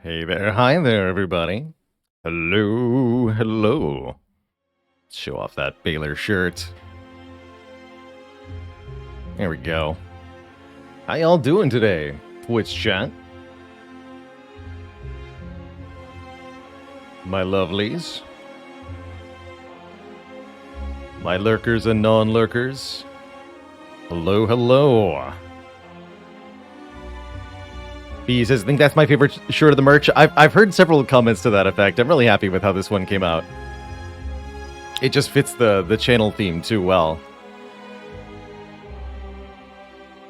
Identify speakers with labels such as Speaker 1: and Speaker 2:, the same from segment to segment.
Speaker 1: Hey there, hi there, everybody. Hello, hello. Show off that Baylor shirt. There we go. How y'all doing today, Twitch chat? My lovelies. My lurkers and non-lurkers. Hello, hello. B says, I think that's my favorite shirt of the merch. I've heard several comments to that effect. I'm really happy with how this one came out. It just fits the channel theme too well.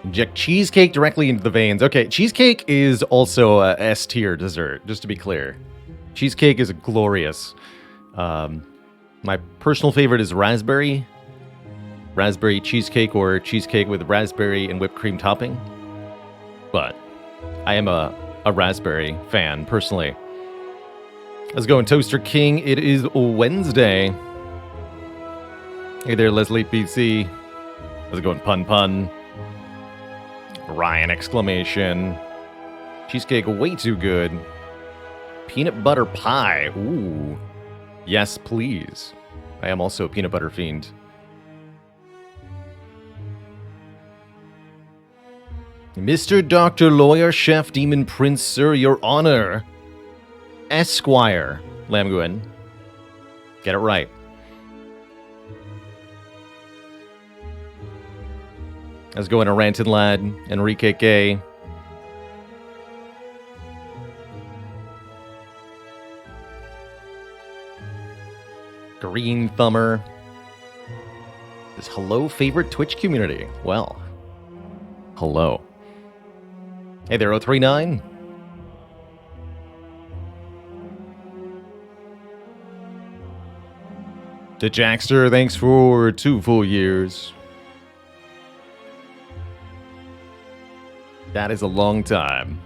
Speaker 1: Inject cheesecake directly into the veins. Okay, cheesecake is also a S tier dessert, just to be clear. Cheesecake is glorious. My personal favorite is raspberry. Raspberry cheesecake or cheesecake with raspberry and whipped cream topping. But I am a raspberry fan, personally. Let's go, Toaster King. It is Wednesday. Hey there, Leslie PC. How's it going, Pun Pun? Ryan exclamation. Cheesecake way too good. Peanut butter pie. Ooh. Yes, please. I am also a peanut butter fiend. Mr. Dr. Lawyer, Chef, Demon Prince, Sir, Your Honor. Esquire. Lamguin. Get it right. Let's go into Ranted Lad, Enrique K. Green Thumber. This hello favorite Twitch community. Well, hello. Hey there, 039. To Jackster, thanks for 2 full years. That is a long time.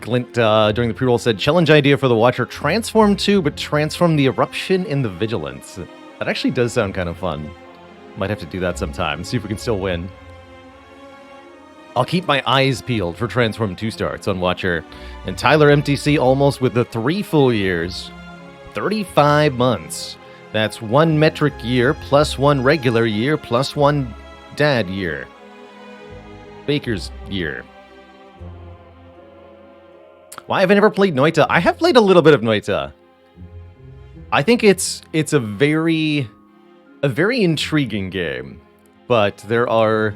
Speaker 1: Glint, during the pre-roll, said, challenge idea for the Watcher, transform 2, but transform the Eruption in the Vigilance. That actually does sound kind of fun. Might have to do that sometime, see if we can still win. I'll keep my eyes peeled for Transform 2 starts on Watcher. And Tyler MTC almost with the 3 full years. 35 months. That's 1 metric year, plus 1 regular year, plus 1 dad year. Baker's year. Why have I never played Noita? I have played a little bit of Noita. I think it's a very intriguing game, but there are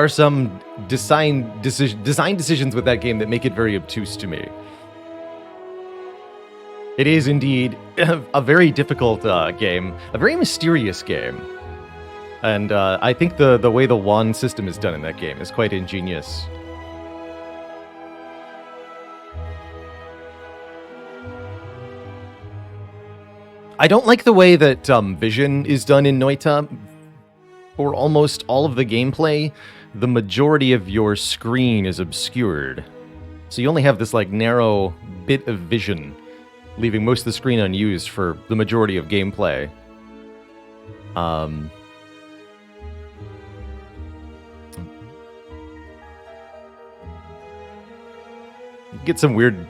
Speaker 1: some design decisions with that game that make it very obtuse to me. It is indeed a very difficult game, a very mysterious game. And I think the way the wand system is done in that game is quite ingenious. I don't like the way that vision is done in Noita. For almost all of the gameplay, the majority of your screen is obscured. So you only have this like narrow bit of vision, leaving most of the screen unused for the majority of gameplay. You get some weird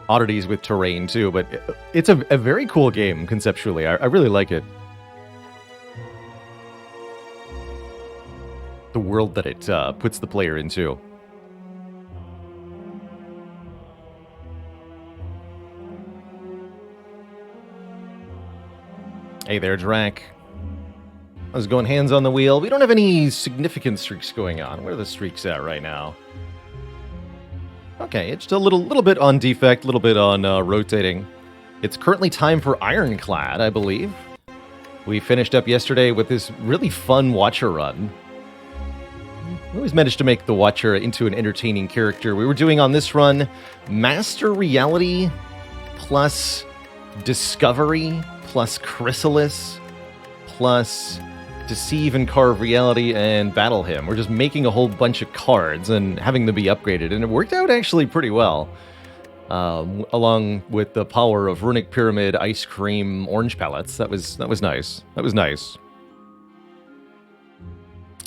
Speaker 1: oddities with terrain too, but it's a very cool game conceptually. I really like it. The world that it puts the player into. Hey there, Drac. I was going hands on the wheel. We don't have any significant streaks going on. Where are the streaks at right now? Okay, it's just a little bit on defect, a little bit on rotating. It's currently time for Ironclad, I believe. We finished up yesterday with this really fun Watcher run. We always managed to make the Watcher into an entertaining character. We were doing on this run Master Reality plus Discovery plus Chrysalis plus Deceive and Carve Reality and Battle Him. We're just making a whole bunch of cards and having them be upgraded, and it worked out actually pretty well. Along with the power of Runic Pyramid, Ice Cream, Orange Pellets. That was nice. That was nice.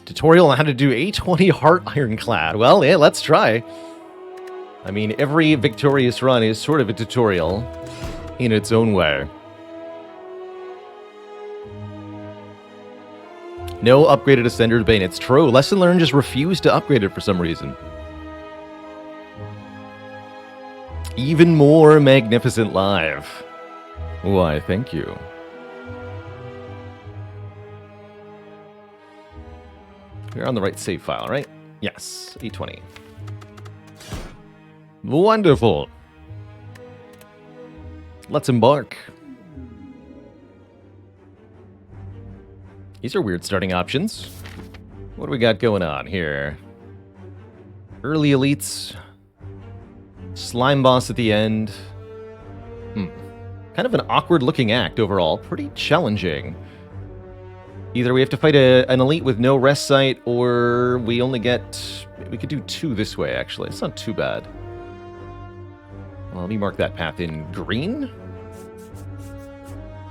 Speaker 1: Tutorial on how to do A20 Heart Ironclad. Well, yeah, let's try. I mean, every victorious run is sort of a tutorial in its own way. No upgraded Ascender's Bane. It's true. Lesson learned, just refused to upgrade it for some reason. Even more magnificent live. Why, thank you. We're on the right save file, right? Yes, E20. Wonderful. Let's embark. These are weird starting options. What do we got going on here? Early elites. Slime boss at the end. Kind of an awkward looking act overall. Pretty challenging. Either we have to fight an elite with no rest site, or we only get... We could do 2 this way, actually. It's not too bad. Well, let me mark that path in green.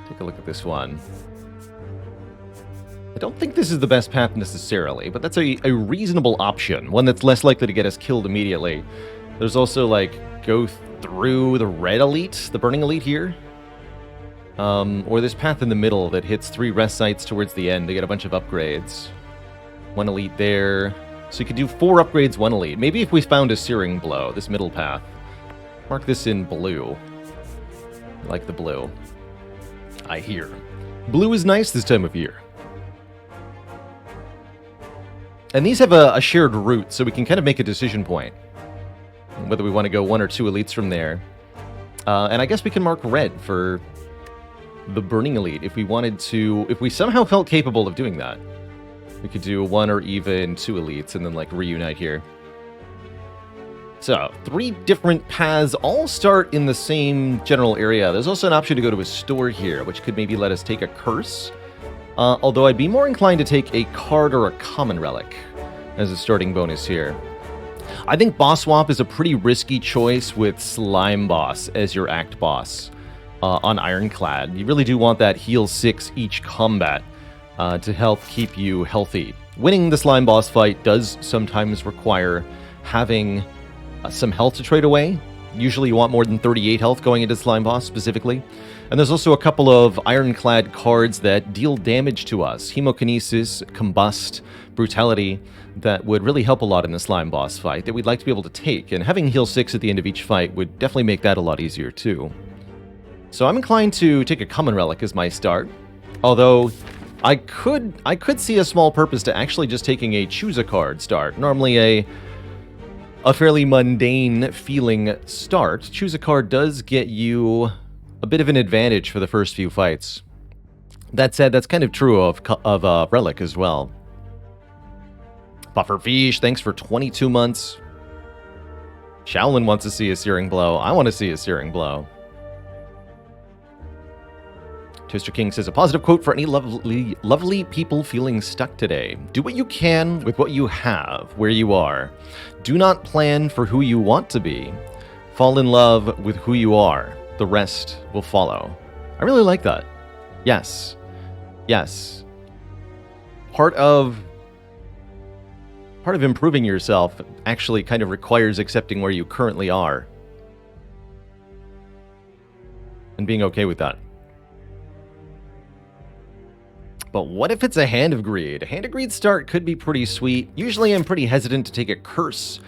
Speaker 1: Take a look at this one. I don't think this is the best path necessarily, but that's a reasonable option. One that's less likely to get us killed immediately. There's also, like, go through the red elite, the burning elite here. Or this path in the middle that hits 3 rest sites towards the end to get a bunch of upgrades. 1 elite there. So you could do 4 upgrades, 1 elite. Maybe if we found a Searing Blow, this middle path. Mark this in blue. I like the blue. I hear. Blue is nice this time of year. And these have a shared route, so we can kind of make a decision point. Whether we want to go 1 or 2 elites from there. And I guess we can mark red for the Burning Elite if we wanted to... If we somehow felt capable of doing that. We could do 1 or even 2 elites and then, like, reunite here. So, 3 different paths all start in the same general area. There's also an option to go to a store here, which could maybe let us take a curse. Although I'd be more inclined to take a card or a common relic as a starting bonus here. I think Boss Swap is a pretty risky choice with Slime Boss as your act boss on Ironclad. You really do want that heal 6 each combat to help keep you healthy. Winning the Slime Boss fight does sometimes require having some health to trade away. Usually you want more than 38 health going into Slime Boss specifically. And there's also a couple of Ironclad cards that deal damage to us. Hemokinesis, Combust, Brutality, that would really help a lot in the Slime Boss fight that we'd like to be able to take. And having heal 6 at the end of each fight would definitely make that a lot easier too. So I'm inclined to take a Common Relic as my start. Although I could see a small purpose to actually just taking a Choose a Card start. Normally a fairly mundane feeling start. Choose a Card does get you a bit of an advantage for the first few fights. That said, that's kind of true of Relic as well. Bufferfish, thanks for 22 months. Shaolin wants to see a Searing Blow. I want to see a Searing Blow. Toaster King says, a positive quote for any lovely people feeling stuck today. Do what you can with what you have, where you are. Do not plan for who you want to be. Fall in love with who you are. The rest will follow. I really like that. Yes. Yes. Part of improving yourself actually kind of requires accepting where you currently are. And being okay with that. But what if it's a Hand of Greed? A Hand of Greed start could be pretty sweet. Usually I'm pretty hesitant to take a curse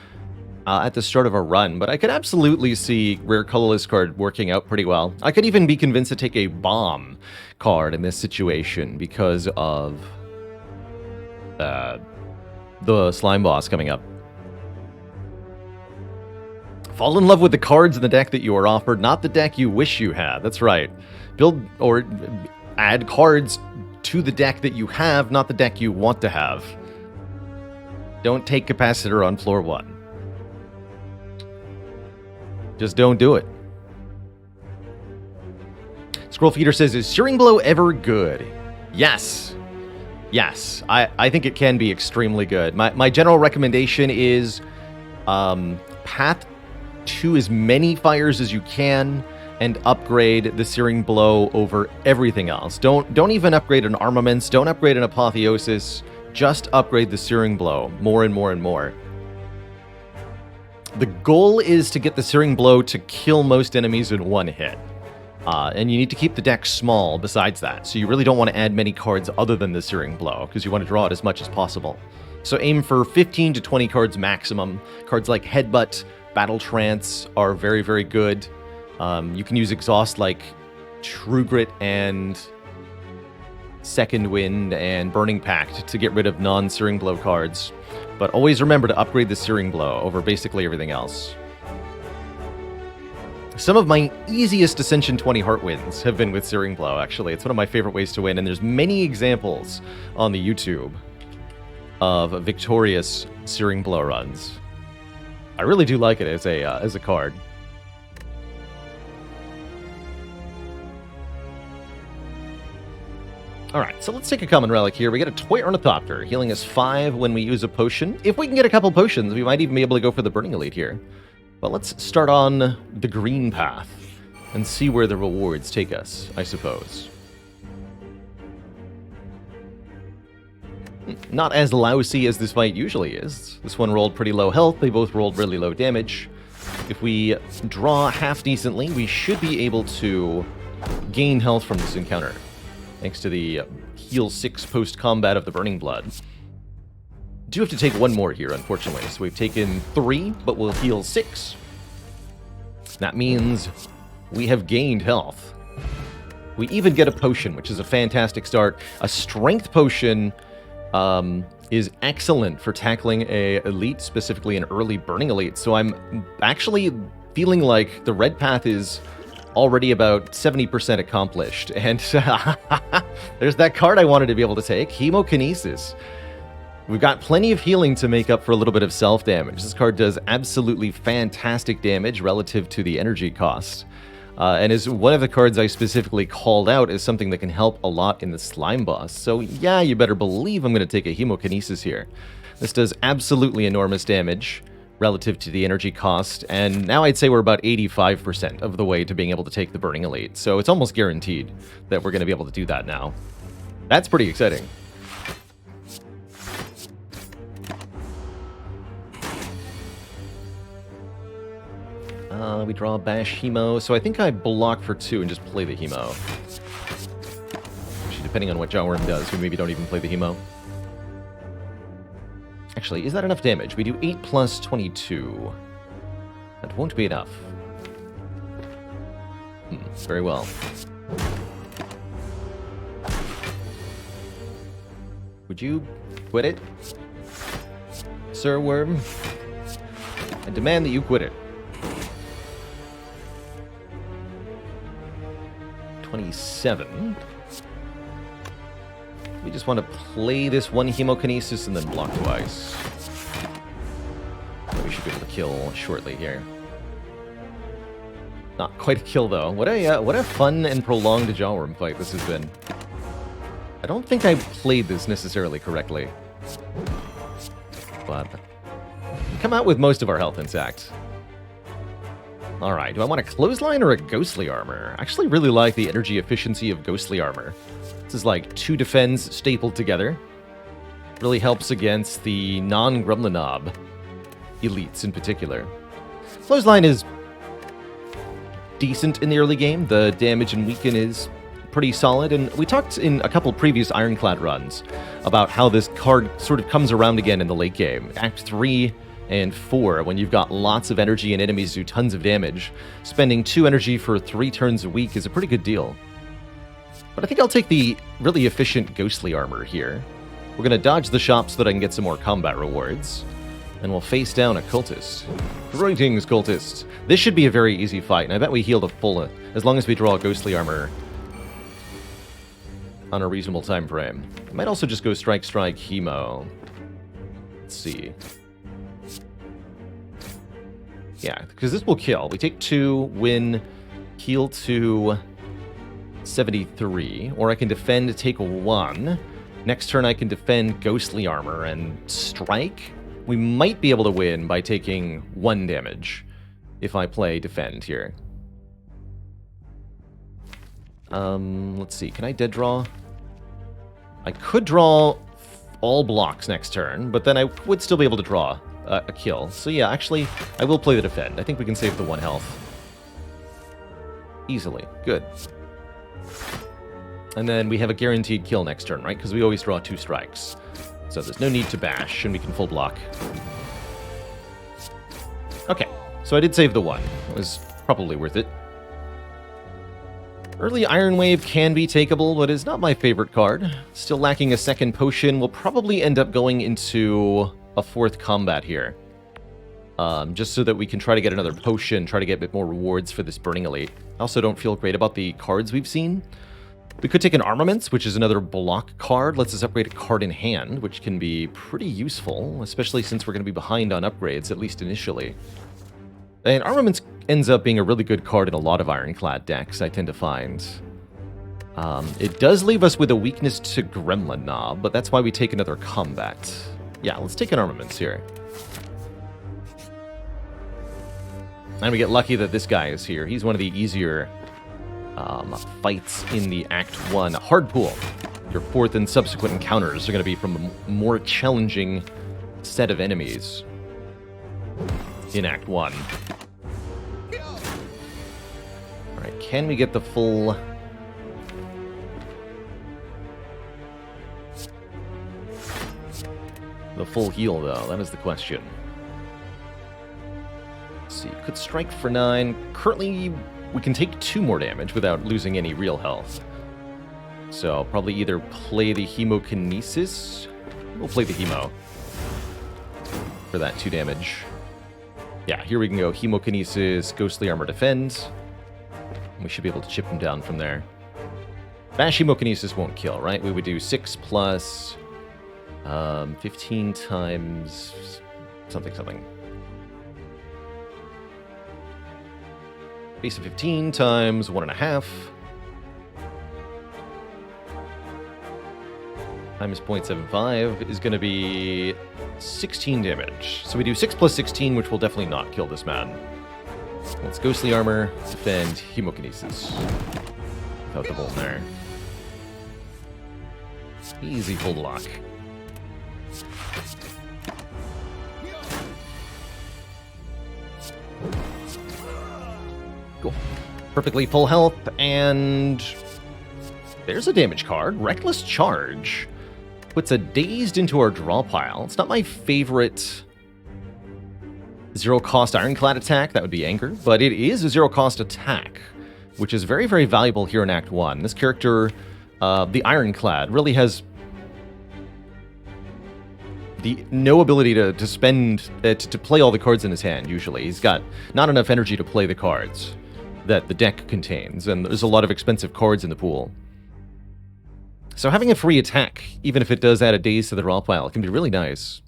Speaker 1: at the start of a run, but I could absolutely see Rare Colorless card working out pretty well. I could even be convinced to take a Bomb card in this situation because of the Slime Boss coming up. Fall in love with the cards in the deck that you are offered, not the deck you wish you had. That's right. Build or add cards to the deck that you have, not the deck you want to have. Don't take Capacitor on floor 1. Just don't do it. Scroll Feeder says, is Searing Blow ever good? Yes. Yes. I think it can be extremely good. My general recommendation is path to as many fires as you can and upgrade the Searing Blow over everything else. Don't even upgrade an Armaments. Don't upgrade an Apotheosis. Just upgrade the Searing Blow more and more and more. The goal is to get the Searing Blow to kill most enemies in one hit. And you need to keep the deck small besides that. So you really don't want to add many cards other than the Searing Blow, because you want to draw it as much as possible. So aim for 15 to 20 cards maximum. Cards like Headbutt, Battle Trance are very, very good. You can use Exhaust like True Grit and Second Wind and Burning Pact to get rid of non-Searing Blow cards. But always remember to upgrade the Searing Blow over basically everything else. Some of my easiest Ascension 20 Heart wins have been with Searing Blow, actually. It's one of my favorite ways to win, and there's many examples on the YouTube of victorious Searing Blow runs. I really do like it as a card. Alright, so let's take a common relic here. We get a Toy Ornithopter, healing us 5 when we use a potion. If we can get a couple potions, we might even be able to go for the Burning Elite here. But let's start on the green path and see where the rewards take us, I suppose. Not as lousy as this fight usually is. This one rolled pretty low health, they both rolled really low damage. If we draw half decently, we should be able to gain health from this encounter, thanks to the heal 6 post-combat of the Burning Blood. Do have to take one more here, unfortunately. So we've taken 3, but we'll heal 6. That means we have gained health. We even get a potion, which is a fantastic start. A strength potion is excellent for tackling a elite, specifically an early Burning Elite. So I'm actually feeling like the red path is already about 70% accomplished. And there's that card I wanted to be able to take, Hemokinesis. We've got plenty of healing to make up for a little bit of self-damage. This card does absolutely fantastic damage relative to the energy cost. And is one of the cards I specifically called out as something that can help a lot in the slime boss. So yeah, you better believe I'm going to take a Hemokinesis here. This does absolutely enormous damage relative to the energy cost, and now I'd say we're about 85% of the way to being able to take the Burning Elite. So it's almost guaranteed that we're going to be able to do that now. That's pretty exciting. We draw Bash Hemo, so I think I block for 2 and just play the Hemo. Actually, depending on what Jawworm does, we maybe don't even play the Hemo. Actually, is that enough damage? We do 8 plus 22. That won't be enough. Very well. Would you quit it, Sir Worm? I demand that you quit it. 27. We just want to play this one Hemokinesis and then block twice. We should be able to kill shortly here. Not quite a kill though. What a fun and prolonged Jawworm fight this has been. I don't think I played this necessarily correctly, but we come out with most of our health intact. Alright, do I want a Clothesline or a Ghostly Armor? I actually really like the energy efficiency of Ghostly Armor. This is like 2 defends stapled together. Really helps against the non-Gremlinob elites in particular. Clothesline is decent in the early game. The damage and weaken is pretty solid, and we talked in a couple previous Ironclad runs about how this card sort of comes around again in the late game. Act 3 and 4, when you've got lots of energy and enemies do tons of damage, spending 2 energy for 3 turns a week is a pretty good deal. But I think I'll take the really efficient Ghostly Armor here. We're going to dodge the shop so that I can get some more combat rewards. And we'll face down a Cultist. Greetings, Cultist. This should be a very easy fight, and I bet we healed a full, as long as we draw Ghostly Armor on a reasonable time frame. I might also just go Strike, Strike, Hemo. Let's see. Yeah, because this will kill. We take 2, win, heal to 73, or I can defend, take 1. Next turn I can defend Ghostly Armor and strike. We might be able to win by taking 1 damage if I play defend here. Let's see, can I dead draw? I could draw all blocks next turn, but then I would still be able to draw a kill. So yeah, actually, I will play the defend. I think we can save the 1 health. Easily. Good. And then we have a guaranteed kill next turn, right? Because we always draw 2 strikes. So there's no need to bash, and we can full block. Okay, so I did save the 1. It was probably worth it. Early Iron Wave can be takeable, but is not my favorite card. Still lacking a second potion. We'll probably end up going into a 4th combat here. Just so that we can try to get another potion, try to get a bit more rewards for this Burning Elite. I also don't feel great about the cards we've seen. We could take an Armaments, which is another block card. Lets us upgrade a card in hand, which can be pretty useful, especially since we're going to be behind on upgrades, at least initially. And Armaments ends up being a really good card in a lot of Ironclad decks, I tend to find. It does leave us with a weakness to Gremlin Knob, but that's why we take another combat. Yeah, let's take an Armaments here. And we get lucky that this guy is here. He's one of the easier fights in the Act 1 hard pool. Your 4th and subsequent encounters are going to be from a more challenging set of enemies in Act 1. Alright, can we get the full... the full heal, though? That is the question. Let's see, could strike for 9. Currently, we can take 2 more damage without losing any real health. So, probably either play the Hemokinesis. We'll play the Hemo for that 2 damage. Yeah, here we can go Hemokinesis, Ghostly Armor Defend. We should be able to chip him down from there. Bash Hemokinesis won't kill, right? We would do 6 plus 15 times something. Base of 15 times 1.5 times 0.75 is going to be 16 damage. So we do 6 plus 16, which will definitely not kill this man. Let's Ghostly Armor, defend, Hemokinesis. Without the bolt there. Easy full block. Cool. Perfectly full health, and there's a damage card. Reckless Charge. Puts a Dazed into our draw pile. It's not my favorite zero-cost Ironclad attack. That would be Anger. But it is a zero-cost attack, which is very, very valuable here in Act 1. This character, the Ironclad, really has no ability to spend, to play all the cards in his hand, usually. He's got not enough energy to play the cards that the deck contains, and there's a lot of expensive cards in the pool. So having a free attack, even if it does add a daze to the draw pile, can be really nice.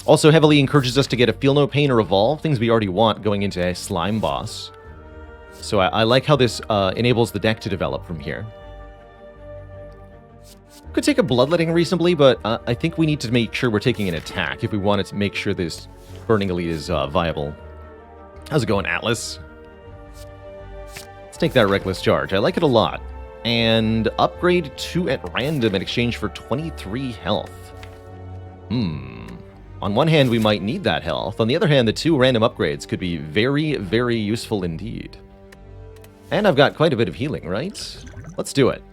Speaker 1: Also heavily encourages us to get a Feel No Pain or Evolve, things we already want going into a Slime Boss. So I like how this enables the deck to develop from here. Could take a Bloodletting reasonably, but I think we need to make sure we're taking an attack if we wanted to make sure this Burning Elite is viable. How's it going, Atlas? Let's take that Reckless Charge. I like it a lot. And upgrade 2 at random in exchange for 23 health. On one hand, we might need that health. On the other hand, the 2 random upgrades could be very, very useful indeed. And I've got quite a bit of healing, right? Let's do it.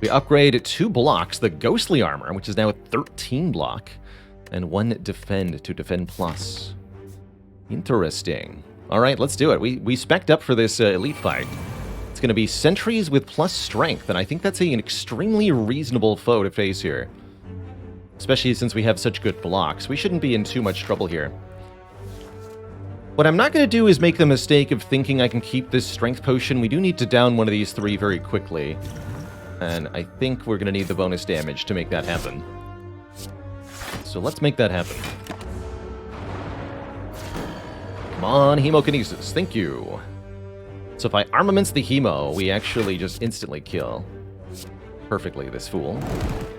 Speaker 1: We upgrade 2 blocks, the Ghostly Armor, which is now a 13 block, and 1 Defend to Defend Plus. Interesting. All right, let's do it. We spec'd up for this Elite fight. It's going to be Sentries with plus Strength, and I think that's an extremely reasonable foe to face here. Especially since we have such good blocks. We shouldn't be in too much trouble here. What I'm not going to do is make the mistake of thinking I can keep this Strength Potion. We do need to down one of these 3 very quickly. And I think we're going to need the bonus damage to make that happen. So let's make that happen. Come on, Hemokinesis. Thank you. So if I Armaments the Hemo, we actually just instantly kill perfectly this fool.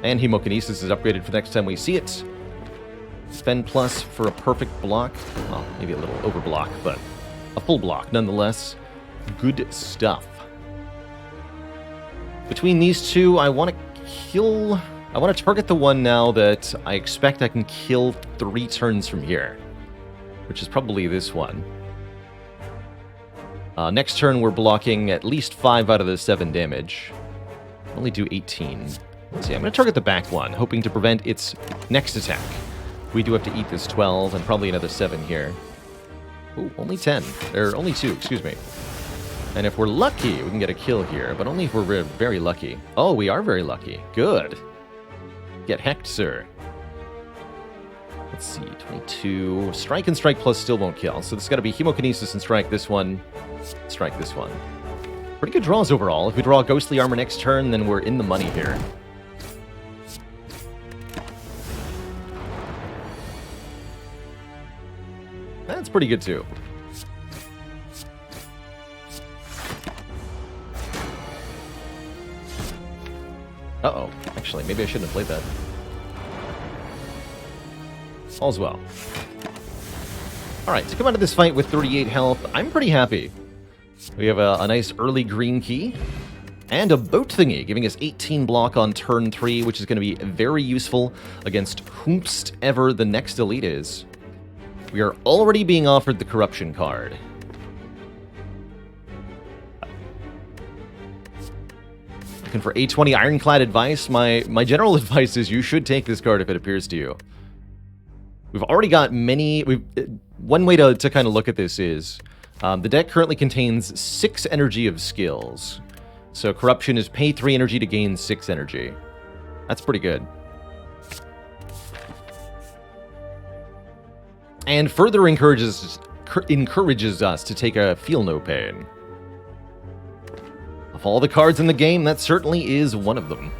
Speaker 1: And Hemokinesis is upgraded for next time we see it. Defend Plus for a perfect block. Well, maybe a little over block, but a full block nonetheless. Good stuff. Between these 2, I want to kill I want to target the one now that I expect I can kill 3 turns from here, which is probably this one. Next turn, we're blocking at least 5 out of the 7 damage. Only do 18. Let's see, I'm going to target the back one, hoping to prevent its next attack. We do have to eat this 12 and probably another 7 here. Ooh, only 10. Or only 2, excuse me. And if we're lucky, we can get a kill here, but only if we're very lucky. Oh, we are very lucky. Good. Get hecked, sir. Let's see, 22. Strike and strike plus still won't kill. So this has got to be Hemokinesis and strike this one. Strike this one. Pretty good draws overall. If we draw Ghostly Armor next turn, then we're in the money here. That's pretty good too. Uh-oh. Actually, maybe I shouldn't have played that. All's well. Alright, to come out of this fight with 38 health, I'm pretty happy. We have a nice early green key. And a boat thingy, giving us 18 block on turn 3, which is going to be very useful against whomst ever the next elite is. We are already being offered the Corruption card. Looking for A20 Ironclad advice? My general advice is you should take this card if it appears to you. We've already got many... One way to kind of look at this is... the deck currently contains 6 energy of skills. So Corruption is pay 3 energy to gain 6 energy. That's pretty good. And further encourages us to take a Feel No Pain. Of all the cards in the game, that certainly is one of them.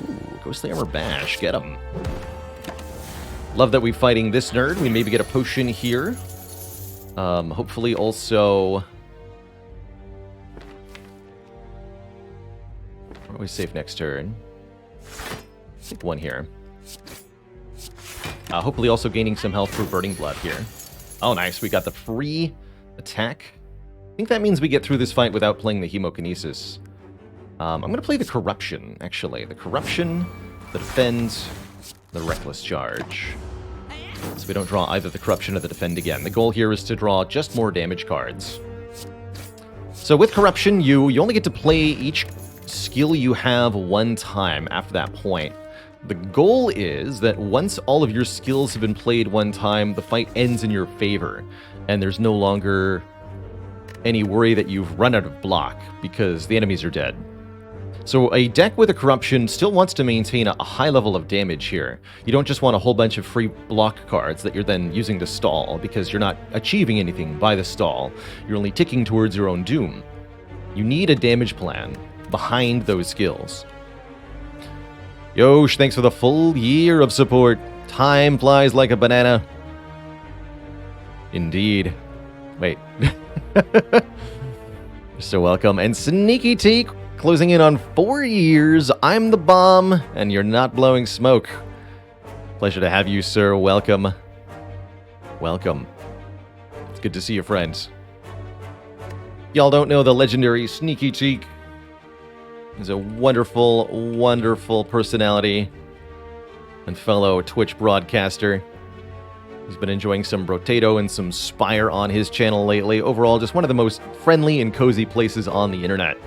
Speaker 1: Ooh, Ghostly Armor Bash, get him. Love that we're fighting this nerd. We maybe get a potion here. Hopefully also... Are we safe next turn? I think one here. Hopefully also gaining some health through Burning Blood here. Oh, nice. We got the free attack. I think that means we get through this fight without playing the Hemokinesis. I'm going to play the Corruption, actually. The Corruption, the Defend, the Reckless Charge. So we don't draw either the Corruption or the Defend again. The goal here is to draw just more damage cards. So with Corruption, you only get to play each skill you have one time after that point. The goal is that once all of your skills have been played one time, the fight ends in your favor, and there's no longer any worry that you've run out of block, because the enemies are dead. So a deck with a Corruption still wants to maintain a high level of damage here. You don't just want a whole bunch of free block cards that you're then using to stall, because you're not achieving anything by the stall. You're only ticking towards your own doom. You need a damage plan behind those skills. Yosh, thanks for the full year of support. Time flies like a banana. Indeed. Wait. You're so welcome. And Sneaky Teak, closing in on 4 years. I'm the bomb, and you're not blowing smoke. Pleasure to have you, sir. Welcome. Welcome. It's good to see you, friends. Y'all don't know the legendary Sneaky Teak. He's a wonderful, wonderful personality and fellow Twitch broadcaster. He's been enjoying some Brotato and some Spire on his channel lately. Overall, just one of the most friendly and cozy places on the internet.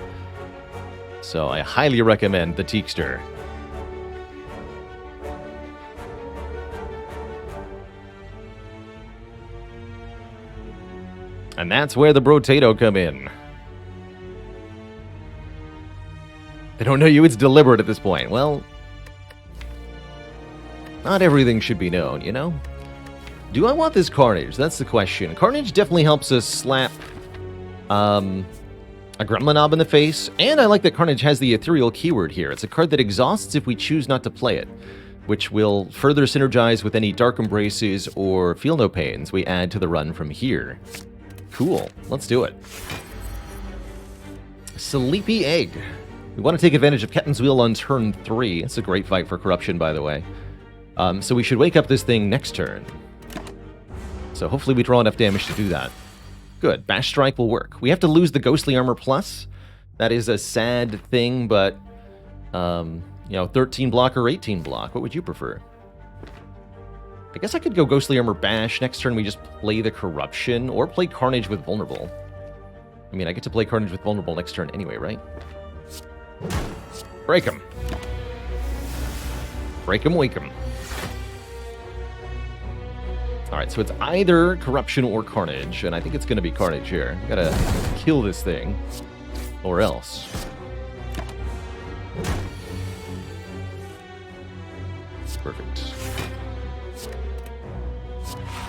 Speaker 1: So I highly recommend the Teakster. And that's where the Brotato come in. They don't know you, it's deliberate at this point. Well, not everything should be known, you know? Do I want this Carnage? That's the question. Carnage definitely helps us slap a Gremlin Knob in the face, and I like that Carnage has the Ethereal keyword here. It's a card that exhausts if we choose not to play it, which will further synergize with any Dark Embraces or Feel No Pains we add to the run from here. Cool, let's do it. Sleepy Egg. We want to take advantage of Ketten's Wheel on turn 3. It's a great fight for Corruption, by the way. So we should wake up this thing next turn. So hopefully we draw enough damage to do that. Good. Bash Strike will work. We have to lose the Ghostly Armor Plus. That is a sad thing, but You know, 13 block or 18 block. What would you prefer? I guess I could go Ghostly Armor Bash. Next turn we just play the Corruption, or play Carnage with Vulnerable. I mean, I get to play Carnage with Vulnerable next turn anyway, right? Break him. Break him, wake him. Alright, so it's either Corruption or Carnage, and I think it's going to be Carnage here. We gotta kill this thing, or else. Perfect.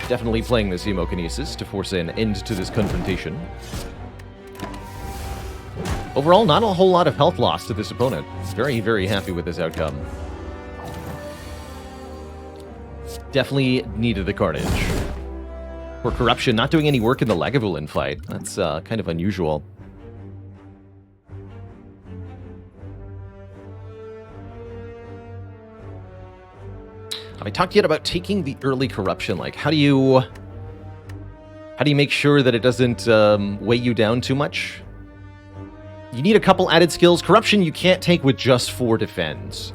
Speaker 1: Definitely playing this Emokinesis to force an end to this confrontation. Overall, not a whole lot of health loss to this opponent. Very, very happy with this outcome. Definitely needed the Carnage. For Corruption, not doing any work in the Lagavulin fight. That's kind of unusual. Have I talked yet about taking the early Corruption? Like, how do you make sure that it doesn't weigh you down too much? You need a couple added skills. Corruption you can't take with just 4 defense.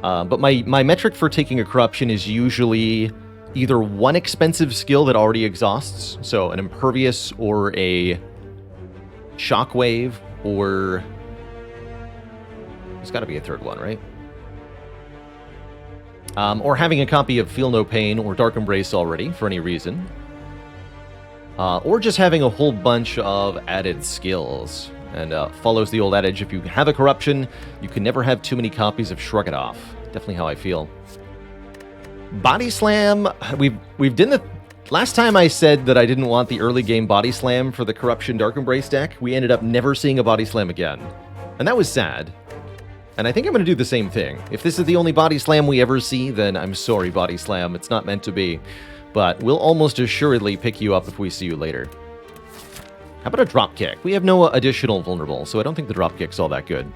Speaker 1: But my metric for taking a Corruption is usually either one expensive skill that already exhausts, so an Impervious or a Shockwave, or there's got to be a third one, right? Or having a copy of Feel No Pain or Dark Embrace already, for any reason. Or just having a whole bunch of added skills. And follows the old adage, if you have a Corruption, you can never have too many copies of Shrug It Off. Definitely how I feel. Body Slam, we've done the... Last time I said that I didn't want the early game Body Slam for the Corruption Dark Embrace deck, we ended up never seeing a Body Slam again. And that was sad. And I think I'm going to do the same thing. If this is the only Body Slam we ever see, then I'm sorry, Body Slam. It's not meant to be. But we'll almost assuredly pick you up if we see you later. How about a Drop Kick? We have no additional Vulnerable, so I don't think the Drop Kick's all that good.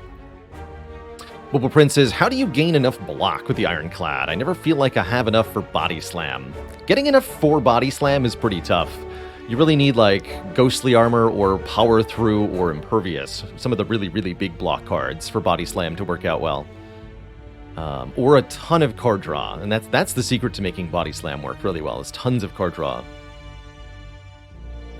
Speaker 1: Bubble Prince says, how do you gain enough block with the Ironclad? I never feel like I have enough for Body Slam. Getting enough for Body Slam is pretty tough. You really need, like, Ghostly Armor or Power Through or Impervious. Some of the really, really big block cards for Body Slam to work out well. Or a ton of card draw. And that's the secret to making Body Slam work really well, is tons of card draw.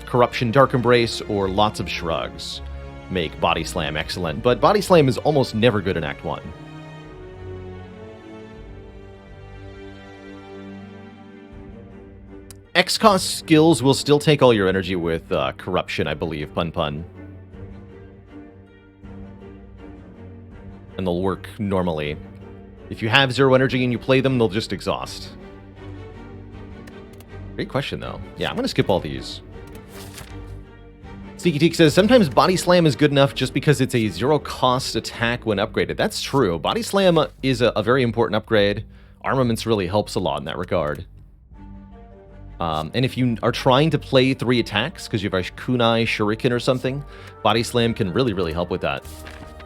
Speaker 1: Corruption Dark Embrace or lots of Shrugs make Body Slam excellent. But Body Slam is almost never good in Act 1. X-Cost skills will still take all your energy with Corruption, I believe, Pun Pun. And they'll work normally. If you have 0 energy and you play them, they'll just exhaust. Great question, though. Yeah, I'm going to skip all these. Sneaky Teak says, sometimes Body Slam is good enough just because it's a 0-cost attack when upgraded. That's true. Body Slam is a very important upgrade. Armaments really helps a lot in that regard. And if you are trying to play 3 attacks, because you have a Kunai Shuriken or something, Body Slam can really, really help with that.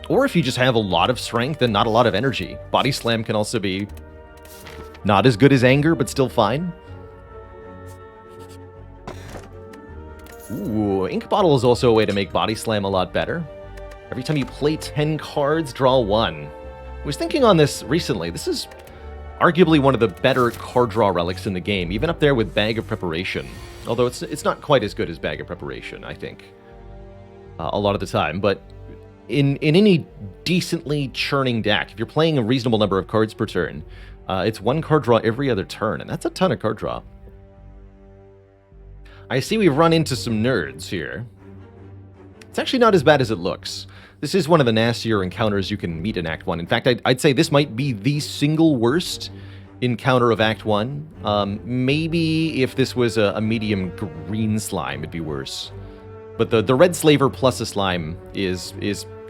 Speaker 1: Or if you just have a lot of strength and not a lot of energy, Body Slam can also be not as good as Anger, but still fine. Ooh, Ink Bottle is also a way to make Body Slam a lot better. Every time you play 10 cards, draw 1. I was thinking on this recently. This is arguably one of the better card draw relics in the game, even up there with Bag of Preparation. Although it's not quite as good as Bag of Preparation, I think, a lot of the time. But in any decently churning deck, if you're playing a reasonable number of cards per turn, it's 1 card draw every other turn, and that's a ton of card draw. I see we've run into some nerds here. It's actually not as bad as it looks. This is one of the nastier encounters you can meet in Act 1. In fact, I'd say this might be the single worst encounter of Act 1. Maybe if this was a medium green slime, it'd be worse. But the red slaver plus a slime is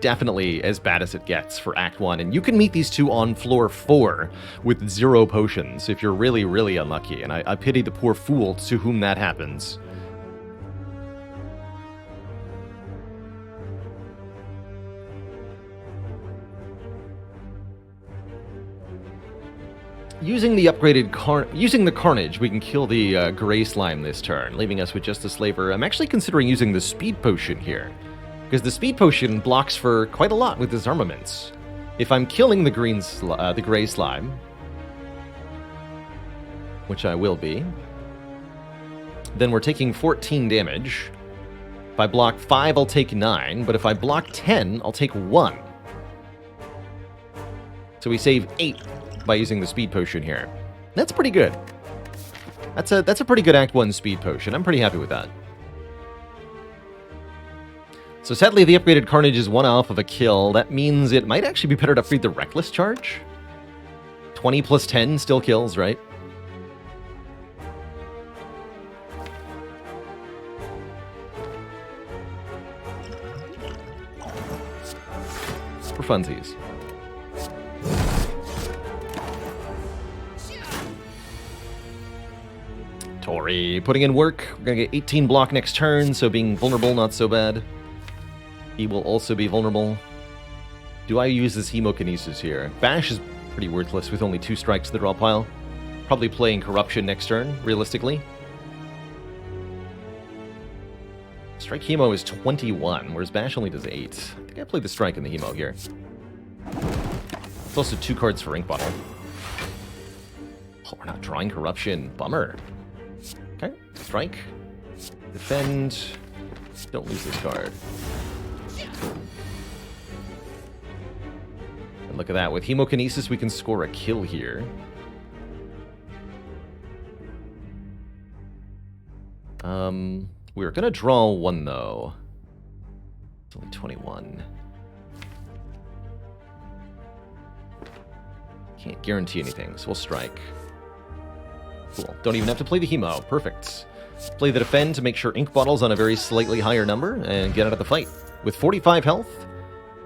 Speaker 1: definitely as bad as it gets for Act 1. And you can meet these two on floor 4 with 0 potions if you're really, really unlucky. And I pity the poor fool to whom that happens. Using the upgraded Carnage, we can kill the Gray Slime this turn, leaving us with just the Slaver. I'm actually considering using the Speed Potion here, because the Speed Potion blocks for quite a lot with his armaments. If I'm killing the the gray slime, which I will be, then we're taking 14 damage. If I block 5, I'll take 9, but if I block 10, I'll take 1. So we save 8 by using the speed potion here. That's pretty good. That's a pretty good Act 1 speed potion. I'm pretty happy with that. So sadly, the upgraded Carnage is 1 off of a kill. That means it might actually be better to upgrade the Reckless Charge. 20 plus 10 still kills, right? For funsies. Tori putting in work. We're going to get 18 block next turn, so being vulnerable, not so bad. He will also be vulnerable. Do I use this Hemokinesis here? Bash is pretty worthless with only 2 strikes to the draw pile. Probably playing Corruption next turn, realistically. Strike Hemo is 21, whereas Bash only does 8. I think I played the Strike in the Hemo here. It's also 2 cards for Ink Bottle. Oh, we're not drawing Corruption. Bummer. Okay, Strike. Defend. Don't lose this card. And look at that. With Hemokinesis, we can score a kill here. We're going to draw 1, though. It's only 21. Can't guarantee anything, so we'll strike. Cool. Don't even have to play the Hemo. Perfect. Play the Defend to make sure Ink Bottle's on a very slightly higher number and get out of the fight. With 45 health,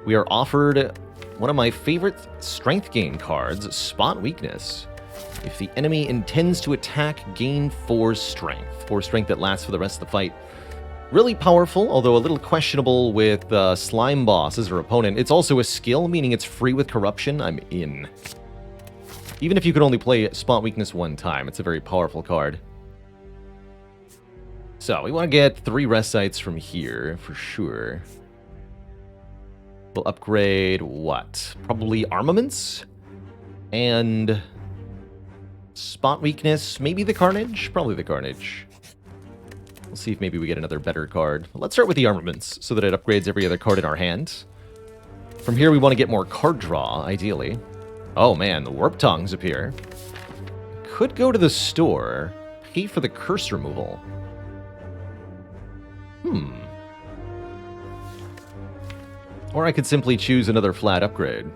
Speaker 1: we are offered one of my favorite strength gain cards, Spot Weakness. If the enemy intends to attack, gain 4 strength. 4 strength that lasts for the rest of the fight. Really powerful, although a little questionable with Slime Boss as our opponent. It's also a skill, meaning it's free with Corruption. I'm in. Even if you could only play Spot Weakness 1 time, it's a very powerful card. So, we want to get 3 rest sites from here, for sure. We'll upgrade what? Probably Armaments? And Spot Weakness, maybe the Carnage? Probably the Carnage. We'll see if maybe we get another better card. Let's start with the Armaments, so that it upgrades every other card in our hand. From here, we want to get more card draw, ideally. Oh man, the Warp Tongs appear. Could go to the store, pay for the curse removal. Or I could simply choose another flat upgrade.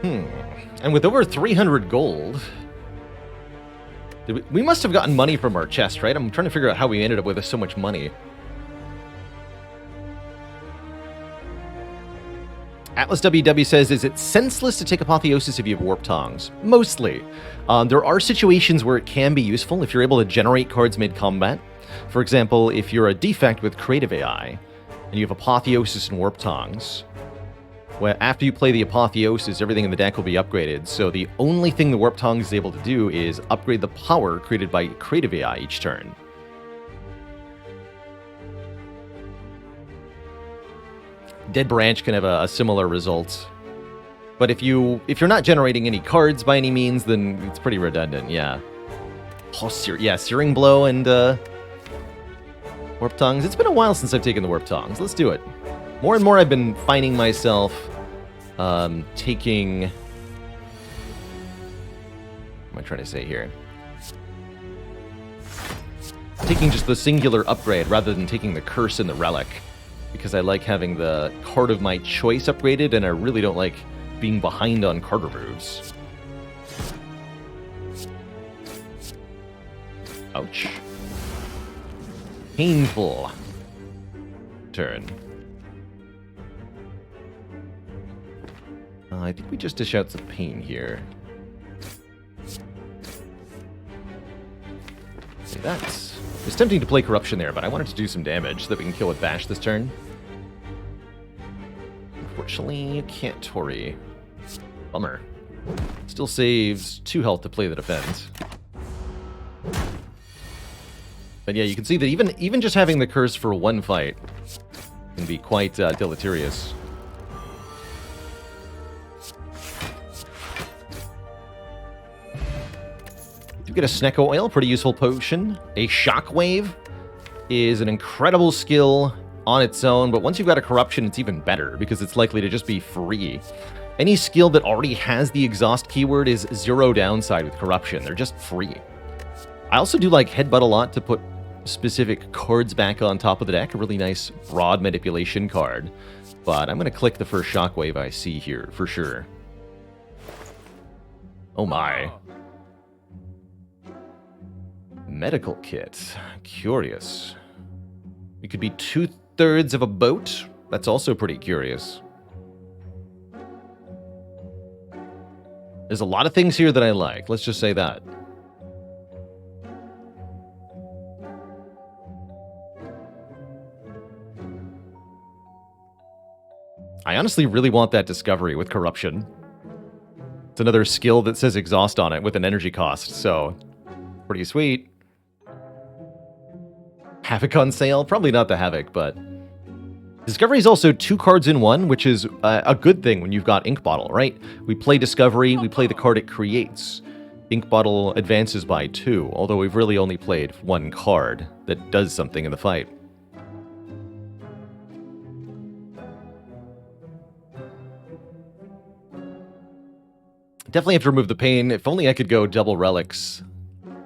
Speaker 1: And with over 300 gold... We must have gotten money from our chest, right? I'm trying to figure out how we ended up with so much money. Atlas WW says, is it senseless to take Apotheosis if you have Warp Tongs? Mostly. There are situations where it can be useful if you're able to generate cards mid-combat. For example, if you're a defect with Creative AI, and you have Apotheosis and Warp Tongs, well, after you play the Apotheosis, everything in the deck will be upgraded, so the only thing the Warp Tongs is able to do is upgrade the power created by Creative AI each turn. Dead Branch can have a similar result. But if you're not generating any cards by any means, then it's pretty redundant, yeah. Oh, Searing Blow and Warp Tongs. It's been a while since I've taken the Warp Tongs. Let's do it. More and more I've been finding myself taking... What am I trying to say here? Taking just the singular upgrade rather than taking the Curse and the Relic. Because I like having the card of my choice upgraded, and I really don't like being behind on card removes. Ouch. Painful. Turn. I think we just dish out some pain here. See, that's... It's tempting to play Corruption there, but I wanted to do some damage so that we can kill with Bash this turn. Unfortunately, you can't Tori. Bummer. Still saves 2 health to play the Defend. But yeah, you can see that even just having the curse for one fight can be quite deleterious. You get a Snecko Oil, pretty useful potion. A Shockwave is an incredible skill on its own, but once you've got a Corruption, it's even better, because it's likely to just be free. Any skill that already has the exhaust keyword is zero downside with Corruption. They're just free. I also do like Headbutt a lot to put specific cards back on top of the deck. A really nice broad manipulation card. But I'm going to click the first Shockwave I see here, for sure. Oh my. Medical kit. Curious. It could be 2/3 of a boat. That's also pretty curious. There's a lot of things here that I like. Let's just say that. I honestly really want that discovery with Corruption. It's another skill that says exhaust on it with an energy cost, so pretty sweet. Havoc on sale? Probably not the Havoc, but... Discovery is also 2 cards in 1, which is a good thing when you've got Ink Bottle, right? We play Discovery, we play the card it creates. Ink Bottle advances by 2, although we've really only played 1 card that does something in the fight. Definitely have to remove the pain. If only I could go double relics.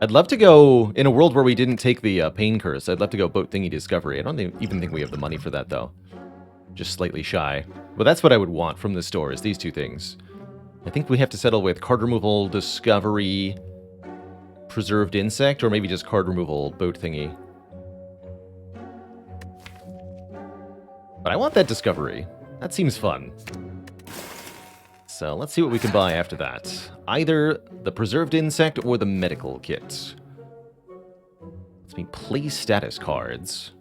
Speaker 1: I'd love to go, in a world where we didn't take the pain curse, I'd love to go Boat Thingy Discovery. I don't even think we have the money for that, though. Just slightly shy. But that's what I would want from the store, is these 2 things. I think we have to settle with card removal, Discovery, Preserved Insect, or maybe just card removal, Boat Thingy. But I want that Discovery. That seems fun. So let's see what we can buy after that. Either the Preserved Insect or the Medical Kit. Let's me play status cards.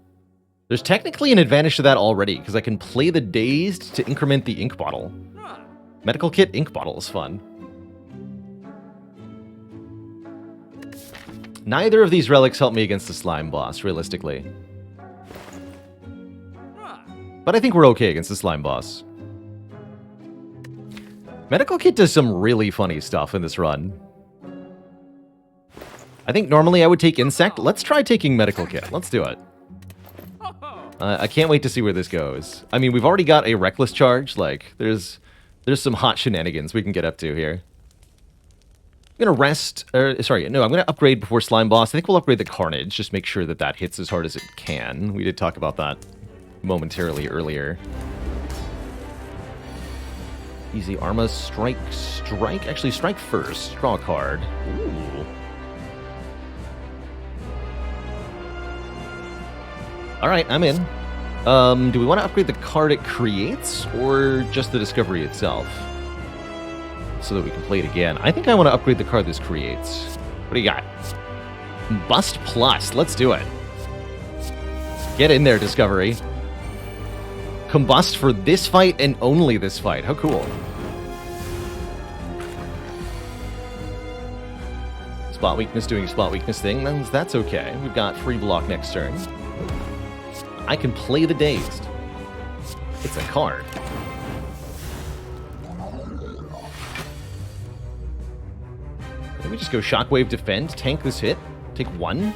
Speaker 1: There's technically an advantage to that already, because I can play the Dazed to increment the Ink Bottle. Medical Kit Ink Bottle is fun. Neither of these relics help me against the Slime Boss, realistically. But I think we're okay against the Slime Boss. Medical Kit does some really funny stuff in this run. I think normally I would take Insect. Let's try taking Medical Kit. Let's do it. I can't wait to see where this goes. I mean, we've already got a Reckless Charge. Like, there's some hot shenanigans we can get up to here. I'm going to rest... sorry, no, I'm going to upgrade before Slime Boss. I think we'll upgrade the Carnage. Just make sure that that hits as hard as it can. We did talk about that momentarily earlier. Easy Arma, strike. Actually, strike first. Draw a card. Ooh. Alright, I'm in. Do we want to upgrade the card it creates, or just the Discovery itself? So that we can play it again. I think I want to upgrade the card this creates. What do you got? Bust Plus. Let's do it. Get in there, Discovery. Combust for this fight and only this fight. How cool. Spot weakness doing a spot weakness thing. That's okay. We've got free block next turn. I can play the Dazed. It's a card. Let me just go Shockwave Defend. Tank this hit. Take 1.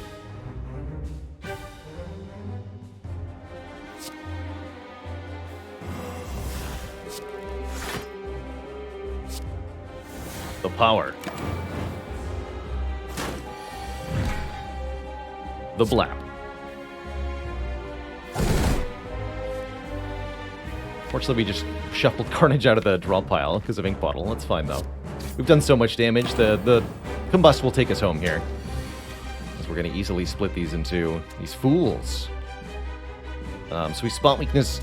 Speaker 1: The power. The blap. Fortunately, we just shuffled Carnage out of the draw pile because of Ink Bottle. That's fine, though. We've done so much damage. The Combust will take us home here. Because we're going to easily split these into these fools. So we Spot Weakness,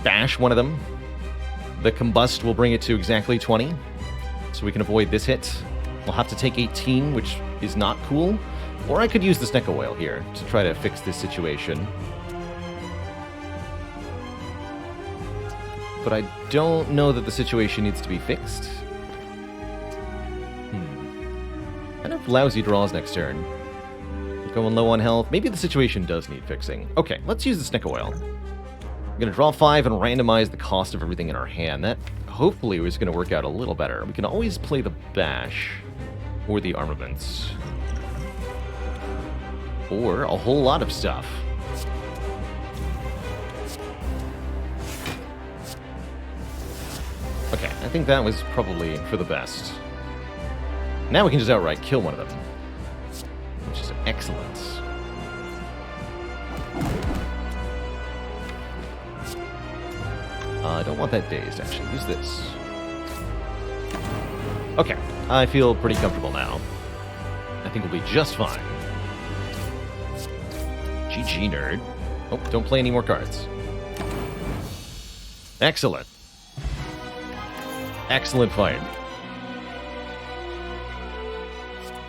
Speaker 1: bash one of them. The Combust will bring it to exactly 20. So we can avoid this hit. We'll have to take 18, which is not cool. Or I could use the Snecko Oil here to try to fix this situation. But I don't know that the situation needs to be fixed. Kind of lousy draws next turn. Going low on health. Maybe the situation does need fixing. Okay, let's use the Snick Oil. I'm going to draw 5 and randomize the cost of everything in our hand. That hopefully is going to work out a little better. We can always play the Bash or the Armaments. Or a whole lot of stuff. Okay, I think that was probably for the best. Now we can just outright kill one of them, which is excellent. I don't want that dazed, actually. Use this. Okay, I feel pretty comfortable now. I think we'll be just fine. GG, nerd. Oh, don't play any more cards. Excellent. Excellent fight.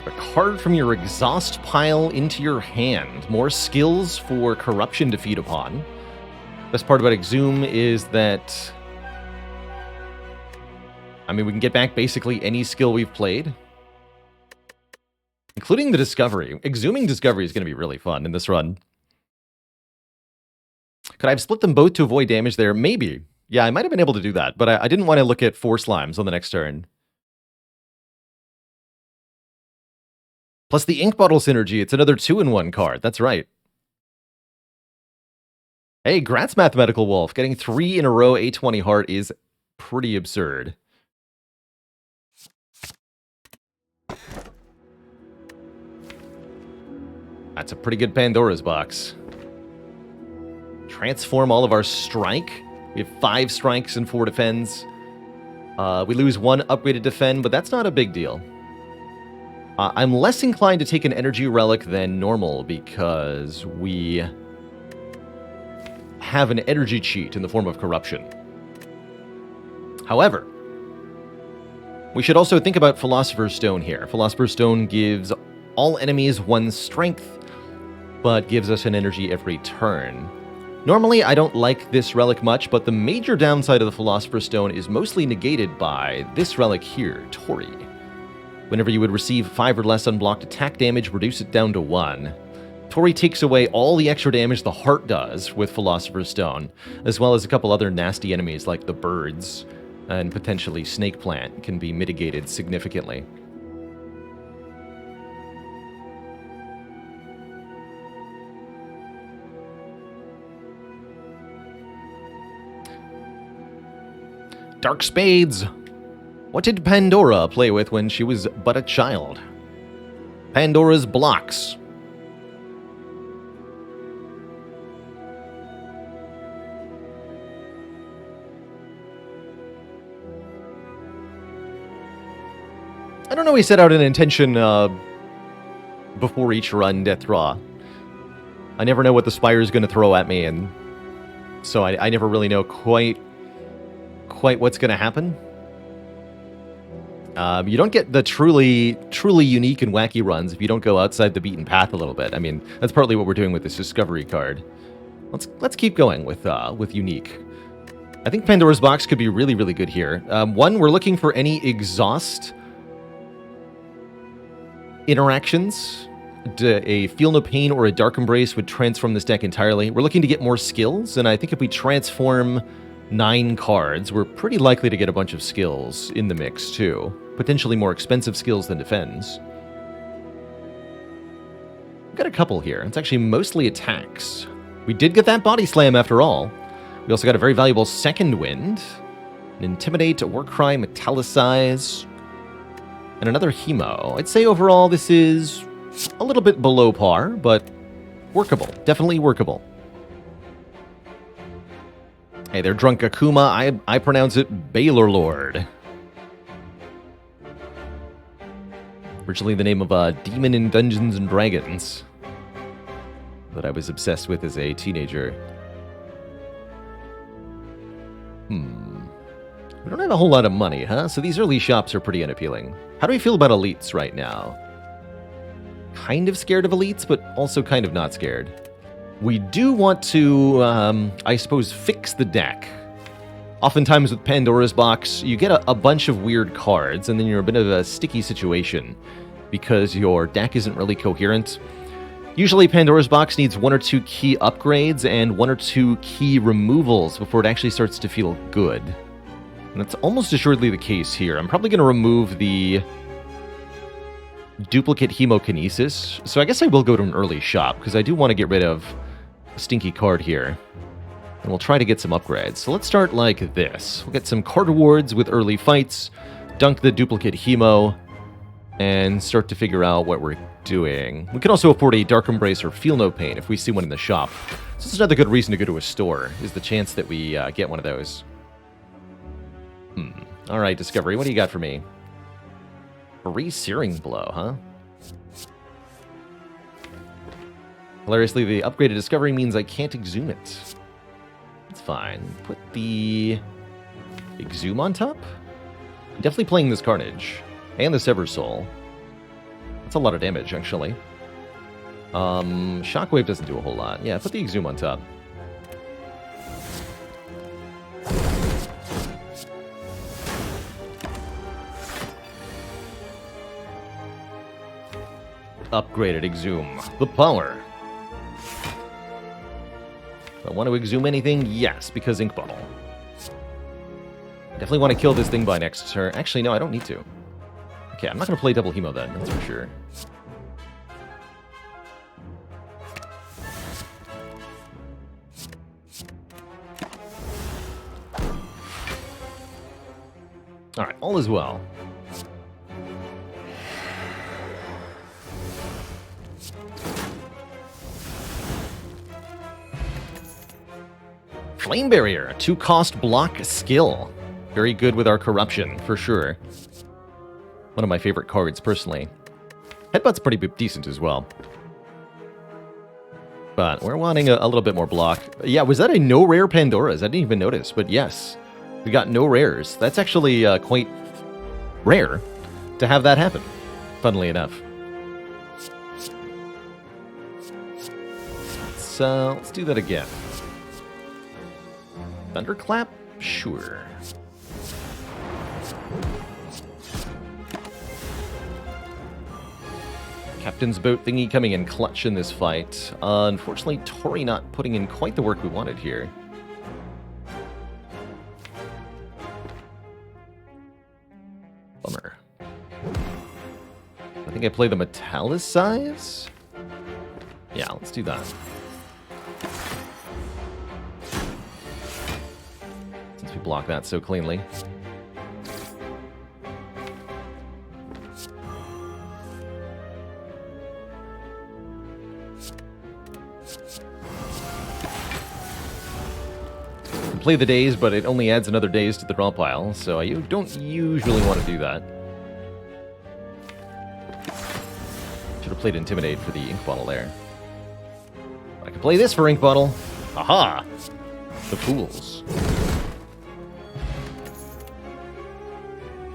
Speaker 1: A card from your exhaust pile into your hand. More skills for corruption to feed upon. Best part about Exhume is that... I mean, we can get back basically any skill we've played. Including the Discovery. Exhuming Discovery is going to be really fun in this run. Could I have split them both to avoid damage there? Maybe. Yeah, I might have been able to do that, but I didn't want to look at 4 slimes on the next turn. Plus the Ink Bottle synergy, it's another 2-in-1 card. That's right. Hey, grats, Mathematical Wolf. Getting 3 in a row A20 heart is pretty absurd. That's a pretty good Pandora's box. Transform all of our strike. We have 5 strikes and 4 defends. We lose 1 upgraded defend, but that's not a big deal. I'm less inclined to take an energy relic than normal because we have an energy cheat in the form of corruption. However, we should also think about Philosopher's Stone here. Philosopher's Stone gives all enemies 1 strength, but gives us an energy every turn. Normally, I don't like this relic much, but the major downside of the Philosopher's Stone is mostly negated by this relic here, Tori. Whenever you would receive 5 or less unblocked attack damage, reduce it down to 1. Tori takes away all the extra damage the heart does with Philosopher's Stone, as well as a couple other nasty enemies like the birds, and potentially Snake Plant can be mitigated significantly. Dark Spades! What did Pandora play with when she was but a child? Pandora's blocks. I don't know, we set out an intention before each run, Death Draw. I never know what the Spire is going to throw at me, and so I never really know quite what's going to happen. You don't get the truly unique and wacky runs if you don't go outside the beaten path a little bit. I mean, that's partly what we're doing with this Discovery card. Let's keep going with unique. I think Pandora's Box could be really, really good here. One, we're looking for any exhaust interactions. A Feel No Pain or a Dark Embrace would transform this deck entirely. We're looking to get more skills, and I think if we transform 9 cards, we're pretty likely to get a bunch of skills in the mix, too. Potentially more expensive skills than defends. We've got a couple here. It's actually mostly attacks. We did get that Body Slam after all. We also got a very valuable Second Wind, an Intimidate, a Warcry, Metallicize, and another Hemo. I'd say overall this is a little bit below par, but workable. Definitely workable. Hey there, Drunk Akuma. I pronounce it Baylor Lord. Originally the name of a demon in Dungeons and Dragons that I was obsessed with as a teenager. We don't have a whole lot of money, huh? So these early shops are pretty unappealing. How do we feel about elites right now? Kind of scared of elites, but also kind of not scared. We do want to, I suppose, fix the deck. Oftentimes with Pandora's Box, you get a bunch of weird cards, and then you're a bit of a sticky situation because your deck isn't really coherent. Usually Pandora's Box needs 1 or 2 key upgrades and 1 or 2 key removals before it actually starts to feel good. And that's almost assuredly the case here. I'm probably going to remove the duplicate hemokinesis. So I guess I will go to an early shop, because I do want to get rid of a stinky card here. And we'll try to get some upgrades. So let's start like this. We'll get some card rewards with early fights, dunk the duplicate hemo, and start to figure out what we're doing. We can also afford a Dark Embrace or Feel No Pain if we see one in the shop. So this is another good reason to go to a store, is the chance that we get one of those. Alright, Discovery, what do you got for me? Free Searing Blow, huh? Hilariously, the upgraded Discovery means I can't exhume it. It's fine. Put the Exhume on top? I'm definitely playing this Carnage. And the Sever Soul. That's a lot of damage, actually. Shockwave doesn't do a whole lot. Yeah, put the Exhume on top. Upgraded Exhume. The power. Do I want to exhume anything? Yes, because Ink Bottle. Definitely want to kill this thing by next turn. Actually, no, I don't need to. Okay, I'm not going to play double hemo then, that's for sure. Alright, all is well. Flame Barrier, a 2-cost block skill. Very good with our corruption, for sure. One of my favorite cards, personally. Headbutt's pretty decent as well. But we're wanting a little bit more block. Yeah, was that a no rare Pandora's? I didn't even notice, but yes. We got no rares. That's actually quite rare to have that happen, funnily enough. So, let's do that again. Thunderclap? Sure. Captain's boat thingy coming in clutch in this fight. Unfortunately, Tori not putting in quite the work we wanted here. Bummer. I think I play the Metallicize? Yeah, let's do that. Since we block that so cleanly. Play the days, but it only adds another days to the draw pile, so you don't usually want to do that. Should have played Intimidate for the Ink Bottle there. I can play this for Ink Bottle. Aha! The fools.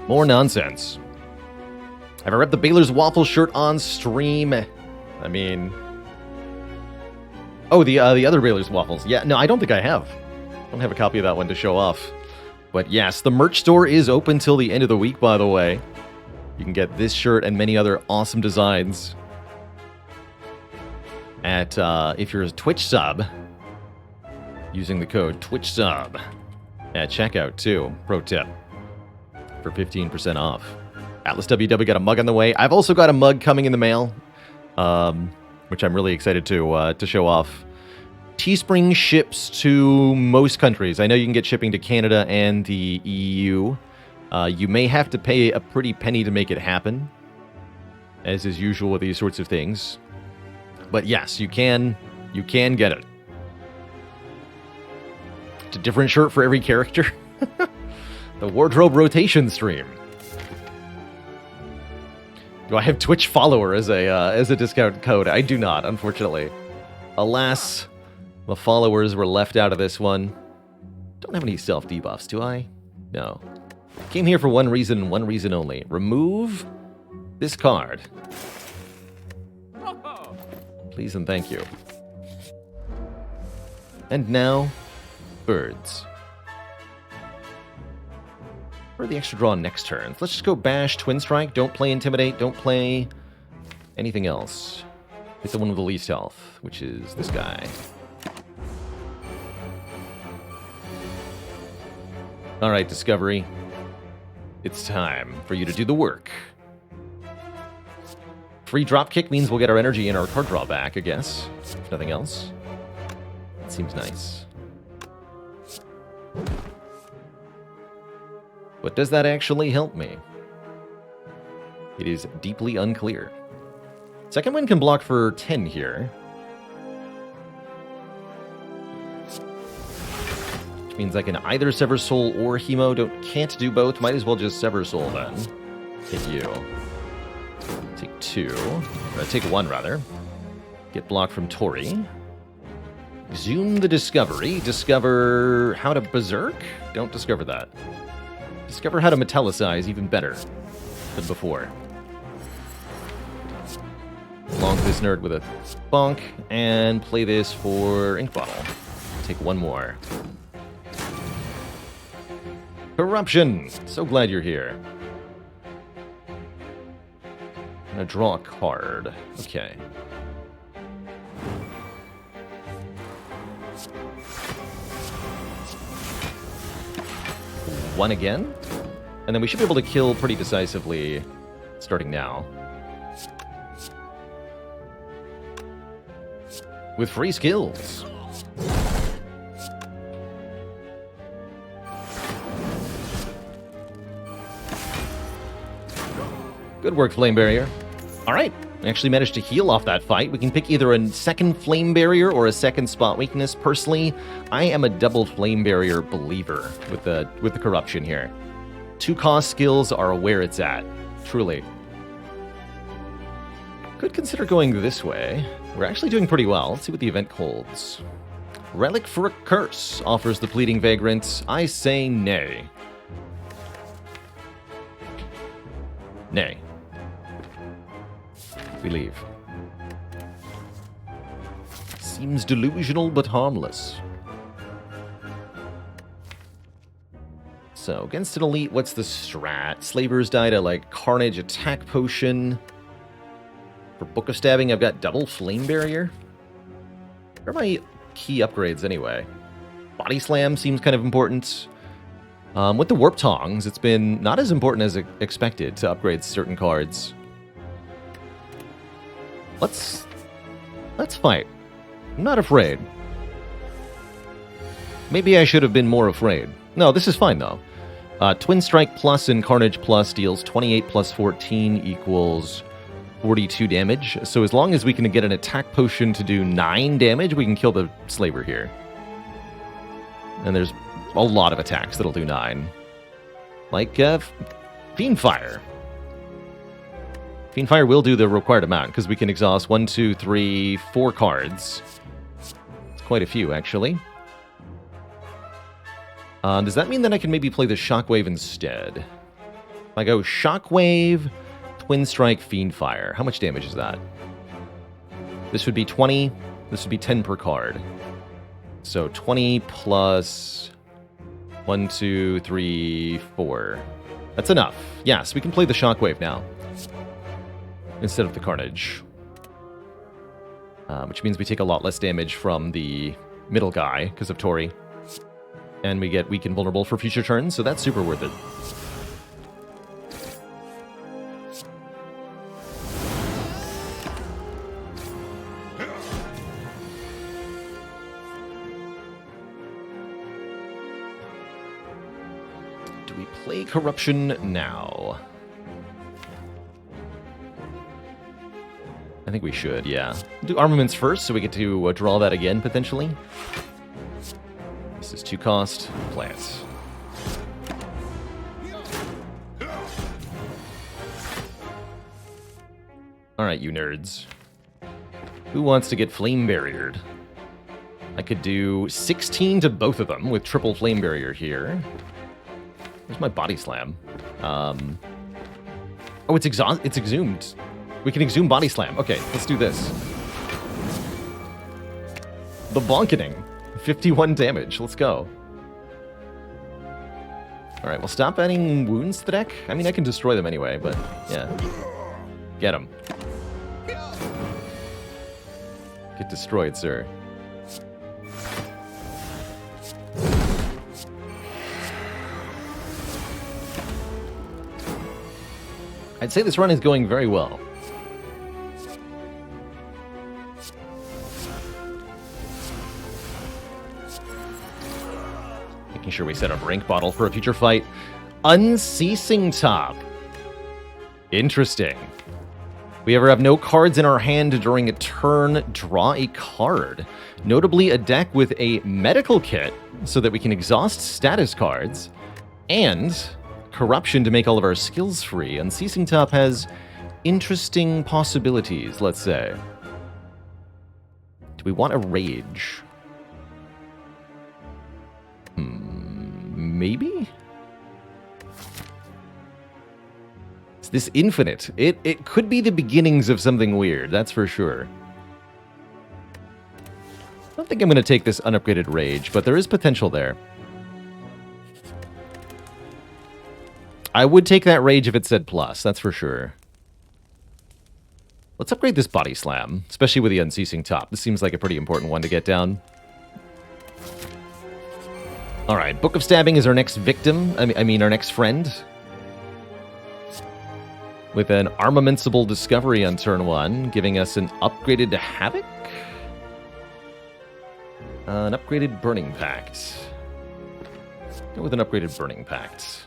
Speaker 1: More nonsense. Have I read the Baylor's Waffle shirt on stream? I mean... Oh, the other Baylor's Waffles. Yeah, no, I don't think I have. I don't have a copy of that one to show off. But yes, the merch store is open till the end of the week, by the way. You can get this shirt and many other awesome designs at, if you're a Twitch sub, using the code TwitchSub at checkout, too. Pro tip. For 15% off. Atlas WW got a mug on the way. I've also got a mug coming in the mail, which I'm really excited to show off. Teespring ships to most countries. I know you can get shipping to Canada and the EU. You may have to pay a pretty penny to make it happen, as is usual with these sorts of things. But yes, you can get it. It's a different shirt for every character. The wardrobe rotation stream. Do I have Twitch follower as a discount code? I do not, unfortunately. Alas. The followers were left out of this one. Don't have any self-debuffs, do I? No. Came here for one reason and one reason only. Remove this card. Please and thank you. And now, birds. For the extra draw next turn. Let's just go Bash, Twin Strike. Don't play Intimidate. Don't play anything else. Hit the one with the least health, which is this guy. All right, Discovery. It's time for you to do the work. Free dropkick means we'll get our energy and our card draw back, I guess. If nothing else. That seems nice. But does that actually help me? It is deeply unclear. Second wind can block for 10 here. Which means I can either Sever Soul or Hemo. Can't do both. Might as well just Sever Soul then. Hit you. Take 2. Or take 1, rather. Get blocked from Tori. Zoom the Discovery. Discover how to Berserk? Don't discover that. Discover how to Metallicize even better than before. Lonk this nerd with a bonk, and play this for Ink Bottle. Take 1 more. Corruption! So glad you're here. I'm gonna draw a card. Okay. One again. And then we should be able to kill pretty decisively starting now. With free skills. Good work, Flame Barrier. All right, we actually managed to heal off that fight. We can pick either a second Flame Barrier or a second spot weakness. Personally, I am a double Flame Barrier believer with the corruption here. 2 cost skills are where it's at, truly. Could consider going this way. We're actually doing pretty well. Let's see what the event holds. Relic for a Curse offers the Pleading Vagrant. I say nay. Nay. We leave. Seems delusional but harmless. So, against an elite, what's the strat? Slavers die to, like, Carnage Attack Potion. For Book of Stabbing, I've got double Flame Barrier. Where are my key upgrades, anyway? Body Slam seems kind of important. With the Warp Tongs, it's been not as important as expected to upgrade certain cards. Let's fight. I'm not afraid. Maybe I should have been more afraid. No, this is fine, though. Twin Strike Plus and Carnage Plus deals 28 plus 14 equals 42 damage. So as long as we can get an attack potion to do 9 damage, we can kill the Slaver here. And there's a lot of attacks that'll do 9. Like, Fiendfire. Fiendfire will do the required amount, because we can exhaust 1, 2, 3, 4 cards. It's quite a few, actually. Does that mean that I can maybe play the Shockwave instead? If I go Shockwave, Twin Strike, Fiendfire. How much damage is that? This would be 20. This would be 10 per card. So 20 plus 1, 2, 3, 4. That's enough. Yes, we can play the Shockwave now. Instead of the Carnage. Which means we take a lot less damage from the middle guy because of Tori. And we get weak and vulnerable for future turns, so that's super worth it. Do we play Corruption now? I think we should, yeah. Do Armaments first, so we get to draw that again, potentially. This is 2 cost. Plants. Alright, you nerds. Who wants to get Flame Barriered? I could do 16 to both of them with triple Flame Barrier here. Where's my Body Slam? Oh, it's exhumed. We can exhume Body Slam. Okay, let's do this. The Bonkening. 51 damage. Let's go. Alright, well, stop adding wounds to the deck. I mean, I can destroy them anyway, but yeah. Get them. Get destroyed, sir. I'd say this run is going very well. Making sure we set up Rank Bottle for a future fight. Unceasing Top. Interesting. We ever have no cards in our hand during a turn, draw a card. Notably, a deck with a medical kit so that we can exhaust status cards, and corruption to make all of our skills free. Unceasing Top has interesting possibilities, let's say. Do we want a rage? Maybe? Is this infinite? It could be the beginnings of something weird, that's for sure. I don't think I'm going to take this unupgraded rage, but there is potential there. I would take that rage if it said plus, that's for sure. Let's upgrade this body slam, especially with the unceasing top. This seems like a pretty important one to get down. Alright, Book of Stabbing is our next victim. I mean our next friend. With an Armamentsable Discovery on turn 1, giving us an upgraded Havoc? An upgraded Burning Pact. Go with an upgraded Burning Pact.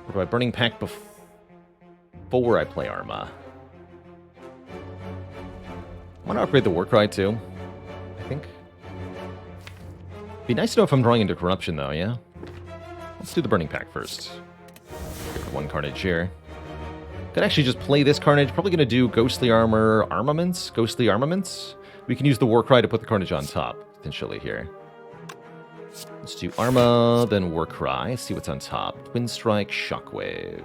Speaker 1: Or do I Burning Pact before I play Arma? I want to upgrade the Warcry too, I think. Be nice to know if I'm drawing into Corruption though, yeah? Let's do the Burning Pact first. Get one Carnage here. Could actually just play this Carnage. Probably going to do Ghostly Armor Armaments. Ghostly Armaments. We can use the Warcry to put the Carnage on top, potentially here. Let's do Arma, then Warcry. See what's on top. Twin Strike, Shockwave.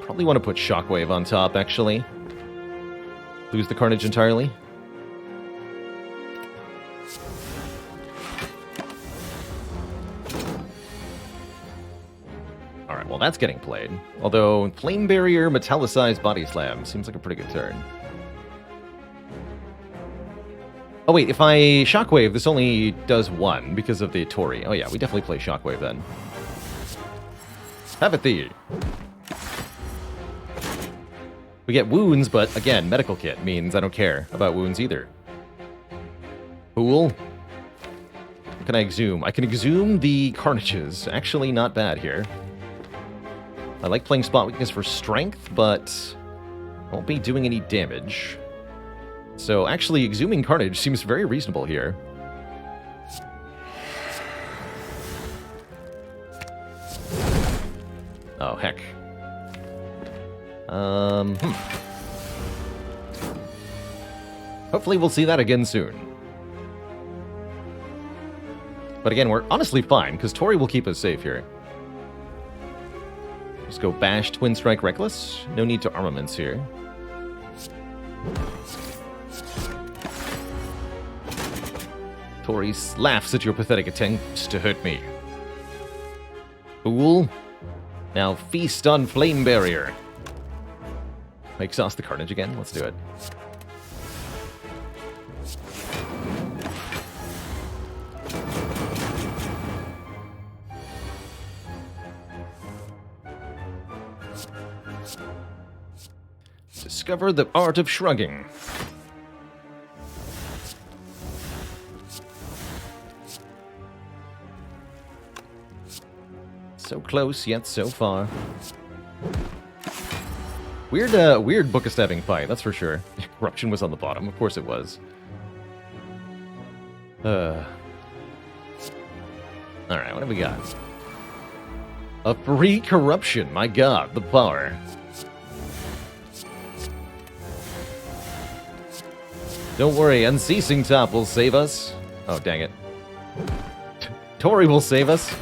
Speaker 1: Probably want to put Shockwave on top, actually. Lose the Carnage entirely. Alright, well that's getting played. Although, Flame Barrier, Metallicized Body Slam seems like a pretty good turn. Oh wait, if I Shockwave, this only does 1 because of the Tori. Oh yeah, we definitely play Shockwave then. Have it thee. We get wounds, but again, medical kit means I don't care about wounds either. Cool. What can I exhume? I can exhume the Carnages. Actually, not bad here. I like playing Spot Weakness for strength, but won't be doing any damage. So actually, exhuming Carnage seems very reasonable here. Oh, heck. Hopefully we'll see that again soon. But again, we're honestly fine, because Tori will keep us safe here. Just go Bash, Twin Strike, Reckless. No need to armaments here. Tori laughs at your pathetic attempts to hurt me. Fool. Now feast on Flame Barrier. Exhaust the Carnage again. Let's do it. Discover the art of shrugging. So close, yet so far. Weird Book of Stabbing fight, that's for sure. Corruption was on the bottom, of course it was. Alright, what have we got? A free Corruption, my god, the power. Don't worry, Unceasing Top will save us. Oh, dang it. Tori will save us.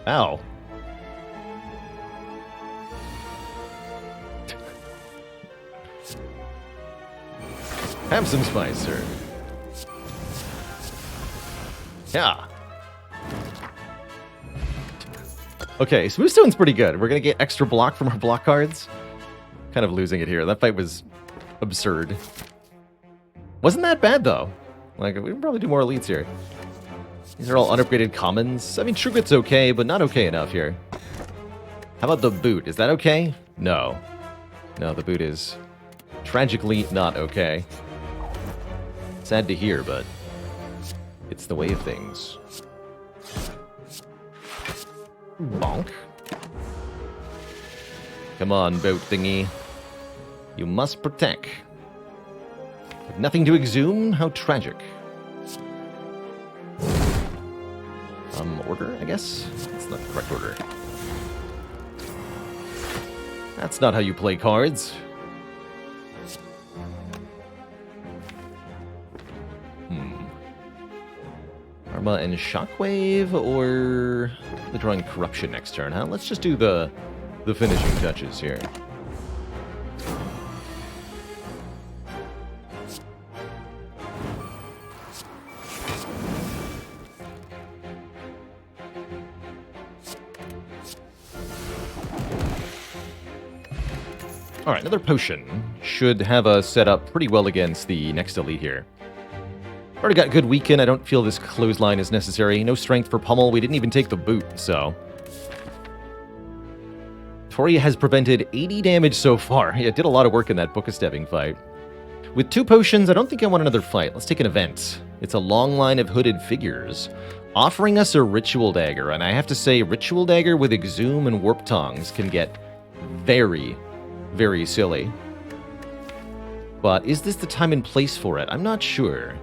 Speaker 1: Ow. Have some spice, sir. Yeah. Okay, Smooth Stone's pretty good. We're going to get extra block from our block cards. Kind of losing it here. That fight was absurd. Wasn't that bad, though. Like, we can probably do more elites here. These are all unupgraded commons. I mean, Trubit's okay, but not okay enough here. How about the boot? Is that okay? No. No, the boot is tragically not okay. Sad to hear, but it's the way of things. Bonk. Come on, boat thingy. You must protect. With nothing to exhume? How tragic. Order, I guess? That's not the correct order. That's not how you play cards. Arma and Shockwave, or the drawing Corruption next turn, huh? Let's just do the finishing touches here. Alright, another potion should have us set up pretty well against the next elite here. Already got good weaken. I don't feel this clothesline is necessary. No strength for Pummel. We didn't even take the boot, so... Toria has prevented 80 damage so far. Yeah, did a lot of work in that Book of Stabbing fight. With 2 potions, I don't think I want another fight. Let's take an event. It's a long line of hooded figures, offering us a Ritual Dagger, and I have to say, Ritual Dagger with Exhume and Warp Tongs can get very, very silly. But is this the time and place for it? I'm not sure.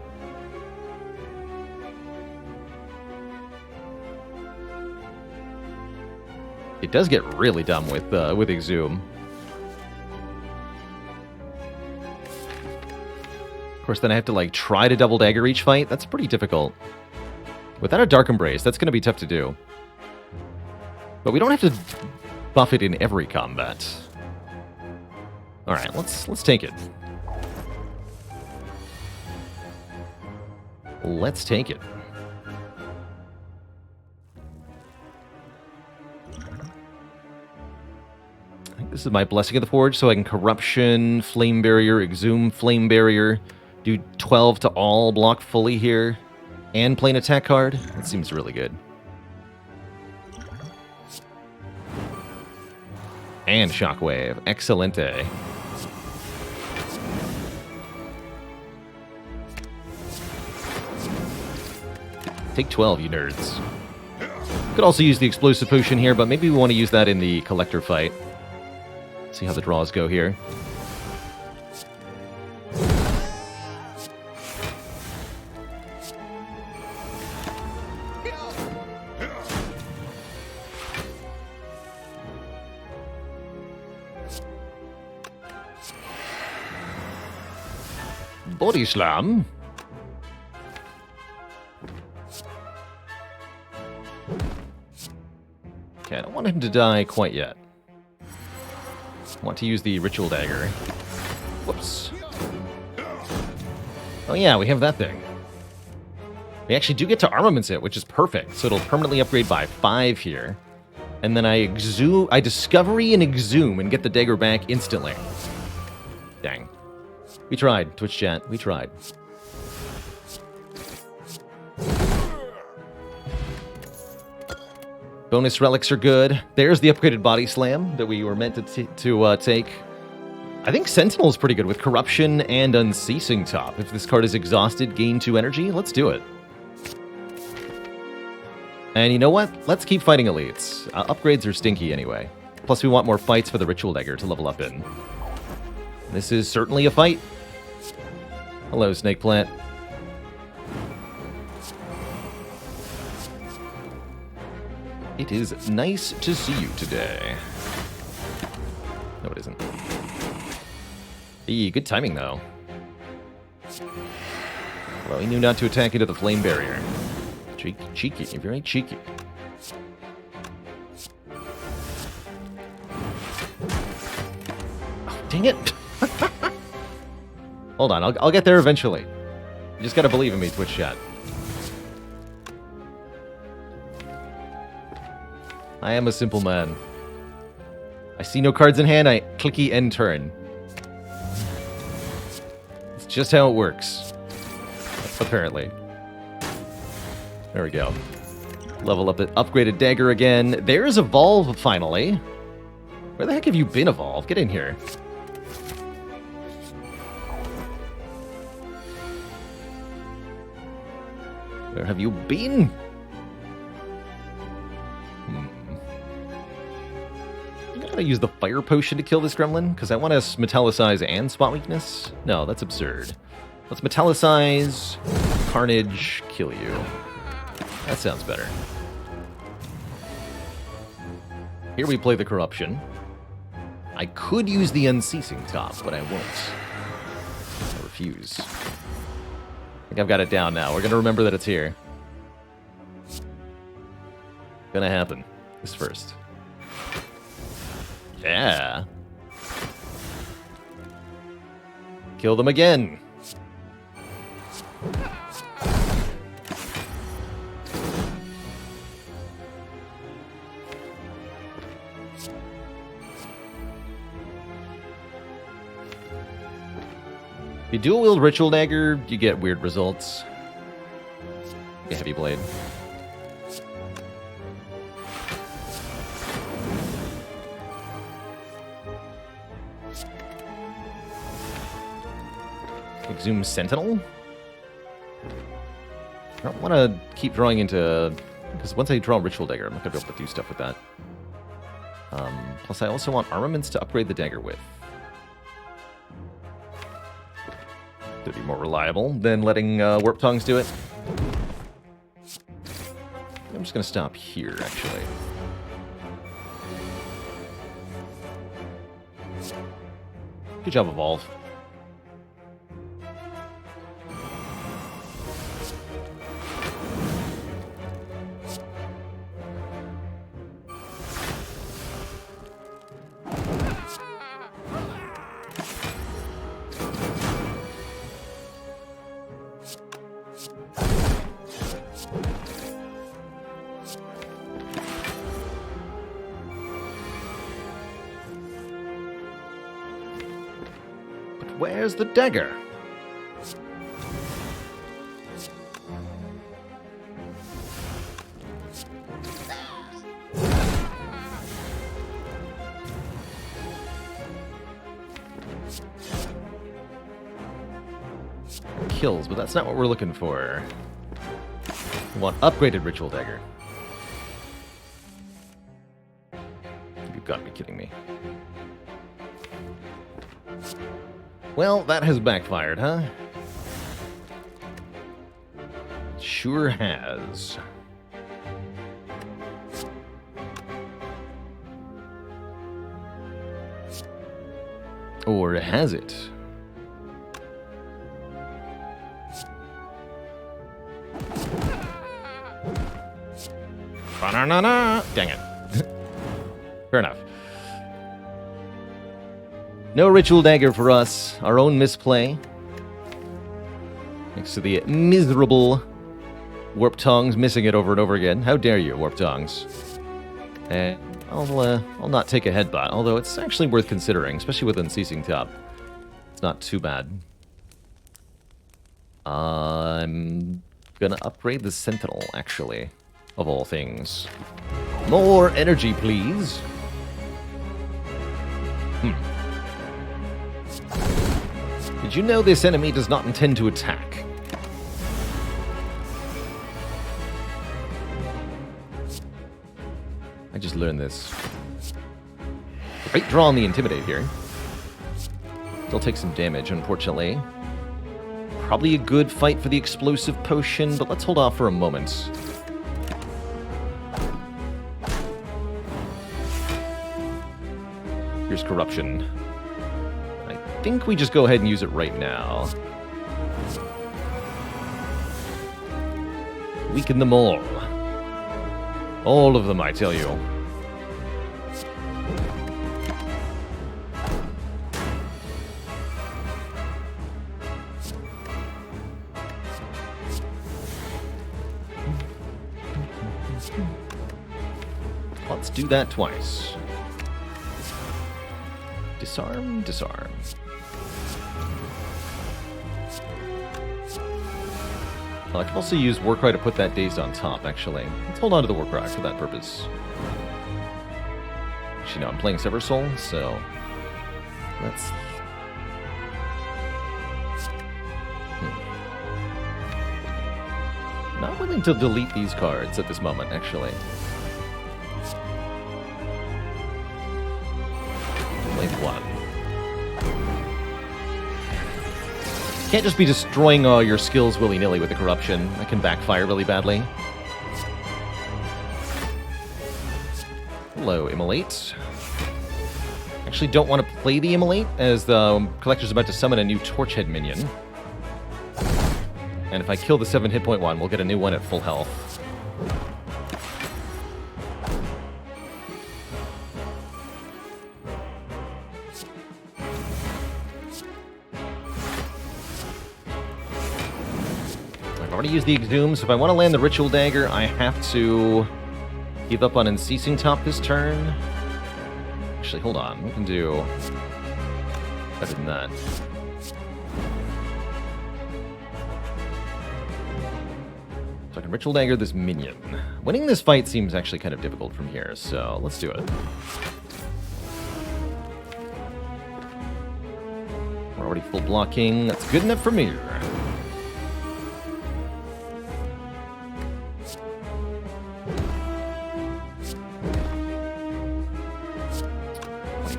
Speaker 1: It does get really dumb with Exhume. Of course, then I have to, like, try to double dagger each fight. That's pretty difficult. Without a Dark Embrace, that's going to be tough to do. But we don't have to buff it in every combat. Alright, let's take it. Let's take it. I think this is my Blessing of the Forge, so I can Corruption, Flame Barrier, Exhume, Flame Barrier, do 12 to all, block fully here, and play an attack card. That seems really good. And Shockwave. Excelente. Take 12, you nerds. Could also use the Explosive Potion here, but maybe we want to use that in the Collector fight. See how the draws go here. Body Slam. Okay, I don't want him to die quite yet. I want to use the Ritual Dagger. Whoops. Oh yeah, we have that thing. We actually do get to Armaments it, which is perfect. So it'll permanently upgrade by 5 here. And then I Discovery and Exhume and get the dagger back instantly. Dang. We tried, Twitch chat. We tried. Bonus relics are good. There's the upgraded Body Slam that we were meant to take. I think Sentinel's pretty good with Corruption and Unceasing Top. If this card is exhausted, gain 2 energy. Let's do it. And you know what? Let's keep fighting elites. Upgrades are stinky anyway. Plus we want more fights for the Ritual Dagger to level up in. This is certainly a fight. Hello, Snake Plant. It is nice to see you today. No, it isn't. Eee, good timing, though. Well, he knew not to attack into the Flame Barrier. Cheeky, very cheeky. Oh, dang it! Hold on, I'll get there eventually. You just gotta believe in me, Twitch chat. I am a simple man. I see no cards in hand, I clicky end turn. It's just how it works. Apparently. There we go. Level up the upgraded dagger again. There's Evolve, finally. Where the heck have you been, Evolve? Get in here. Where have you been? I gotta use the fire potion to kill this gremlin, because I want to metallicize and spot weakness. No, that's absurd. Let's metallicize, carnage, kill you. That sounds better. Here we play the corruption. I could use the unceasing top, but I won't. I refuse. I think I've got it down now. We're gonna remember that it's here. Gonna happen. This first. Yeah. Kill them again. If you dual wield Ritual Dagger, you get weird results. A Heavy Blade. Exhume Sentinel? I don't want to keep drawing into... Because once I draw Ritual Dagger, I'm not going to be able to do stuff with that. Plus, I also want armaments to upgrade the dagger with. To be more reliable than letting Warp Tongues do it. I'm just going to stop here, actually. Good job, Evolve. Where's the dagger? Kills, but that's not what we're looking for. We want upgraded Ritual Dagger. You've got to be kidding me. Well, that has backfired, huh? Sure has. Or has it? Ba-na-na-na! Dang it. Fair enough. No Ritual Dagger for us. Our own misplay. Next to the miserable Warp Tongues, missing it over and over again. How dare you, Warp Tongues? And I'll not take a headbutt, although it's actually worth considering, especially with Unceasing Top. It's not too bad. I'm gonna upgrade the Sentinel, actually, of all things. More energy, please. Did you know this enemy does not intend to attack? I just learned this. Great draw on the Intimidate here. Still take some damage, unfortunately. Probably a good fight for the Explosive Potion, but let's hold off for a moment. Here's Corruption. I think we just go ahead and use it right now. Weaken them all. All of them, I tell you. Let's do that twice. Disarm, disarm. I can also use Warcry to put that dazed on top, actually. Let's hold on to the Warcry for that purpose. Actually, no, I'm playing Sever Soul, so... let's... Not willing to delete these cards at this moment, actually. Only one. Can't just be destroying all your skills willy-nilly with the corruption. That can backfire really badly. Hello, Immolate. Actually don't want to play the Immolate, as the Collector's about to summon a new Torchhead minion. And if I kill the 7 hit point one, we'll get a new one at full health. I've already used the Exhume, so if I want to land the Ritual Dagger, I have to give up on Unceasing Top this turn. Actually, hold on. We can do better than that. So I can Ritual Dagger this minion. Winning this fight seems actually kind of difficult from here, so let's do it. We're already full blocking. That's good enough for me.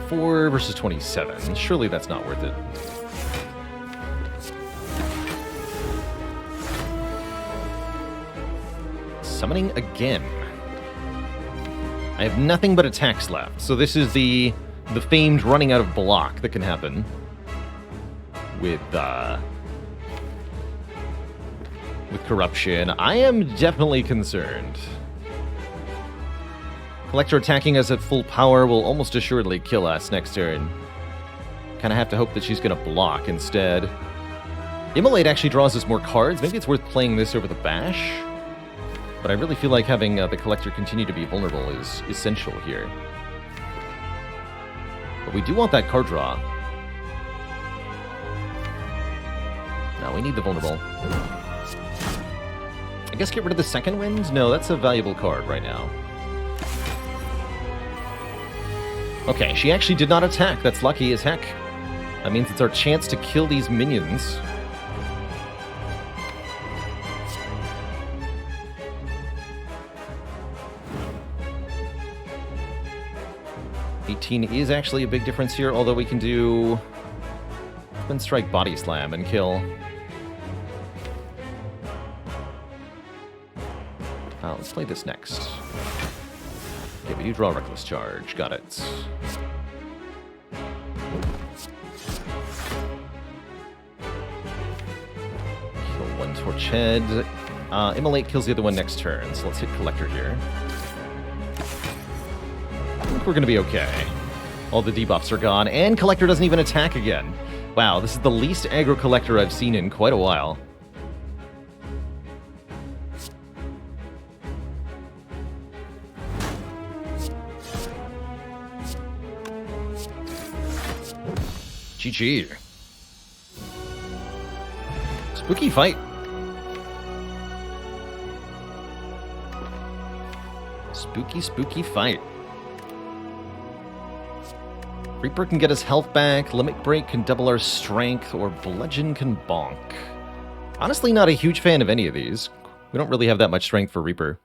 Speaker 1: 24 versus 27. Surely that's not worth it. Summoning again. I have nothing but attacks left, so this is the famed running out of block that can happen with corruption. I am definitely concerned. Collector attacking us at full power will almost assuredly kill us next turn. Kind of have to hope that she's going to block instead. Immolate actually draws us more cards. Maybe it's worth playing this over the Bash. But I really feel like having the Collector continue to be vulnerable is essential here. But we do want that card draw. No, we need the vulnerable. I guess get rid of the second wind? No, that's a valuable card right now. Okay, she actually did not attack. That's lucky as heck. That means it's our chance to kill these minions. $18 is actually a big difference here, although we can do Twin Strike Body Slam and kill. Let's play this next. Okay, we do draw Reckless Charge. Got it. Kill one Torchhead. Immolate kills the other one next turn, so let's hit Collector here. I think we're going to be okay. All the debuffs are gone, and Collector doesn't even attack again. Wow, this is the least aggro Collector I've seen in quite a while. GG. Spooky fight. Spooky fight. Reaper can get his health back, Limit Break can double our strength, or Bludgeon can bonk. Honestly, not a huge fan of any of these. We don't really have that much strength for Reaper.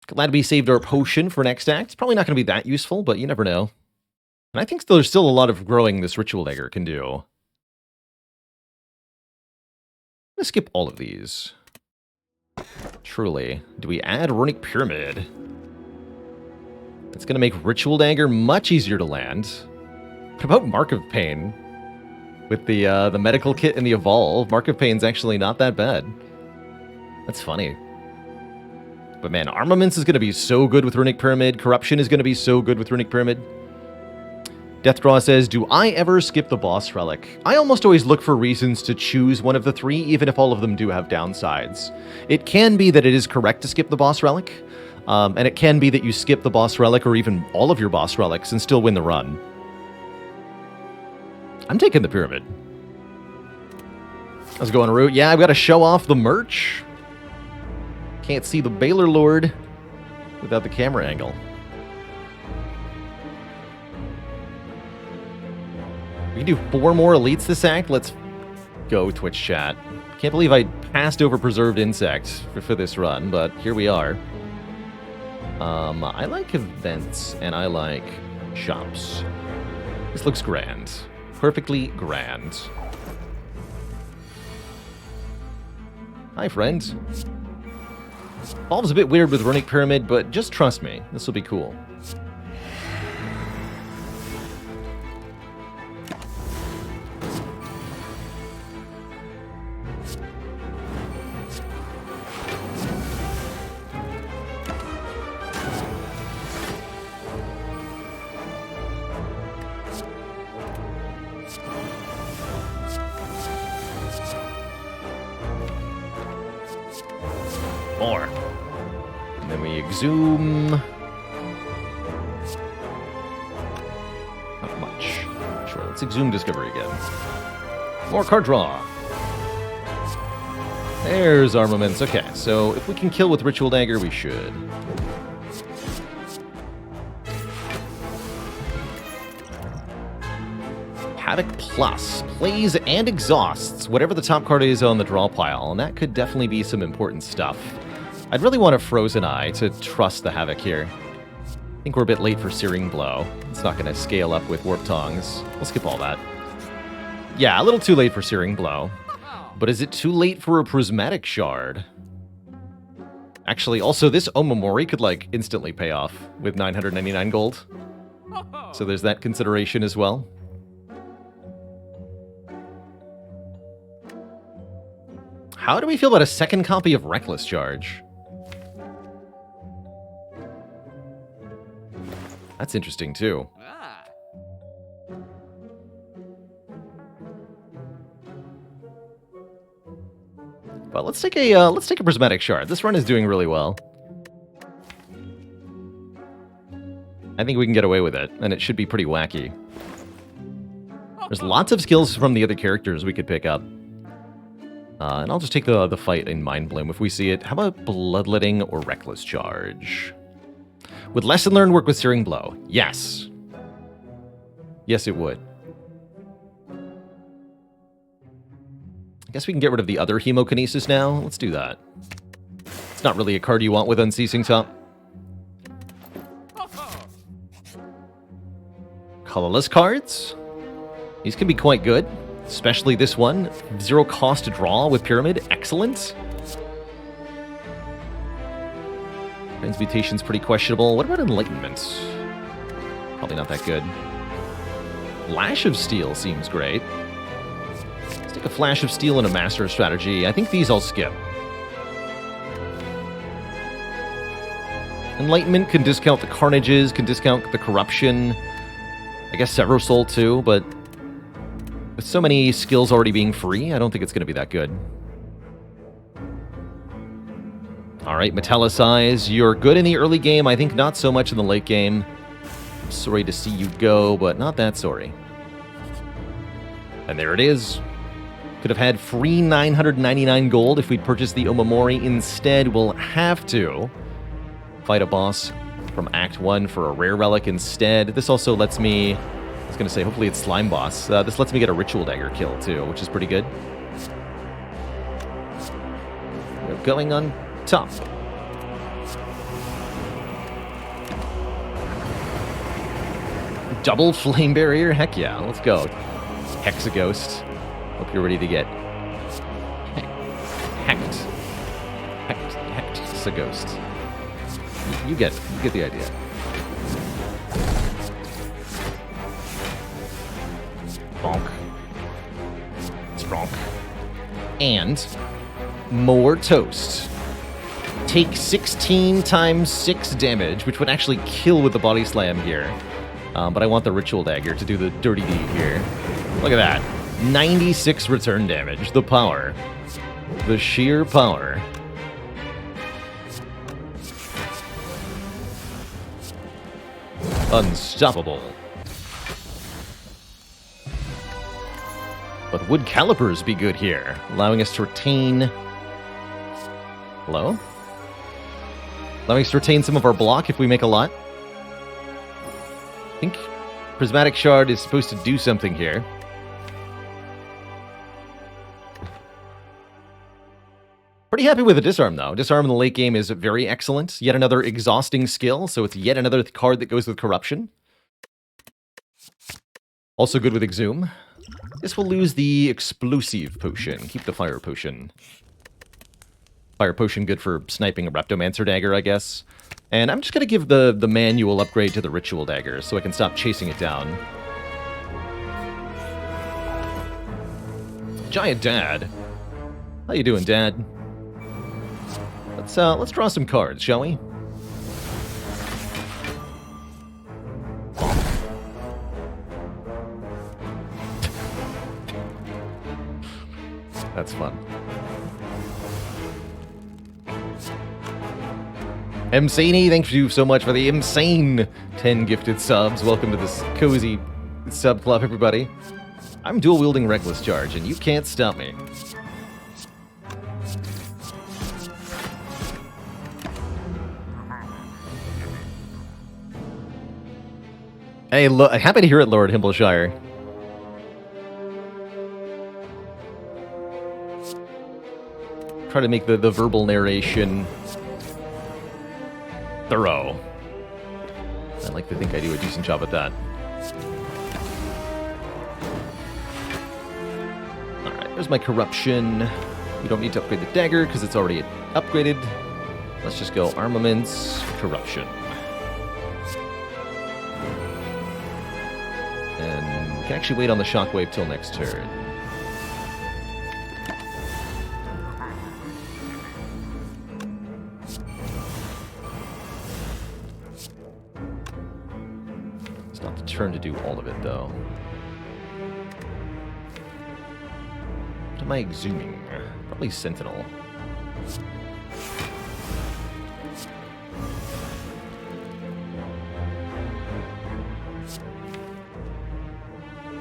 Speaker 1: Glad we saved our potion for next act. It's probably not going to be that useful, but you never know. And I think there's still a lot of growing this Ritual Dagger can do. I'm going to skip all of these. Truly. Do we add Runic Pyramid? It's going to make Ritual Dagger much easier to land. What about Mark of Pain? With the medical kit and the Evolve, Mark of Pain's actually not that bad. That's funny. But man, Armaments is going to be so good with Runic Pyramid. Corruption is going to be so good with Runic Pyramid. Deathdraw says, do I ever skip the boss relic? I almost always look for reasons to choose one of the three, even if all of them do have downsides. It can be that it is correct to skip the boss relic, and it can be that you skip the boss relic or even all of your boss relics and still win the run. I'm taking the pyramid. Let's go on a route. Yeah, I've got to show off the merch. Can't see the Baylor Lord without the camera angle. We can do 4 more elites this act. Let's go, Twitch chat. Can't believe I passed over Preserved Insect for this run, but here we are. I like events, and I like shops. This looks grand. Perfectly grand. Hi, friend. Evolve's a bit weird with Runic Pyramid, but just trust me. This will be cool. More. And then we exhume. Not much. Sure, let's exhume Discovery again. More card draw. There's armaments. Okay, so if we can kill with Ritual Dagger, we should. Havoc Plus plays and exhausts whatever the top card is on the draw pile, and that could definitely be some important stuff. I'd really want a Frozen Eye to trust the Havoc here. I think we're a bit late for Searing Blow. It's not going to scale up with Warp Tongs. We'll skip all that. Yeah, a little too late for Searing Blow. But is it too late for a Prismatic Shard? Actually, also, this Omamori could, like, instantly pay off with 999 gold. So there's that consideration as well. How do we feel about a second copy of Reckless Charge? That's interesting, too. But let's take a Prismatic Shard. This run is doing really well. I think we can get away with it, and it should be pretty wacky. There's lots of skills from the other characters we could pick up. And I'll just take the fight in Mind Bloom if we see it. How about Bloodletting or Reckless Charge? Would Lesson Learned work with Searing Blow? Yes. Yes, it would. I guess we can get rid of the other Hemokinesis now. Let's do that. It's not really a card you want with Unceasing Top. Colorless cards. These can be quite good. Especially this one. 0 cost to draw with Pyramid. Excellent. Transmutation's pretty questionable. What about Enlightenment? Probably not that good. Lash of Steel seems great. Let's take a Flash of Steel and a Master of Strategy. I think these I'll skip. Enlightenment can discount the Carnages, can discount the Corruption. I guess Sever Soul too, but with so many skills already being free, I don't think it's going to be that good. Alright, Metallicize, you're good in the early game, I think not so much in the late game. I'm sorry to see you go, but not that sorry. And there it is. Could have had free 999 gold if we'd purchased the Omamori. Instead, we'll have to fight a boss from Act 1 for a rare relic instead. This also lets me... I was going to say, hopefully it's Slime Boss. This lets me get a Ritual Dagger kill, too, which is pretty good. We're going on top. Double Flame Barrier? Heck yeah, let's go. Hexaghost. Hope you're ready to get Hexaghost. You get the idea. Bonk. Spronk. And more toast. Take 16 times 6 damage, which would actually kill with the Body Slam here. But I want the Ritual Dagger to do the dirty deed here. Look at that. 96 return damage. The power. The sheer power. Unstoppable. But would calipers be good here? Allowing us to retain... Hello? Allowing us to retain some of our block if we make a lot? I think Prismatic Shard is supposed to do something here. Pretty happy with the Disarm, though. Disarm in the late game is very excellent. Yet another exhausting skill, so it's yet another card that goes with Corruption. Also good with Exhume. This will lose the Explosive Potion. Keep the Fire Potion. Fire Potion good for sniping a Reptomancer Dagger, I guess. And I'm just going to give the manual upgrade to the Ritual Dagger so I can stop chasing it down. Giant Dad. How you doing, Dad? Let's draw some cards, shall we? That's fun. Msaney, thank you so much for the insane 10 gifted subs. Welcome to this cozy sub club, everybody. I'm dual-wielding Reckless Charge, and you can't stop me. Hey, happy to hear it, Lord Himbleshire. Try to make the verbal narration thorough. I like to think I do a decent job at that. Alright, there's my Corruption. We don't need to upgrade the dagger because it's already upgraded. Let's just go Armaments, Corruption. And we can actually wait on the Shockwave till next turn. It's not the turn to do all of it, though. What am I exhuming? Probably Sentinel.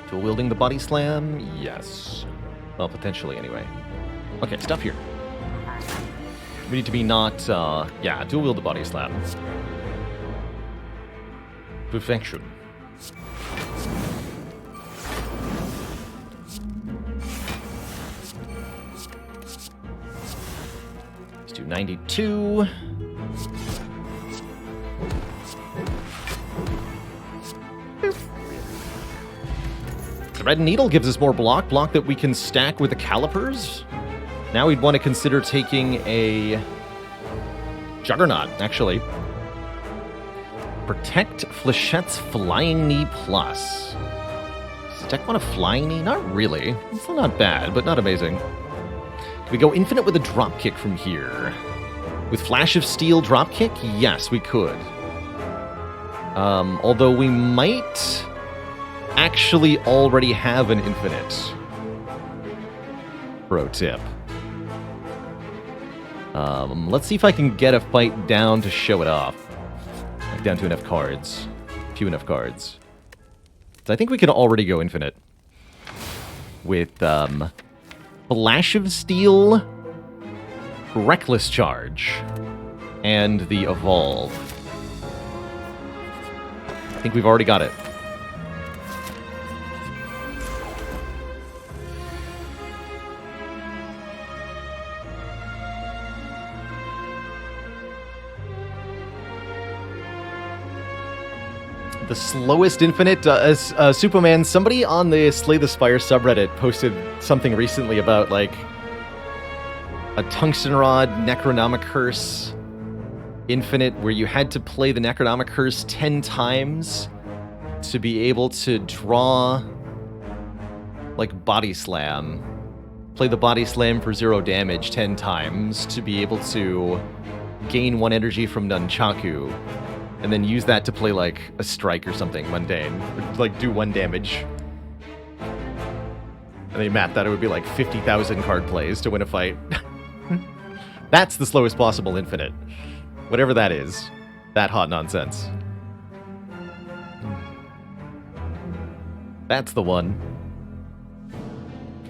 Speaker 1: Dual-wielding the Body Slam? Yes. Well, potentially, anyway. Okay, stop here. We need to be not, yeah, dual-wield the Body Slam. Perfection. Let's do 92. The Red Needle gives us more block that we can stack with the Calipers. Now we'd want to consider taking a Juggernaut, actually. Protect Flechette's Flying Knee Plus. Does the deck want a Flying Knee? Not really. It's still not bad, but not amazing. Can we go infinite with a Dropkick from here? With Flash of Steel Dropkick? Yes, we could. Although we might actually already have an infinite. Pro tip. Let's see if I can get a fight down to show it off. Like down to enough cards. Few enough cards. So I think we can already go infinite. With, Flash of Steel, Reckless Charge, and the Evolve. I think we've already got it. The slowest infinite, Superman, somebody on the Slay the Spire subreddit posted something recently about, like, a Tungsten Rod Necronomic Curse infinite where you had to play the Necronomic Curse 10 times to be able to draw, like, Body Slam. Play the Body Slam for 0 damage 10 times to be able to gain 1 energy from Nunchaku. and then use that to play like a strike or something mundane, or, like do 1 damage. And they mapped that it would be like 50,000 card plays to win a fight. That's the slowest possible infinite. Whatever that is. That hot nonsense. That's the one.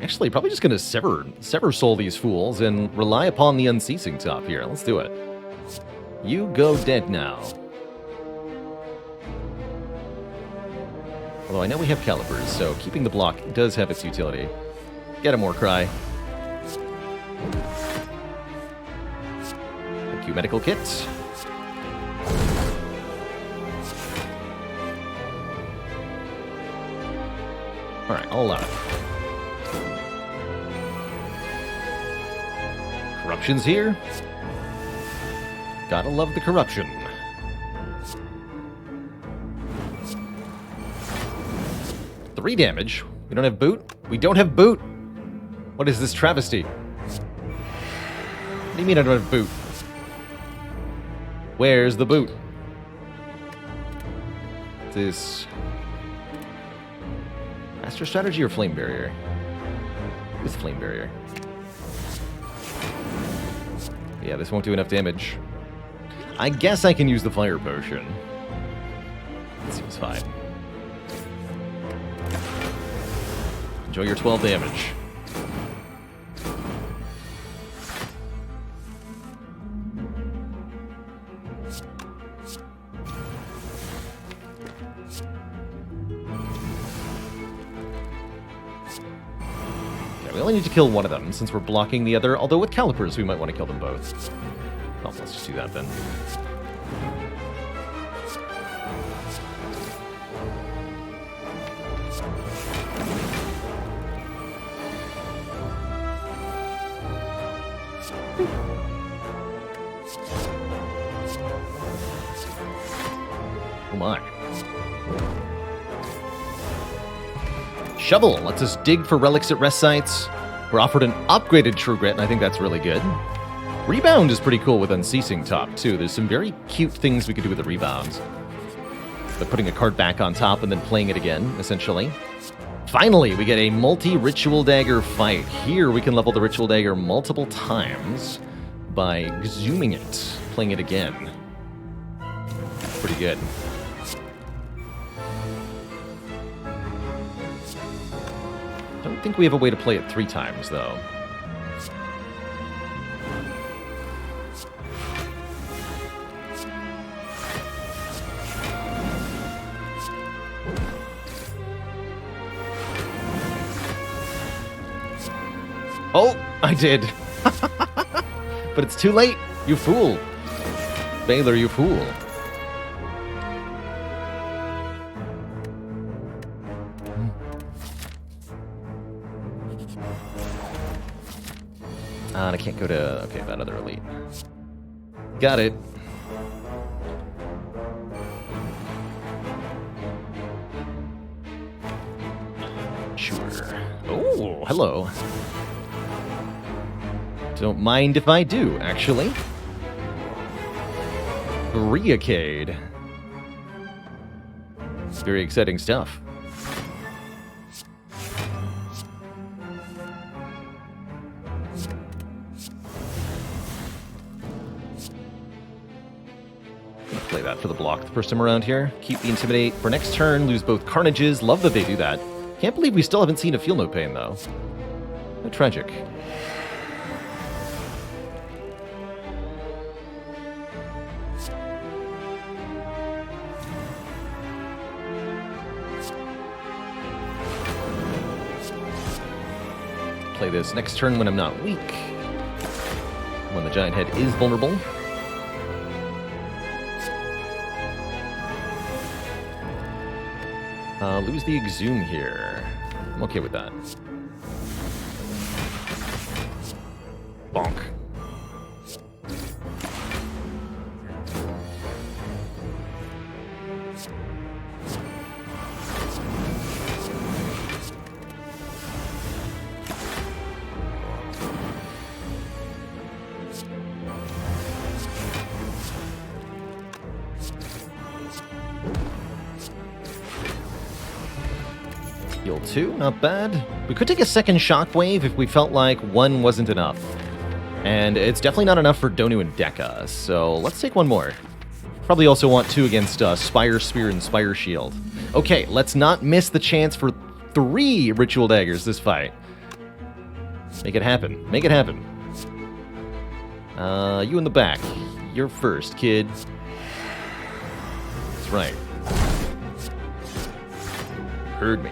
Speaker 1: Actually, probably just gonna sever soul these fools and rely upon the unceasing top here. Let's do it. You go dead now. Although I know we have calipers, so keeping the block does have its utility. Get a more cry. Thank you, medical kit. Alright, I'll allow it. Corruption's here. Gotta love the corruption. Three damage. We don't have boot? We don't have boot! What is this travesty? What do you mean I don't have boot? Where's the boot? This... Master strategy or flame barrier? With flame barrier. Yeah, this won't do enough damage. I guess I can use the fire potion. That seems fine. Enjoy your 12 damage. Okay, we only need to kill one of them since we're blocking the other, although with calipers we might want to kill them both. Oh, let's just do that then. Oh my. Shovel lets us dig for relics at rest sites. We're offered an upgraded True Grit, and I think that's really good. Rebound is pretty cool with Unceasing top, too. There's some very cute things we could do with the rebound. Like putting a card back on top and then playing it again, essentially. Finally, we get a multi-Ritual Dagger fight. Here, we can level the Ritual Dagger multiple times by exhuming it, playing it again. Pretty good. Don't think we have a way to play it 3 times, though. Oh, I did. But it's too late, you fool. Baylor, you fool. And I can't go to... Okay, that other elite. Got it. Sure. Oh, hello. Don't mind if I do, actually. Riacade. Very exciting stuff. Play that for the block the first time around here. Keep the Intimidate for next turn, lose both Carnages. Love that they do that. Can't believe we still haven't seen a Feel No Pain, though. How tragic. Play this next turn when I'm not weak. When the Giant Head is vulnerable. Lose the Exhume here. I'm okay with that. Bonk. Heal 2, not bad. We could take a second shockwave if we felt like one wasn't enough. And it's definitely not enough for Donu and Deka, so let's take one more. Probably also want 2 against Spire Spear and Spire Shield. Okay, let's not miss the chance for 3 Ritual Daggers this fight. Make it happen. Make it happen. You in the back. You're first, kid. That's right. Heard me.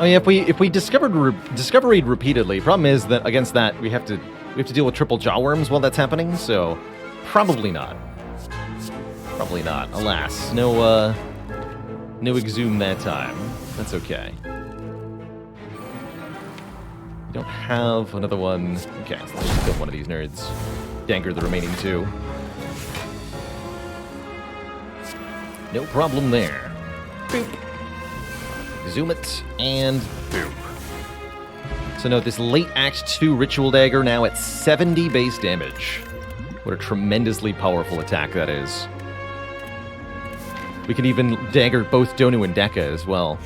Speaker 1: Oh yeah, if we discovered repeatedly, problem is that against that we have to deal with triple jawworms while that's happening, so probably not. Probably not. Alas, no exhume that time. That's okay. We don't have another one. Okay, so let's just kill one of these nerds. Dagger the remaining 2. No problem there. Boop. Zoom it, and boom. So note this late Act 2 Ritual Dagger now at 70 base damage. What a tremendously powerful attack that is. We can even dagger both Donu and Deka as well.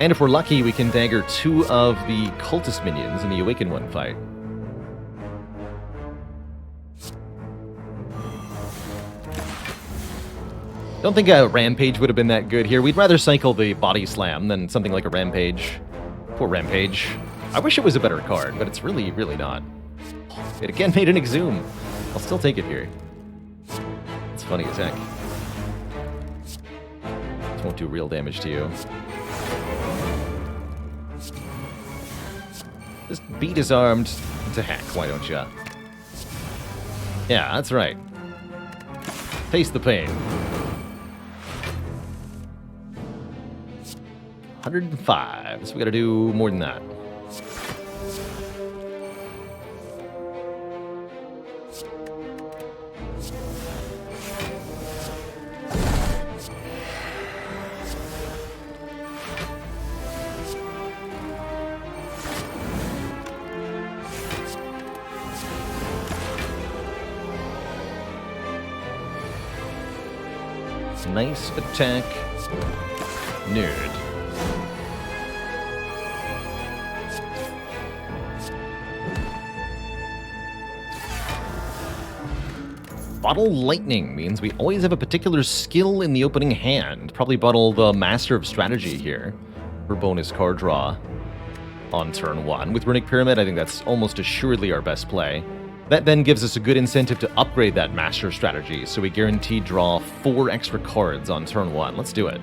Speaker 1: And if we're lucky, we can dagger 2 of the cultist minions in the Awaken One fight. Don't think a Rampage would have been that good here. We'd rather cycle the Body Slam than something like a Rampage. Poor Rampage. I wish it was a better card, but it's really, really not. It again made an Exhume. I'll still take it here. It's funny as heck. This won't do real damage to you. Just be disarmed to heck, why don't ya? Yeah, that's right. Taste the pain. 105, so we gotta do more than that. Nice attack, nerd. Bottle Lightning means we always have a particular skill in the opening hand. Probably bottle the Master of Strategy here for bonus card draw on turn 1. With Runic Pyramid, I think that's almost assuredly our best play. That then gives us a good incentive to upgrade that Master of Strategy, so we guarantee draw 4 extra cards on turn 1. Let's do it.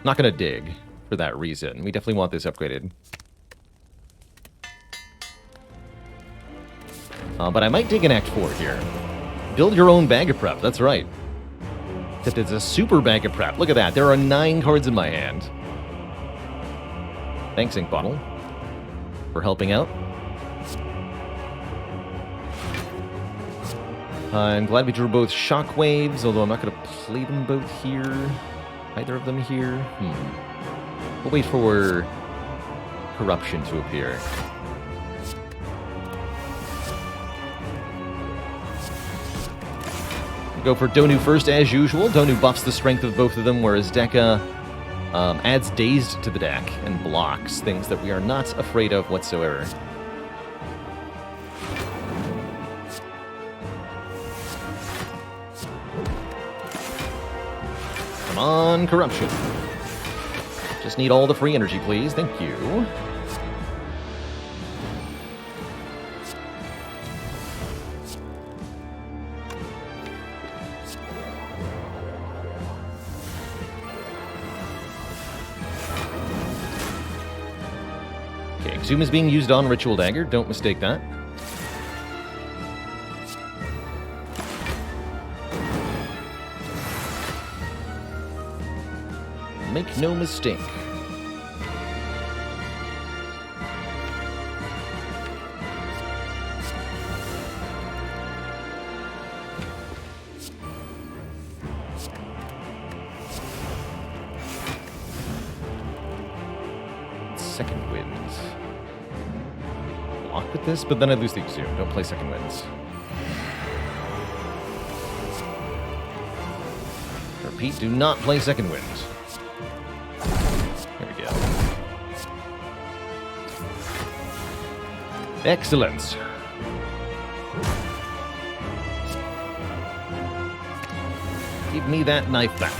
Speaker 1: Not gonna dig for that reason. We definitely want this upgraded. But I might dig an Act 4 here. Build your own bag of prep, that's right. Except it's a super bag of prep. Look at that, there are 9 cards in my hand. Thanks, Ink Bottle, for helping out. I'm glad we drew both Shockwaves, although I'm not going to play them both here. Either of them here. We'll wait for Corruption to appear. Go for Donu first, as usual. Donu buffs the strength of both of them, whereas Deka adds Dazed to the deck and blocks things that we are not afraid of whatsoever. Come on, Corruption. Just need all the free energy, please. Thank you. Zoom is being used on Ritual Dagger, don't mistake that. Make no mistake. Second wind. Block with this, but then I lose the Exhume. Don't play second winds. Repeat, do not play second wind. There we go. Excellent. Give me that knife back.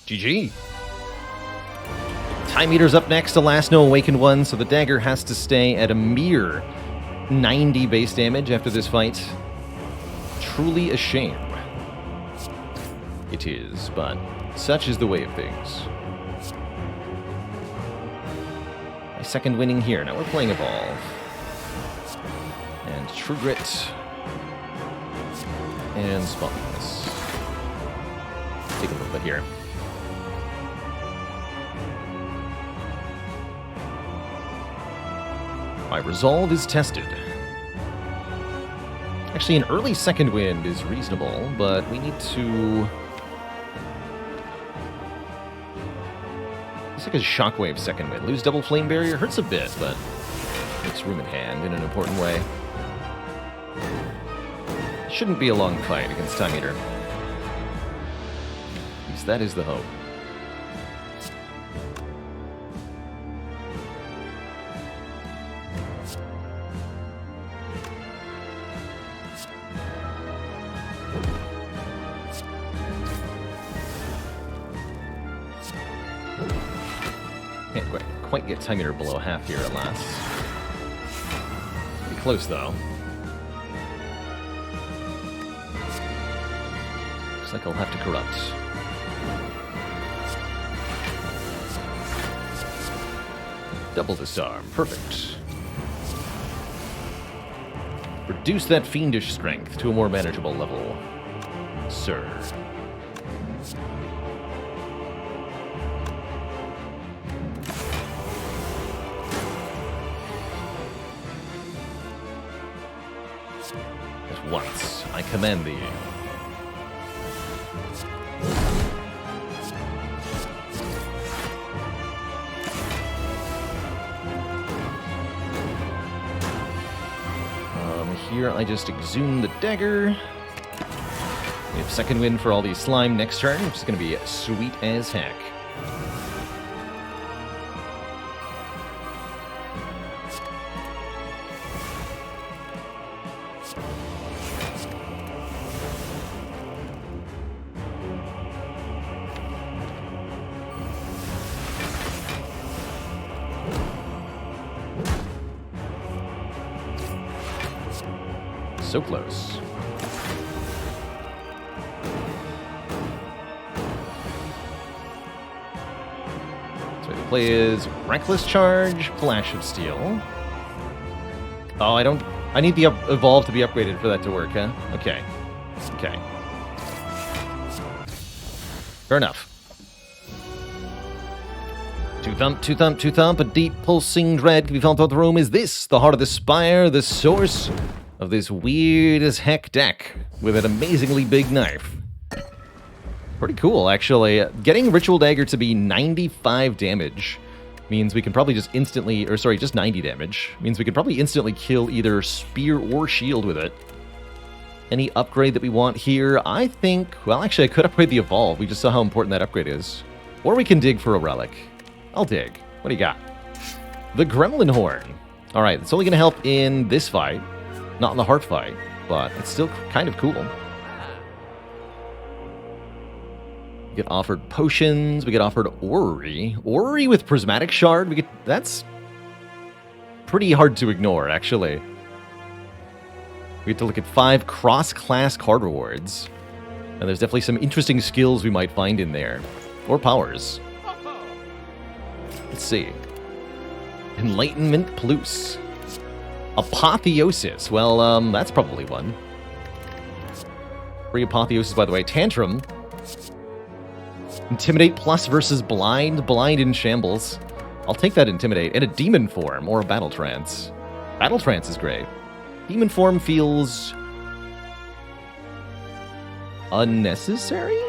Speaker 1: GG. Time Eater's up next, the last no awakened one, so the dagger has to stay at a mere 90 base damage after this fight. Truly a shame. It is, but such is the way of things. My second winning here. Now we're playing Evolve. And True Grit. And Spotless. Take a little bit here. My resolve is tested. Actually, an early second wind is reasonable, but we need to... It's like a shockwave second wind. Lose double flame barrier hurts a bit, but makes room in hand in an important way. Shouldn't be a long fight against Time Eater. At least that is the hope. Can't quite get Time Eater below half here at last. Pretty close, though. Looks like I'll have to corrupt. Double disarm. Perfect. Reduce that fiendish strength to a more manageable level, sir. At once, I command thee. Here I just exhume the dagger. We have second wind for all these slime next turn, which is going to be sweet as heck. So close. So the play is Reckless Charge, Flash of Steel. Oh, I need the Evolve to be upgraded for that to work, huh? Okay. Okay. Fair enough. Two thump, two thump, two thump, a deep pulsing dread can be felt throughout the room. Is this the heart of the Spire, the source of this weird as heck deck with an amazingly big knife? Pretty cool, actually. Getting Ritual Dagger to be 95 damage means we can probably just instantly, or sorry, just 90 damage, means we can probably instantly kill either Spear or Shield with it. Any upgrade that we want here? I think, well, actually, I could upgrade the Evolve. We just saw how important that upgrade is. Or we can dig for a Relic. I'll dig. What do you got? The Gremlin Horn. All right, it's only going to help in this fight. Not in the heart fight, but it's still kind of cool. We get offered potions. We get offered Orrery. Orrery with Prismatic Shard. That's pretty hard to ignore, actually. We get to look at 5 cross-class card rewards. And there's definitely some interesting skills we might find in there. Or powers. Let's see. Enlightenment Plus. Apotheosis. Well, that's probably one. Free Apotheosis, by the way. Tantrum. Intimidate Plus versus Blind. Blind in Shambles. I'll take that Intimidate. And a Demon Form or a Battle Trance. Battle Trance is great. Demon Form feels unnecessary?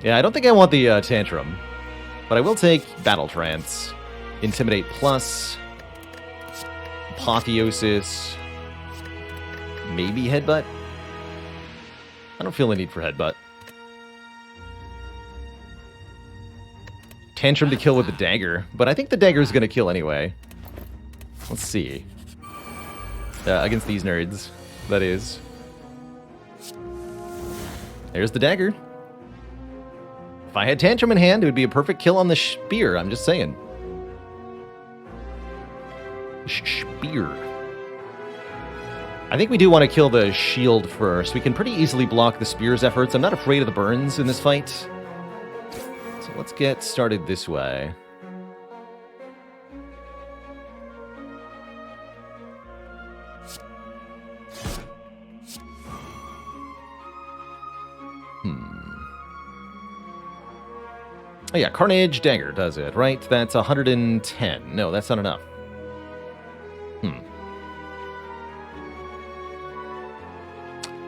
Speaker 1: Yeah, I don't think I want the Tantrum. But I will take Battle Trance. Intimidate Plus. Apotheosis. Maybe Headbutt? I don't feel the need for Headbutt. Tantrum to kill with the dagger, but I think the dagger is going to kill anyway. Let's see. Against these nerds, that is. There's the dagger. If I had Tantrum in hand, it would be a perfect kill on the Spire, I'm just saying. Spire. I think we do want to kill the shield first. We can pretty easily block the Spire's efforts. I'm not afraid of the burns in this fight. So let's get started this way. Oh yeah, Carnage Dagger does it, right? That's 110. No, that's not enough.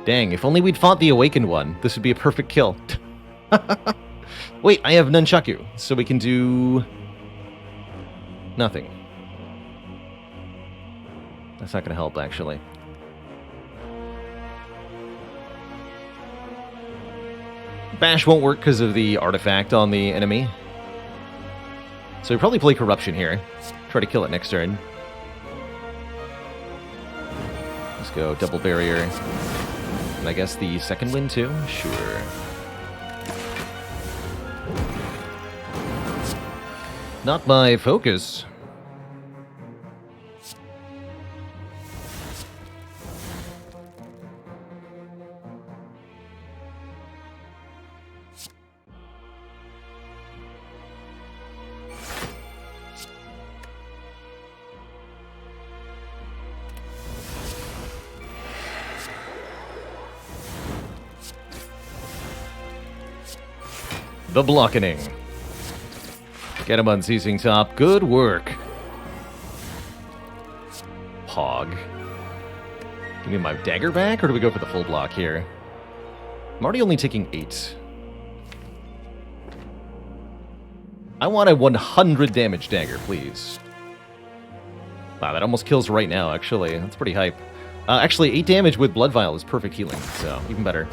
Speaker 1: Dang, if only we'd fought the Awakened one. This would be a perfect kill. Wait, I have Nunchaku, so we can do nothing. That's not going to help, actually. Bash won't work because of the artifact on the enemy. So we probably play Corruption here. Try to kill it next turn. Let's go double barrier. And I guess the second win too? Sure. Not my focus. The blockening. Get him unceasing top. Good work. Pog. Give me my dagger back, or do we go for the full block here? I'm already only taking 8. I want a 100 damage dagger, please. Wow, that almost kills right now, actually. That's pretty hype. Actually, 8 damage with Blood Vial is perfect healing, so even better.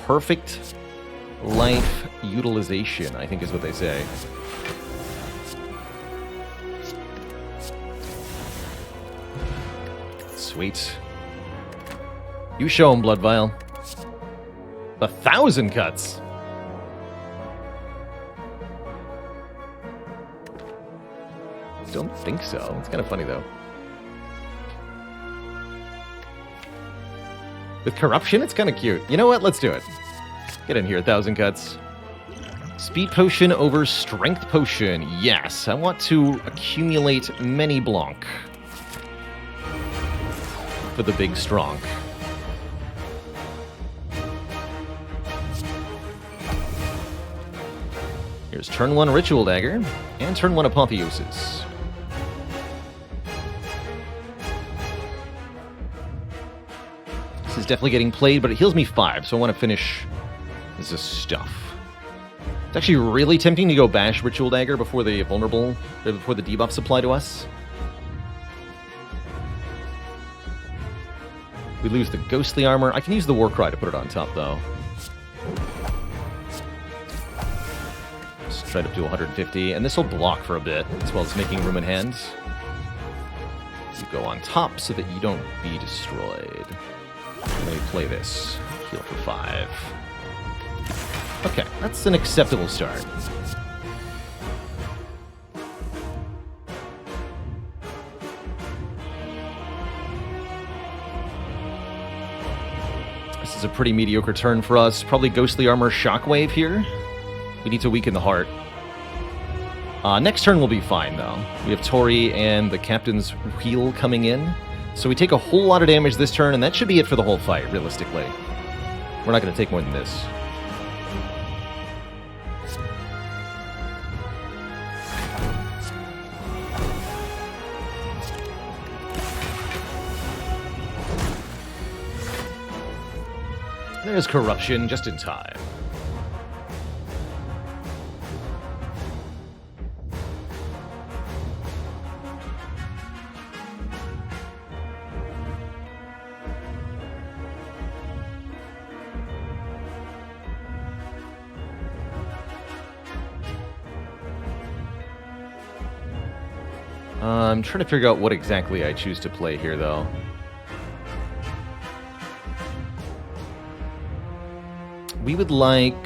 Speaker 1: Perfect life utilization, I think is what they say. Sweet. You show him, Blood Vial. 1,000 cuts. Don't think so. It's kind of funny, though. With Corruption, it's kind of cute. You know what? Let's do it. Get in here, 1,000 cuts. Speed Potion over Strength Potion. Yes, I want to accumulate many Blanc. For the big strong. Here's turn 1 Ritual Dagger, and turn 1 Apotheosis. This is definitely getting played, but it heals me 5, so I want to finish this stuff. It's actually really tempting to go Bash Ritual Dagger before the vulnerable, before the debuffs apply to us. We lose the Ghostly Armor. I can use the Warcry to put it on top, though. Just try to do 150, and this will block for a bit, as well as making room in hand. go on top so that you don't be destroyed. Let me play this. Heal for 5. Okay, that's an acceptable start. This is a pretty mediocre turn for us. Probably Ghostly Armor Shockwave here. We need to weaken the heart. Next turn will be fine, though. We have Tori and the Captain's Wheel coming in. So we take a whole lot of damage this turn, and that should be it for the whole fight, realistically. We're not going to take more than this. There's Corruption just in time. I'm trying to figure out what exactly I choose to play here, though. We'd like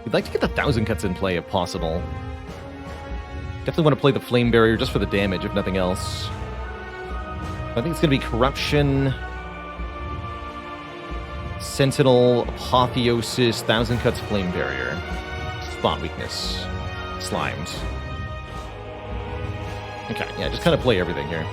Speaker 1: to get the 1,000 Cuts in play if possible. Definitely want to play the Flame Barrier just for the damage, if nothing else. I think it's going to be Corruption, Sentinel, Apotheosis, 1,000 Cuts, Flame Barrier. Spot Weakness. Slimes. Okay, yeah, just kind of play everything here.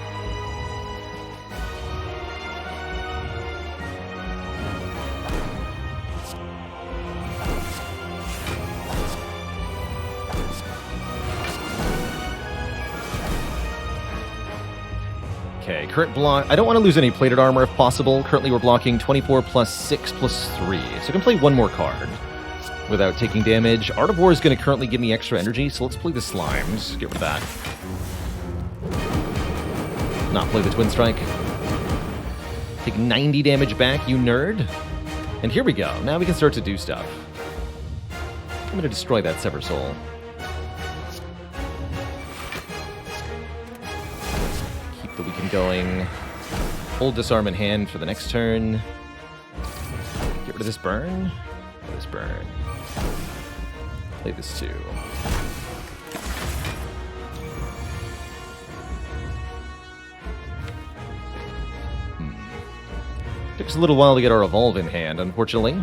Speaker 1: Okay, current block. I don't want to lose any plated armor if possible. Currently we're blocking 24 plus 6 plus 3. So I can play one more card without taking damage. Art of War is going to currently give me extra energy, so let's play the Slimes. Get rid of that. Not play the Twin Strike. Take 90 damage back, you nerd. And here we go. Now we can start to do stuff. I'm going to destroy that Sever Soul. Keep the Weaken going. Hold Disarm in hand for the next turn. Get rid of this burn. Play this burn. Play this too. Took us a little while to get our Evolve in hand, unfortunately.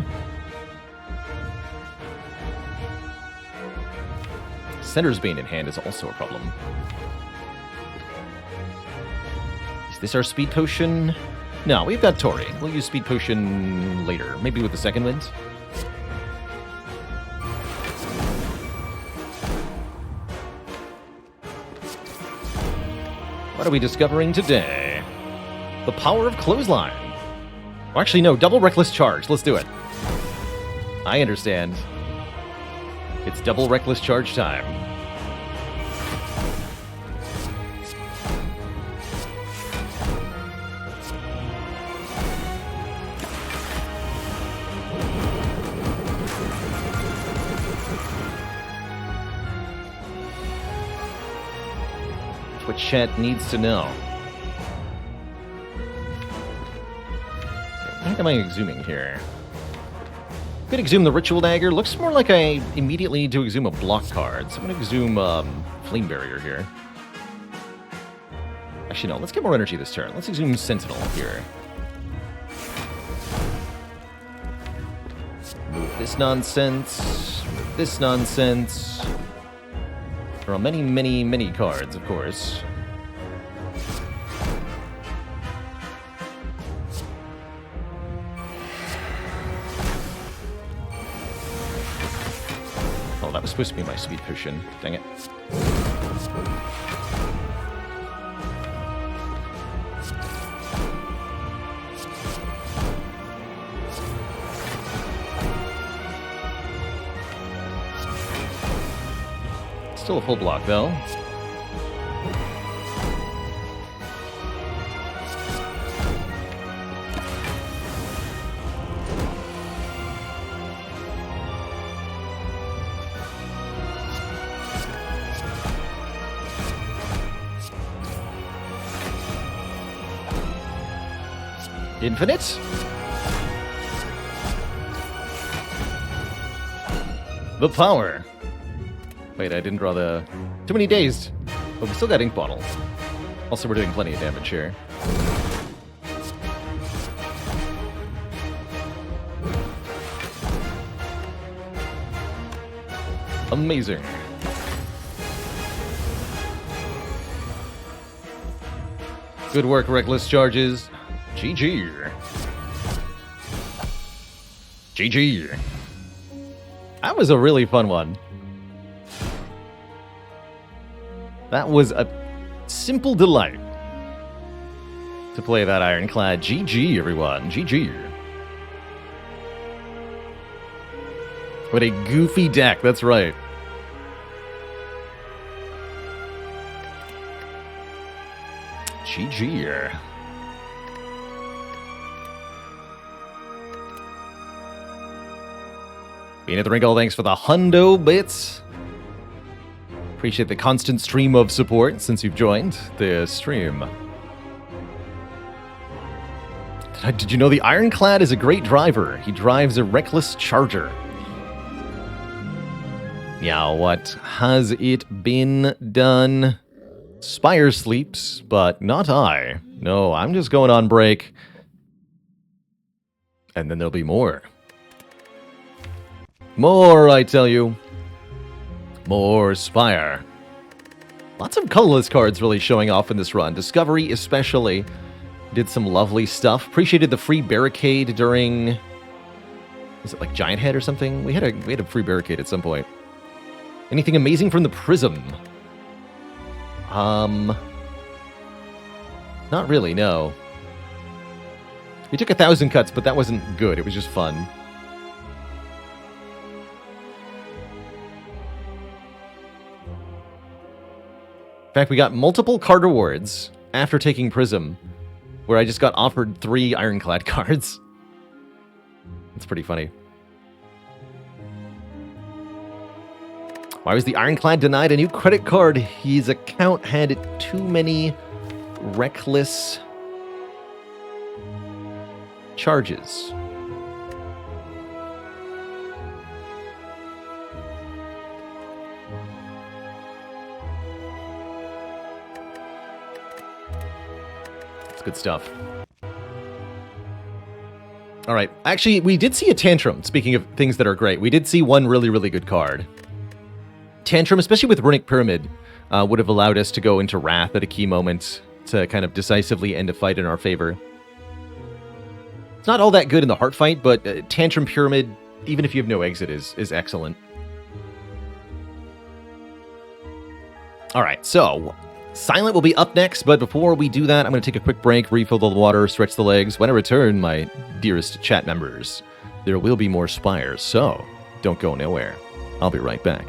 Speaker 1: Sender's Bane in hand is also a problem. Is this our Speed Potion? No, we've got Tori. We'll use Speed Potion later, maybe with the second wind. What are we discovering today? The power of Clothesline. Oh, actually, no, double Reckless Charge. Let's do it. I understand. It's double Reckless Charge time. That's what chat needs to know. What am I exhuming here? Could exhume the Ritual Dagger. Looks more like I immediately need to exhume a block card. So I'm going to exhume Flame Barrier here. Actually, no. Let's get more energy this turn. Let's exhume Sentinel here. Move this nonsense. Move this nonsense. Draw many, many, many cards, of course. That was supposed to be my Speed Potion. Dang it. Still a full block, though. Infinite. The power. Wait, I didn't draw the... Too many dazed. But we still got ink bottle. Also, we're doing plenty of damage here. Amazing. Good work, Reckless Charges. GG. GG. That was a really fun one. That was a simple delight to play that Ironclad. GG, everyone. GG. What a goofy deck, that's right. GG. Being at the Wrinkle, thanks for the hundo bits. Appreciate the constant stream of support since you've joined the stream. Did you know the Ironclad is a great driver? He drives a Reckless Charger. Yeah, what has it been done? Spire sleeps, but not I. No, I'm just going on break. And then there'll be more. More, I tell you. More Spire. Lots of colorless cards really showing off in this run. Discovery especially did some lovely stuff. Appreciated the free barricade during... Was it like Giant Head or something? We had a free barricade at some point. Anything amazing from the Prism? Not really, no. We took 1,000 cuts, but that wasn't good. It was just fun. In fact, we got multiple card rewards after taking Prism, where I just got offered 3 Ironclad cards. That's pretty funny. Why was the Ironclad denied a new credit card? His account had too many reckless charges. That's good stuff. All right. Actually, we did see a Tantrum, speaking of things that are great. We did see one really, really good card. Tantrum, especially with Runic Pyramid, would have allowed us to go into Wrath at a key moment to kind of decisively end a fight in our favor. It's not all that good in the Heart fight, but Tantrum Pyramid, even if you have no exit, is excellent. All right, so Silent will be up next, but before we do that, I'm going to take a quick break, refill the water, stretch the legs. When I return, my dearest chat members, there will be more Spires, so don't go nowhere. I'll be right back.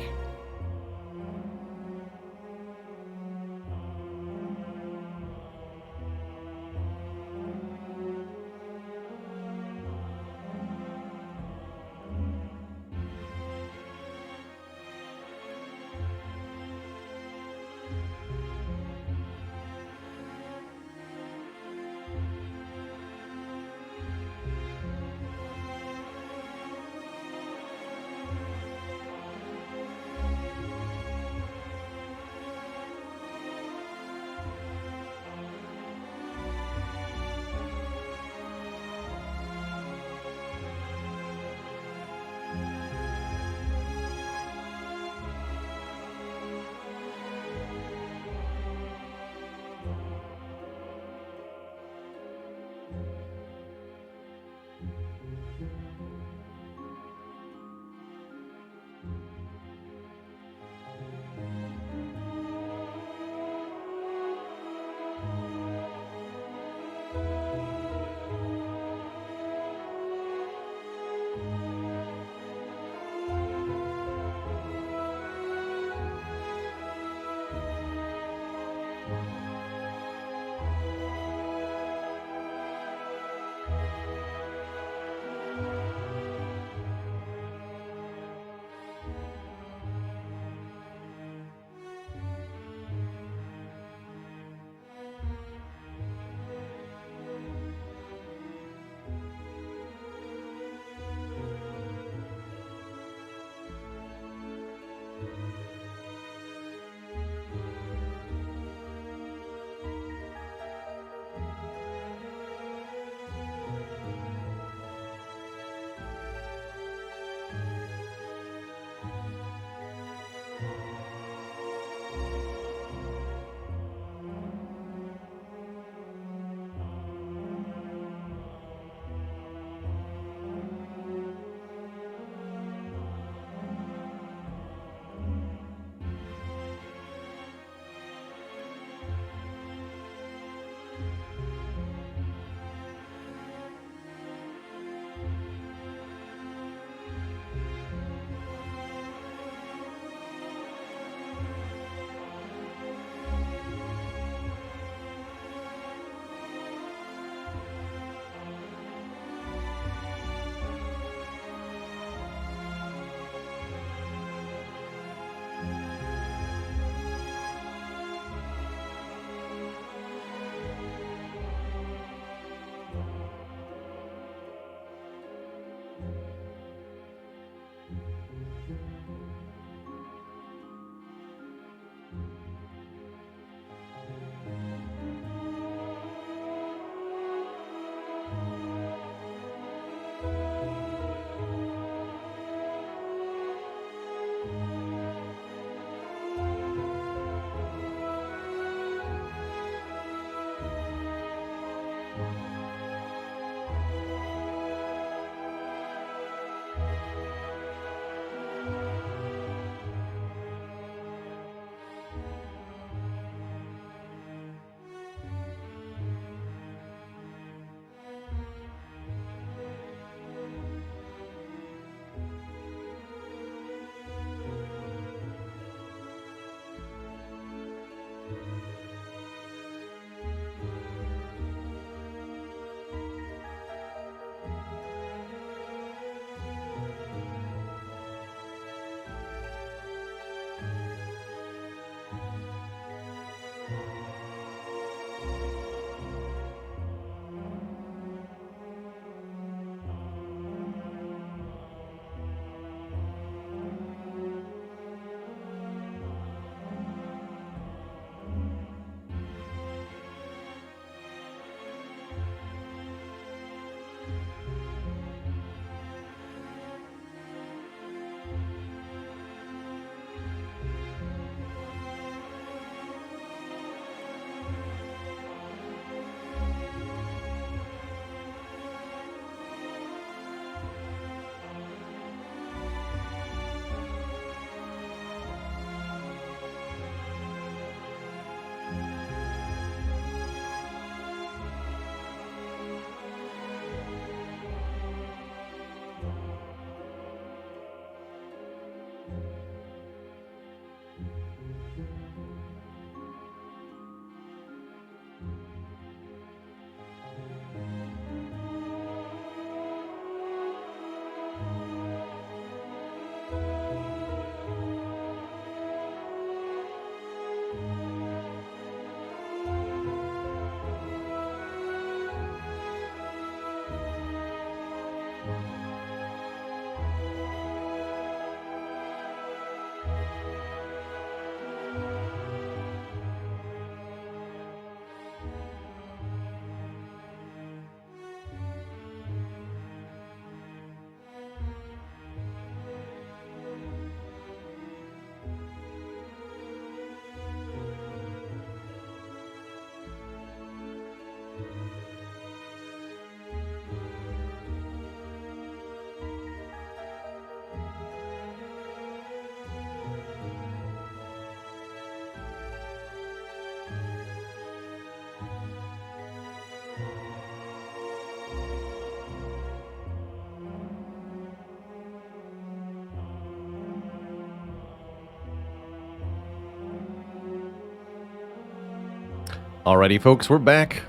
Speaker 1: Alrighty, folks, we're back.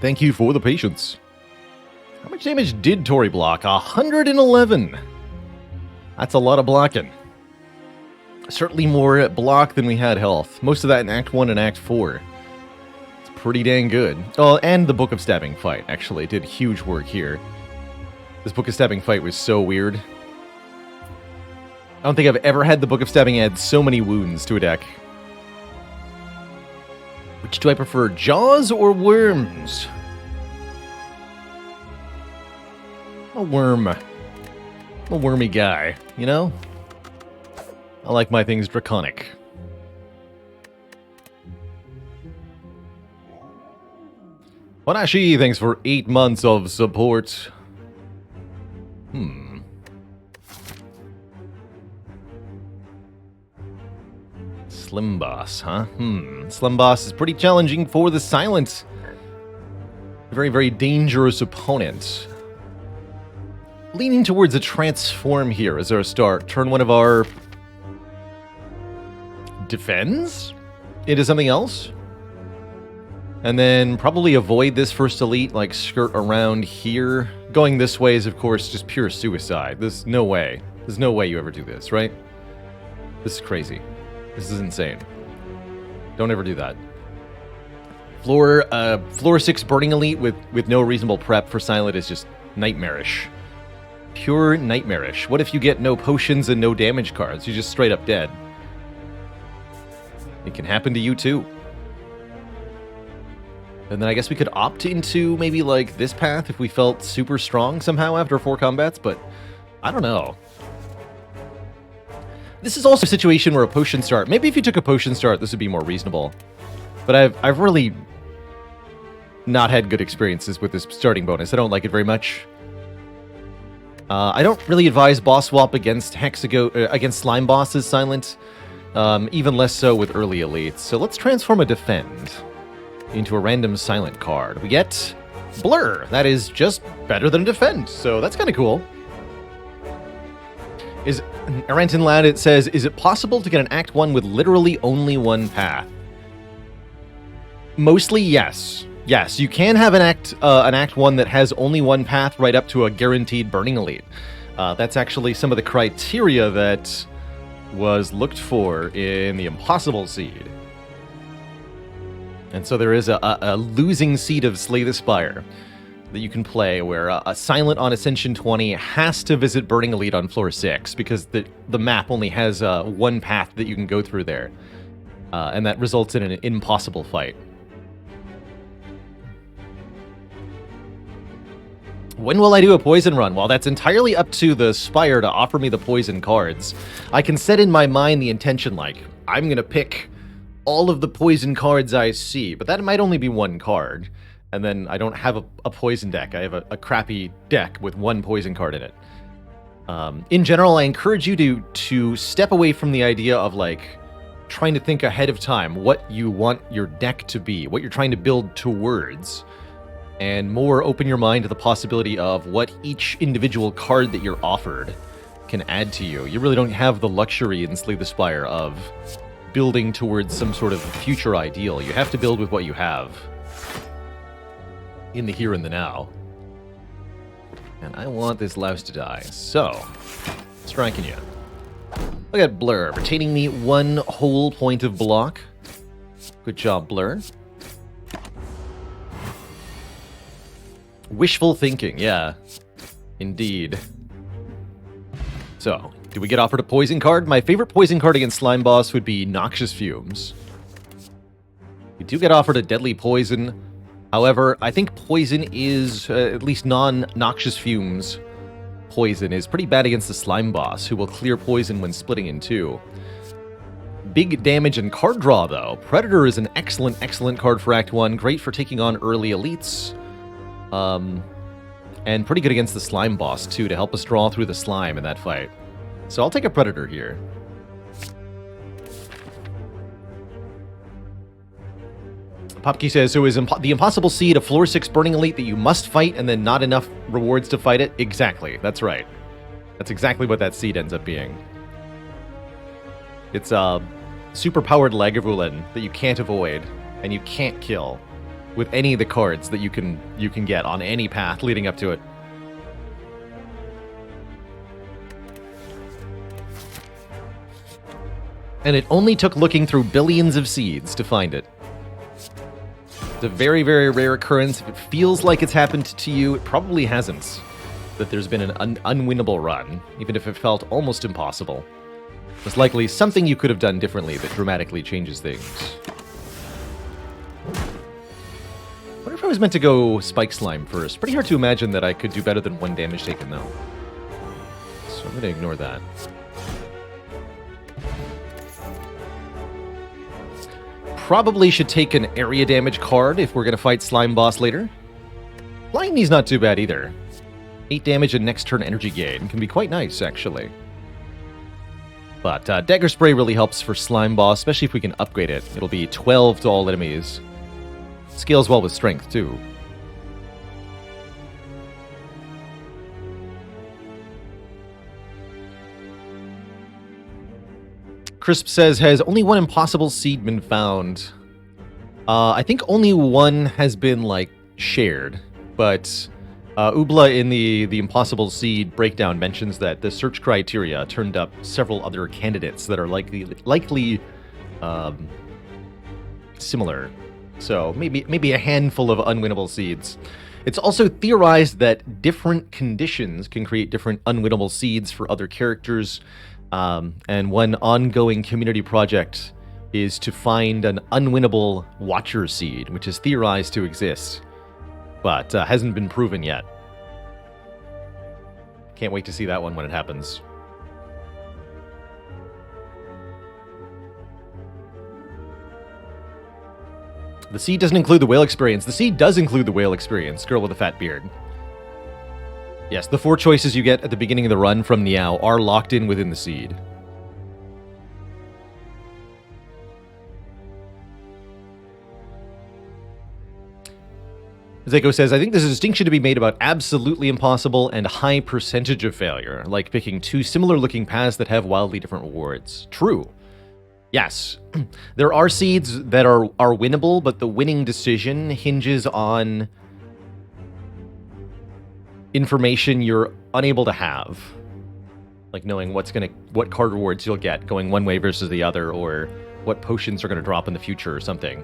Speaker 1: Thank you for the patience. How much damage did Tori block? 111. That's a lot of blocking. Certainly more block than we had health. Most of that in Act 1 and Act 4. It's pretty dang good. Oh, and the Book of Stabbing fight, actually, did huge work here. This Book of Stabbing fight was so weird. I don't think I've ever had the Book of Stabbing add so many wounds to a deck. Which do I prefer, Jaws or Worms? I'm a wormy guy, you know? I like my things draconic. Wanashi, thanks for 8 months of support. Slim Boss, huh? Slim Boss is pretty challenging for the Silent. Very, very dangerous opponent. Leaning towards a transform here as our start. Turn one of our defends into something else. And then probably avoid this first elite, like skirt around here. Going this way is, of course, just pure suicide. There's no way. There's no way you ever do this, right? This is crazy. This is insane. Don't ever do that. Floor 6 Burning Elite with no reasonable prep for Silent is just nightmarish. Pure nightmarish. What if you get no potions and no damage cards? You're just straight up dead. It can happen to you too. And then I guess we could opt into maybe like this path if we felt super strong somehow after 4 combats, but I don't know. This is also a situation where a potion start, maybe if you took a potion start, this would be more reasonable. But I've really not had good experiences with this starting bonus. I don't like it very much. I don't really advise boss swap against against slime bosses, Silent. Even less so with early elites. So let's transform a defend into a random Silent card. We get Blur. That is just better than a defend, so that's kind of cool. Is Aranton Lad, it says, is it possible to get an Act 1 with literally only one path? Mostly, yes. Yes, you can have an Act 1 that has only one path right up to a guaranteed Burning Elite. That's actually some of the criteria that was looked for in the Impossible Seed. And so there is a losing seed of Slay the Spire that you can play where a Silent on Ascension 20 has to visit Burning Elite on floor 6 because the map only has one path that you can go through there. And that results in an impossible fight. When will I do a poison run? Well, that's entirely up to the Spire to offer me the poison cards. I can set in my mind the intention like, I'm going to pick all of the poison cards I see, but that might only be one card. And then I don't have a poison deck. I have a crappy deck with one poison card in it. In general, I encourage you to step away from the idea of like trying to think ahead of time what you want your deck to be, what you're trying to build towards, and more open your mind to the possibility of what each individual card that you're offered can add to you. You really don't have the luxury in Slay the Spire of building towards some sort of future ideal. You have to build with what you have in the here and the now. And I want this louse to die, so striking you. Look at Blur, retaining me 1 whole point of block. Good job, Blur. Wishful thinking, yeah. Indeed. So, do we get offered a poison card? My favorite poison card against Slime Boss would be Noxious Fumes. We do get offered a deadly poison. However, I think poison is, at least non-Noxious Fumes poison, is pretty bad against the Slime Boss, who will clear poison when splitting in 2. Big damage and card draw, though. Predator is an excellent, excellent card for Act 1. Great for taking on early elites. And pretty good against the Slime Boss, too, to help us draw through the slime in that fight. So I'll take a Predator here. Popkey says, so is the Impossible Seed a floor 6 Burning Elite that you must fight and then not enough rewards to fight it? Exactly, that's right. That's exactly what that seed ends up being. It's a super-powered Lagavulin that you can't avoid. and you can't kill with any of the cards that you can get on any path leading up to it. And it only took looking through billions of seeds to find it. It's a very, very rare occurrence. If it feels like it's happened to you, it probably hasn't. That there's been an unwinnable run, even if it felt almost impossible. It's likely something you could have done differently that dramatically changes things. I wonder if I was meant to go Spike Slime first. Pretty hard to imagine that I could do better than 1 damage taken, though. So I'm going to ignore that. Probably should take an area damage card if we're going to fight Slime Boss later. Flying Knee's not too bad either. 8 damage and next turn energy gain can be quite nice, actually. But Dagger Spray really helps for Slime Boss, especially if we can upgrade it. It'll be 12 to all enemies. Scales well with strength, too. Crisp says, has only 1 impossible seed been found? I think only 1 has been, like, shared. But Ubla in the impossible seed breakdown mentions that the search criteria turned up several other candidates that are likely similar. So maybe a handful of unwinnable seeds. It's also theorized that different conditions can create different unwinnable seeds for other characters. And one ongoing community project is to find an unwinnable Watcher seed, which is theorized to exist, but hasn't been proven yet. Can't wait to see that one when it happens. The seed doesn't include the whale experience. The seed does include the whale experience, girl with a fat beard. Yes, the 4 choices you get at the beginning of the run from Niao are locked in within the seed. Zeko says, I think there's a distinction to be made about absolutely impossible and high percentage of failure, like picking 2 similar-looking paths that have wildly different rewards. True. Yes. There are seeds that are winnable, but the winning decision hinges on information you're unable to have. Like knowing what card rewards you'll get going one way versus the other, or what potions are going to drop in the future or something.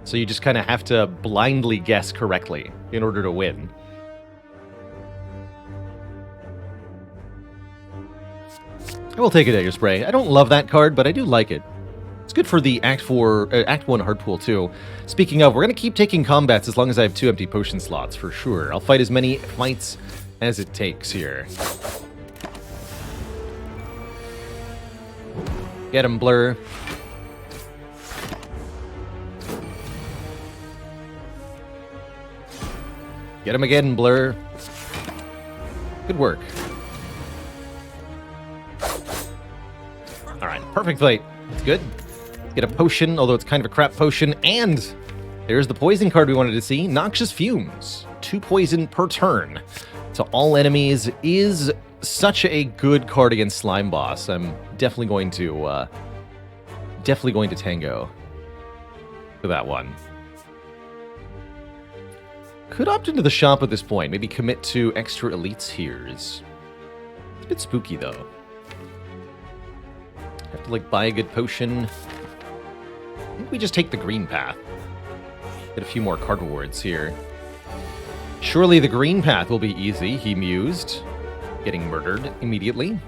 Speaker 1: So you just kind of have to blindly guess correctly in order to win. I will take a Dagger Spray. I don't love that card, but I do like it. It's good for the Act 1 hard pool, too. Speaking of, we're going to keep taking combats as long as I have 2 empty potion slots, for sure. I'll fight as many fights as it takes here. Get him, Blur. Get him again, Blur. Good work. Alright, perfect fight. That's good. Get a potion, although it's kind of a crap potion, and there's the poison card we wanted to see. Noxious Fumes. 2 poison per turn to all enemies is such a good card against Slime Boss. I'm definitely going to tango for that one. Could opt into the shop at this point. Maybe commit to extra elites here. It's a bit spooky, though. Have to, buy a good potion. I think we just take the green path. Get a few more card rewards here. Surely the green path will be easy, he mused. Getting murdered immediately.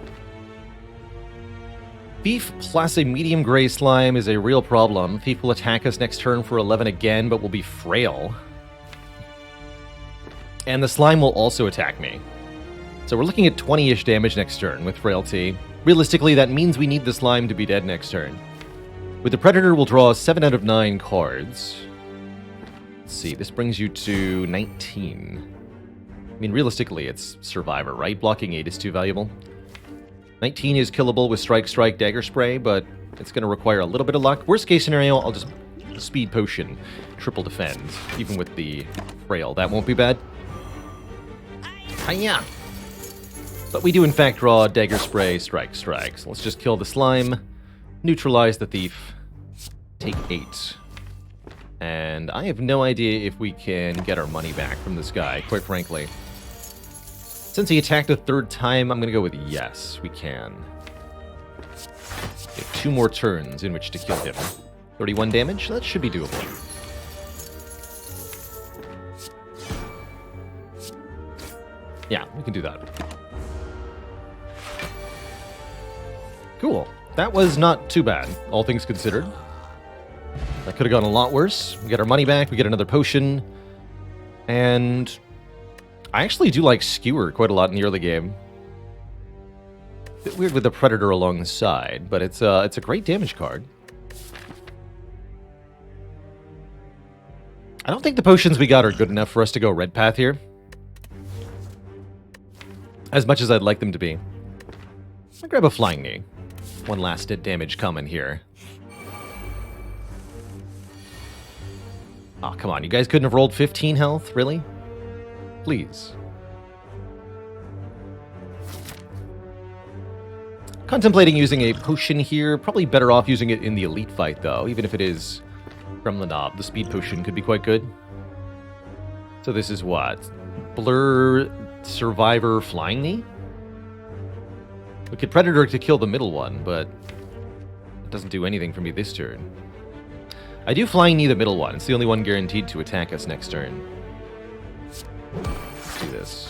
Speaker 1: Thief plus a medium gray slime is a real problem. Thief will attack us next turn for 11 again, but will be frail. And the slime will also attack me. So we're looking at 20-ish damage next turn with frailty. Realistically, that means we need the slime to be dead next turn. With the Predator, we'll draw 7 out of 9 cards. Let's see, this brings you to 19. I mean, realistically, it's Survivor, right? Blocking 8 is too valuable. 19 is killable with Strike, Strike, Dagger Spray, but it's going to require a little bit of luck. Worst case scenario, I'll just Speed Potion, triple defend, even with the Frail. That won't be bad. Hiya! But we do, in fact, draw Dagger Spray, Strike, Strike. So let's just kill the slime, neutralize the thief, take 8. And I have no idea if we can get our money back from this guy, quite frankly. Since he attacked a third time, I'm going to go with yes, we can. Okay, 2 more turns in which to kill him. 31 damage? That should be doable. Yeah, we can do that. Cool. That was not too bad, all things considered. That could have gone a lot worse. We get our money back, we get another potion. And I actually do like Skewer quite a lot in the early game. Bit weird with the Predator along the side, but it's a great damage card. I don't think the potions we got are good enough for us to go red path here. As much as I'd like them to be. I'll grab a Flying Knee. One last damage coming here. Oh, come on. You guys couldn't have rolled 15 health? Really? Please. Contemplating using a potion here. Probably better off using it in the elite fight, though. Even if it is from the knob. The speed potion could be quite good. So this is what? Blur, Survivor, Flying Knee? We could Predator to kill the middle one, but it doesn't do anything for me this turn. I do Flying Knee the middle one. It's the only one guaranteed to attack us next turn. Let's do this.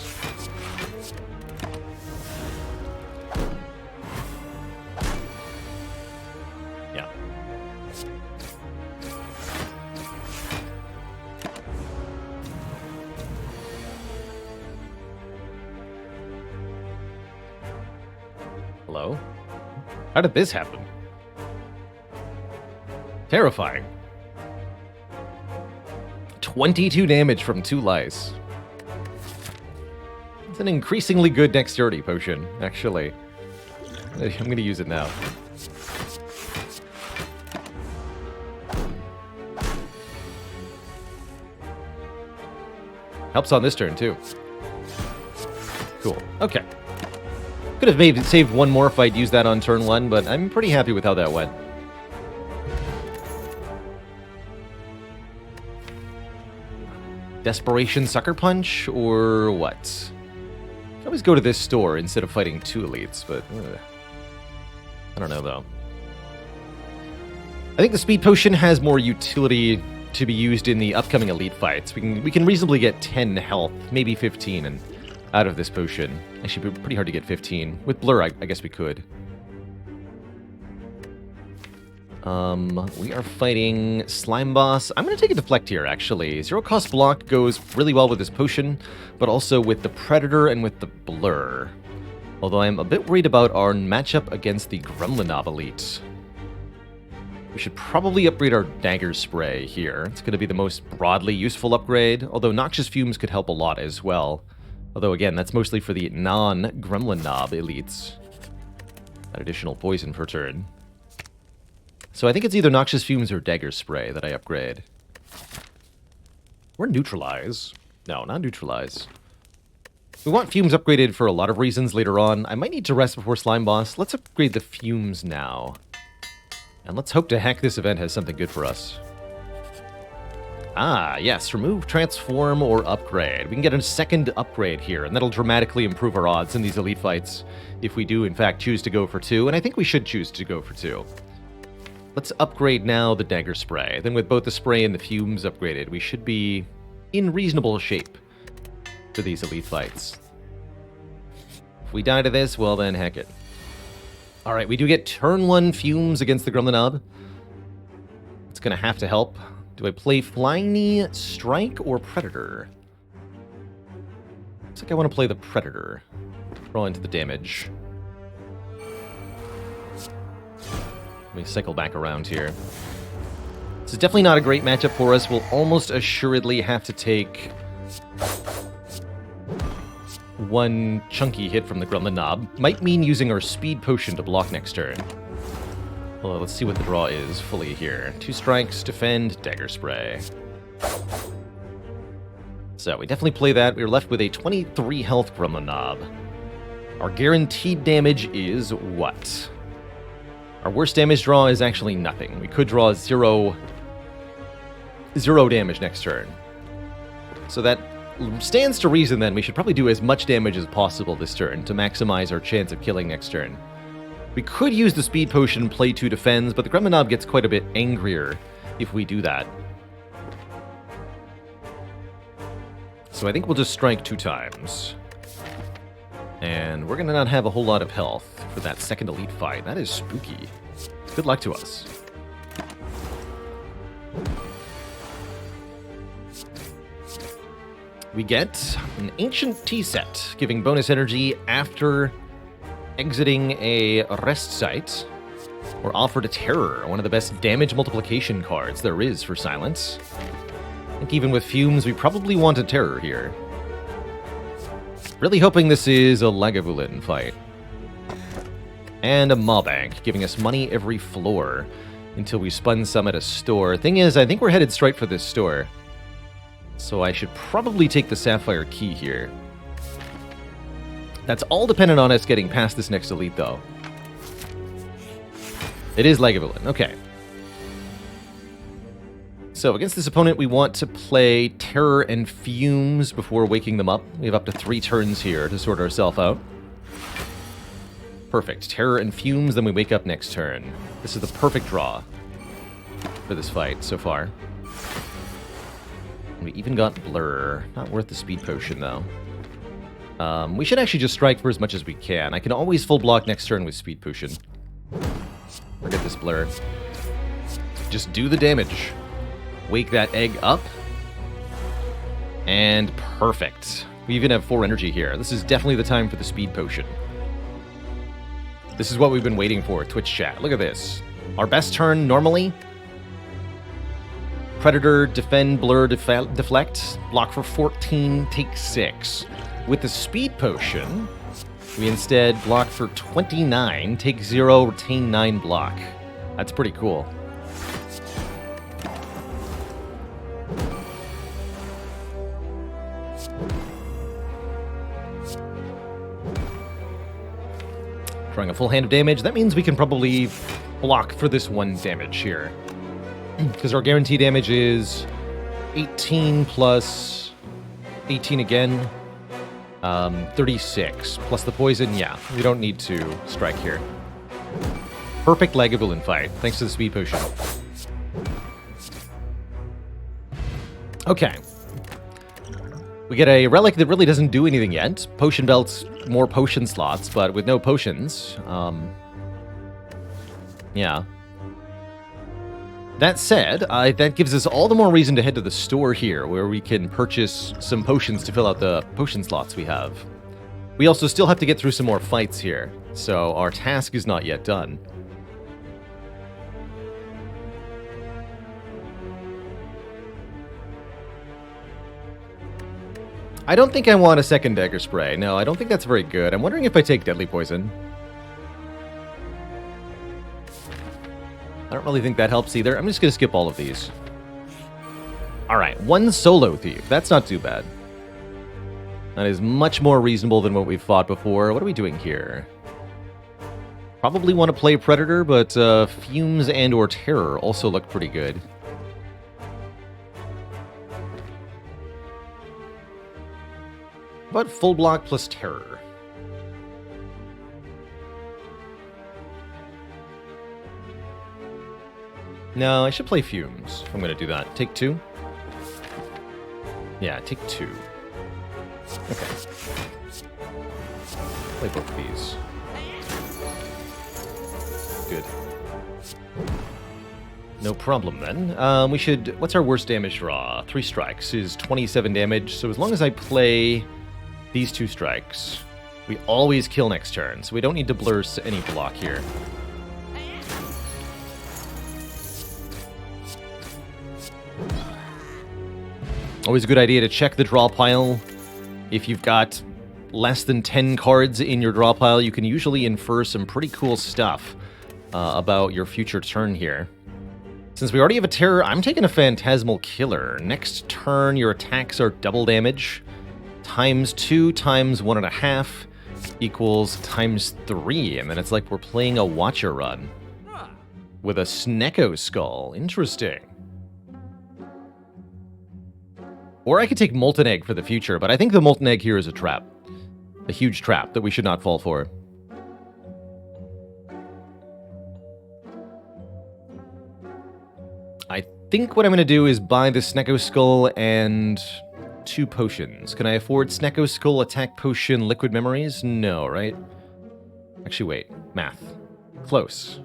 Speaker 1: Yeah. Hello? How did this happen? Terrifying. 22 damage from 2 lice. It's an increasingly good dexterity potion, actually. I'm going to use it now. Helps on this turn, too. Cool. Okay. Could have maybe saved one more if I'd used that on turn 1, but I'm pretty happy with how that went. Desperation Sucker Punch, or what? I always go to this store instead of fighting 2 elites, but I don't know, though. I think the Speed Potion has more utility to be used in the upcoming elite fights. We can reasonably get 10 health, maybe 15, and out of this potion. Actually, pretty hard to get 15. With Blur, I guess we could. We are fighting Slime Boss. I'm going to take a Deflect here, actually. 0 cost block goes really well with this potion, but also with the Predator and with the Blur. Although I'm a bit worried about our matchup against the Gremlinob Elite. We should probably upgrade our Dagger Spray here. It's going to be the most broadly useful upgrade, although Noxious Fumes could help a lot as well. Although, again, that's mostly for the non-Gremlinob elites. That additional poison per turn. So I think it's either Noxious Fumes or Dagger Spray that I upgrade. Or Neutralize. No, not Neutralize. We want Fumes upgraded for a lot of reasons later on. I might need to rest before Slime Boss. Let's upgrade the Fumes now. And let's hope to hack this event has something good for us. Ah, yes. Remove, transform, or upgrade. We can get a second upgrade here, and that'll dramatically improve our odds in these elite fights if we do, in fact, choose to go for 2. And I think we should choose to go for 2. Let's upgrade now the Dagger Spray. Then with both the Spray and the Fumes upgraded, we should be in reasonable shape for these elite fights. If we die to this, well then, heck it. Alright, we do get turn 1 Fumes against the Gremlinob. It's gonna have to help. Do I play Flying Knee, Strike, or Predator? Looks like I want to play the Predator. Roll into the damage. Let me cycle back around here. This is definitely not a great matchup for us. We'll almost assuredly have to take one chunky hit from the Gremlinob. Might mean using our Speed Potion to block next turn. Well, let's see what the draw is fully here. 2 strikes, defend, Dagger Spray. So we definitely play that. We're left with a 23 health Gremlinob. Our guaranteed damage is what? Our worst damage draw is actually nothing. We could draw 0 0 damage next turn. So that stands to reason then we should probably do as much damage as possible this turn to maximize our chance of killing next turn. We could use the speed potion, play 2 defends, but the Gremlin Knob gets quite a bit angrier if we do that. So I think we'll just strike 2 times. And we're going to not have a whole lot of health for that second elite fight. That is spooky. Good luck to us. We get an Ancient Tea Set, giving bonus energy after exiting a rest site. We're offered a Terror, one of the best damage multiplication cards there is for Silence. I think even with Fumes, we probably want a Terror here. Really hoping this is a Lagavulin fight. And a Maw-Bank, giving us money every floor until we spun some at a store. Thing is, I think we're headed straight for this store. So I should probably take the Sapphire Key here. That's all dependent on us getting past this next elite, though. It is Lagavulin. Okay. So against this opponent, we want to play Terror and Fumes before waking them up. We have up to 3 turns here to sort ourselves out. Perfect. Terror and Fumes, then we wake up next turn. This is the perfect draw for this fight so far. We even got Blur. Not worth the speed potion, though. We should actually just strike for as much as we can. I can always full block next turn with speed potion. Forget this Blur. Just do the damage. Wake that egg up. And perfect. We even have 4 energy here. This is definitely the time for the speed potion. This is what we've been waiting for, Twitch chat. Look at this. Our best turn normally. Predator, defend, blur, deflect, block for 14, take 6. With the speed potion, we instead block for 29, take 0, retain 9 block. That's pretty cool. Drawing a full hand of damage, that means we can probably block for this 1 damage here. Because our guarantee damage is 18 plus 18 again, 36. Plus the poison, yeah, we don't need to strike here. Perfect Lagavulin fight, thanks to the speed potion. Okay. We get a relic that really doesn't do anything yet. Potion belts, more potion slots, but with no potions. Yeah. That said, that gives us all the more reason to head to the store here, where we can purchase some potions to fill out the potion slots we have. We also still have to get through some more fights here, so our task is not yet done. I don't think I want a second Dagger Spray. No, I don't think that's very good. I'm wondering if I take Deadly Poison. I don't really think that helps either. I'm just going to skip all of these. Alright, 1 Solo Thief. That's not too bad. That is much more reasonable than what we've fought before. What are we doing here? Probably want to play Predator, but Fumes and or Terror also look pretty good. But full block plus Terror. No, I should play Fumes. I'm going to do that. Take 2? Yeah, take 2. Okay. Play both of these. Good. No problem, then. We should... What's our worst damage draw? 3 strikes is 27 damage, so as long as I play these 2 strikes, we always kill next turn, so we don't need to blur any block here. Always a good idea to check the draw pile. If you've got less than 10 cards in your draw pile, you can usually infer some pretty cool stuff about your future turn here. Since we already have a Terror, I'm taking a Phantasmal Killer. Next turn, your attacks are double damage. Times 2 times 1.5 equals times 3. And then it's like we're playing a Watcher run. With a Snecko Skull. Interesting. Or I could take Molten Egg for the future, but I think the Molten Egg here is a trap. A huge trap that we should not fall for. I think what I'm going to do is buy the Snecko Skull and 2 potions. Can I afford Snecko Skull, Attack Potion, Liquid Memories? No, right? Actually, wait. Math. Close.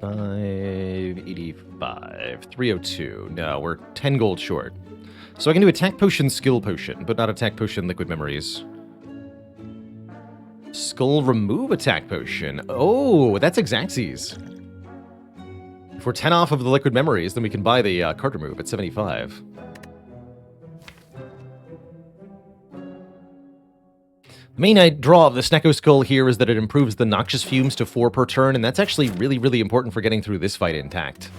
Speaker 1: $85, 302. No, we're 10 gold short. So I can do Attack Potion, Skill Potion, but not Attack Potion, Liquid Memories. Skull Remove Attack Potion. Oh, that's Xaxes. If we're 10 off of the Liquid Memories, then we can buy the card remove at 75. The main draw of the Snecko Skull here is that it improves the Noxious Fumes to 4 per turn, and that's actually really, really important for getting through this fight intact.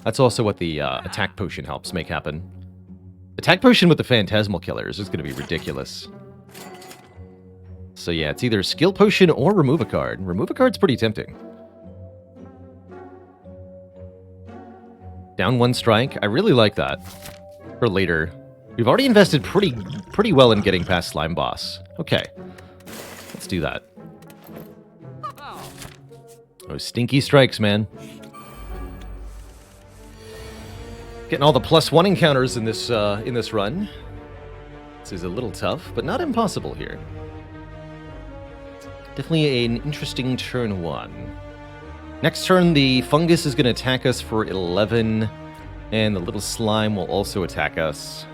Speaker 1: That's also what the Attack Potion helps make happen. Attack Potion with the Phantasmal Killers is going to be ridiculous. So yeah, it's either Skill Potion or Remove a Card. Remove a Card's pretty tempting. Down 1 strike. I really like that for later. We've already invested pretty well in getting past Slime Boss. Okay, let's do that. Those stinky strikes, man. Getting all the +1 encounters in this run. This is a little tough, but not impossible here. Definitely an interesting turn 1. Next turn, the fungus is going to attack us for 11, and the little slime will also attack us.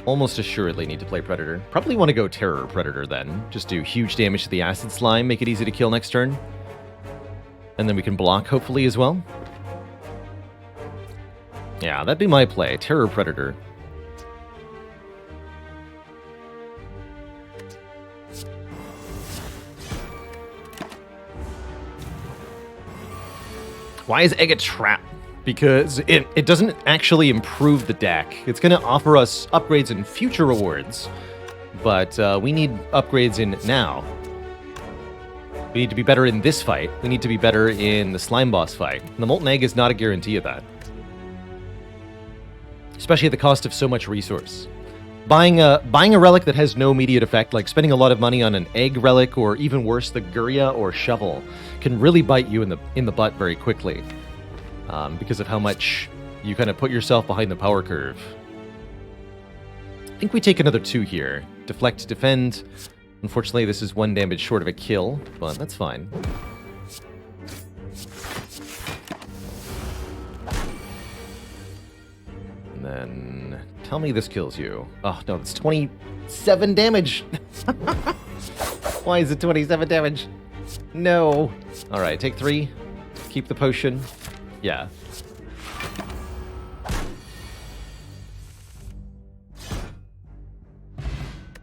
Speaker 1: Almost assuredly need to play Predator. Probably want to go Terror Predator then. Just do huge damage to the Acid Slime, make it easy to kill next turn. And then we can block, hopefully, as well. Yeah, that'd be my play. Terror Predator. Why is Egg a trap? Because it doesn't actually improve the deck. It's going to offer us upgrades in future rewards, but we need upgrades in now. We need to be better in this fight. We need to be better in the Slime Boss fight. And the Molten Egg is not a guarantee of that. Especially at the cost of so much resource. Buying a relic that has no immediate effect, like spending a lot of money on an egg relic, or even worse, the Guria or Shovel, can really bite you in the butt very quickly. Because of how much you kind of put yourself behind the power curve. I think we take another 2 here. Deflect, defend. Unfortunately, this is 1 damage short of a kill, but that's fine. And then tell me this kills you. Oh, no, it's 27 damage. Why is it 27 damage? No. All right, take 3. Keep the potion. Yeah.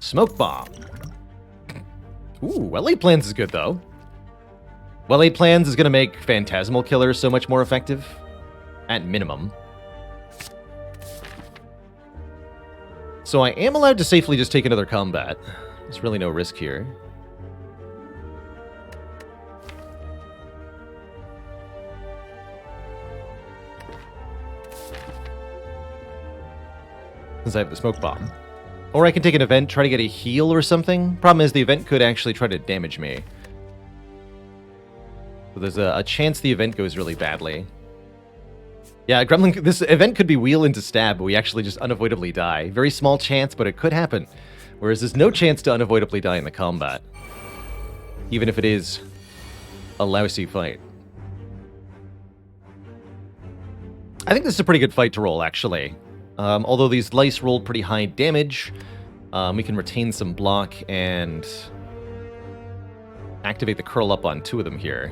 Speaker 1: Smoke Bomb. Ooh, well-laid plans is good, though. Well-laid plans is going to make Phantasmal Killer so much more effective. At minimum. So I am allowed to safely just take another combat. There's really no risk here. Since I have the Smoke Bomb. Or I can take an event, try to get a heal or something. Problem is, the event could actually try to damage me. So there's a chance the event goes really badly. Yeah, Gremlin, this event could be wheel into stab, but we actually just unavoidably die. Very small chance, but it could happen. Whereas there's no chance to unavoidably die in the combat. Even if it is a lousy fight. I think this is a pretty good fight to roll, actually. Although these lice rolled pretty high damage, we can retain some block and activate the curl up on 2 of them here.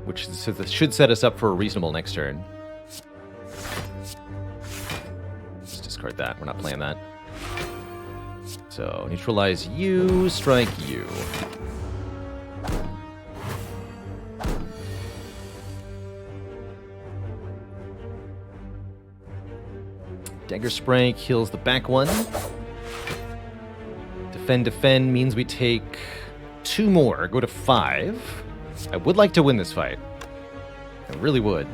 Speaker 1: Which should set us up for a reasonable next turn. Let's discard that. We're not playing that. So, neutralize you, strike you. Dagger Spray kills the back one. Defend, defend means we take 2 more. Go to 5. I would like to win this fight. I really would.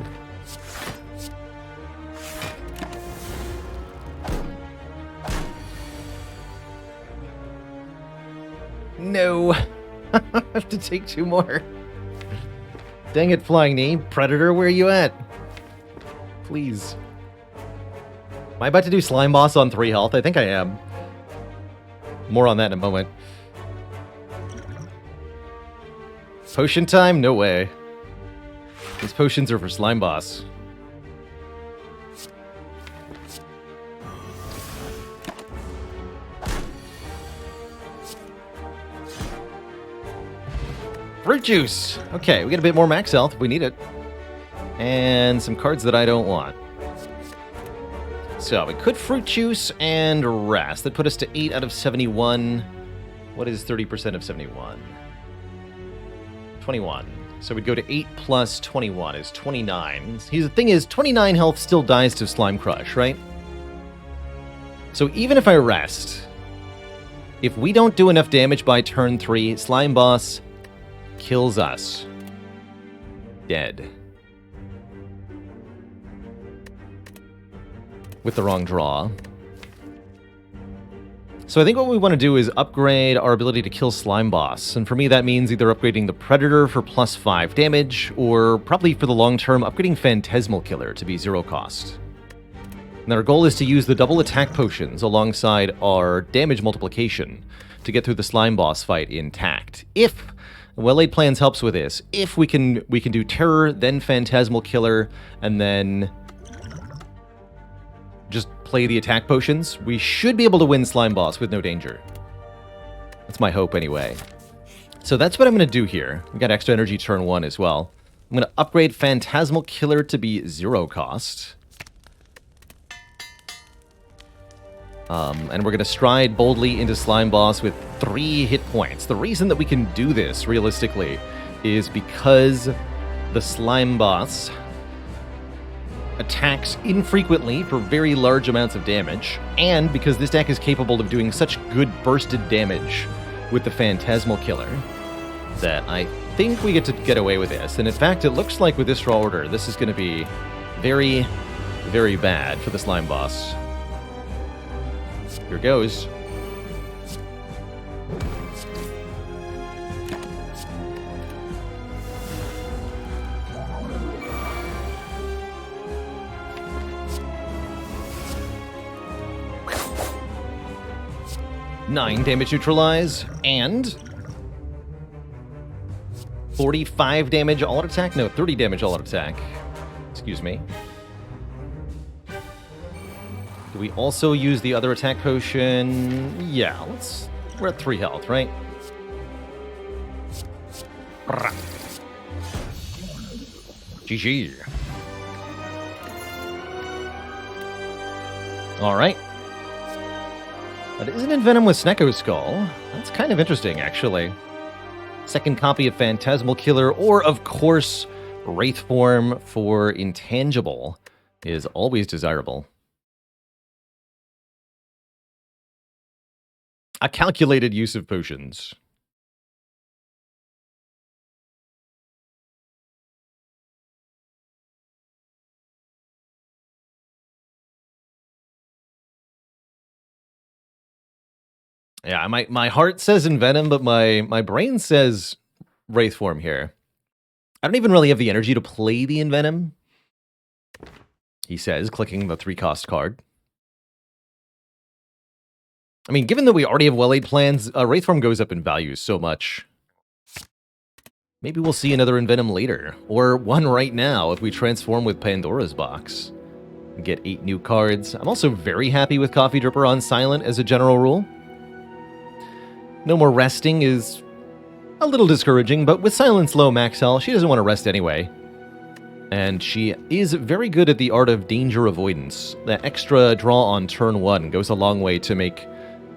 Speaker 1: No! I have to take 2 more. Dang it, Flying Knee. Predator, where are you at? Please. Am I about to do Slime Boss on 3 health? I think I am. More on that in a moment. Potion time? No way. These potions are for Slime Boss. Fruit juice! Okay, we get a bit more max health if we need it. And some cards that I don't want. So, we could fruit juice and rest. That put us to 8 out of 71. What is 30% of 71? 21. So we'd go to 8 plus 21 is 29. The thing is, 29 health still dies to Slime Crush, right? So even if I rest, if we don't do enough damage by turn 3, Slime Boss kills us. Dead. With the wrong draw. So I think what we want to do is upgrade our ability to kill Slime Boss. And for me, that means either upgrading the Predator for plus 5 damage, or probably for the long term, upgrading Phantasmal Killer to be 0 cost. And our goal is to use the double attack potions alongside our damage multiplication to get through the Slime Boss fight intact. If Well-Laid Plans helps with this, if we can do Terror, then Phantasmal Killer, and then just play the attack potions, we should be able to win Slime Boss with no danger. That's my hope anyway. So that's what I'm going to do here. We got extra energy turn 1 as well. I'm going to upgrade Phantasmal Killer to be 0 cost. And we're going to stride boldly into Slime Boss with 3 hit points. The reason that we can do this, realistically, is because the Slime Boss attacks infrequently for very large amounts of damage, and because this deck is capable of doing such good bursted damage with the Phantasmal Killer, that I think we get to get away with this. And in fact, it looks like with this draw order, this is going to be very, very bad for the Slime Boss. Here goes. Nine damage neutralize, and 45 damage all out attack? No, 30 damage all out attack. Excuse me. Do we also use the other attack potion? Yeah, we're at 3 health, right? GG. Alright. That isn't Envenom with Snecko Skull. That's kind of interesting, actually. Second copy of Phantasmal Killer, or, of course, Wraith Form for Intangible is always desirable. A calculated use of potions. Yeah, my heart says Envenom, but my brain says Wraith Form here. I don't even really have the energy to play the Envenom, he says, clicking the 3-cost card. I mean, given that we already have Well-Laid Plans, Wraith Form goes up in value so much. Maybe we'll see another Envenom later, or one right now if we transform with Pandora's Box and get 8 new cards. I'm also very happy with Coffee Dripper on Silent as a general rule. No more resting is a little discouraging, but with Silent's low max health, she doesn't want to rest anyway. And she is very good at the art of danger avoidance. That extra draw on turn 1 goes a long way to make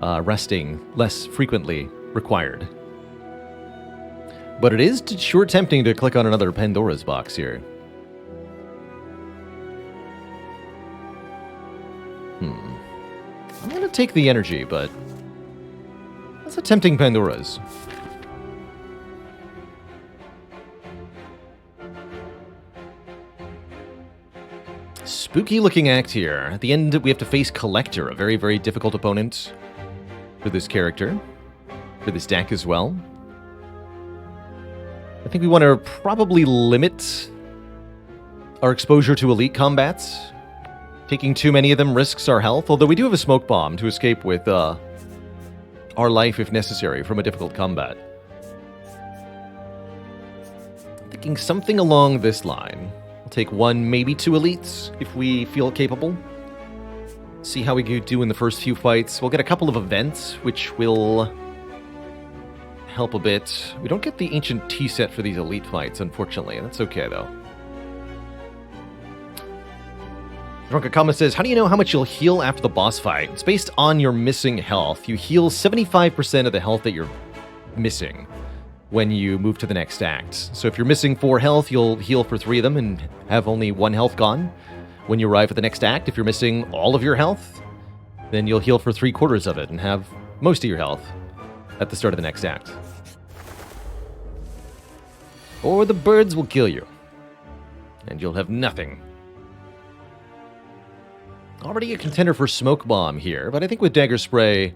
Speaker 1: resting less frequently required. But it is sure tempting to click on another Pandora's Box here. I'm going to take the energy, but that's a tempting Pandora's. Spooky looking act here. At the end, we have to face Collector, a very, very difficult opponent for this character, for this deck as well. I think we want to probably limit our exposure to elite combats. Taking too many of them risks our health, although we do have a smoke bomb to escape with our life if necessary from a difficult combat. Thinking something along this line. We'll take 1, maybe 2 elites if we feel capable. See how we do in the first few fights. We'll get a couple of events, which will help a bit. We don't get the ancient T set for these elite fights, unfortunately. That's okay, though. Drunkakama says, how do you know how much you'll heal after the boss fight? It's based on your missing health. You heal 75% of the health that you're missing when you move to the next act. So if you're missing 4 health, you'll heal for 3 of them and have only 1 health gone. When you arrive at the next act, if you're missing all of your health, then you'll heal for 3/4 of it and have most of your health at the start of the next act. Or the birds will kill you, and you'll have nothing. Already a contender for Smoke Bomb here, but I think with Dagger Spray,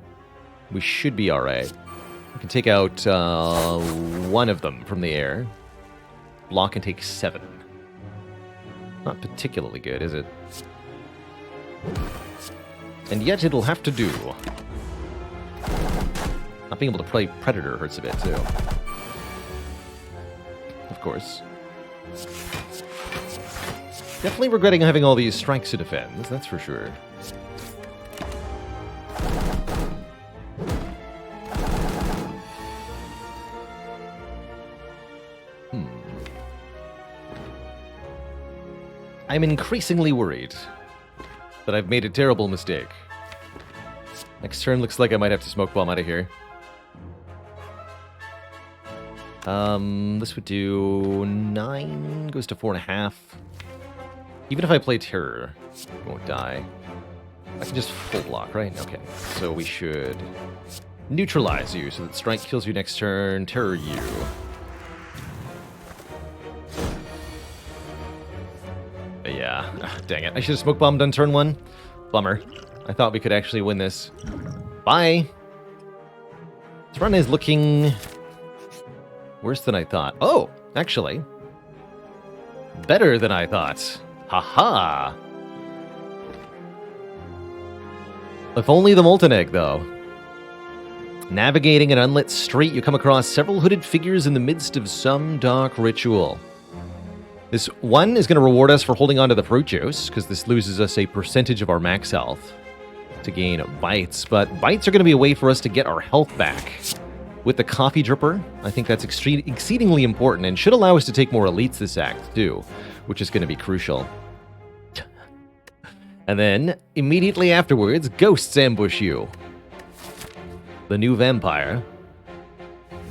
Speaker 1: we should be alright. We can take out 1 of them from the air. Block and take 7. Not particularly good, is it? And yet it'll have to do. Not being able to play Predator hurts a bit, too. Of course. Definitely regretting having all these strikes to defend, that's for sure. I'm increasingly worried that I've made a terrible mistake. Next turn looks like I might have to Smoke Bomb out of here. This would do 9, goes to 4.5. Even if I play Terror, I won't die. I can just full block, right? Okay, so we should neutralize you so that Strike kills you next turn, Terror you. Yeah, dang it. I should have Smoke Bombed on turn 1. Bummer. I thought we could actually win this. Bye! This run is looking worse than I thought. Oh, actually. Better than I thought. Haha! If only the Molten Egg, though. Navigating an unlit street, you come across several hooded figures in the midst of some dark ritual. This one is going to reward us for holding on to the fruit juice, because this loses us a percentage of our max health to gain bites. But bites are going to be a way for us to get our health back. With the coffee dripper, I think that's exceedingly important and should allow us to take more elites this act, too, which is going to be crucial. And then, immediately afterwards, ghosts ambush you. The new vampire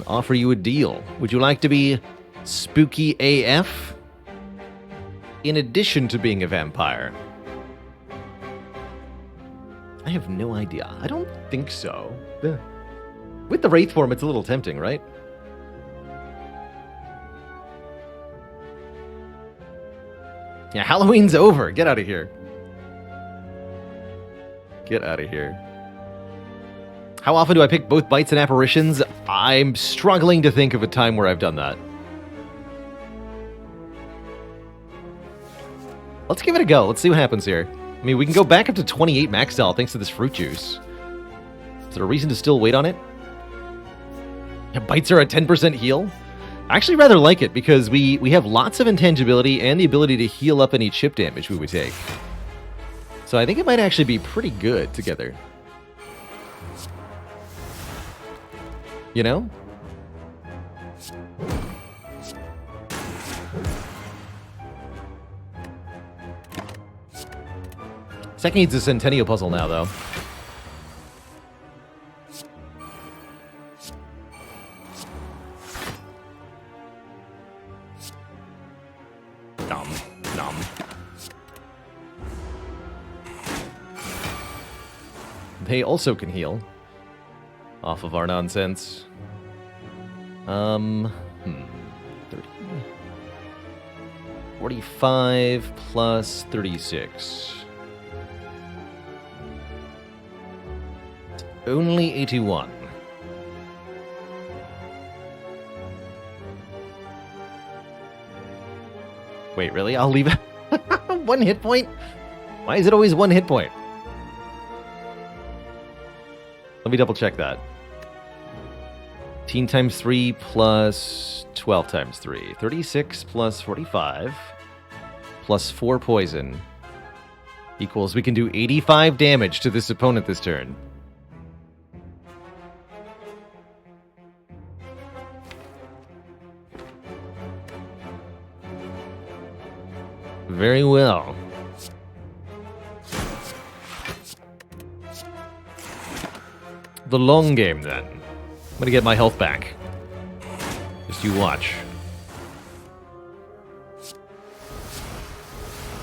Speaker 1: offer you a deal. Would you like to be spooky AF? In addition to being a vampire? I have no idea. I don't think so. With the Wraith form, it's a little tempting, right? Yeah, Halloween's over. Get out of here. Get out of here. How often do I pick both bites and apparitions? I'm struggling to think of a time where I've done that. Let's give it a go. Let's see what happens here. I mean, we can go back up to 28 max health thanks to this fruit juice. Is there a reason to still wait on it? Yeah, bites are a 10% heal. I actually rather like it because we have lots of intangibility and the ability to heal up any chip damage we would take. So I think it might actually be pretty good together. You know? Second needs a Centennial puzzle now, though. Nom, nom. They also can heal off of our nonsense. 30. 45 plus 36. It's only 81. Wait, really? I'll leave it. 1 hit point? Why is it always 1 hit point? Let me double check that. 18 times 3 plus 12 times 3. 36 plus 45 plus 4 poison equals we can do 85 damage to this opponent this turn. Very well. The long game, then. I'm gonna get my health back. Just you watch.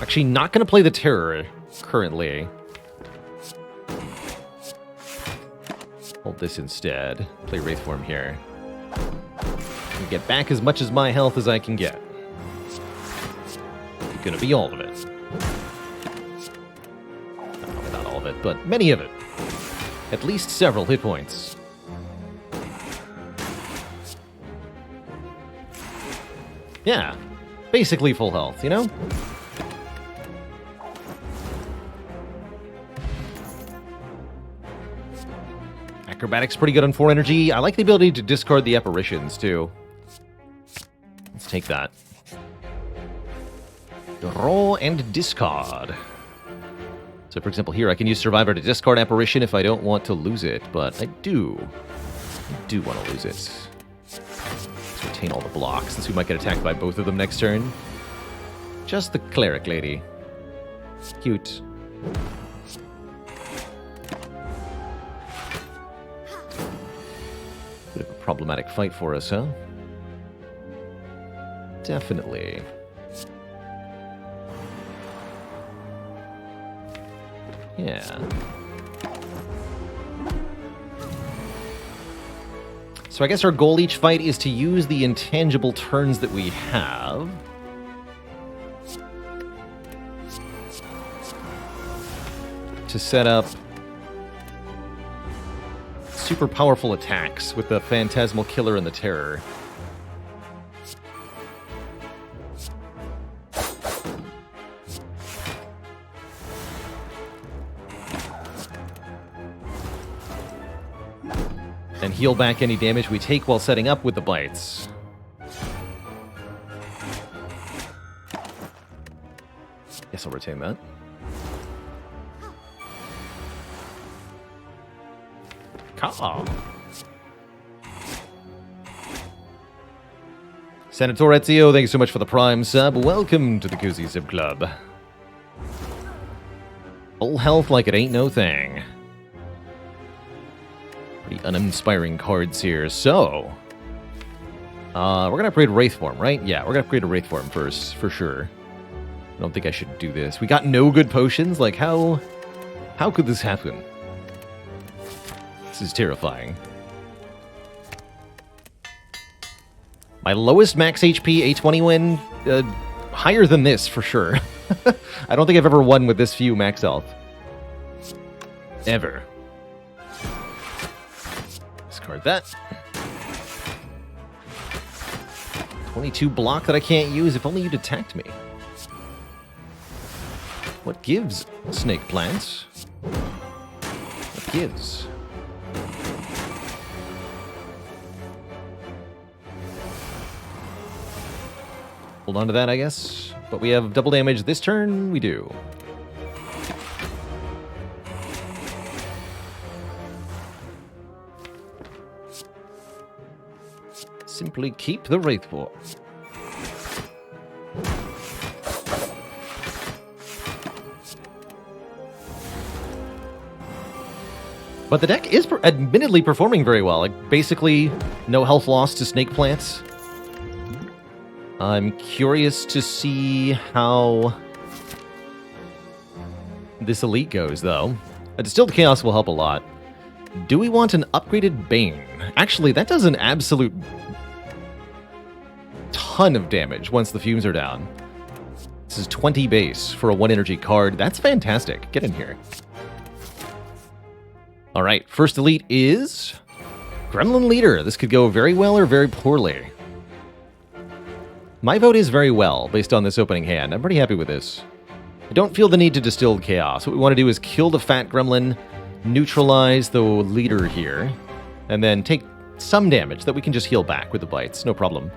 Speaker 1: Actually, not gonna play the Terror currently. Hold this instead. Play Wraith Form here. And get back as much as my health as I can get. Gonna be all of it. Not all of it, but many of it. At least several hit points. Yeah, basically full health, you know? Acrobatics pretty good on 4 energy. I like the ability to discard the apparitions, too. Let's take that. Draw and discard. So, for example, here I can use Survivor to discard Apparition if I don't want to lose it, but I do want to lose it. Let's retain all the blocks, since we might get attacked by both of them next turn. Just the Cleric lady. Cute. Bit of a problematic fight for us, huh? Definitely. Yeah. So I guess our goal each fight is to use the intangible turns that we have. To set up super powerful attacks with the Phantasmal Killer and the Terror. And heal back any damage we take while setting up with the bites. Guess I'll retain that. Calm. Senator Ezio, thank you so much for the Prime sub. Welcome to the Cozy Sub Club. Full health like it ain't no thing. Pretty uninspiring cards here. So, we're gonna upgrade Wraith Form, right? Yeah, we're gonna upgrade a Wraith Form first, for sure. I don't think I should do this. We got no good potions? Like, how could this happen? This is terrifying. My lowest max HP A20 win, higher than this, for sure. I don't think I've ever won with this few max health. Ever. Discard that. 22 block that I can't use. If only you'd attacked me. What gives, Snake Plants? What gives? Hold on to that, I guess. But we have double damage this turn. We do. Simply keep the Wraith Form. But the deck is admittedly performing very well. Like, basically, no health loss to Snake Plants. I'm curious to see how this Elite goes, though. A Distilled Chaos will help a lot. Do we want an upgraded Bane? Actually, that does an absolute ton of damage once the fumes are down. This is 20 base for a 1 energy card. That's fantastic. Get in here. All right, first elite is Gremlin Leader. This could go very well or very poorly. My vote is very well, based on this opening hand. I'm pretty happy with this. I don't feel the need to distill chaos. What we want to do is kill the fat gremlin, neutralize the leader here, and then take some damage that we can just heal back with the bites. No problem.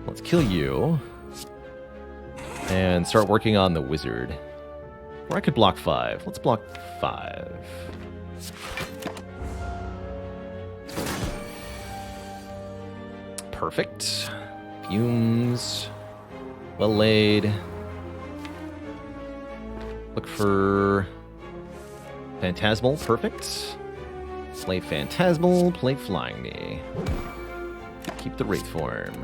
Speaker 1: Let's kill you. And start working on the wizard. Or I could block 5. Let's block 5. Perfect. Fumes. Well laid. Look for Phantasmal. Perfect. Play Phantasmal. Play Flying Knee. Keep the Wraith form.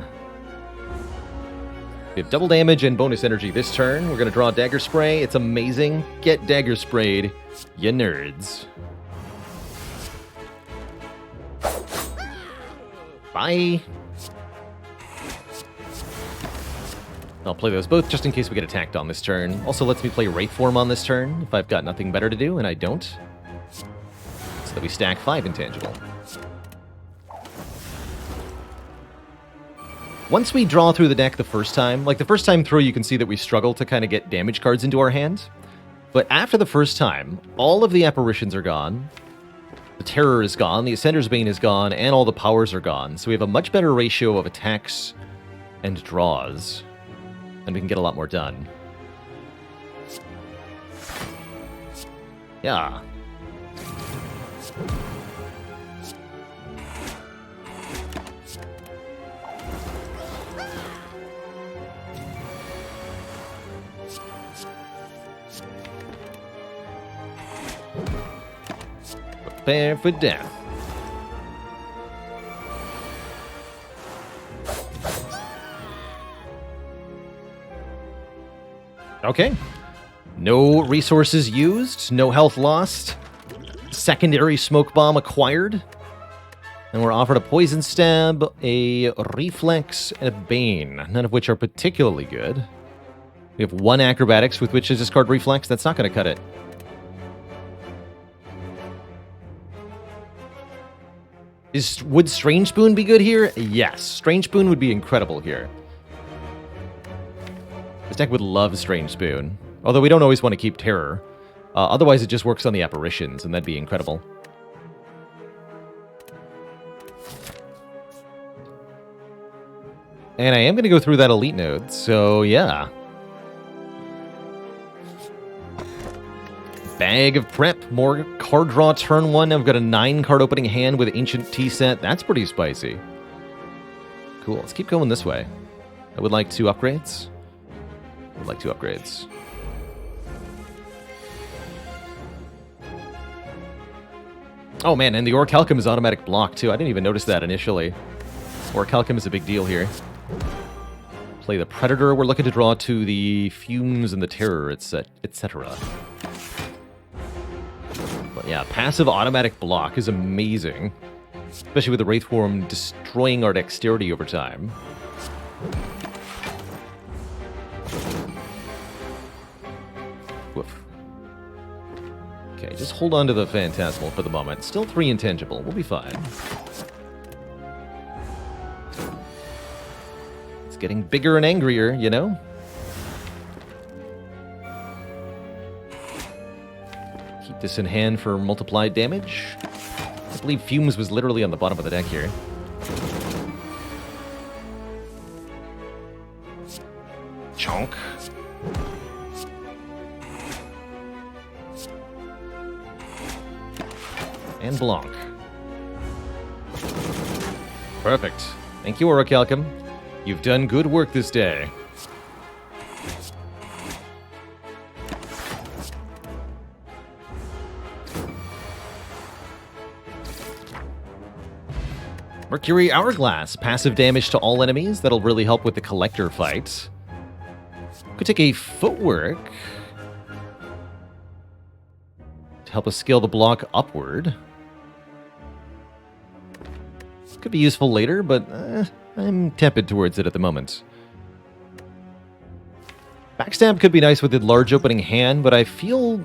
Speaker 1: We have double damage and bonus energy this turn. We're going to draw Dagger Spray. It's amazing. Get Dagger Sprayed, you nerds. Bye. I'll play those both just in case we get attacked on this turn. Also lets me play Wraith form on this turn if I've got nothing better to do, and I don't. So that we stack 5 intangible. Once we draw through the deck the first time, like the first time through, you can see that we struggle to kind of get damage cards into our hand. But after the first time, all of the apparitions are gone. The Terror is gone, the Ascender's Bane is gone, and all the powers are gone. So we have a much better ratio of attacks and draws. And we can get a lot more done. Yeah. Prepare for death. Okay. No resources used, no health lost. Secondary smoke bomb acquired. And we're offered a poison stab, a reflex, and a bane, none of which are particularly good. We have 1 acrobatics with which to discard reflex. That's not going to cut it. Would Strange Spoon be good here? Yes. Strange Spoon would be incredible here. This deck would love Strange Spoon. Although we don't always want to keep Terror. Otherwise it just works on the apparitions, and that'd be incredible. And I am going to go through that Elite node, so yeah. Bag of Prep, more card draw turn 1. I've got a 9 card opening hand with Ancient Tea Set. That's pretty spicy. Cool, let's keep going this way. I would like 2 upgrades. Oh man, and the Orichalcum is automatic block too. I didn't even notice that initially. Orichalcum is a big deal here. Play the Predator. We're looking to draw to the Fumes and the Terror, etc. But yeah, passive automatic block is amazing. Especially with the Wraith form destroying our dexterity over time. Woof. Okay, just hold on to the Phantasmal for the moment. Still 3 intangible. We'll be fine. It's getting bigger and angrier, you know? Keep this in hand for multiplied damage. I believe Fumes was literally on the bottom of the deck here. Chonk. And Blanc. Perfect. Thank you, Orichalcum. You've done good work this day. Mercury Hourglass. Passive damage to all enemies. That'll really help with the Collector fight. Could take a Footwork to help us scale the block upward. Could be useful later, but I'm tepid towards it at the moment. Backstab could be nice with a large opening hand, but I feel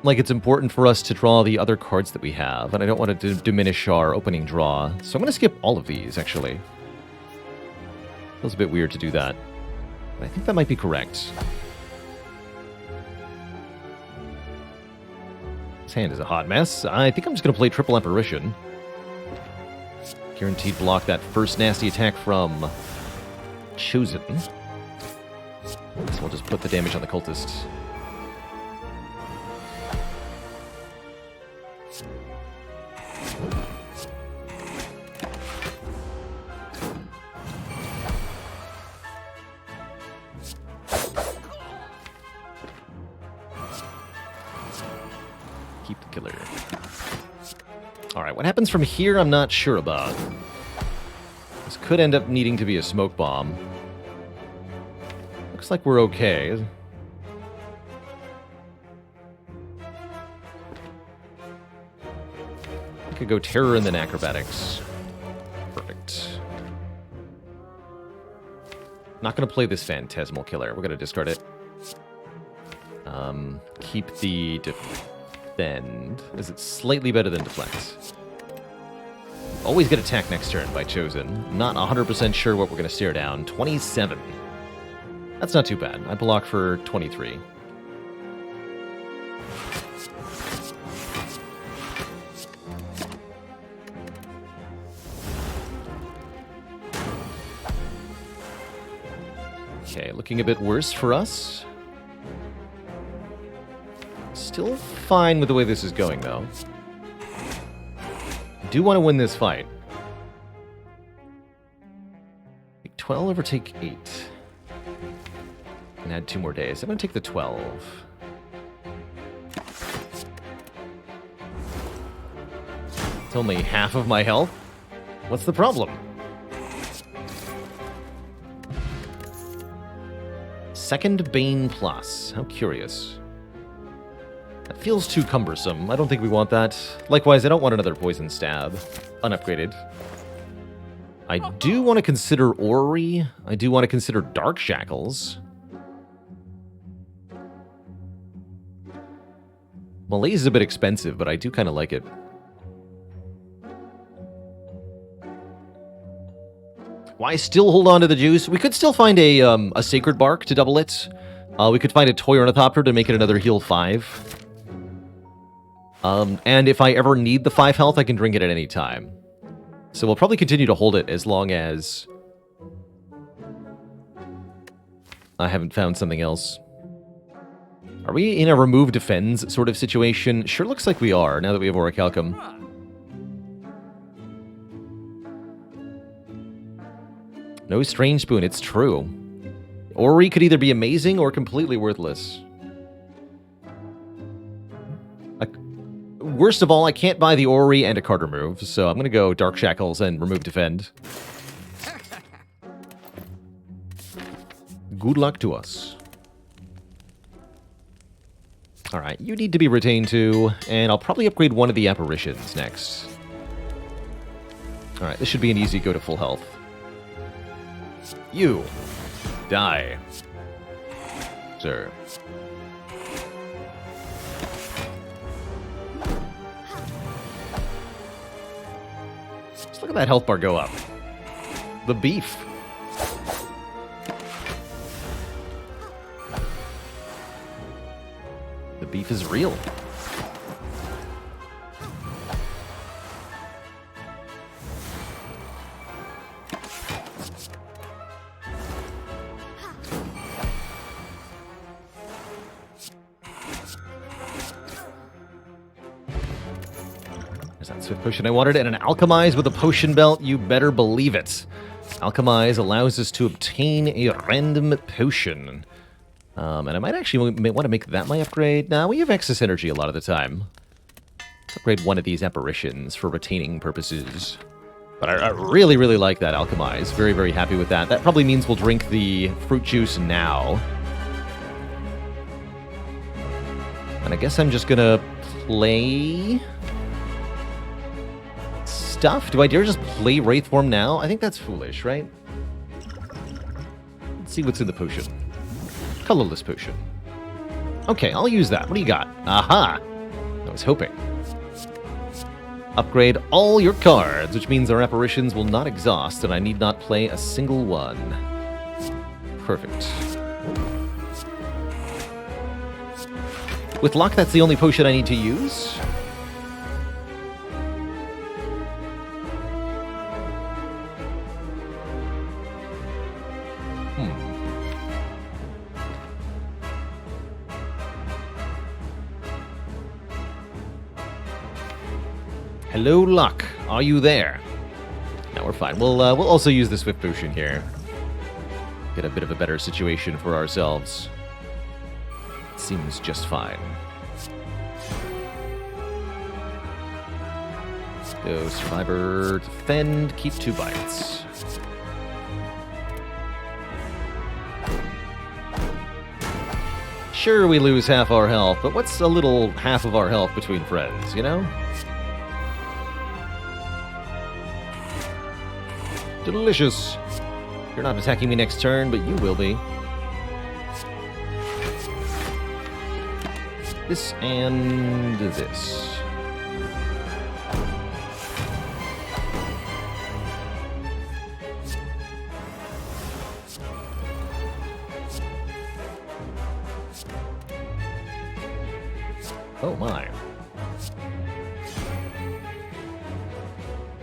Speaker 1: like it's important for us to draw the other cards that we have, and I don't want to diminish our opening draw. So I'm going to skip all of these, actually. Feels a bit weird to do that. But I think that might be correct. This hand is a hot mess. I think I'm just going to play Triple Apparition. Guaranteed block that first nasty attack from Chosen. So we'll just put the damage on the cultist. Keep the killer. Alright, what happens from here I'm not sure about. This could end up needing to be a smoke bomb. Looks like we're okay. I could go Terror and then Acrobatics. Perfect. Not going to play this Phantasmal Killer. We're going to discard it. Keep the Defend. Is it slightly better than Deflect? Always get attack next turn by Chosen. Not 100% sure what we're going to stare down. 27. That's not too bad. I block for 23. Okay, looking a bit worse for us. Still fine with the way this is going, though. I do want to win this fight. Take 12 or take 8? And add 2 more days. I'm going to take the 12. It's only half of my health. What's the problem? Second Bane Plus. How curious. That feels too cumbersome. I don't think we want that. Likewise, I don't want another Poison Stab. Unupgraded. I do want to consider Ori. I do want to consider Dark Shackles. Malaise is a bit expensive, but I do kind of like it. Why still hold on to the juice? We could still find a Sacred Bark to double it. We could find a Toy Ornithopter to make it another heal 5. And if I ever need the 5 health, I can drink it at any time. So we'll probably continue to hold it as long as I haven't found something else. Are we in a remove defends sort of situation? Sure looks like we are, now that we have Orichalcum. No Strange Spoon, it's true. Ori could either be amazing or completely worthless. Worst of all, I can't buy the Ori and a card remove, so I'm going to go Dark Shackles and remove defend. Good luck to us. Alright, you need to be retained too, and I'll probably upgrade one of the apparitions next. Alright, this should be an easy go to full health. You die, sir. Just look at that health bar go up. The beef. The beef is real. There's that Swift Potion I wanted, and an Alchemize with a Potion Belt, you better believe it. Alchemize allows us to obtain a random potion. And I might actually want to make that my upgrade. Nah, we have excess energy a lot of the time. Let's upgrade one of these apparitions for retaining purposes. But I really, really like that Alchemize. Very, very happy with that. That probably means we'll drink the fruit juice now. And I guess I'm just gonna play stuff. Do I dare just play Wraith Form now? I think that's foolish, right? Let's see what's in the potion. Colorless potion. Okay, I'll use that. What do you got? Aha! I was hoping. Upgrade all your cards, which means our apparitions will not exhaust, and I need not play a single one. Perfect. With luck, that's the only potion I need to use. Hello, luck. Are you there? No, we're fine. We'll also use the Swift Potion here. Get a bit of a better situation for ourselves. Seems just fine. Go, Survivor, Defend, keep 2 bites. Sure, we lose half our health, but what's a little half of our health between friends, you know? Delicious. You're not attacking me next turn, but you will be. This and this. Oh my.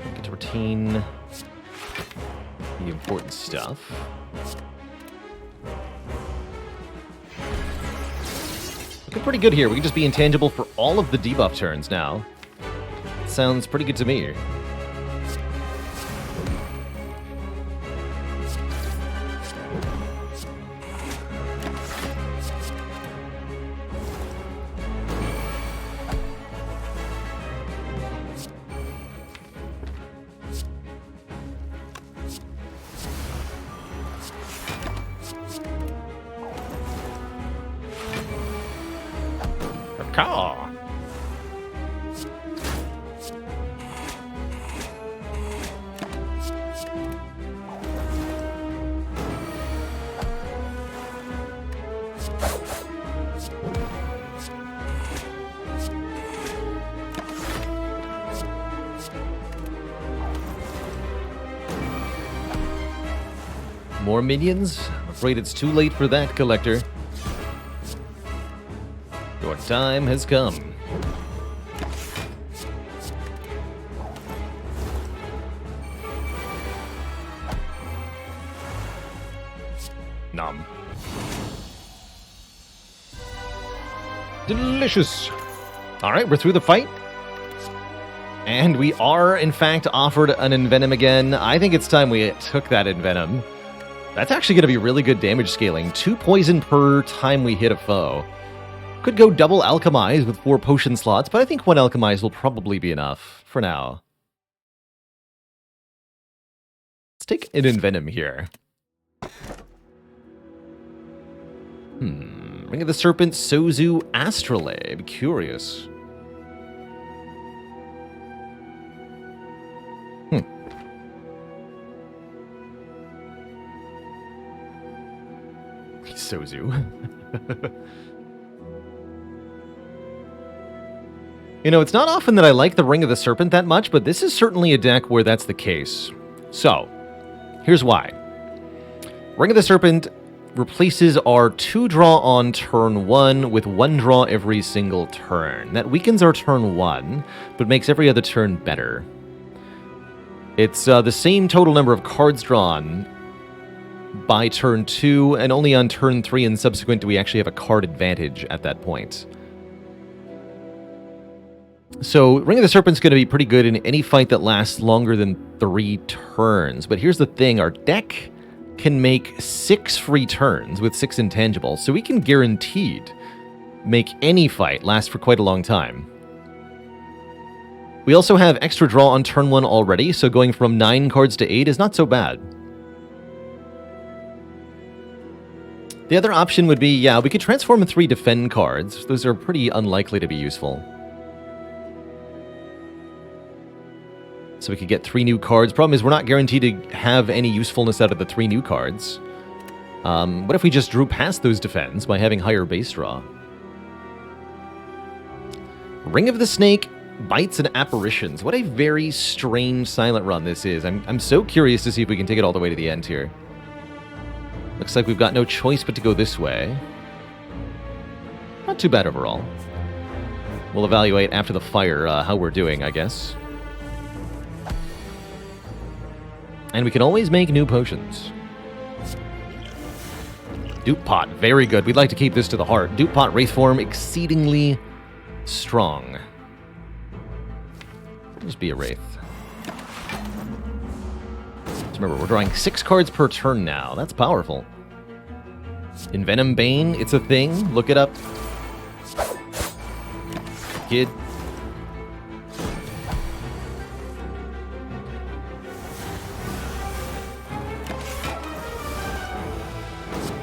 Speaker 1: I get to retain the important stuff. Looking pretty good here. We can just be intangible for all of the debuff turns now. Sounds pretty good to me. Caw. More minions? I'm afraid it's too late for that, Collector. Your time has come. Nom. Delicious. All right, we're through the fight. And we are, in fact, offered an Envenom again. I think it's time we took that Envenom. That's actually going to be really good damage scaling. 2 poison per time we hit a foe. Could go double Alchemize with 4 potion slots, but I think 1 Alchemize will probably be enough for now. Let's take an Envenom here. Ring of the Serpent, Sozu, Astrolabe. Curious. Sozu. You know, it's not often that I like the Ring of the Serpent that much, but this is certainly a deck where that's the case. So, here's why. Ring of the Serpent replaces our 2 draw on turn 1 with 1 draw every single turn. That weakens our turn 1, but makes every other turn better. It's the same total number of cards drawn by turn 2, and only on turn 3 and subsequent do we actually have a card advantage at that point. So, Ring of the Serpent's going to be pretty good in any fight that lasts longer than 3 turns. But here's the thing, our deck can make 6 free turns with 6 intangibles, so we can guaranteed make any fight last for quite a long time. We also have extra draw on turn 1 already, so going from 9 cards to 8 is not so bad. The other option would be, yeah, we could transform 3 defend cards. Those are pretty unlikely to be useful. So we could get 3 new cards. Problem is we're not guaranteed to have any usefulness out of the 3 new cards. What if we just drew past those defends by having higher base draw? Ring of the Snake, Bites, and Apparitions. What a very strange silent run this is. I'm so curious to see if we can take it all the way to the end here. Looks like we've got no choice but to go this way. Not too bad overall. We'll evaluate after the fire how we're doing, I guess. And we can always make new potions. Dupe Pot, very good. We'd like to keep this to the heart. Dupe Pot Wraith form, exceedingly strong. Just be a Wraith. Just remember, we're drawing 6 cards per turn now. That's powerful. Envenom Bane, it's a thing. Look it up. Kid.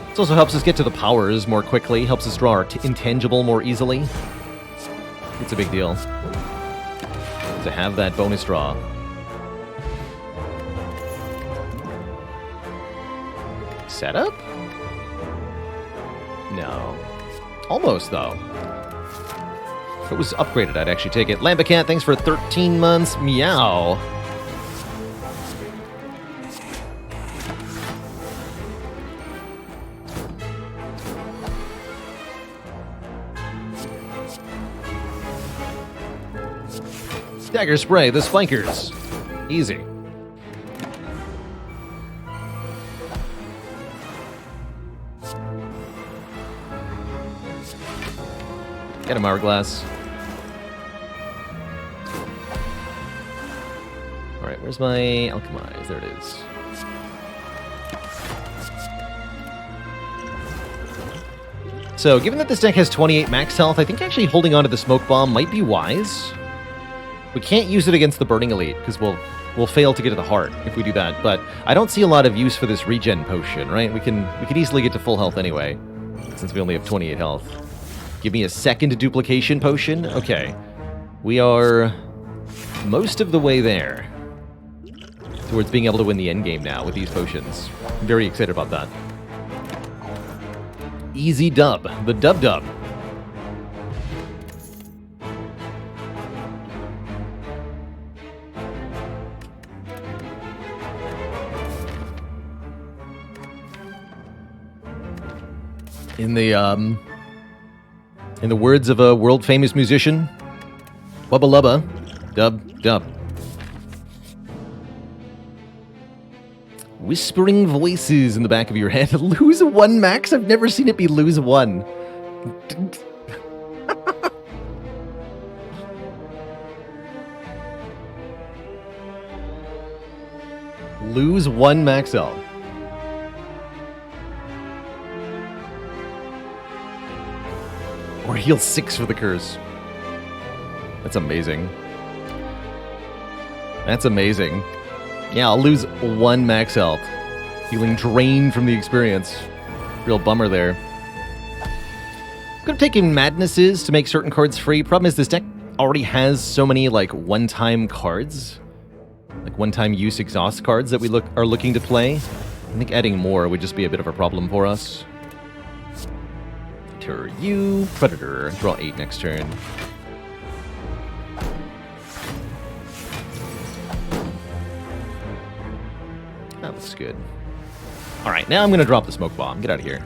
Speaker 1: This also helps us get to the powers more quickly, helps us draw our intangible more easily. It's a big deal to have that bonus draw. Setup? No. Almost, though. If it was upgraded, I'd actually take it. Lambacat, thanks for 13 months. Meow. Dagger Spray, the Spikers. Easy. Get him, Hourglass. Alright, where's my Alchemize? There it is. So, given that this deck has 28 max health, I think actually holding on to the Smoke Bomb might be wise. We can't use it against the Burning Elite, because we'll fail to get to the heart if we do that, but I don't see a lot of use for this regen potion, right? We can easily get to full health anyway, since we only have 28 health. Give me a second duplication potion? Okay. We are most of the way there towards being able to win the endgame now with these potions. I'm very excited about that. Easy dub. The dub-dub. In the words of a world-famous musician, Wubba Lubba, dub, dub. Whispering voices in the back of your head. Lose 1 max? I've never seen it be lose 1. Lose 1 max health. Or heal 6 for the curse. That's amazing. That's amazing. Yeah, I'll lose 1 max health. Feeling drained from the experience. Real bummer there. Could have taken Madnesses to make certain cards free. Problem is this deck already has so many like one-time cards. Like one-time use exhaust cards that we are looking to play. I think adding more would just be a bit of a problem for us. You, Predator. Draw 8 next turn. That looks good. Alright, now I'm going to drop the Smoke Bomb. Get out of here.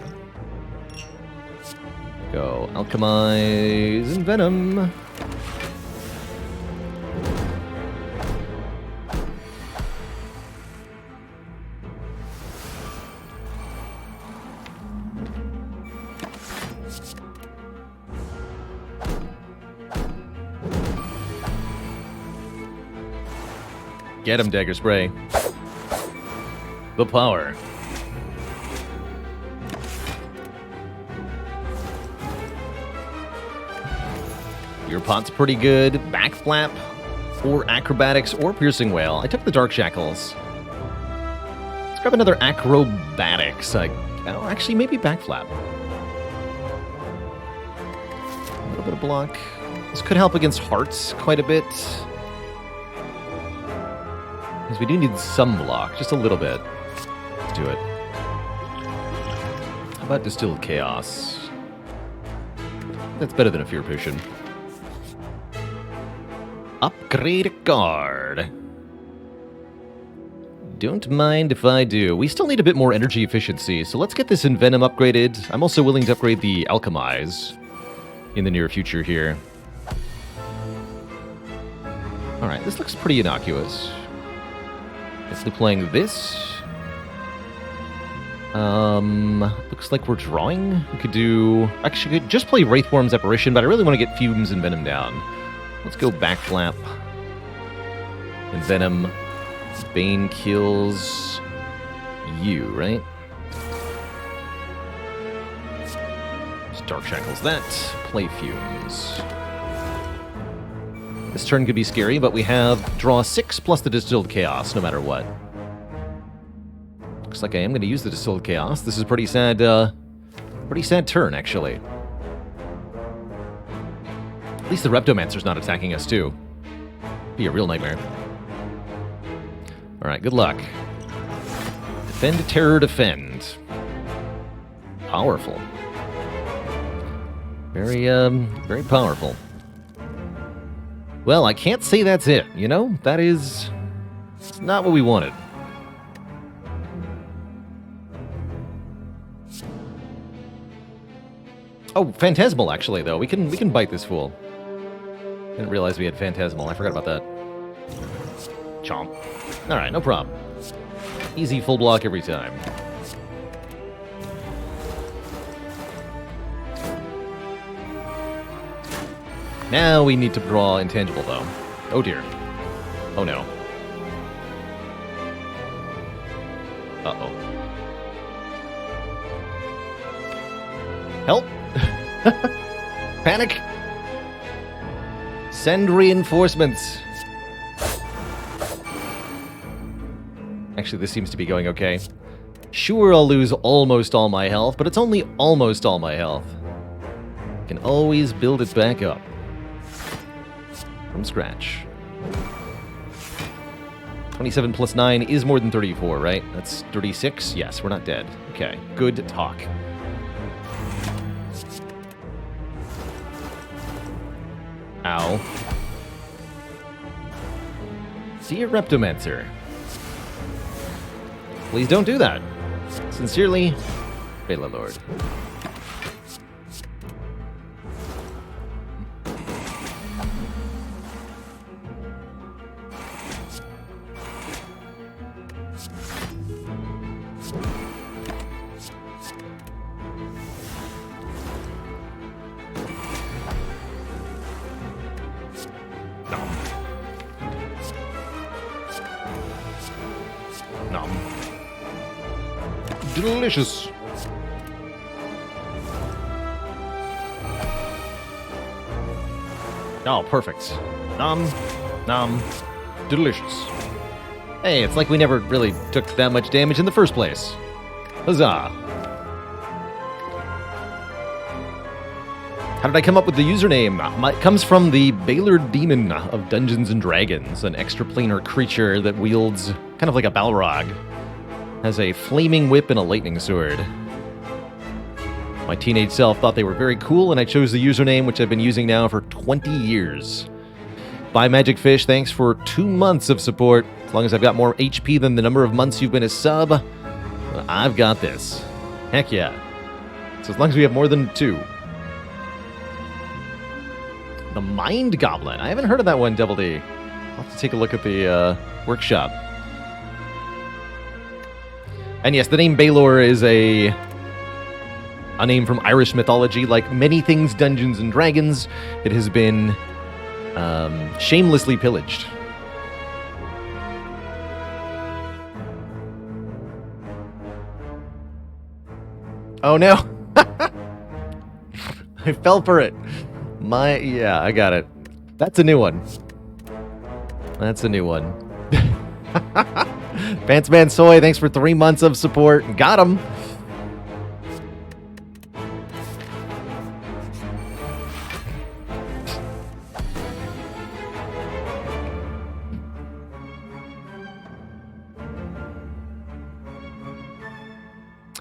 Speaker 1: Go Alchemize and Venom. Get him, Dagger Spray. The power. Your pot's pretty good. Backflap, or Acrobatics, or Piercing Wail. I took the Dark Shackles. Let's grab another Acrobatics. Oh, actually, maybe Backflap. A little bit of block. This could help against Hearts quite a bit. Because we do need some block, just a little bit. Let's do it. How about Distilled Chaos? That's better than a Fear Potion. Upgrade a card. Don't mind if I do. We still need a bit more energy efficiency, so let's get this Envenom upgraded. I'm also willing to upgrade the Alchemize in the near future here. Alright, this looks pretty innocuous. Definitely playing this. Looks like we're drawing. We could do... Actually, could just play Wraithworm's Apparition, but I really want to get Fumes and Venom down. Let's go Backflap. And Venom. Bane kills... you, right? Just Dark Shackles that. Play Fumes. This turn could be scary, but we have draw 6 plus the Distilled Chaos, no matter what. Looks like I am going to use the Distilled Chaos. This is a pretty sad turn, actually. At least the Reptomancer's not attacking us, too. Be a real nightmare. Alright, good luck. Defend, Terror, Defend. Powerful. Very powerful. Well, I can't say that's it, you know? That is... it's not what we wanted. Oh, Phantasmal, actually, though. We can bite this fool. Didn't realize we had Phantasmal. I forgot about that. Chomp. Alright, no problem. Easy full block every time. Now we need to draw Intangible, though. Oh dear. Oh no. Uh-oh. Help! Panic! Send reinforcements! Actually, this seems to be going okay. Sure, I'll lose almost all my health, but it's only almost all my health. I can always build it back up. From scratch. 27 plus 9 is more than 34, right? That's 36? Yes, we're not dead. Okay, good talk. Ow. Dear Reptomancer. Please don't do that. Sincerely, Bela Lord. Delicious. Oh, perfect. Nom, nom, delicious. Hey, it's like we never really took that much damage in the first place. Huzzah. How did I come up with the username? It comes from the Baylor Demon of Dungeons & Dragons, an extraplanar creature that wields kind of like a Balrog. Has a flaming whip and a lightning sword. My teenage self thought they were very cool, and I chose the username, which I've been using now for 20 years. Bye, Magic Fish. Thanks for 2 months of support. As long as I've got more HP than the number of months you've been a sub, I've got this. Heck yeah. So as long as we have more than 2. The Mind Goblin. I haven't heard of that one, Double D. I'll have to take a look at the workshop. And yes, the name Baylor is a name from Irish mythology. Like many things Dungeons & Dragons, it has been shamelessly pillaged. Oh no! I fell for it. Yeah, I got it. That's a new one. That's a new one. Pantsman Soy, thanks for 3 months of support. Got him.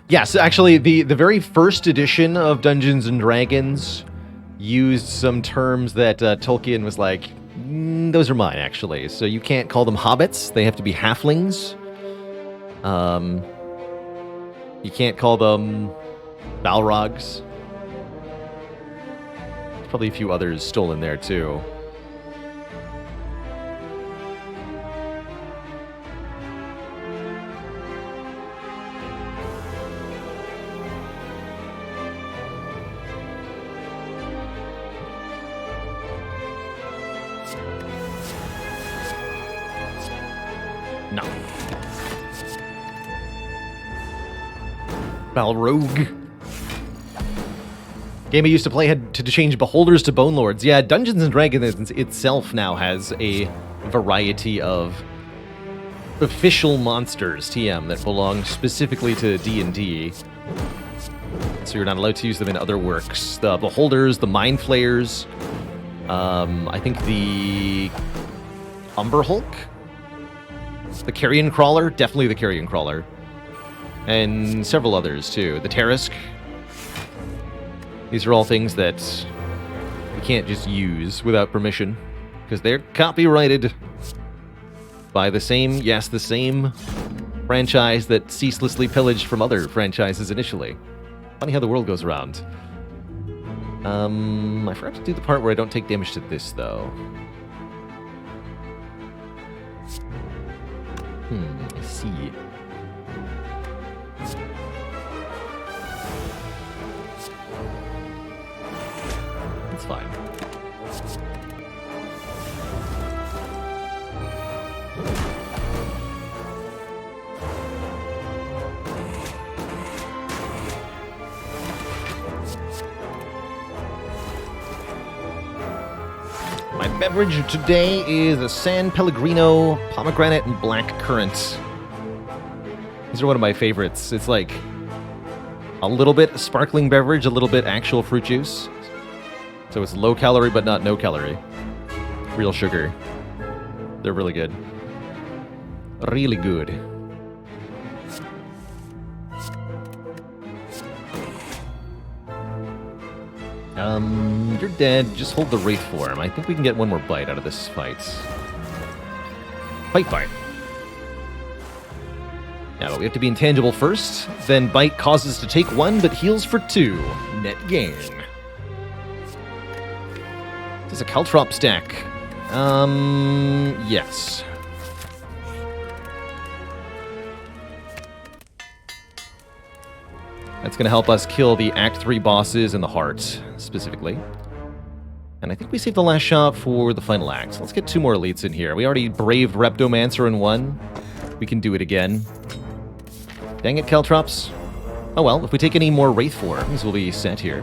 Speaker 1: Yes, actually, the very first edition of Dungeons and Dragons used some terms that Tolkien was like, those are mine, actually. So you can't call them hobbits; they have to be halflings. You can't call them Balrogs. There's probably a few others still in there too. No. Balrog. Game I used to play had to change beholders to bone lords. Yeah, Dungeons and Dragons itself now has a variety of official monsters, TM, that belong specifically to D&D. So you're not allowed to use them in other works. The beholders, the mind flayers, I think the Umber Hulk, the Carrion Crawler, definitely the Carrion Crawler, and several others too. The Tarisk. These are all things that we can't just use without permission because they're copyrighted by the same franchise that ceaselessly pillaged from other franchises initially. Funny how the world goes around. I forgot to do the part where I don't take damage to this though. I see. That's fine. My beverage today is a San Pellegrino, pomegranate, and black currant. These are one of my favorites. It's like a little bit sparkling beverage, a little bit actual fruit juice. So it's low calorie, but not no calorie. Real sugar. They're really good. Really good. You're dead. Just hold the Wraith form. I think we can get one more bite out of this fight. Bite. Now, we have to be intangible first. Then bite causes to take 1, but heals for 2. Net gain. This is a Caltrop stack. Yes. That's going to help us kill the Act 3 bosses in the heart, specifically. And I think we saved the last shot for the final act. Let's get 2 more elites in here. We already braved Reptomancer in 1. We can do it again. Dang it, Caltrops. Oh well, if we take any more Wraith forms, we'll be set here.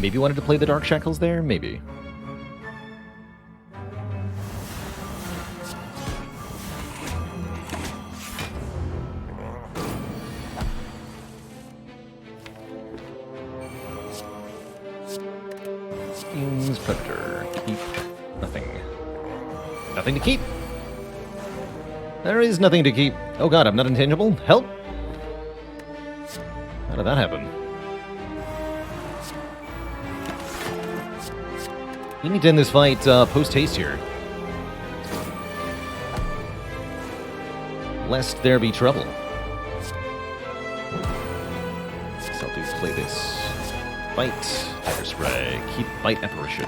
Speaker 1: Maybe wanted to play the Dark Shackles there? Maybe. Schemes, Predator. Keep. Nothing. Nothing to keep. There is nothing to keep. Oh god, I'm not intangible? Help! How did that happen? We need to end this fight post-haste here. Lest there be trouble. So I'll do play this. Bite, Tiger Spray, keep Bite Apparition.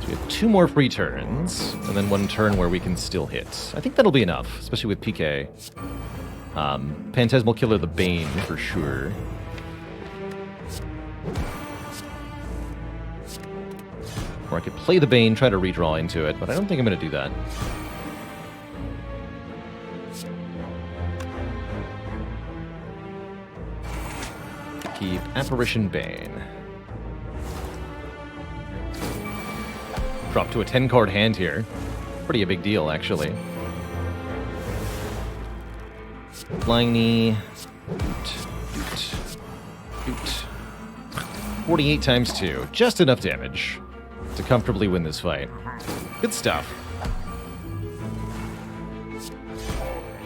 Speaker 1: So we have 2 more free turns, and then 1 turn where we can still hit. I think that'll be enough, especially with PK. Phantasmal Killer the Bane, for sure. Or I could play the Bane, try to redraw into it, but I don't think I'm going to do that. Keep Apparition Bane. Drop to a 10-card hand here. Pretty a big deal, actually. Flying Knee. Doot. Oot. 48 times 2. Just enough damage to comfortably win this fight. Good stuff.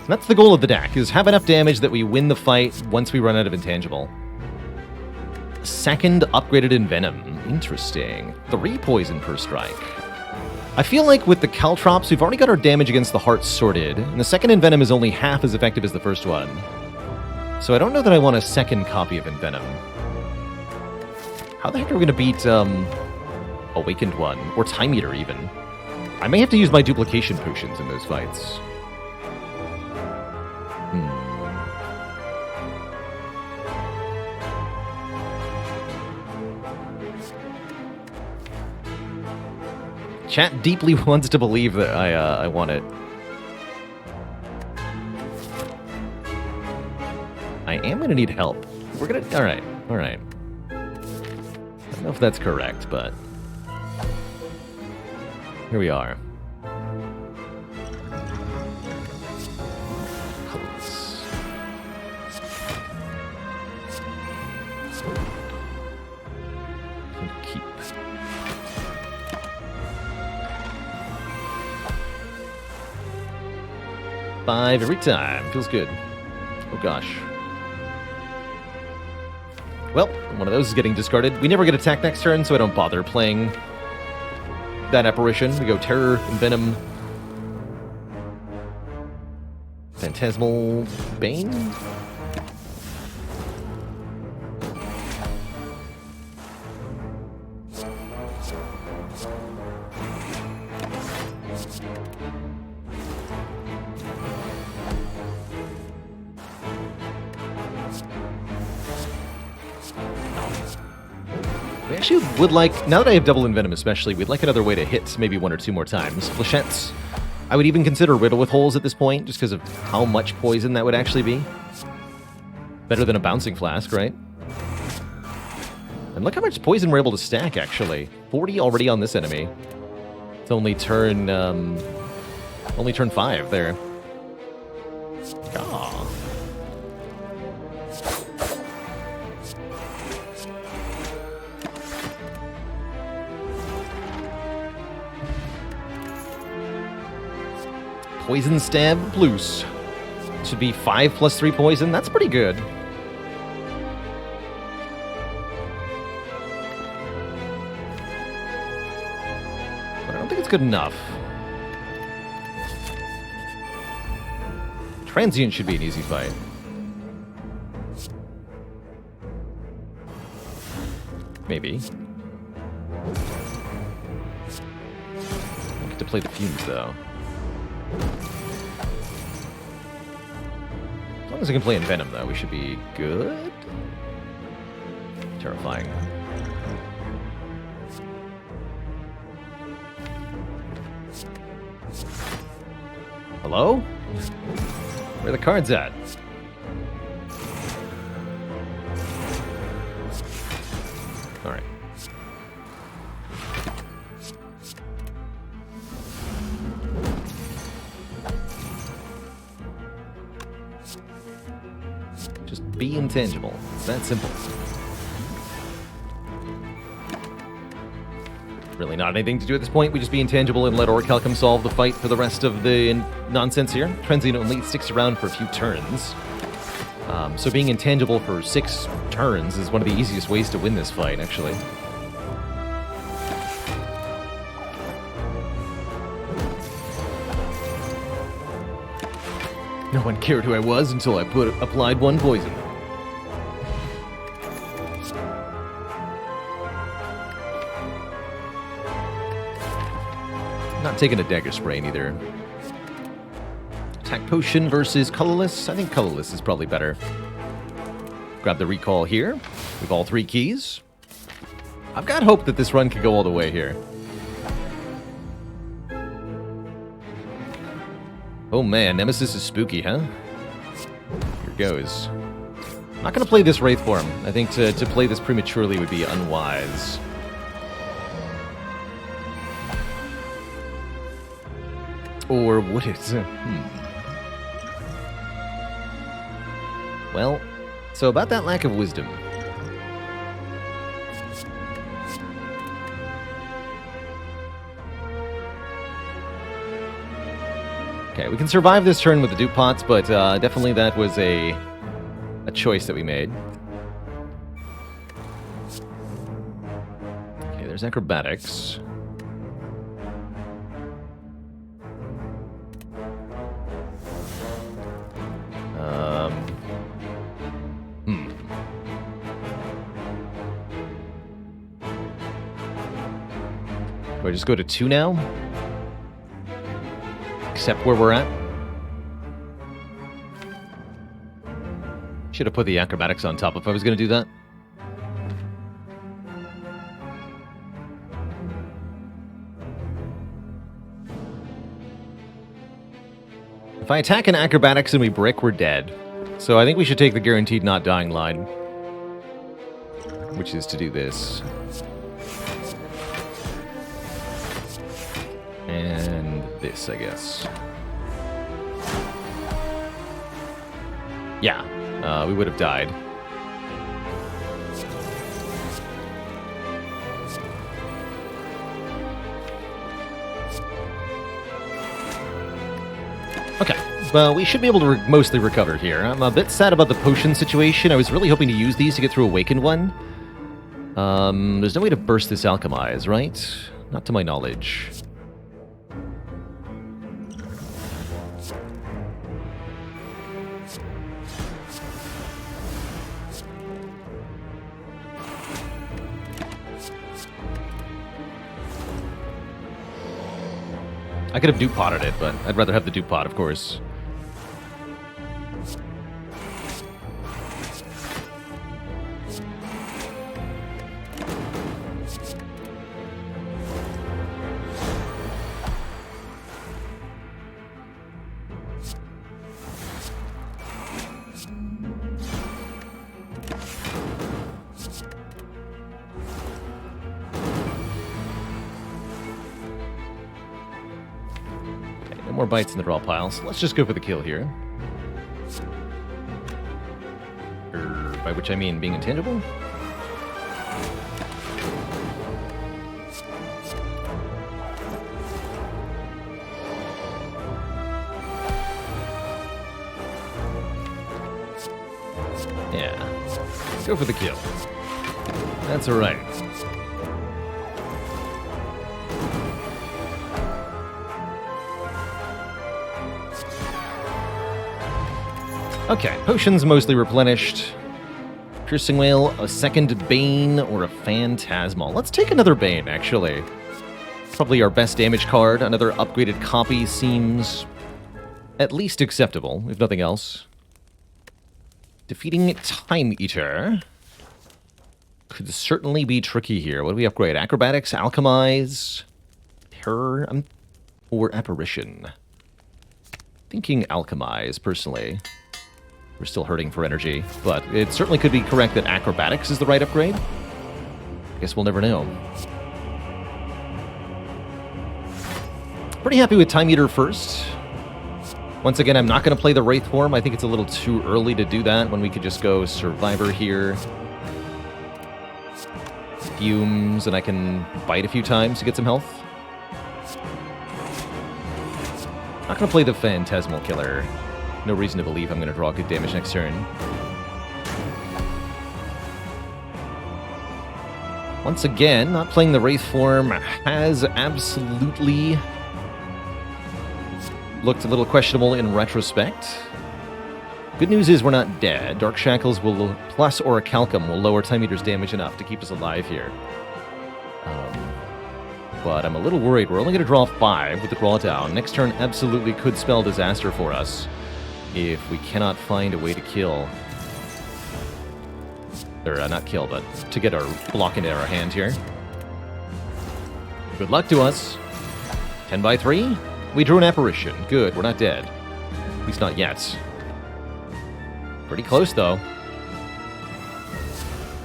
Speaker 1: That's the goal of the deck, is have enough damage that we win the fight once we run out of intangible. Second upgraded Envenom. Interesting. 3 poison per strike. I feel like with the Caltrops, we've already got our damage against the heart sorted, and the second Envenom is only half as effective as the first one. So I don't know that I want a second copy of Envenom. How the heck are we going to beat Awakened One, or Time Eater even? I may have to use my duplication potions in those fights. Chat deeply wants to believe that I want it. I am going to need help. We're going to... Alright, alright. I don't know if that's correct, but... Here we are. Keep. Five every time. Feels good. Oh gosh. Well, one of those is getting discarded. We never get attack next turn, so I don't bother playing that apparition. We go Terror, Envenom, Phantasmal Bane. We actually would like, now that I have double Envenom especially, we'd like another way to hit maybe 1 or 2 more times. Flechettes. I would even consider Riddle with Holes at this point, just because of how much poison that would actually be. Better than a Bouncing Flask, right? And look how much poison we're able to stack, actually. 40 already on this enemy. It's only turn 5 there. Ah. Poison Stab Loose. Should be 5 plus 3 poison. That's pretty good. But I don't think it's good enough. Transient should be an easy fight. Maybe. I get to play the Fumes, though. As long as I can play Envenom, though, we should be good. Terrifying. Hello? Where are the cards at? Alright. Just be intangible. It's that simple. Really not anything to do at this point. We just be intangible and let Orichalcum solve the fight for the rest of the nonsense here. Transient only sticks around for a few turns. So being intangible for 6 turns is one of the easiest ways to win this fight, actually. No one cared who I was until I applied 1 poison. Not taking a Dagger Spray either. Attack Potion versus Colorless. I think Colorless is probably better. Grab the Recall here. We have all 3 keys. I've got hope that this run could go all the way here. Oh man, Nemesis is spooky, huh? Here goes. I'm not going to play this Wraith form. I think to play this prematurely would be unwise. Or would it? Well, so about that lack of wisdom. Okay, we can survive this turn with the dupe pots, but definitely that was a choice that we made. Okay, there's acrobatics. Do I just go to 2 now? Except where we're at? Should have put the acrobatics on top if I was going to do that. If I attack an acrobatics and we brick, we're dead. So I think we should take the guaranteed not dying line. Which is to do this. And this, I guess. Yeah, we would have died. Okay, well, we should be able to mostly recover here. I'm a bit sad about the potion situation. I was really hoping to use these to get through Awakened one. There's no way to burst this Alchemize, right? Not to my knowledge. I could have dupe potted it, but I'd rather have the dupe pot, of course. More bites in the draw pile, so let's just go for the kill here. By which I mean being intangible? Yeah. Go for the kill. That's alright. Okay, potions mostly replenished. Piercing Whale, a second Bane, or a Phantasmal. Let's take another Bane, actually. Probably our best damage card. Another upgraded copy seems at least acceptable, if nothing else. Defeating Time Eater could certainly be tricky here. What do we upgrade? Acrobatics, Alchemize, Terror, or Apparition? Thinking Alchemize, personally. We're still hurting for energy, but it certainly could be correct that Acrobatics is the right upgrade. Guess we'll never know. Pretty happy with Time Eater first. Once again, I'm not going to play the Wraith form. I think it's a little too early to do that when we could just go Survivor here. Fumes, and I can bite a few times to get some health. Not going to play the Phantasmal Killer. No reason to believe I'm going to draw good damage next turn. Once again, not playing the Wraith form has absolutely looked a little questionable in retrospect. Good news is we're not dead. Dark Shackles will plus Orichalcum will lower Time Eater's damage enough to keep us alive here. But I'm a little worried. We're only going to draw 5 with the draw down. Next turn absolutely could spell disaster for us if we cannot find a way to kill. Or not kill, but to get our block into our hand here. Good luck to us. 10 by 3. We drew an Apparition. Good, we're not dead. At least not yet. Pretty close, though.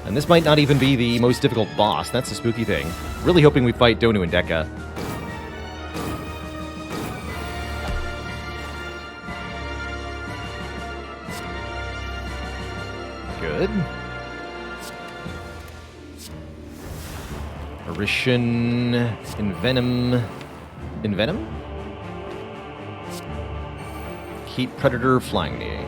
Speaker 1: And this might not even be the most difficult boss. That's the spooky thing. Really hoping we fight Donu and Deka. Good. Apparition. Envenom. Envenom? keep Predator Flying Knee.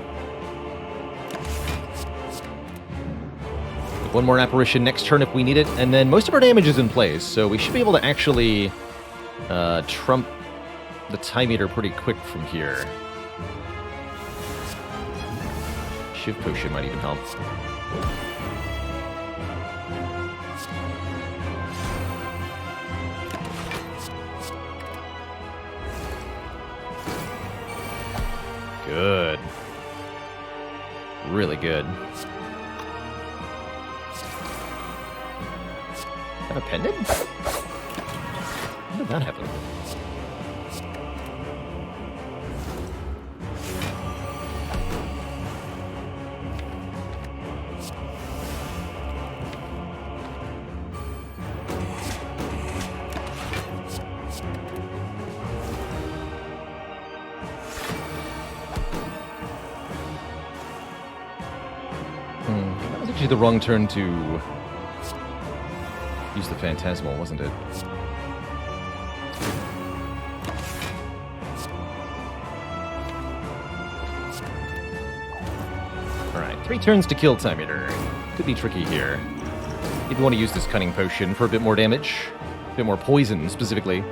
Speaker 1: One more apparition next turn if we need it, and then most of our damage is in place, so we should be able to actually trump the Time Eater pretty quick from here. Shiv Potion might even help. Good. Really good. Have a pendant? How did that happen? That was actually the wrong turn to use the Phantasmal, wasn't it? Alright, 3 turns to kill Time Eater. Could be tricky here. If you want to use this Cunning Potion for a bit more damage, a bit more poison specifically.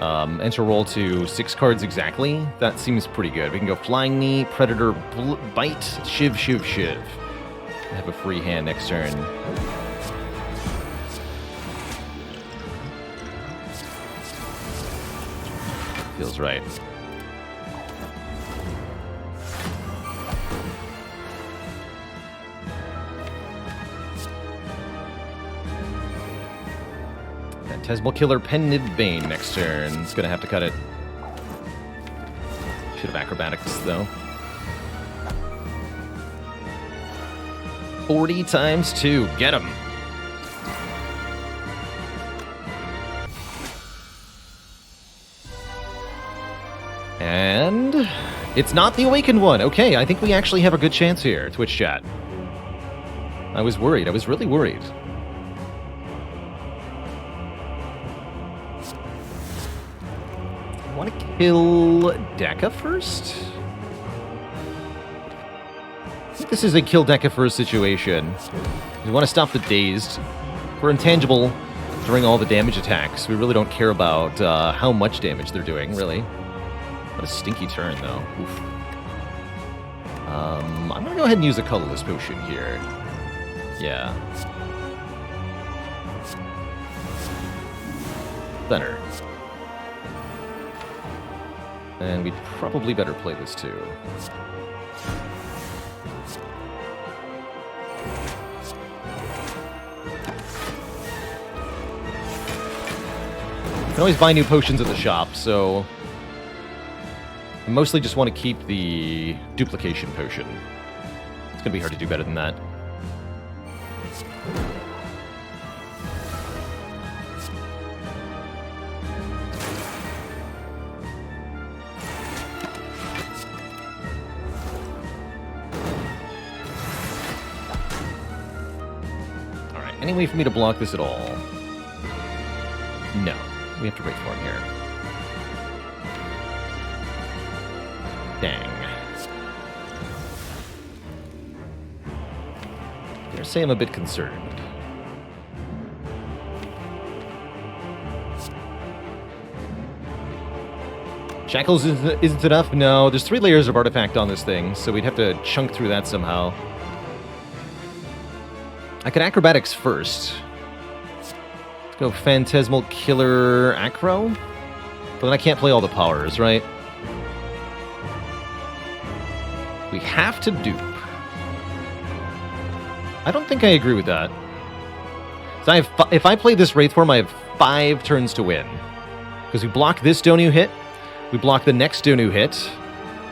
Speaker 1: Enter roll to 6 cards exactly. That seems pretty good. We can go Flying Knee, Predator, Bite, Shiv, Shiv, Shiv. Have a free hand next turn. Feels right. Phantasmal Killer Pendant Vein next turn. It's gonna have to cut it. Should have acrobatics though. 40 times 2. Get him. And it's not the Awakened one. Okay, I think we actually have a good chance here, Twitch chat. I was worried. I was really worried. I want to kill Deca first? I think this is a kill Deca first situation. We want to stop the Dazed. We're intangible during all the damage attacks. We really don't care about how much damage they're doing, really. What a stinky turn, though. Oof. I'm going to go ahead and use a Colorless Potion here. Yeah. Thinner. And we'd probably better play this, too. You can always buy new potions at the shop, so I mostly just want to keep the duplication potion. It's going to be hard to do better than that. Alright, any way for me to block this at all? No. We have to wait for him here. Dang. I dare say I'm a bit concerned. Shackles isn't enough? No, there's 3 layers of artifact on this thing, so we'd have to chunk through that somehow. I could acrobatics first. Let's go Phantasmal Killer Acro. But then I can't play all the powers, right? We have to dupe. I don't think I agree with that. So if I play this Wraith form, I have 5 turns to win. Because we block this Donu hit, we block the next Donu hit,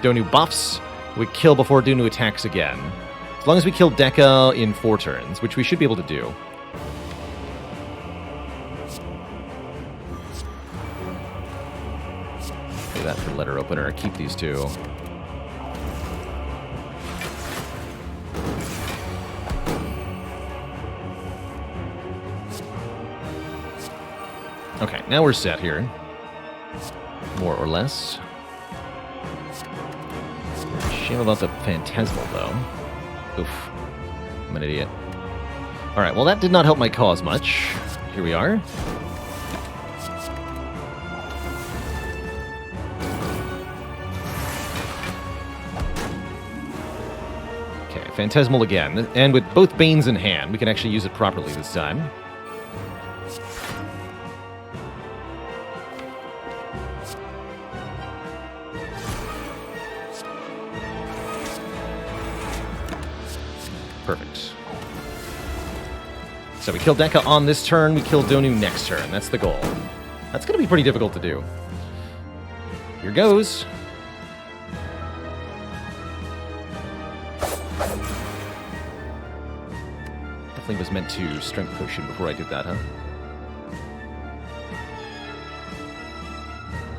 Speaker 1: Donu buffs, we kill before Donu attacks again. As long as we kill Deca in 4 turns, which we should be able to do. Do that for letter opener. Keep these 2. Okay, now we're set here. More or less. Shame about the Phantasmal, though. Oof. I'm an idiot. Alright, well that did not help my cause much. Here we are. Okay, Phantasmal again. And with both Banes in hand, we can actually use it properly this time. Perfect. So we kill Deka on this turn, we kill Donu next turn. That's the goal. That's going to be pretty difficult to do. Here goes. Definitely was meant to Strength Potion before I did that, huh?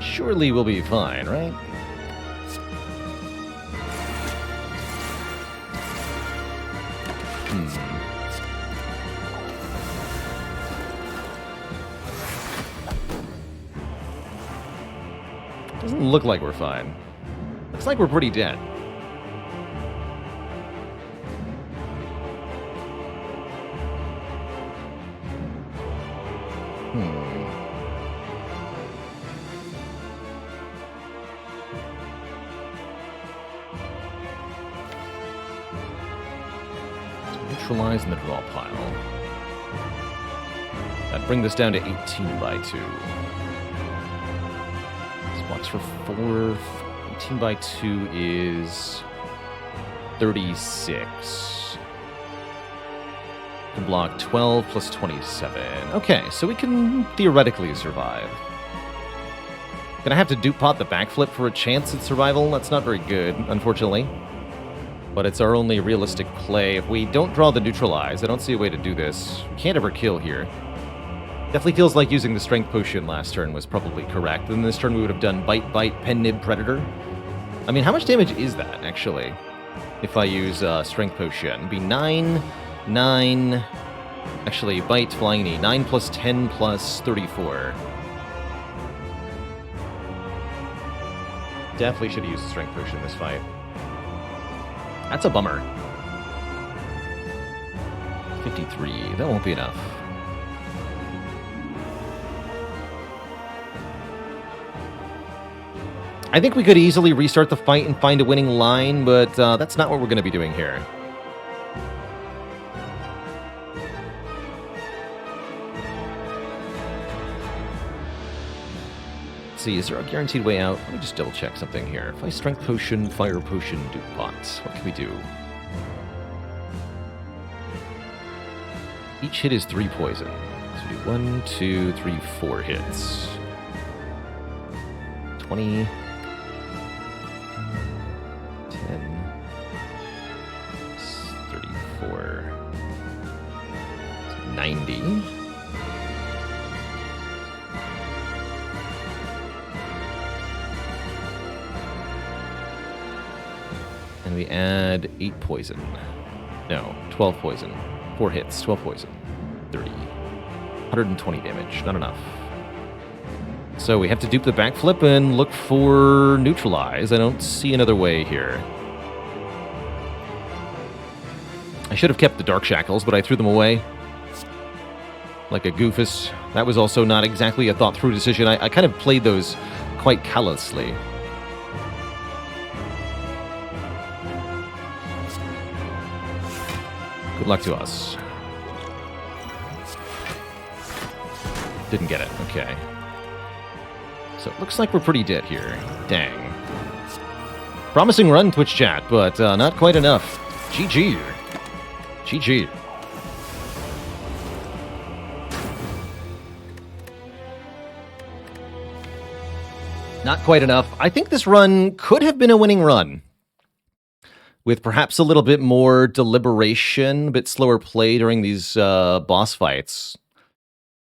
Speaker 1: Surely we'll be fine, right? Doesn't look like we're fine. Looks like we're pretty dead. Neutralize in the draw pile. That brings us down to 18 by 2. Spots for 4. 18 by 2 is 36. We can block 12 plus 27. Okay, so we can theoretically survive. Gonna have to dupe pot the backflip for a chance at survival. That's not very good, unfortunately. But it's our only realistic play. If we don't draw the neutralize, I don't see a way to do this. We can't ever kill here. Definitely feels like using the Strength Potion last turn was probably correct. Then this turn we would have done Bite, Bite, Pen, Nib, Predator. I mean, how much damage is that, actually? If I use Strength Potion. It'd be 9, 9... Actually, Bite, Flying Knee. 9 plus 10 plus 34. Definitely should have used the Strength Potion in this fight. That's a bummer. 53. That won't be enough. I think we could easily restart the fight and find a winning line, but that's not what we're going to be doing here. Let's see, is there a guaranteed way out? Let me just double check something here. If I Strength Potion, Fire Potion, Dupe Pot, what can we do? Each hit is 3 poison. So we do 1, 2, 3, 4 hits. 20... 10, 34, 90. And we add 8 poison. No, 12 poison. 4 hits, 12 poison. 30. 120 damage, not enough. So we have to dupe the backflip and look for neutralize. I don't see another way here. I should have kept the Dark Shackles, but I threw them away. Like a goofus. That was also not exactly a thought-through decision. I kind of played those quite callously. Good luck to us. Didn't get it. Okay. So it looks like we're pretty dead here. Dang. Promising run, Twitch chat, but not quite enough. GG. GG. Not quite enough. I think this run could have been a winning run. With perhaps a little bit more deliberation, a bit slower play during these boss fights.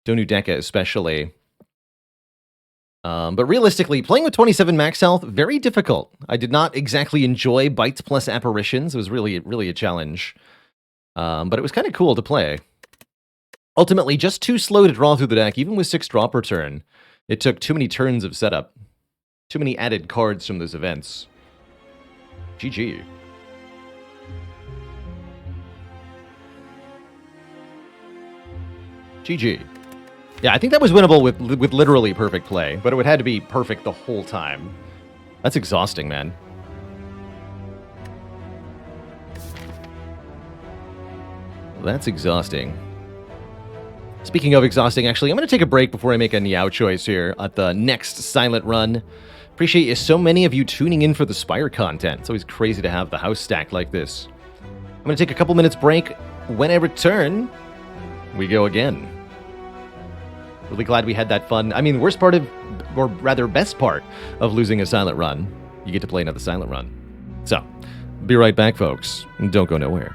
Speaker 1: Donu Deka especially. But realistically, playing with 27 max health, very difficult. I did not exactly enjoy Bites plus Apparitions. It was really a challenge. But it was kind of cool to play. Ultimately, just too slow to draw through the deck, even with 6 draw per turn. It took too many turns of setup. Too many added cards from those events. GG. GG. Yeah, I think that was winnable with literally perfect play, but it would have to be perfect the whole time. That's exhausting, man. That's exhausting. Speaking of exhausting, actually, I'm going to take a break before I make a Niao choice here at the next Silent Run. Appreciate you, so many of you tuning in for the Spire content. It's always crazy to have the house stacked like this. I'm going to take a couple minutes break. When I return, we go again. Really glad we had that fun. I mean, the worst part of, or rather best part of losing a Silent Run, you get to play another Silent Run. So, be right back, folks. Don't go nowhere.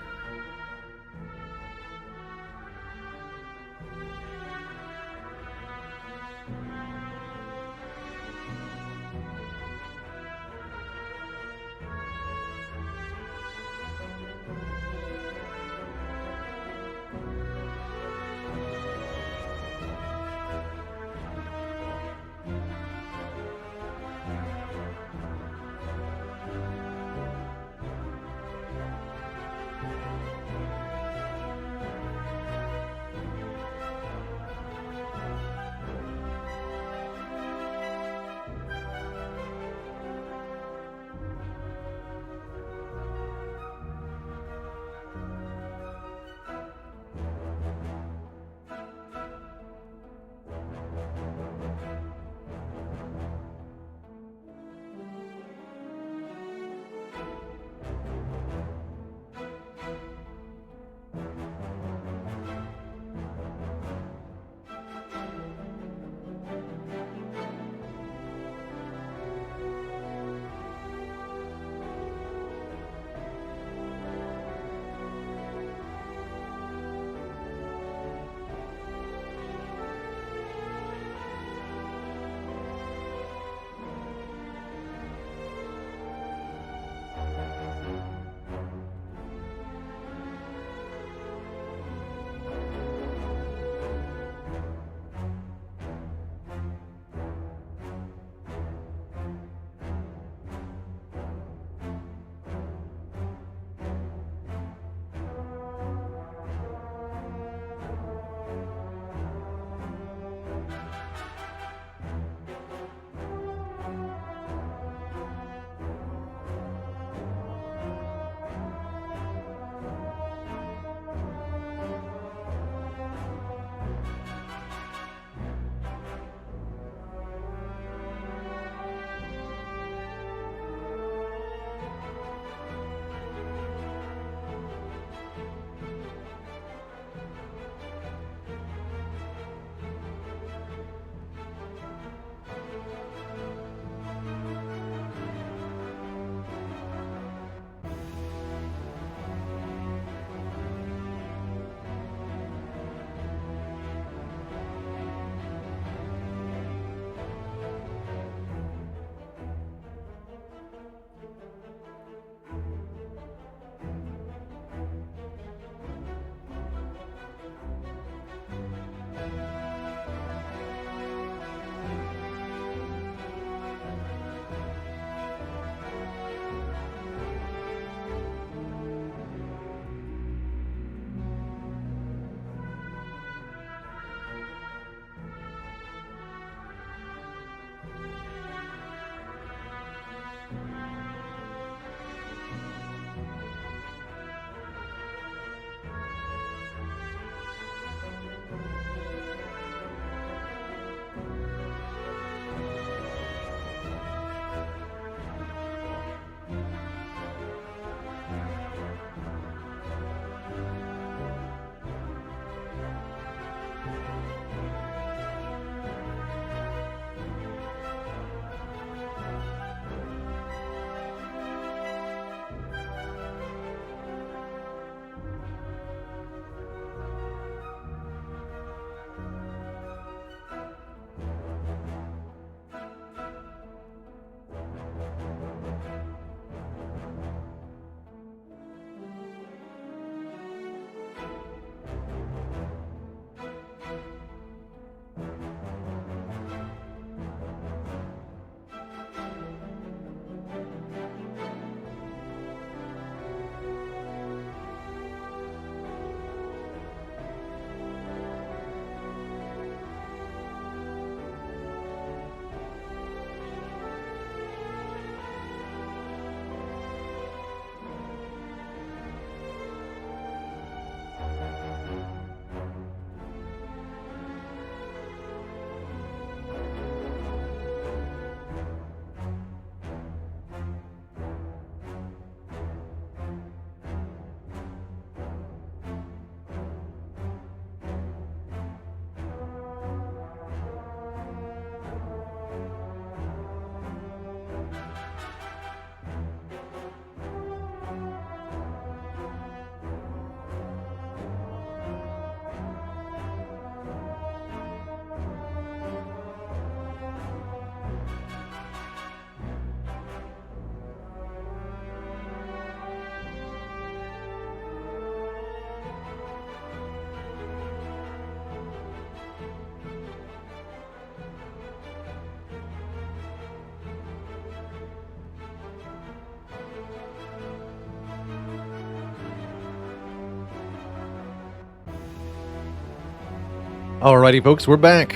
Speaker 1: Alrighty, folks, we're back.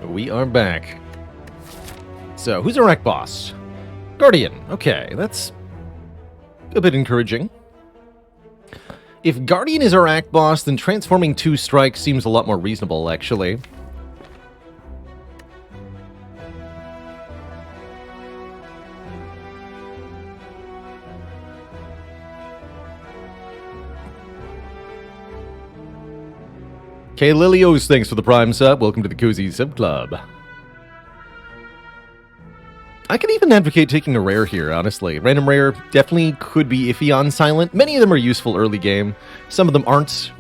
Speaker 1: We are back. So, who's our rank boss? Guardian. Okay, that's a bit encouraging. If Guardian is our act boss, then transforming 2 strikes seems a lot more reasonable, actually. K. Lilios, thanks for the Prime sub. Welcome to the Cozy Sub Club. I could even advocate taking a rare here, honestly. Random rare definitely could be iffy on silent. Many of them are useful early game. Some of them aren't.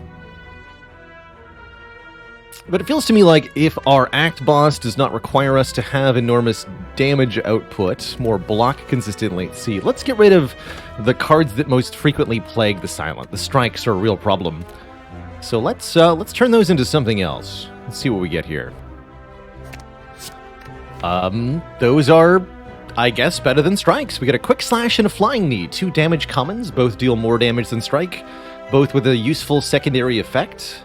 Speaker 1: But it feels to me like if our act boss does not require us to have enormous damage output, more block consistently. See, let's get rid of the cards that most frequently plague the silent. The strikes are a real problem. So let's turn those into something else. Let's see what we get here. Those are, I guess, better than strikes. We get a quick slash and a flying knee. 2 damage commons, both deal more damage than strike, both with a useful secondary effect.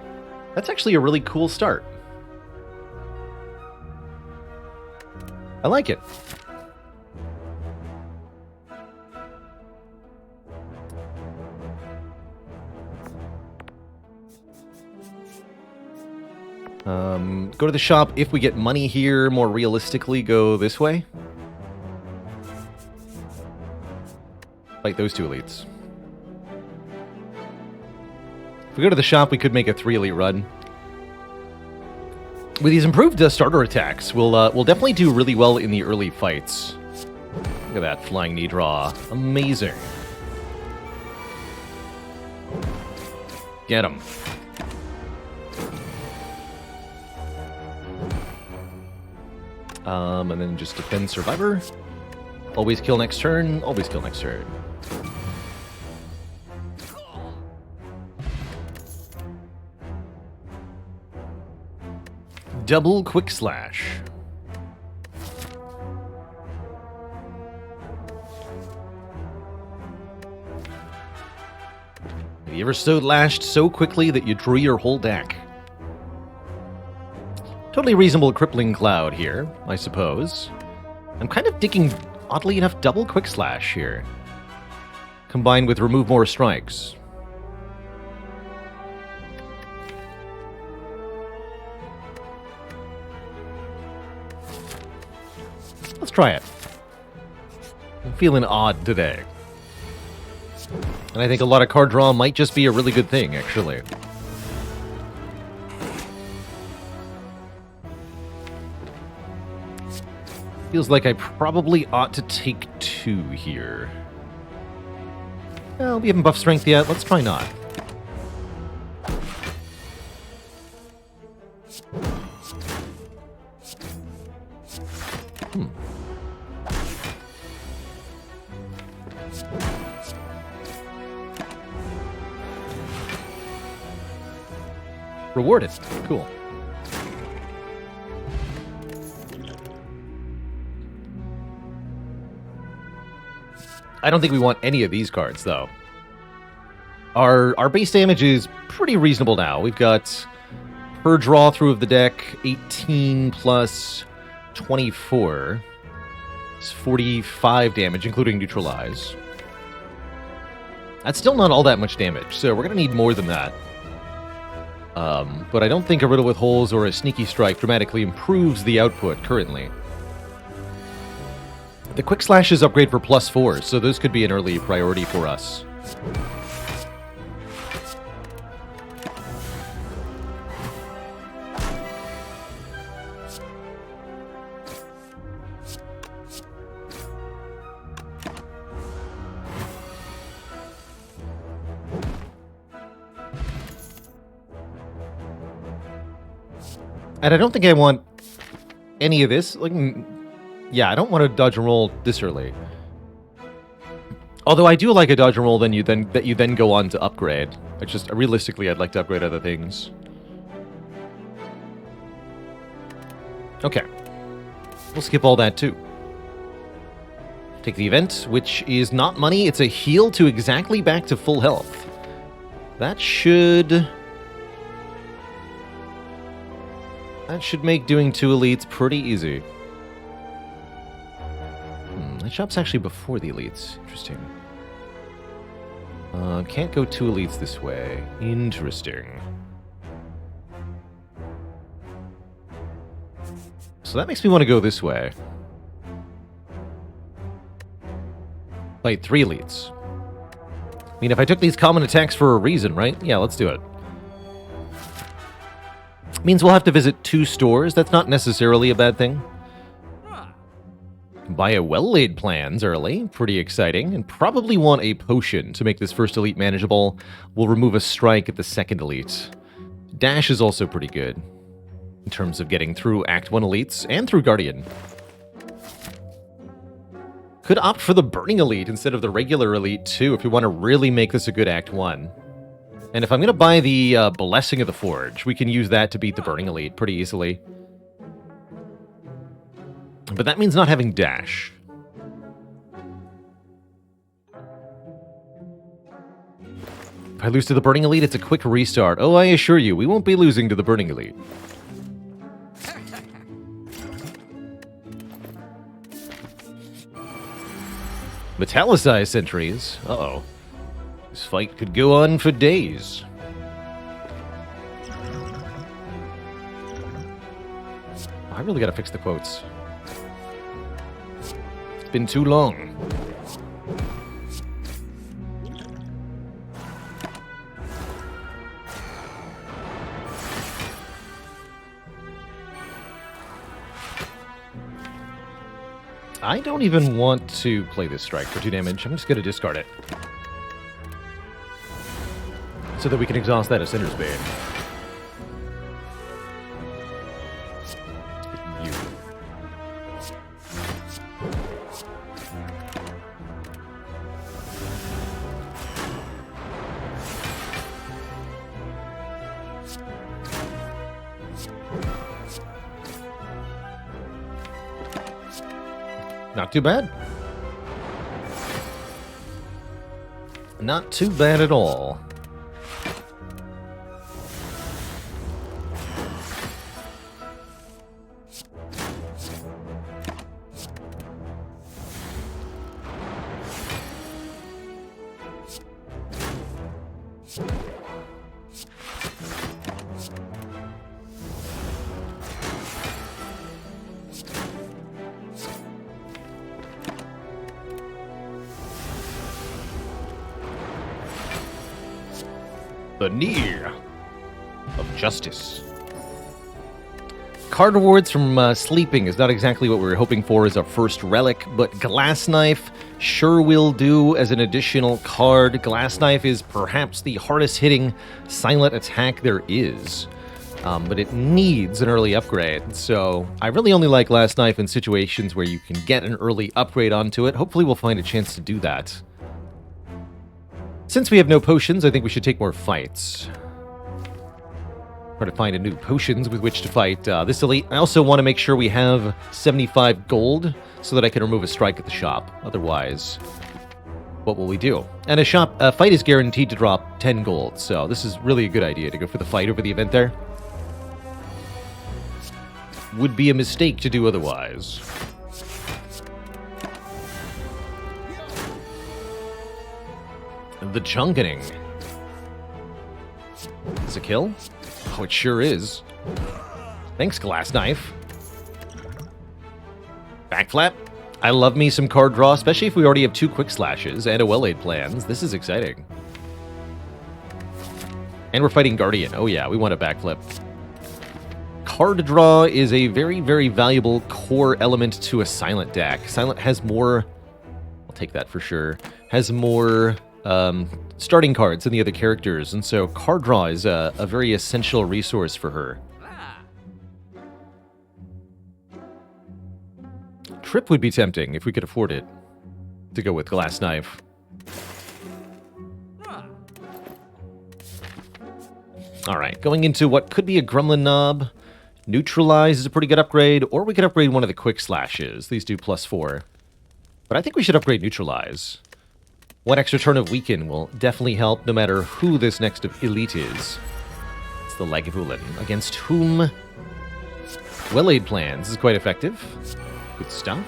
Speaker 1: That's actually a really cool start. I like it. Go to the shop. If we get money here, more realistically, go this way. Fight those 2 elites. If we go to the shop, we could make a 3 elite run. With these improved starter attacks, we'll definitely do really well in the early fights. Look at that flying knee draw. Amazing. Get him. And then just defend survivor. Always kill next turn. Always kill next turn. Double quick slash. Have you ever so lashed so quickly that you drew your whole deck? Totally reasonable crippling cloud here, I suppose. I'm kind of digging, oddly enough, double quick slash here. Combined with remove more strikes. Let's try it. I'm feeling odd today. And I think a lot of card draw might just be a really good thing, actually. Feels like I probably ought to take 2 here. Well, we haven't buffed strength yet. Let's try not. Rewarded. Cool. I don't think we want any of these cards, though. Our base damage is pretty reasonable now. We've got, per draw through of the deck, 18 plus 24. It's 45 damage, including neutralize. That's still not all that much damage, so we're going to need more than that. But I don't think a riddle with holes or a sneaky strike dramatically improves the output currently. The quick slashes upgrade for +4, so those could be an early priority for us. And I don't think I want any of this. Like, yeah, I don't want to dodge and roll this early. Although I do like a dodge and roll that you then go on to upgrade. It's just realistically, I'd like to upgrade other things. Okay, we'll skip all that too. Take the event, which is not money. It's a heal to exactly back to full health. That should That should make doing 2 elites pretty easy. That shop's actually before the elites. Interesting. Can't go 2 elites this way. Interesting. So that makes me want to go this way. Fight 3 elites. I mean, if I took these common attacks for a reason, right? Yeah, let's do it. Means we'll have to visit 2 stores. That's not necessarily a bad thing. Buy a well-laid plans early. Pretty exciting. And probably want a potion to make this first elite manageable. We'll remove a strike at the second elite. Dash is also pretty good in terms of getting through Act 1 elites and through Guardian. Could opt for the Burning Elite instead of the regular Elite, too, if we want to really make this a good Act 1. And if I'm going to buy the Blessing of the Forge, we can use that to beat the Burning Elite pretty easily. But that means not having Dash. If I lose to the Burning Elite, it's a quick restart. Oh, I assure you, we won't be losing to the Burning Elite. Metallicized sentries. Uh-oh. This fight could go on for days. I really gotta fix the quotes. It's been too long. I don't even want to play this strike for 2 damage. I'm just going to discard it. So that we can exhaust that Ascender's Bane. You. Not too bad. Not too bad at all. The Near of Justice. Card rewards from sleeping is not exactly what we were hoping for as our first relic, but Glass Knife sure will do as an additional card. Glass Knife is perhaps the hardest hitting silent attack there is, but it needs an early upgrade. So I really only like Glass Knife in situations where you can get an early upgrade onto it. Hopefully we'll find a chance to do that. Since we have no potions, I think we should take more fights. Try to find a new potions with which to fight this elite. I also want to make sure we have 75 gold so that I can remove a strike at the shop. Otherwise, what will we do? And a fight is guaranteed to drop 10 gold, so this is really a good idea to go for the fight over the event there. Would be a mistake to do otherwise. The Chunkening. Is it a kill? Oh, it sure is. Thanks, Glass Knife. Backflap. I love me some card draw, especially if we already have 2 quick slashes and a well-laid plans. This is exciting. And we're fighting Guardian. Oh yeah, we want a backflip. Card draw is a very, very valuable core element to a Silent deck. Silent has more... I'll take that for sure. Has more... starting cards than the other characters, and so card draw is a very essential resource for her. Trip would be tempting if we could afford it to go with Glass Knife. Alright, going into what could be a Gremlin Knob. Neutralize is a pretty good upgrade, or we could upgrade one of the quick slashes. These do +4. But I think we should upgrade Neutralize. One extra turn of Weaken will definitely help, no matter who this next elite is. It's the Lagavulin, against whom Well-laid plans. This is quite effective. Good stuff.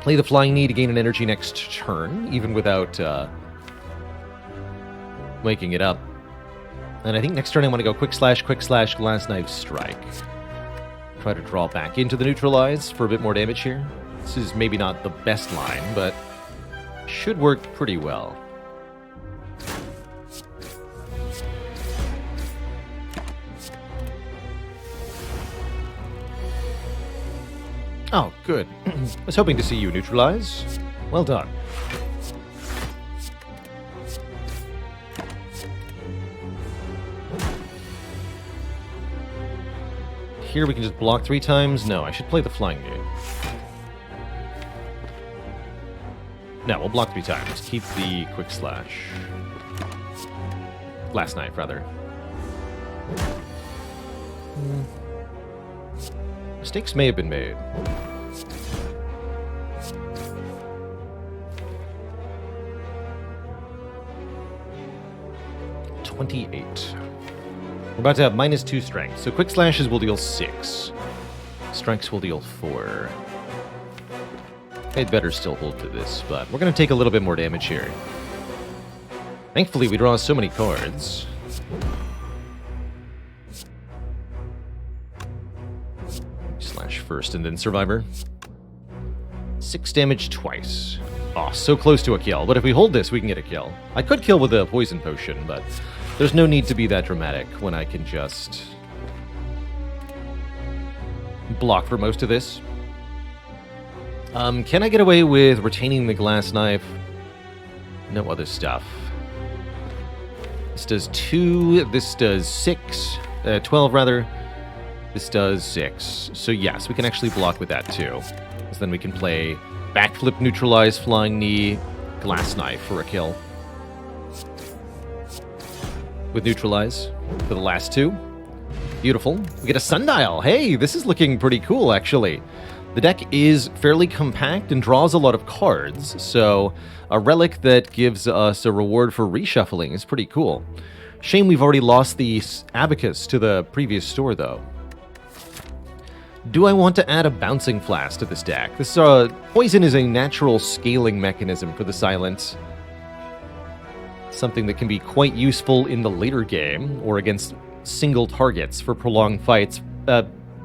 Speaker 1: Play the flying knee to gain an energy next turn, even without waking it up. And I think next turn I want to go quick slash, glass knife, strike. Try to draw back into the neutralize for a bit more damage here. This is maybe not the best line, but should work pretty well. Oh, good. I was hoping to see you neutralize. Well done. Here we can just block 3 times. No, I should play the flying knee. No, we'll block 3 times. Keep the quick slash. Last knife, rather. Mistakes may have been made. $28. We're about to have -2 strength, so quick slashes will deal 6. Strikes will deal 4. I'd better still hold to this, but we're going to take a little bit more damage here. Thankfully, we draw so many cards. Slash first and then Survivor. 6 damage twice. Oh, so close to a kill, but if we hold this, we can get a kill. I could kill with a poison potion, but there's no need to be that dramatic when I can just block for most of this. Can I get away with retaining the glass knife? No other stuff. This does 2, this does 6, 12 rather. This does 6. So yes, we can actually block with that too. Because then we can play backflip, neutralize, flying knee, glass knife for a kill. With neutralize for the last 2. Beautiful. We get a sundial. Hey, this is looking pretty cool, actually. The deck is fairly compact and draws a lot of cards, so a relic that gives us a reward for reshuffling is pretty cool. Shame we've already lost the abacus to the previous store, though. Do I want to add a bouncing flask to this deck? This poison is a natural scaling mechanism for the silence. Something that can be quite useful in the later game, or against single targets for prolonged fights.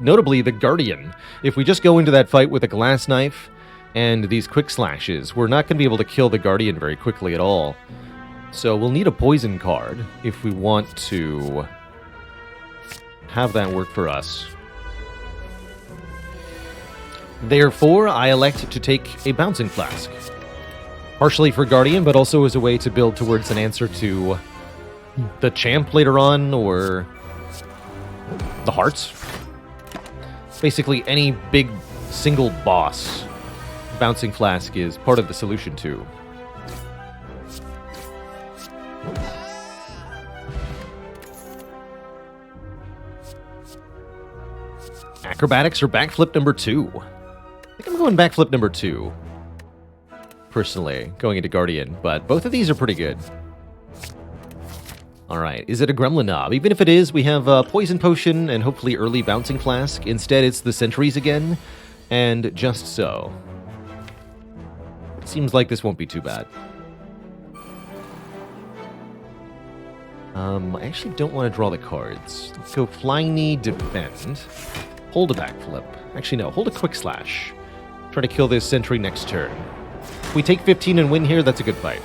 Speaker 1: Notably, the Guardian. If we just go into that fight with a glass knife and these quick slashes, we're not going to be able to kill the Guardian very quickly at all. So we'll need a poison card if we want to have that work for us. Therefore, I elect to take a bouncing flask. Partially for Guardian, but also as a way to build towards an answer to the champ later on, or the hearts. Basically, any big single boss, bouncing flask is part of the solution to. Acrobatics or backflip number 2? I think I'm going backflip number 2. Personally, going into Guardian, but both of these are pretty good. Alright, is it a Gremlin Knob? Even if it is, we have a Poison Potion and hopefully early Bouncing Flask. Instead, it's the Sentries again, and just so. Seems like this won't be too bad. I actually don't want to draw the cards. Let's go Flying Knee, Defend. Hold a Backflip. Actually, no, hold a Quick Slash. Try to kill this Sentry next turn. If we take 15 and win here, that's a good fight.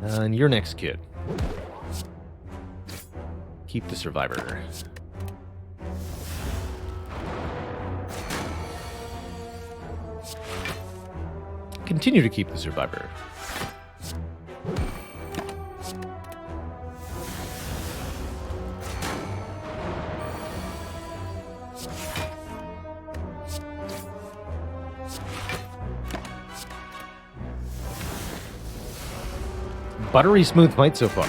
Speaker 1: And your next kid. Keep the Survivor. Continue to keep the Survivor. Buttery smooth fight so far.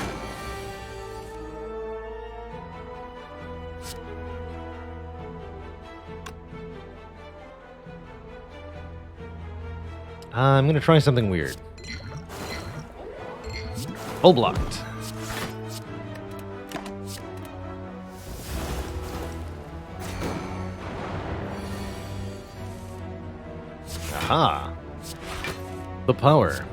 Speaker 1: I'm going to try something weird. Full blocked. Aha. The power.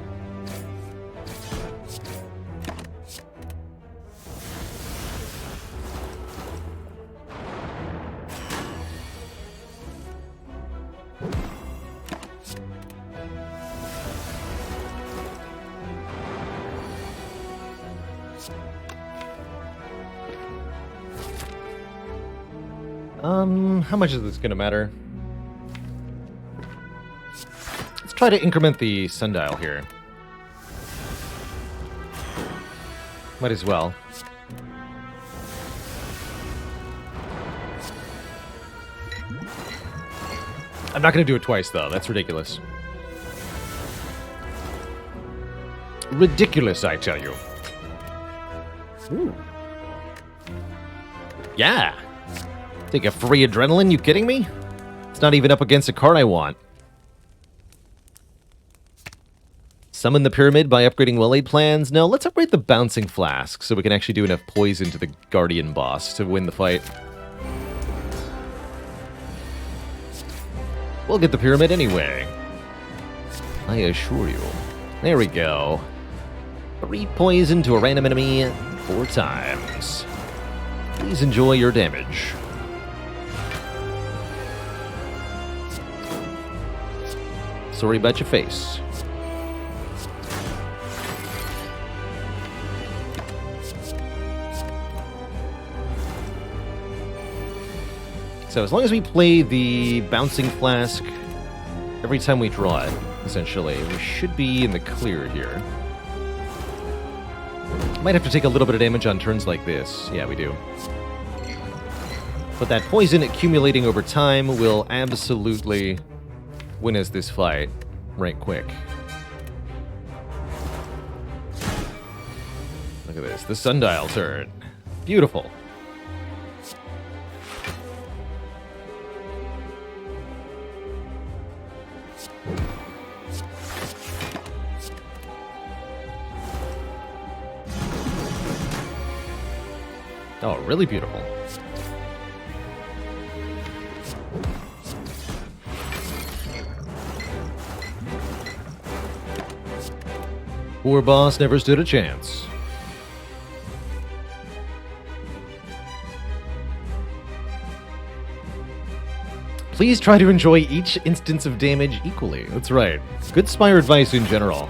Speaker 1: How much is this gonna matter? Let's try to increment the sundial here. Might as well. I'm not gonna do it twice, though. That's ridiculous. Ridiculous, I tell you. Ooh. Yeah! Take a free adrenaline, you kidding me? It's not even up against a card I want. Summon the pyramid by upgrading well-laid plans. No, let's upgrade the bouncing flask so we can actually do enough poison to the guardian boss to win the fight. We'll get the pyramid anyway. I assure you. There we go. 3 poison to a random enemy 4 times. Please enjoy your damage. Sorry about your face. So as long as we play the bouncing flask every time we draw it, essentially, we should be in the clear here. Might have to take a little bit of damage on turns like this. Yeah, we do. But that poison accumulating over time will absolutely win us this fight right quick. Look at this. The sundial turn. Beautiful. Oh, really beautiful. Poor boss never stood a chance. Please try to enjoy each instance of damage equally. That's right. Good Spire advice in general.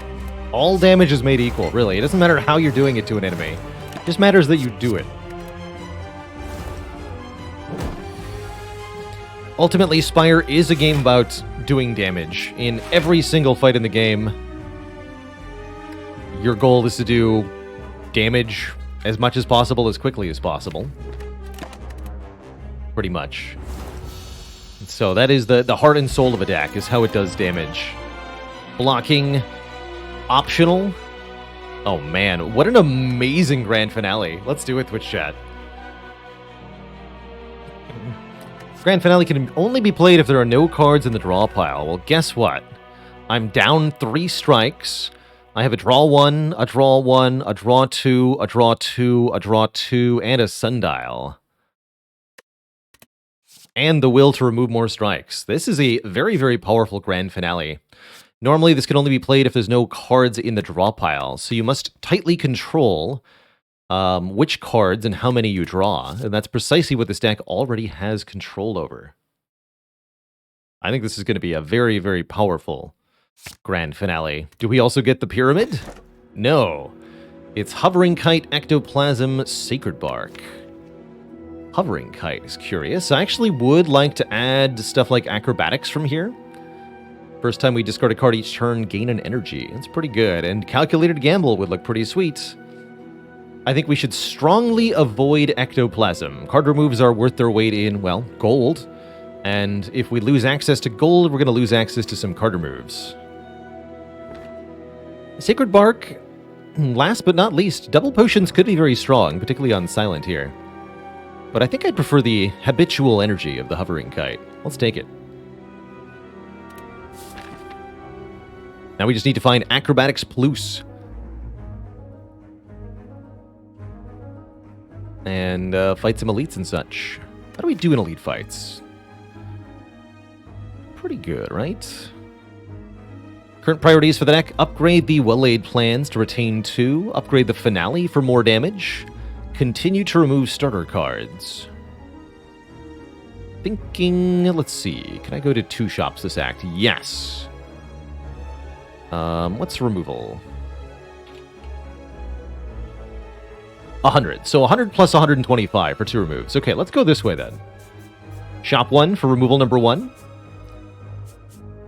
Speaker 1: All damage is made equal, really. It doesn't matter how you're doing it to an enemy. It just matters that you do it. Ultimately, Spire is a game about doing damage. In every single fight in the game, your goal is to do damage as much as possible, as quickly as possible. Pretty much. So that is the heart and soul of a deck, is how it does damage. Blocking, optional. Oh man, what an amazing grand finale. Let's do it, Twitch chat. Grand finale can only be played if there are no cards in the draw pile. Well, guess what? I'm down 3 strikes. I have a draw 1, a draw 1, a draw 2, a draw 2, a draw 2, and a sundial. And the will to remove more strikes. This is a very, very powerful grand finale. Normally, this can only be played if there's no cards in the draw pile, so you must tightly control which cards and how many you draw, and that's precisely what this deck already has control over. I think this is going to be a very, very powerful grand finale. Do we also get the pyramid? No. It's Hovering Kite, Ectoplasm, Sacred Bark. Hovering Kite is curious. I actually would like to add stuff like Acrobatics from here. First time we discard a card each turn, gain an energy. That's pretty good. And Calculated Gamble would look pretty sweet. I think we should strongly avoid Ectoplasm. Card removes are worth their weight in, well, gold. And if we lose access to gold, we're going to lose access to some card removes. Sacred Bark, last but not least, double potions could be very strong, particularly on Silent here. But I think I'd prefer the habitual energy of the Hovering Kite. Let's take it. Now we just need to find Acrobatics Plus. And fight some elites and such. How do we do in elite fights? Pretty good, right? Current priorities for the deck: upgrade the well-laid plans to retain 2, upgrade the finale for more damage, continue to remove starter cards. Thinking, let's see, can I go to 2 shops this act? Yes. What's removal? 100. So 100 plus 125 for 2 removes. Okay, let's go this way then. Shop 1 for removal number 1.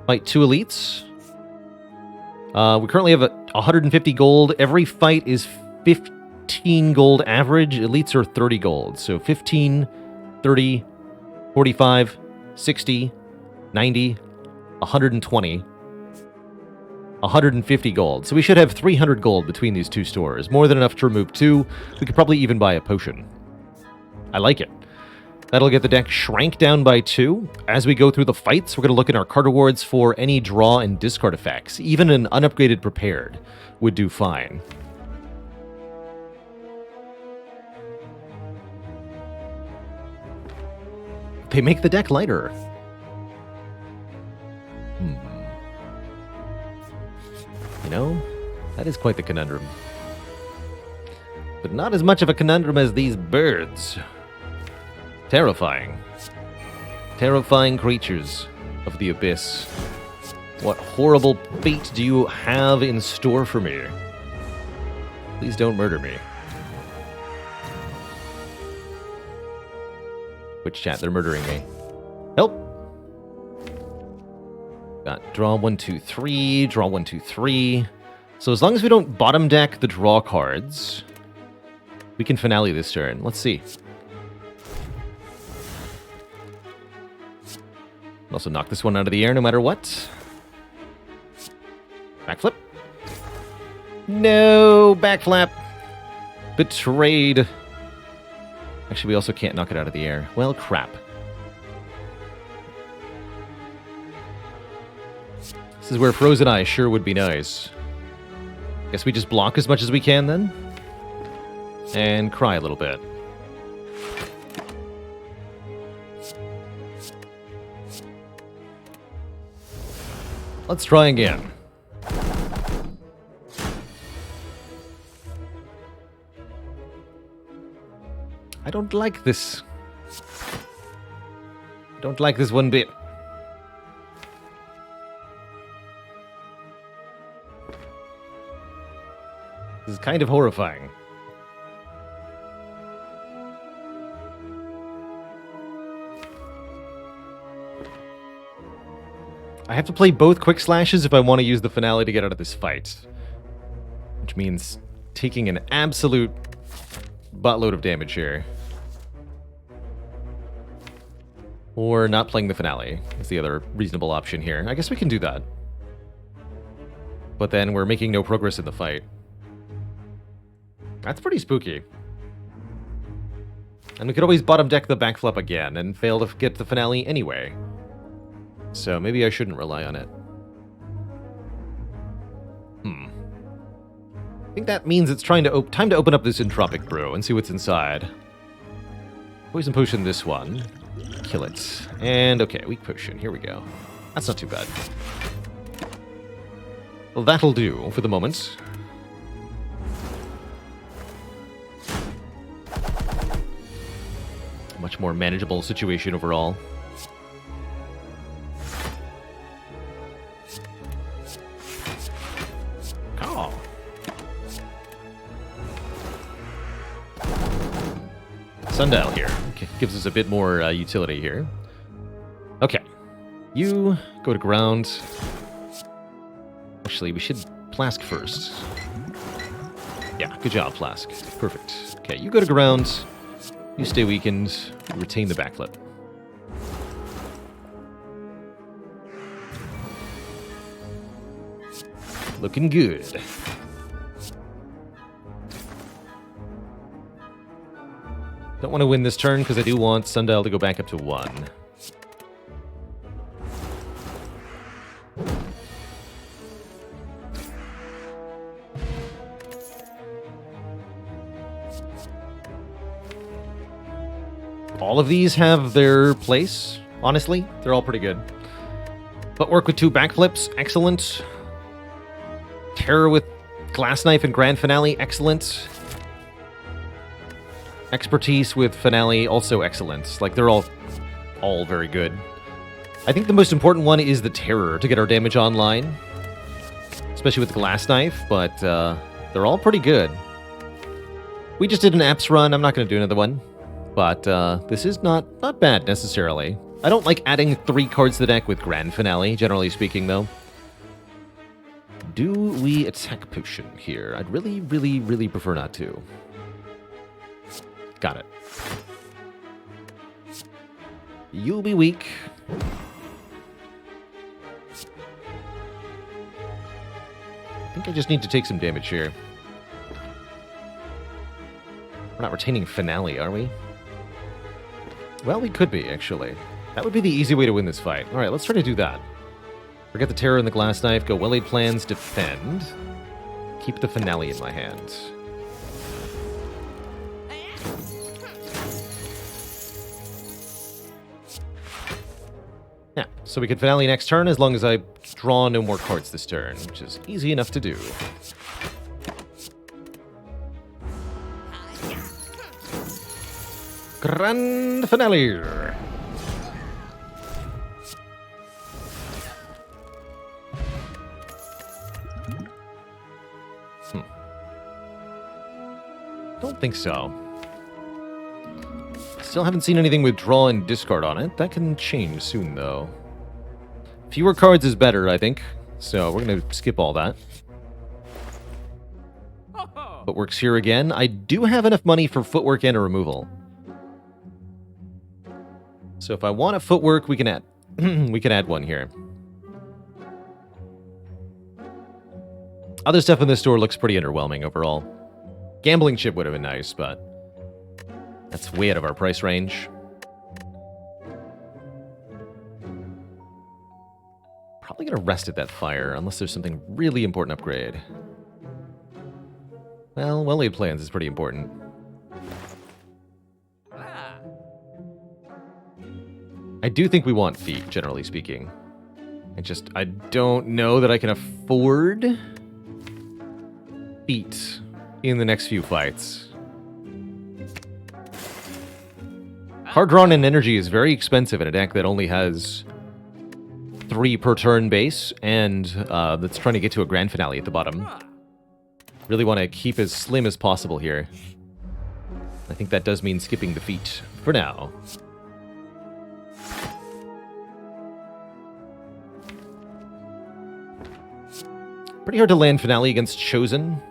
Speaker 1: Fight 2 elites. We currently have 150 gold. Every fight is 15 gold average. Elites are 30 gold. So 15, 30, 45, 60, 90, 120, 150 gold. So we should have 300 gold between these 2 stores. More than enough to remove 2. We could probably even buy a potion. I like it. That'll get the deck shrank down by 2. As we go through the fights, we're going to look in our card rewards for any draw and discard effects. Even an unupgraded prepared would do fine. They make the deck lighter. You know, that is quite the conundrum. But not as much of a conundrum as these birds. Terrifying. Terrifying creatures of the abyss. What horrible fate do you have in store for me? Please don't murder me. Which chat? They're murdering me. Help! Got draw 1, 2, 3, draw 1, 2, 3. So as long as we don't bottom deck the draw cards, we can finale this turn. Let's see. Also knock this one out of the air no matter what. Backflip. No, backflap. Betrayed. Actually, we also can't knock it out of the air. Well, crap. This is where Frozen Eye sure would be nice. Guess we just block as much as we can then? And cry a little bit. Let's try again. I don't like this. I don't like this one bit. This is kind of horrifying. I have to play both quick slashes if I want to use the finale to get out of this fight. Which means taking an absolute buttload of damage here. Or not playing the finale is the other reasonable option here. I guess we can do that. But then we're making no progress in the fight. That's pretty spooky. And we could always bottom deck the backflip again and fail to get the finale anyway. So maybe I shouldn't rely on it. I think that means it's time to open up this Entropic Brew and see what's inside. Poison Potion this one. Kill it. And okay, Weak Potion. Here we go. That's not too bad. Well, that'll do for the moment. Much more manageable situation overall. Sundial here. Gives us a bit more utility here. Okay. You go to ground. Actually, we should Plask first. Yeah, good job, Plask. Perfect. Okay, you go to ground. You stay weakened. Retain the backflip. Looking good. Don't want to win this turn because I do want Sundial to go back up to 1. all of these have their place, honestly. They're all pretty good. Footwork with 2 backflips, excellent. Terror with Glass Knife and Grand Finale, excellent. Expertise with Finale, also excellent. Like, they're all very good. I think the most important one is the Terror to get our damage online. Especially with Glass Knife, but they're all pretty good. We just did an apps run. I'm not going to do another one. But this is not bad, necessarily. I don't like adding 3 cards to the deck with Grand Finale, generally speaking, though. Do we attack Potion here? I'd really, really, really prefer not to. Got it. You'll be weak. I think I just need to take some damage here. We're not retaining Finale, are we? Well, we could be, actually. That would be the easy way to win this fight. Alright, let's try to do that. Forget the Terror and the Glass Knife, go well-laid plans, defend. Keep the Finale in my hand. Yeah, so we can Finale next turn as long as I draw no more cards this turn, which is easy enough to do. Grand Finale! Don't think so. Still haven't seen anything with draw and discard on it. That can change soon, though. Fewer cards is better, I think. So we're going to skip all that. Footwork's here again. I do have enough money for footwork and a removal. So if I want a footwork, we can add we can add one here. Other stuff in the store looks pretty underwhelming overall. Gambling chip would have been nice, but that's way out of our price range. Probably gonna rest at that fire, unless there's something really important upgrade. Well, well-laid plans is pretty important. I do think we want feet, generally speaking. I don't know that I can afford feet in the next few fights. Hard drawn and energy is very expensive in a deck that only has 3 per turn base, and that's trying to get to a Grand Finale at the bottom. Really want to keep as slim as possible here. I think that does mean skipping the feet for now. Pretty hard to land Finale against Chosen.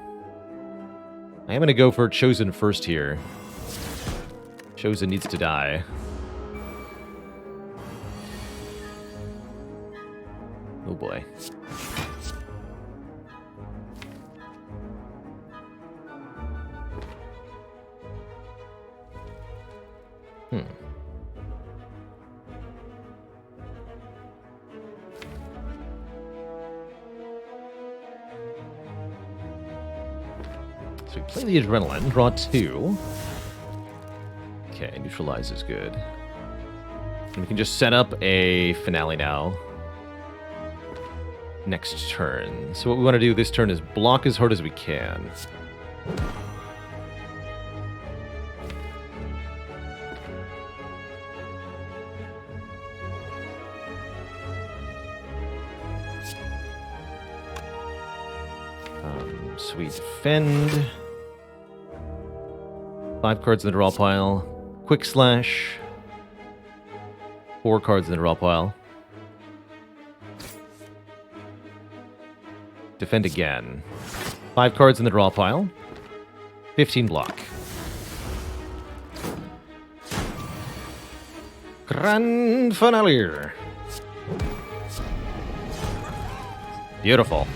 Speaker 1: I am going to go for Chosen first here. Chosen needs to die. Oh boy. So we play the Adrenaline, draw 2. Okay, neutralize is good. And we can just set up a Finale now. Next turn. So what we want to do this turn is block as hard as we can. So we defend. 5 cards in the draw pile. Quick Slash. 4 cards in the draw pile. Defend again. 5 cards in the draw pile. 15 block. Grand Finale. Beautiful.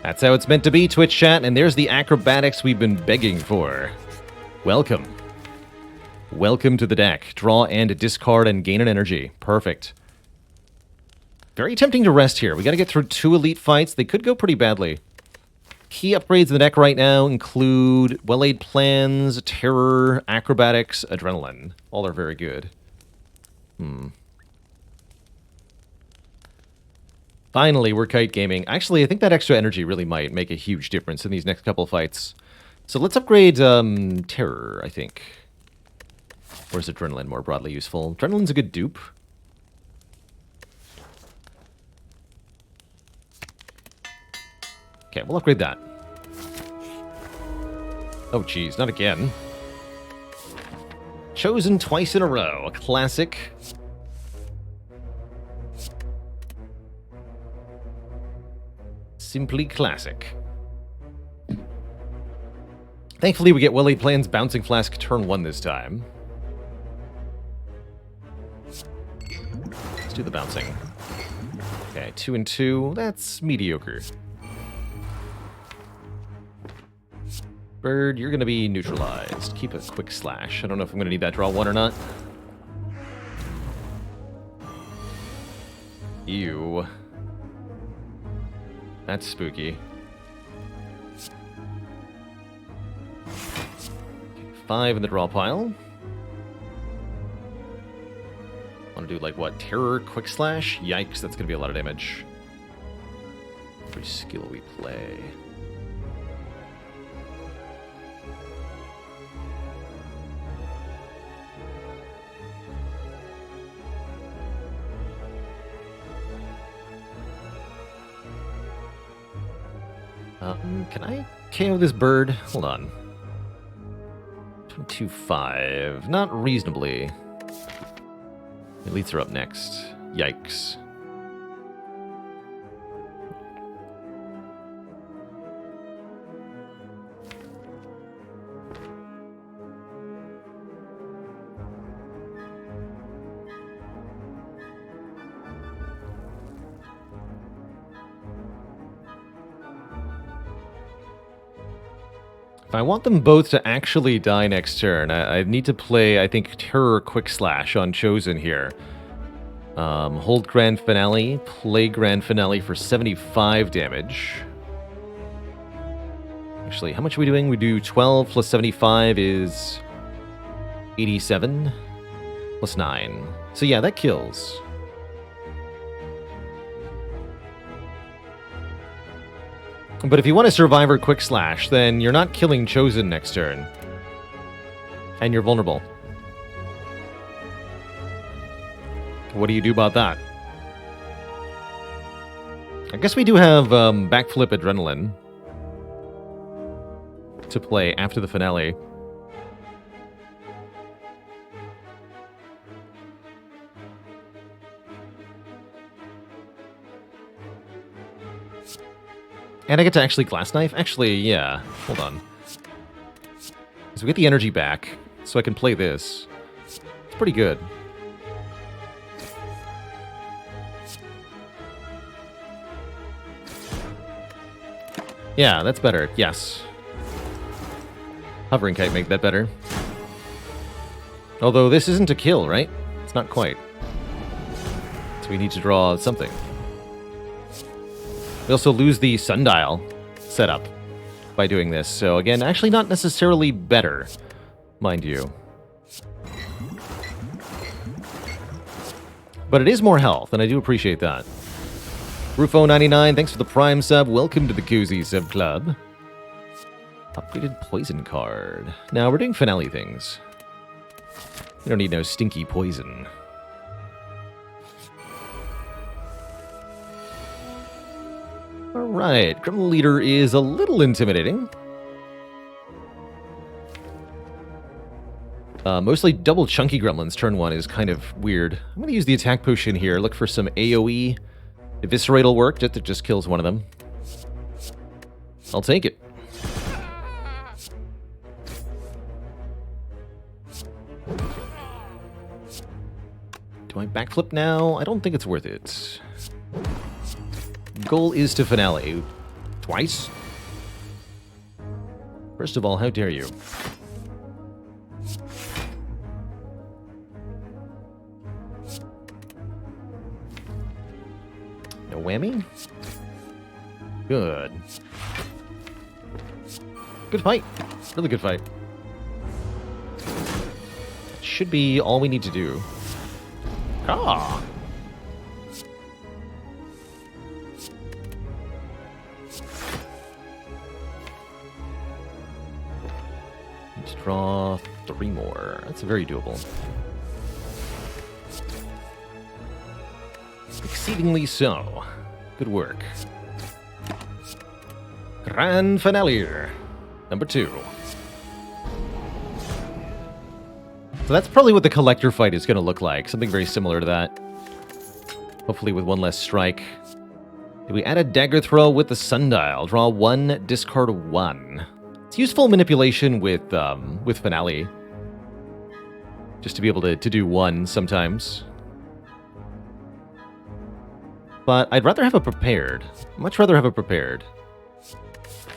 Speaker 1: That's how it's meant to be, Twitch chat, and there's the acrobatics we've been begging for. Welcome. Welcome to the deck. Draw and discard and gain an energy. Perfect. Very tempting to rest here. We got to get through 2 elite fights. They could go pretty badly. Key upgrades in the deck right now include well-laid plans, terror, acrobatics, adrenaline. All are very good. Finally, we're kite gaming. Actually, I think that extra energy really might make a huge difference in these next couple of fights. So let's upgrade terror, I think. Or is adrenaline more broadly useful? Adrenaline's a good dupe. Okay, we'll upgrade that. Oh, geez, not again. Chosen twice in a row. A classic. Simply classic. Thankfully, we get well-laid plans, Bouncing Flask, turn 1 this time. Let's do the bouncing. Okay, 2 and 2. That's mediocre. Bird, you're going to be neutralized. Keep a quick slash. I don't know if I'm going to need that draw 1 or not. Ew. That's spooky. 5 in the draw pile. Want to do, like, what? Terror, quick slash? Yikes, that's going to be a lot of damage. Every skill we play. Can I KO this bird? Hold on. 2-5. Not reasonably. Elites are up next. Yikes. If I want them both to actually die next turn, I need to play, I think, Terror Quick Slash on Chosen here. Hold Grand Finale, play Grand Finale for 75 damage. Actually, how much are we doing? We do 12 plus 75 is 87 plus 9. So yeah, that kills. But if you want a Survivor Quick Slash, then you're not killing Chosen next turn. And you're vulnerable. What do you do about that? I guess we do have Backflip Adrenaline to play after the finale. And I get to actually Glass Knife? Actually, yeah. Hold on. So we get the energy back, so I can play this. It's pretty good. Yeah, that's better. Yes. Hovering Kite make that better. Although this isn't a kill, right? It's not quite. So we need to draw something. We also lose the sundial setup by doing this. So again, actually not necessarily better, mind you. But it is more health, and I do appreciate that. Rufo99, thanks for the Prime sub. Welcome to the Cozy Sub Club. Upgraded poison card. Now we're doing finale things. We don't need no stinky poison. Alright, Criminal Leader is a little intimidating. Mostly double chunky gremlins turn 1 is kind of weird. I'm going to use the attack potion here, look for some AoE. Eviscerate will work, that just kills one of them. I'll take it. Do I backflip now? I don't think it's worth it. Goal is to finale. Twice? First of all, how dare you? No whammy? Good. Good fight. Really good fight. Should be all we need to do. Ah. Let's draw 3 more. That's very doable. Exceedingly so. Good work. Grand finale. Number 2. So that's probably what the collector fight is going to look like. Something very similar to that. Hopefully with one less strike. Did we add a dagger throw with the sundial? Draw 1, discard 1. It's useful manipulation with finale. Just to be able to do 1 sometimes. But I'd rather have a prepared. Much rather have a prepared.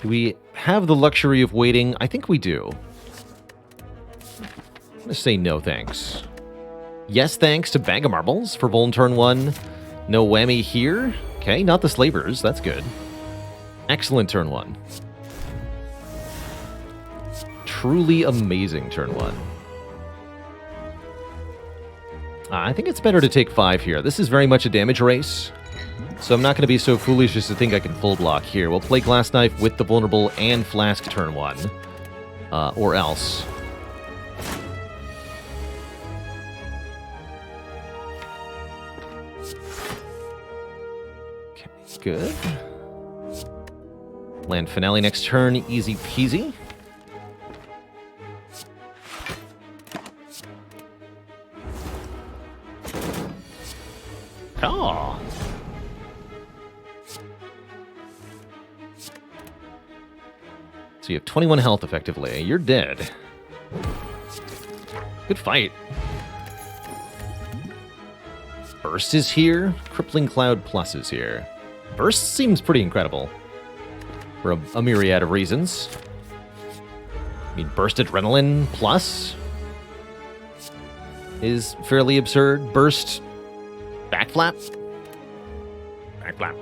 Speaker 1: Do we have the luxury of waiting? I think we do. I'm going to say no thanks. Yes thanks to Bag of Marbles for Voln turn 1. No whammy here. Okay, not the Slavers. That's good. Excellent turn 1. Truly amazing turn 1. I think it's better to take 5 here. This is very much a damage race. So I'm not going to be so foolish as to think I can full block here. We'll play Glass Knife with the Vulnerable and Flask turn 1. Or else. Good. Land Finale next turn, easy peasy. Oh. So you have 21 health effectively. You're dead. Good fight. Burst is here. Crippling Cloud Plus is here. Burst seems pretty incredible. For a myriad of reasons. I mean, Burst Adrenaline Plus is fairly absurd. Burst Backflap? Backflap.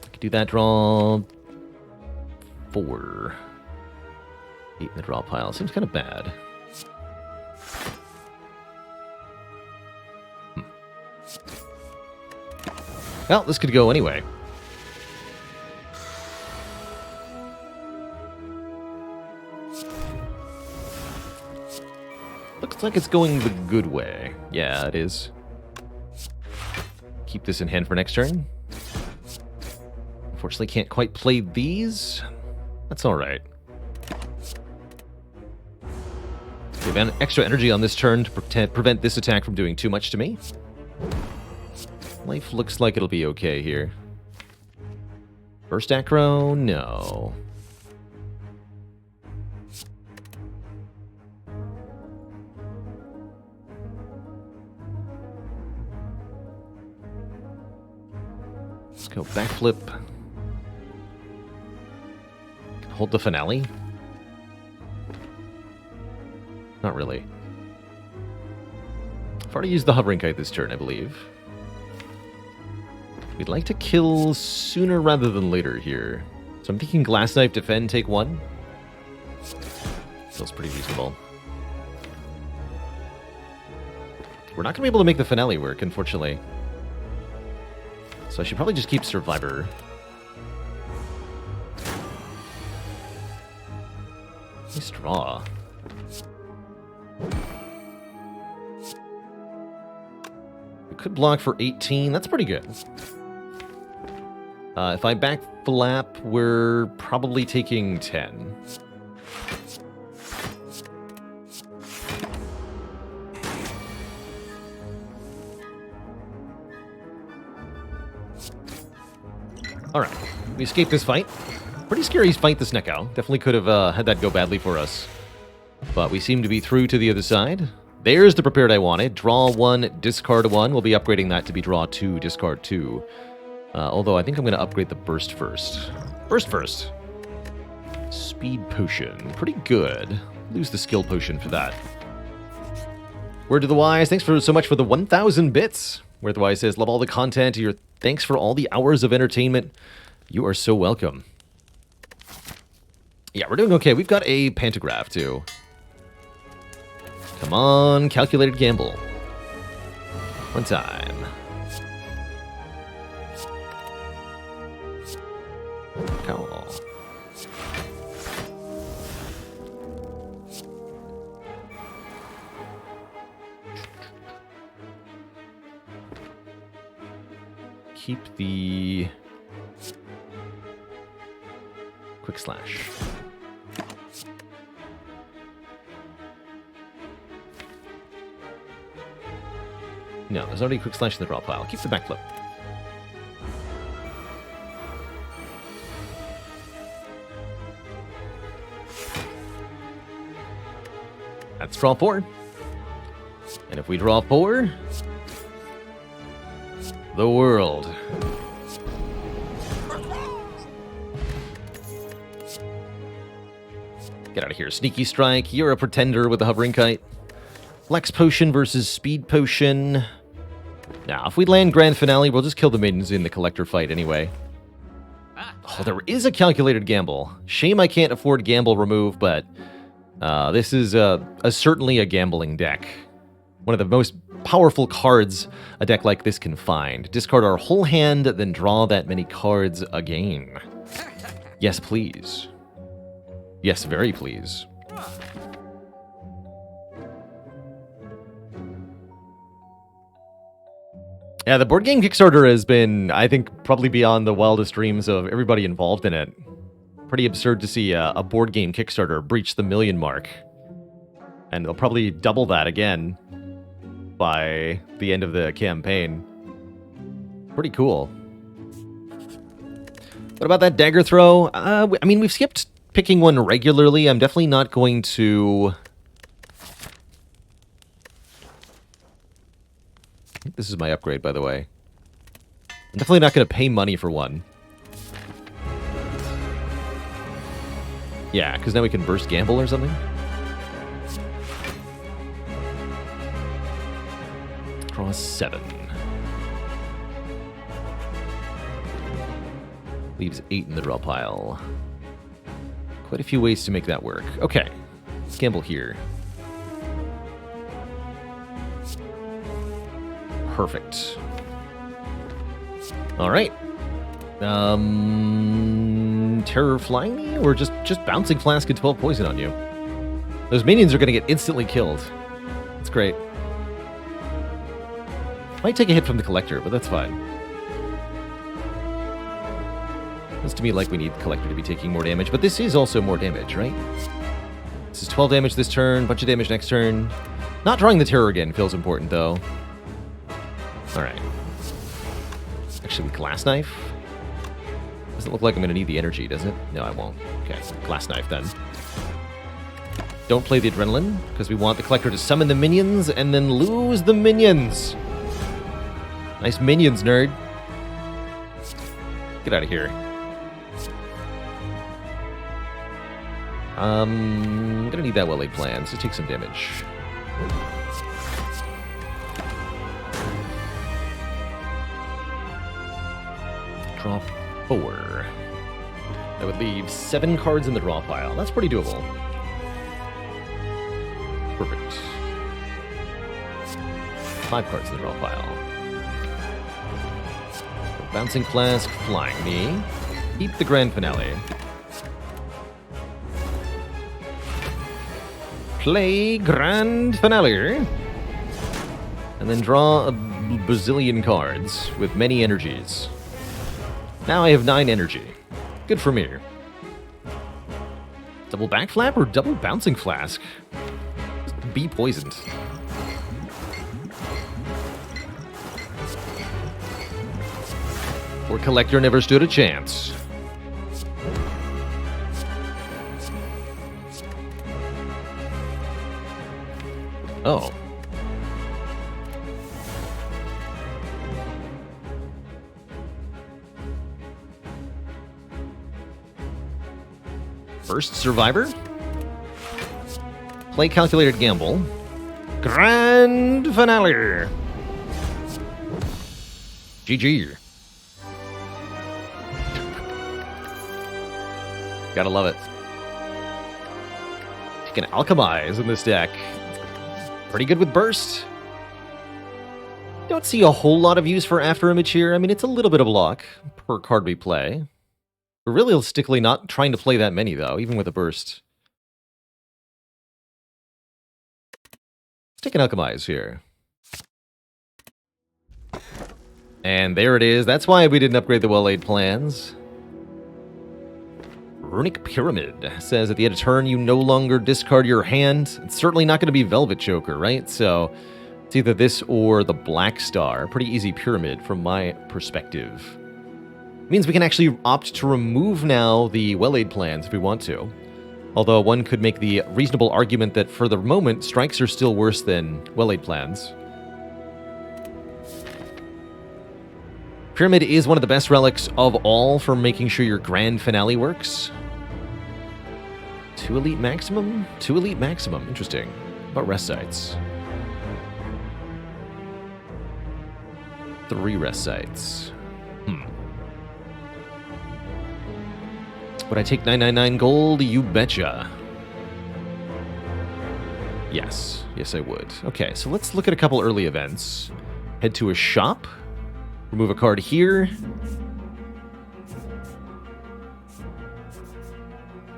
Speaker 1: I could do that, draw 4. 8 in the draw pile. Seems kind of bad. Well, this could go anyway. Looks like it's going the good way. Yeah, it is. Keep this in hand for next turn. Unfortunately, can't quite play these. That's all right. We have extra energy on this turn to prevent this attack from doing too much to me. Life looks like it'll be okay here. Burst Acro? No. Let's go backflip. Hold the finale. Not really. I've already used the hovering kite this turn, I believe. We'd like to kill sooner rather than later here. So I'm thinking Glass Knife, defend, take 1. Feels pretty reasonable. We're not going to be able to make the finale work, unfortunately. So I should probably just keep Survivor. Nice draw. We could block for 18. That's pretty good. If I back flap, we're probably taking 10. Alright, we escaped this fight. Pretty scary fight, this Neko. Definitely could have had that go badly for us. But we seem to be through to the other side. There's the prepared I wanted. Draw 1, discard 1. We'll be upgrading that to be draw 2, discard 2. Although I think I'm going to upgrade the burst first. Burst first. Speed potion. Pretty good. Lose the skill potion for that. Word to the Wise, thanks for so much for the 1,000 bits. Word to the Wise says, love all the content. Thanks for all the hours of entertainment. You are so welcome. Yeah, we're doing okay. We've got a pantograph, too. Come on, calculated gamble. One time. Call. Keep the quick slash. No, there's already a quick slash in the draw pile. Keep the backflip. That's draw 4. And if we draw 4, the world. Get out of here. Sneaky Strike. You're a pretender with the hovering kite. Flex Potion versus Speed Potion. Now, if we land Grand Finale, we'll just kill the minions in the Collector fight anyway. Oh, there is a calculated gamble. Shame I can't afford gamble remove, but this is certainly a gambling deck. One of the most powerful cards a deck like this can find. Discard our whole hand, then draw that many cards again. Yes, please. Yes, very please. Yeah, the board game Kickstarter has been, I think, probably beyond the wildest dreams of everybody involved in it. Pretty absurd to see a board game Kickstarter breach the 1 million mark. And they'll probably double that again by the end of the campaign. Pretty cool. What about that dagger throw? I mean, we've skipped picking one regularly. I'm definitely not going to... I think this is my upgrade, by the way. I'm definitely not going to pay money for one. Yeah, because now we can burst gamble or something. Draw 7. Leaves 8 in the draw pile. Quite a few ways to make that work. Okay, let's gamble here. Perfect. All right. Terror flying me, or just bouncing flask and 12 poison on you? Those minions are going to get instantly killed. That's great. Might take a hit from the collector, but that's fine. Looks to me like we need the collector to be taking more damage, but this is also more damage, right? This is 12 damage this turn, bunch of damage next turn. Not drawing the terror again feels important, though. Alright. Actually, with Glass Knife? Doesn't look like I'm going to need the energy, does it? No, I won't. Okay, Glass Knife then. Don't play the Adrenaline, because we want the collector to summon the minions and then lose the minions. Nice minions, nerd. Get out of here. I'm gonna need that well-laid plan, so take some damage. Draw 4. That would leave 7 cards in the draw pile. That's pretty doable. Perfect. 5 cards in the draw pile. Bouncing Flask, Flying Me. Keep the Grand Finale. Play Grand Finale. And then draw a bazillion cards with many energies. Now I have 9 energy. Good for me. Double Backflap or double Bouncing Flask? Just be poisoned. Or Collector never stood a chance. Oh. First Survivor. Play Calculated Gamble. Grand finale. GG. Gotta love it. You can alchemize in this deck. Pretty good with burst. Don't see a whole lot of use for After Image here. I mean, it's a little bit of block per card we play. We're realistically not trying to play that many, though, even with a burst. Let's take an alchemize here. And there it is. That's why we didn't upgrade the well-laid plans. Runic Pyramid says at the end of turn, you no longer discard your hand. It's certainly not going to be Velvet Choker, right? So it's either this or the Black Star. Pretty easy pyramid from my perspective. It means we can actually opt to remove now the well-laid plans if we want to. Although one could make the reasonable argument that for the moment, strikes are still worse than well-laid plans. Pyramid is one of the best relics of all for making sure your grand finale works. 2 elite maximum? 2 elite maximum. Interesting. What about rest sites? 3 rest sites. Would I take 999 gold? You betcha. Yes. Yes, I would. Okay, so let's look at a couple early events. Head to a shop. Remove a card here.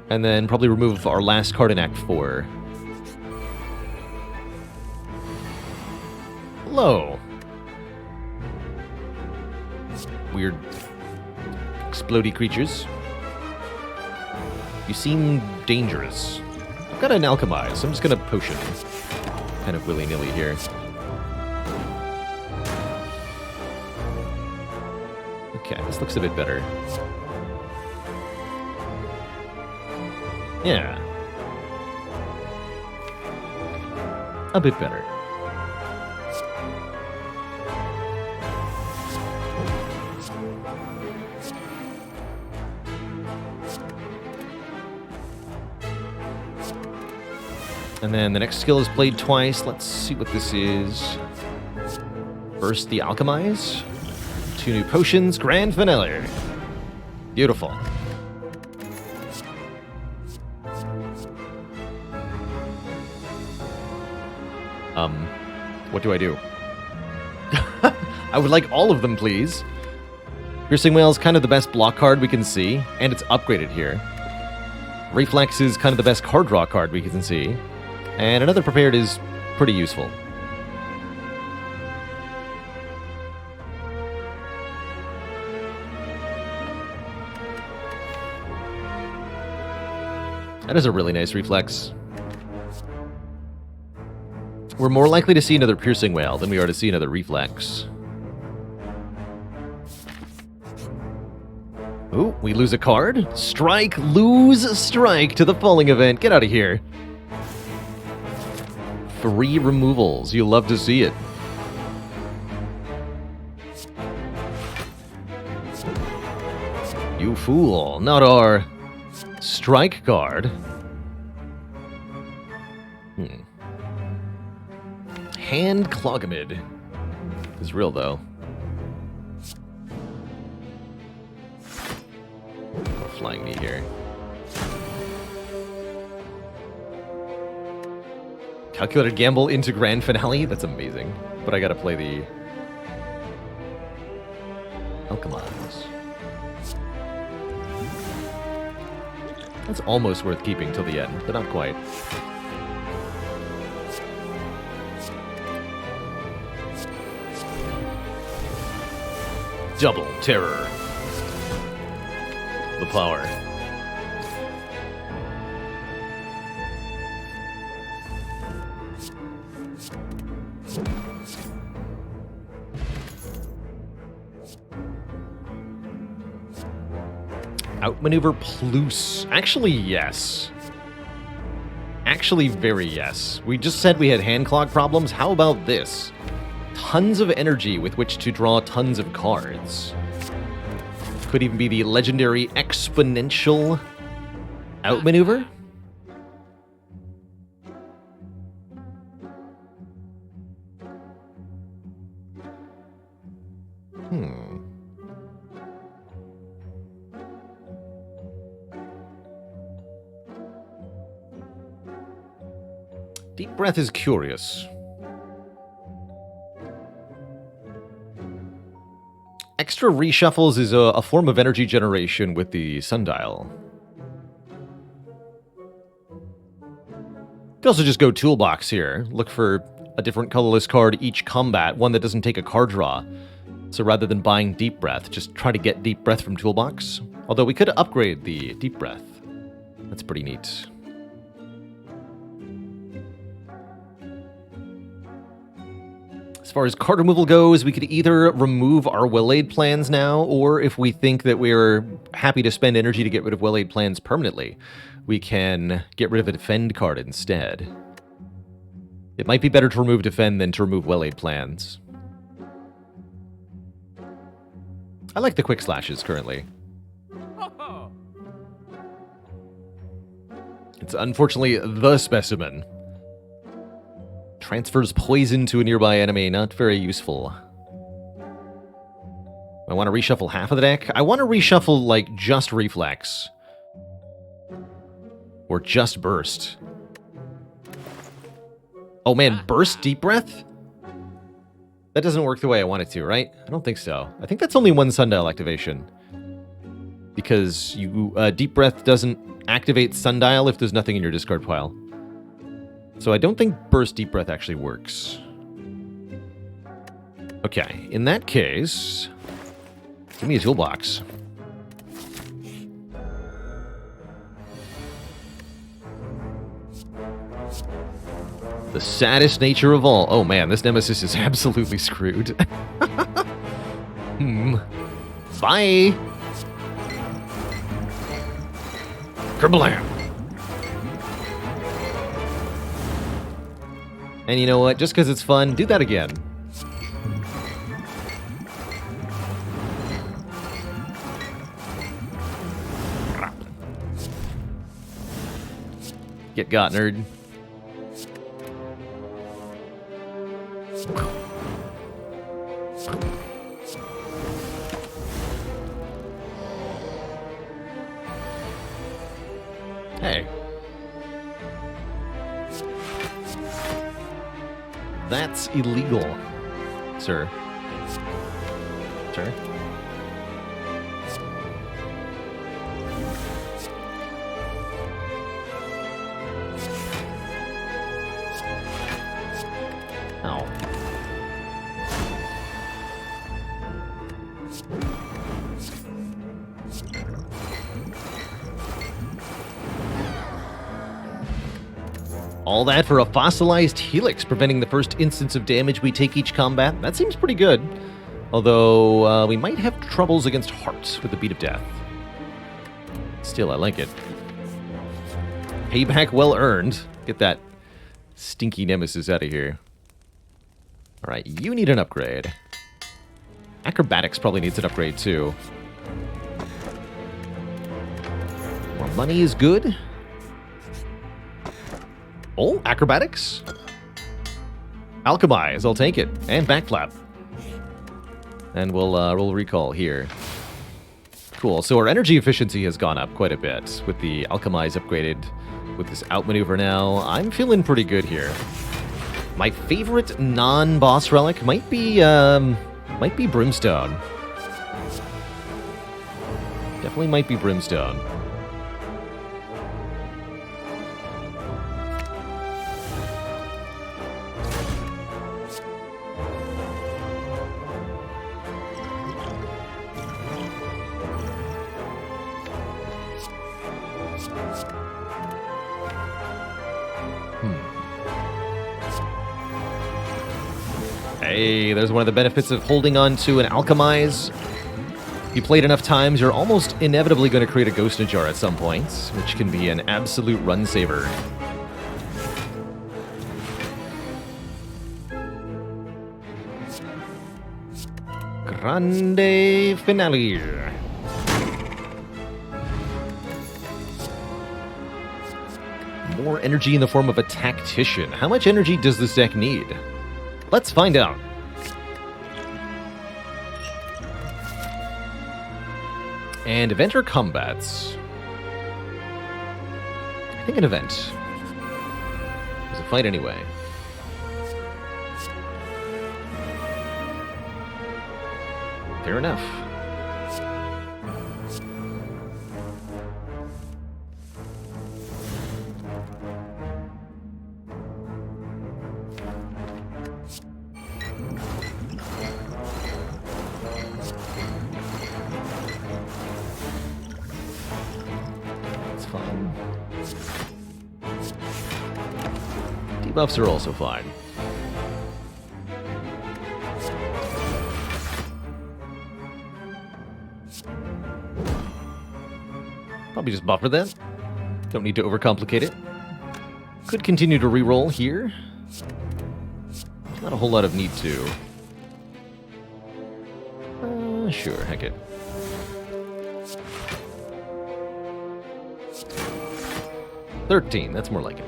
Speaker 1: And then probably remove our last card in Act 4. Hello. Weird explodey creatures. You seem dangerous. I've got an alchemize, so I'm just gonna potion. Kind of willy-nilly here. Okay, this looks a bit better. Yeah. A bit better. And then the next skill is played twice. Let's see what this is. First, the Alchemize. 2 new potions. Grand finale. Beautiful. What do I do? I would like all of them, please. Piercing Whale is kind of the best block card we can see, and it's upgraded here. Reflex is kind of the best card draw card we can see. And another prepared is pretty useful. That is a really nice reflex. We're more likely to see another Piercing Whale than we are to see another reflex. Ooh, we lose a card. Strike, lose, strike to the Falling event. Get out of here. 3 removals. You love to see it. You fool. Not our strike card. Hand Clogamid is real, though. Flying knee here. Calculated gamble into grand finale? That's amazing. But I gotta play the Alchemize. That's almost worth keeping till the end, but not quite. Double terror. The power. Outmaneuver plus. Actually, yes. Actually, very yes. We just said we had hand clog problems. How about this? Tons of energy with which to draw tons of cards. Could even be the legendary exponential outmaneuver. Deep Breath is curious. Extra reshuffles is a form of energy generation with the sundial. You can also just go toolbox here. Look for a different colorless card each combat, one that doesn't take a card draw. So rather than buying Deep Breath, just try to get Deep Breath from toolbox. Although we could upgrade the Deep Breath. That's pretty neat. As far as card removal goes, we could either remove our Well-Laid plans now, or if we think that we're happy to spend energy to get rid of Well-Laid plans permanently, we can get rid of a Defend card instead. It might be better to remove Defend than to remove Well-Laid plans. I like the Quick Slashes currently. It's unfortunately the specimen. Transfers poison to a nearby enemy, not very useful. I want to reshuffle half of the deck. I want to reshuffle, like, just Reflex. Or just Burst. Oh man, Burst Deep Breath? That doesn't work the way I want it to, right? I don't think so. I think that's only one Sundial activation. Because you Deep Breath doesn't activate Sundial if there's nothing in your discard pile. So I don't think Burst Deep Breath actually works. Okay, in that case, give me a toolbox. The saddest nature of all. Oh man, this Nemesis is absolutely screwed. Bye! Kerblam! And you know what? Just because it's fun, do that again. Get got, nerd. Hey. That's illegal, sir. Sir? Ow. All that for a fossilized helix, preventing the first instance of damage we take each combat. That seems pretty good. Although, we might have troubles against hearts with the Beat of Death. Still, I like it. Payback well earned. Get that stinky Nemesis out of here. Alright, you need an upgrade. Acrobatics probably needs an upgrade too. More money is good. Oh, acrobatics? Alchemize, I'll take it. And backflap. And we'll recall here. Cool, so our energy efficiency has gone up quite a bit with the Alchemize upgraded with this outmaneuver now. I'm feeling pretty good here. My favorite non-boss relic might be Brimstone. Definitely might be Brimstone. Hey, there's one of the benefits of holding on to an Alchemize. If you played enough times, you're almost inevitably going to create a Ghost in a Jar at some point, which can be an absolute run saver. Grande finale. More energy in the form of a Tactician. How much energy does this deck need? Let's find out. And event or combats? I think an event. There's a fight anyway. Fair enough. That's fine. Debuffs are also fine. Probably just buffer that. Don't need to overcomplicate it. Could continue to reroll here. Not a whole lot of need to. Sure, heck it. $13, that's more like it.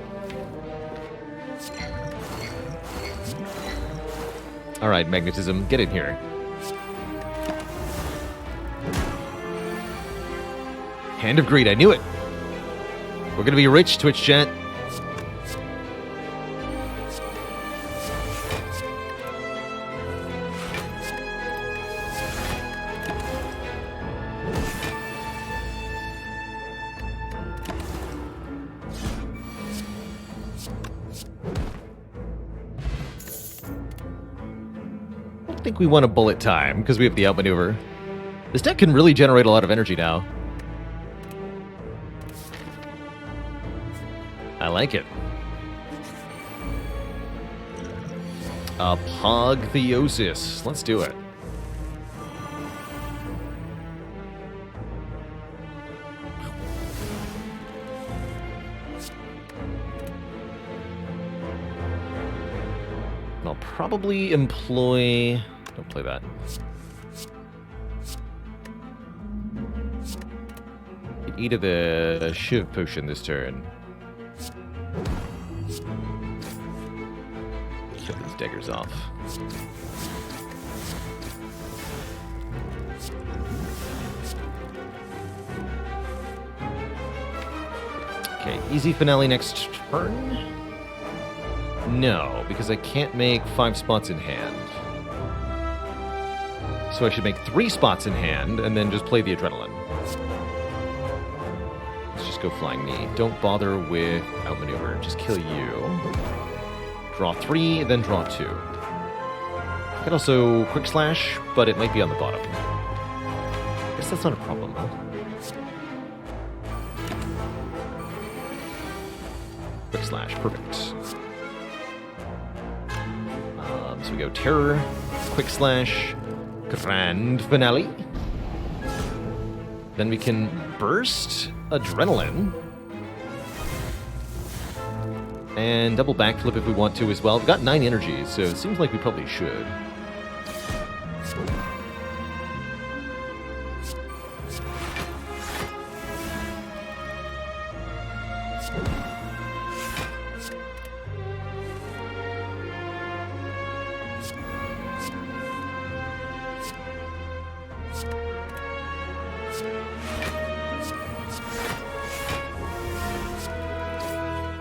Speaker 1: Alright, magnetism, get in here. Hand of Greed, I knew it. We're gonna be rich, Twitch chat. I don't think we want a bullet time because we have the outmaneuver. This deck can really generate a lot of energy now. I like it. Apogtheosis. Let's do it. I'll probably employ... Don't play that. Eat of the Shiv potion this turn. Kill these daggers off. Okay, easy finale next turn. No, because I can't make 5 spots in hand. So I should make 3 spots in hand and then just play the adrenaline. Let's just go Flying Knee. Don't bother with outmaneuver. Just kill you. Draw 3, then draw 2. I could also Quick Slash, but it might be on the bottom. I guess that's not a problem, though. Quick Slash, perfect. So we go Terror, Quick Slash, Grand Finale. Then we can Burst, Adrenaline. And double backflip if we want to as well. We've got 9 energies, so it seems like we probably should.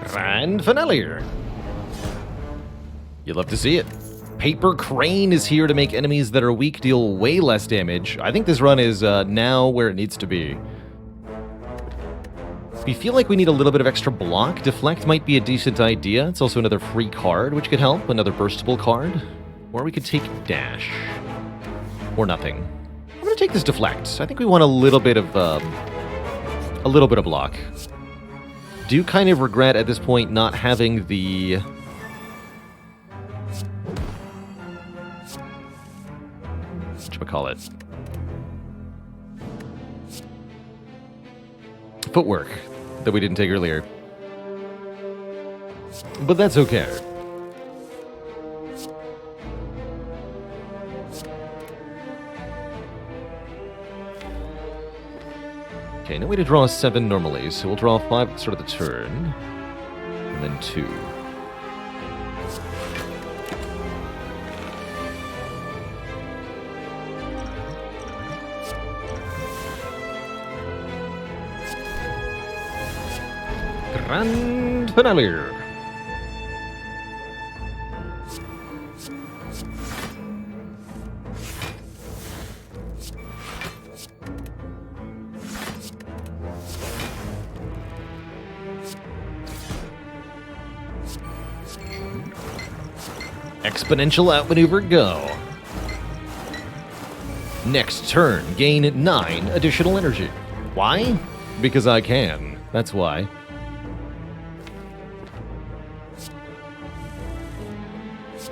Speaker 1: Grand Finale. You love to see it. Paper Crane is here to make enemies that are weak deal way less damage. I think this run is now where it needs to be. We feel like we need a little bit of extra block. Deflect might be a decent idea. It's also another free card, which could help. Another burstable card. Or we could take Dash. Or nothing. I'm going to take this Deflect. I think we want a little bit of block. Do kind of regret at this point not having the... whatchamacallit? Footwork that we didn't take earlier. But that's okay. Okay, no way to draw 7 normally, so we'll draw 5 at the start of the turn. And then 2. Grand Finale. Exponential outmaneuver, go. Next turn, gain 9 additional energy. Why? Because I can. That's why.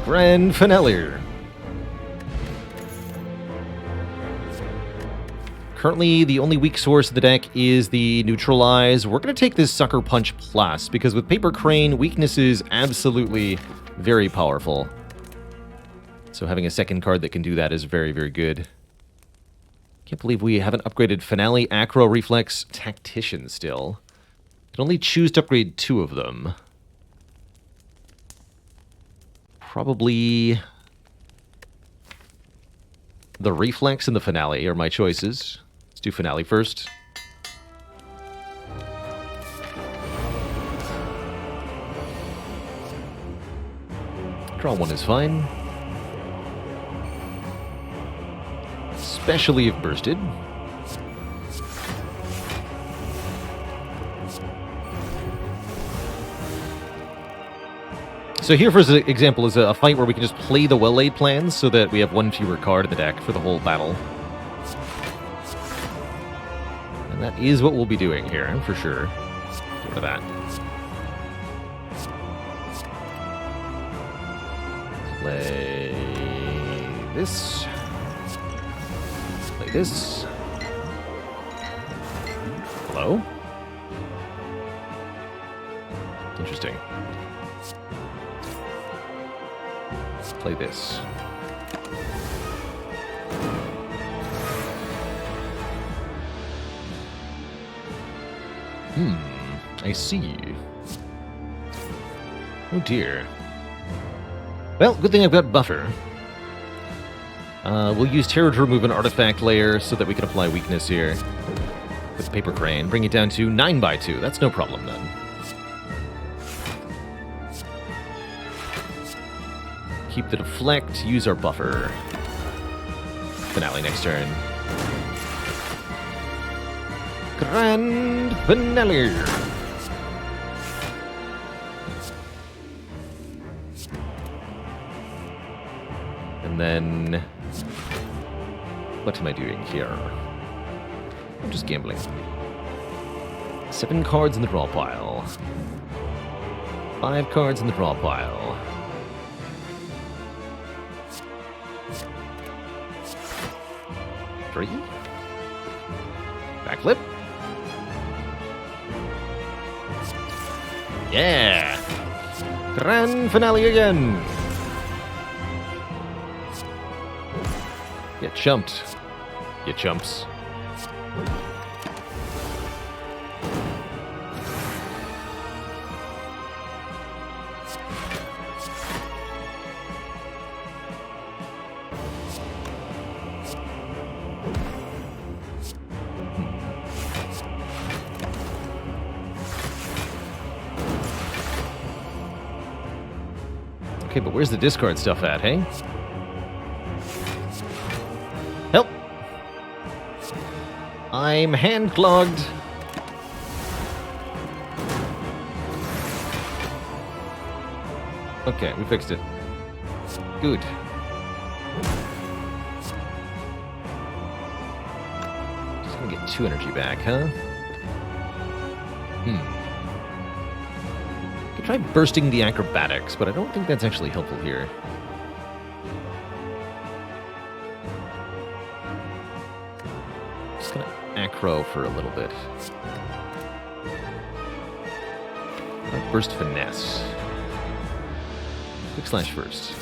Speaker 1: Grand Finale. Currently, the only weak source of the deck is the Neutralize. We're going to take this Sucker Punch Plus, because with Paper Crane, weakness is absolutely very powerful. So having a second card that can do that is very, very good. Can't believe we haven't upgraded Finale, Acro, Reflex, Tactician still. Can only choose to upgrade 2 of them. Probably the Reflex and the Finale are my choices. Let's do Finale first. Draw 1 is fine. Especially if bursted. So here, for example, is a fight where we can just play the well-laid plans so that we have 1 fewer card in the deck for the whole battle. And that is what we'll be doing here, for sure. Get rid of that. Play this. Play this. Hello? Interesting. Play this. I see. Oh dear. Well, good thing I've got Buffer. We'll use Terror to remove an artifact layer so that we can apply weakness here. With Paper Crane, bring it down to 9/2. That's no problem then. Keep the deflect, use our buffer. Finale next turn. Grand Finale! And then... what am I doing here? I'm just gambling. 7 cards in the draw pile. 5 cards in the draw pile. Three. Backflip. Yeah! Grand Finale again! You chumped. You chumps. Okay, but where's the discard stuff at, hey? Help! I'm hand-clogged. Okay, we fixed it. Good. Just gonna get 2 energy back, huh? Try bursting the acrobatics, but I don't think that's actually helpful here. Just gonna acro for a little bit. Burst finesse. Quick slash first.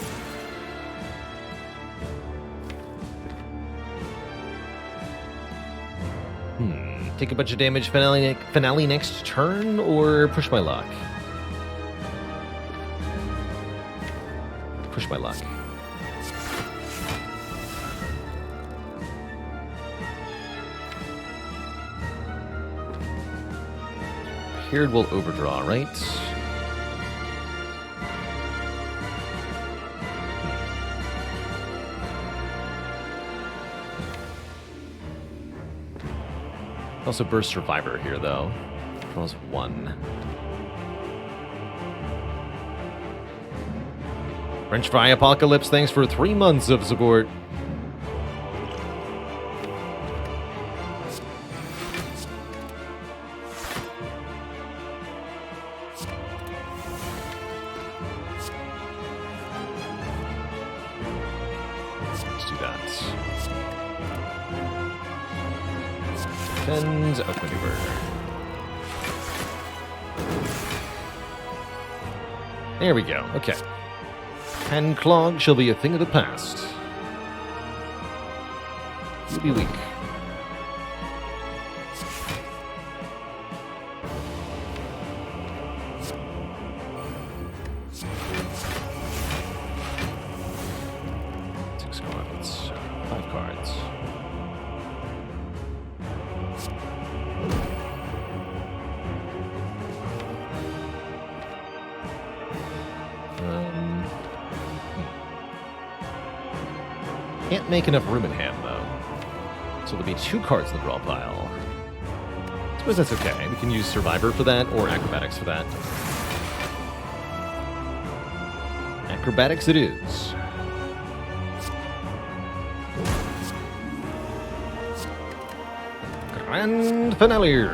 Speaker 1: Take a bunch of damage finale next turn, or push my luck? Push my luck. Paired will overdraw, right? Also burst Survivor here, though. Draws 1. French Fry Apocalypse, thanks for 3 months of support. Let's do that. And outmaneuver. There we go. Okay. Hand clog shall be a thing of the past. You'll be weak. Six cards. 5 cards. Can't make enough room in hand, though. So there'll be 2 cards in the draw pile. I suppose that's okay. We can use Survivor for that, or Acrobatics for that. Acrobatics it is. Grand finale.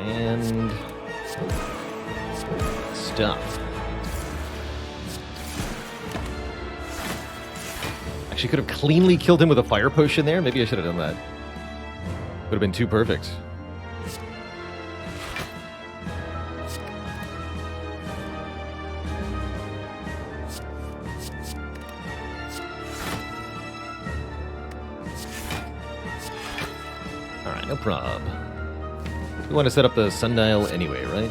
Speaker 1: And stuff. Actually, could have cleanly killed him with a fire potion there. Maybe I should have done that. Would have been too perfect. Alright, no prob. We want to set up the sundial anyway, right?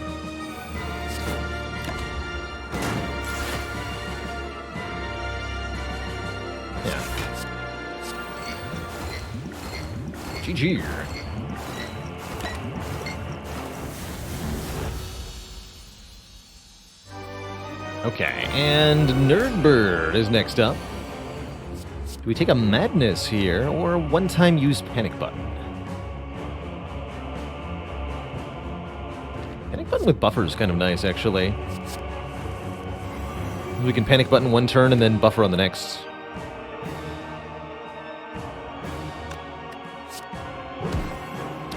Speaker 1: GG. Okay, and Nerdbird is next up. Do we take a Madness here, or one-time use Panic Button? Panic Button with buffer is kind of nice, actually. We can Panic Button one turn and then buffer on the next.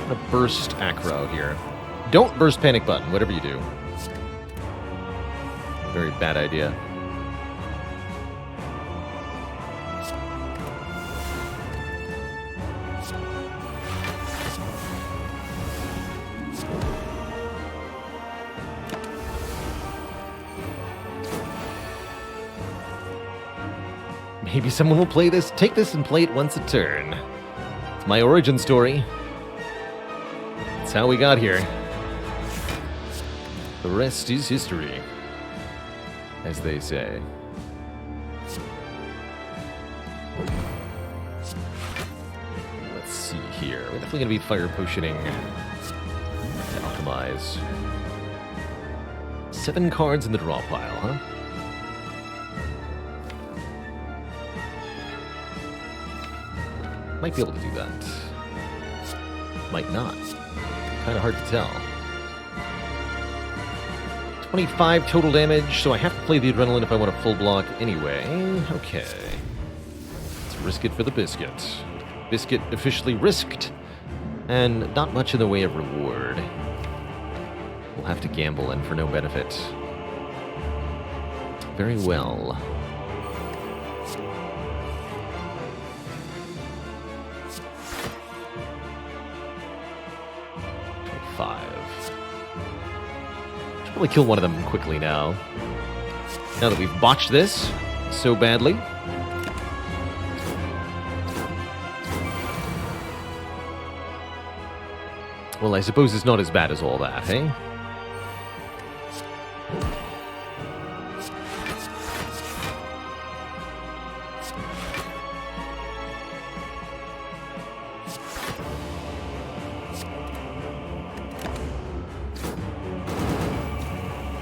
Speaker 1: I'm gonna burst Acro here. Don't burst Panic Button, whatever you do. Very bad idea. Maybe someone will play this, take this and play it once a turn. It's my origin story. That's how we got here. The rest is history, as they say. Let's see here. We're definitely going to be fire potioning to alchemize. 7 cards in the draw pile, huh? Might be able to do that. Might not. Kind of hard to tell. 25 total damage, so I have to play the Adrenaline if I want a full block anyway. Okay. Let's risk it for the biscuit. Biscuit officially risked, and not much in the way of reward. We'll have to gamble and for no benefit. Very well. Probably kill one of them quickly now. Now that we've botched this so badly. Well, I suppose it's not as bad as all that, hey?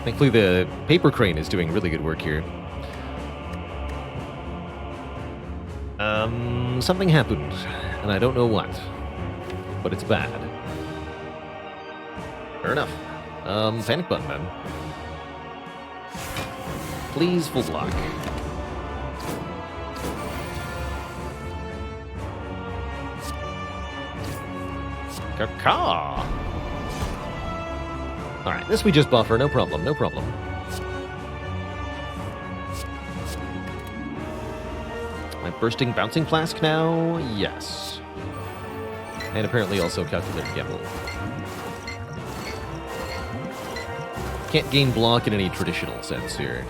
Speaker 1: Thankfully, the paper crane is doing really good work here. Something happened, and I don't know what, but it's bad. Fair enough. Panic button then. Please full block. Caw. Alright, this we just buffer, no problem, no problem. Am I bursting Bouncing Flask now? Yes. And apparently also Calculated Gamble. Can't gain block in any traditional sense here.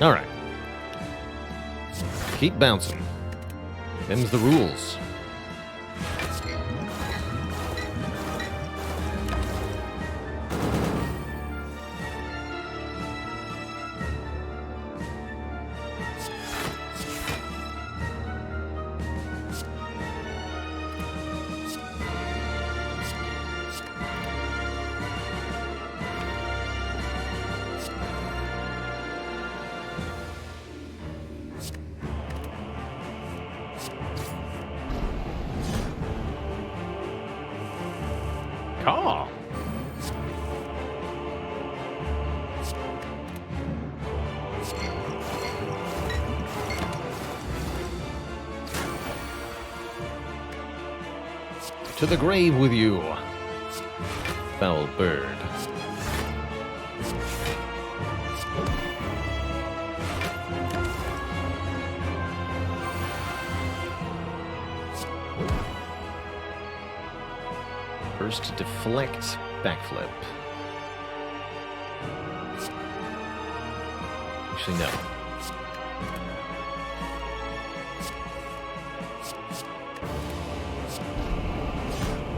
Speaker 1: Alright. Keep bouncing. Them's the rules. Caw. To the grave with you, foul bird. First deflect, backflip. Actually, no.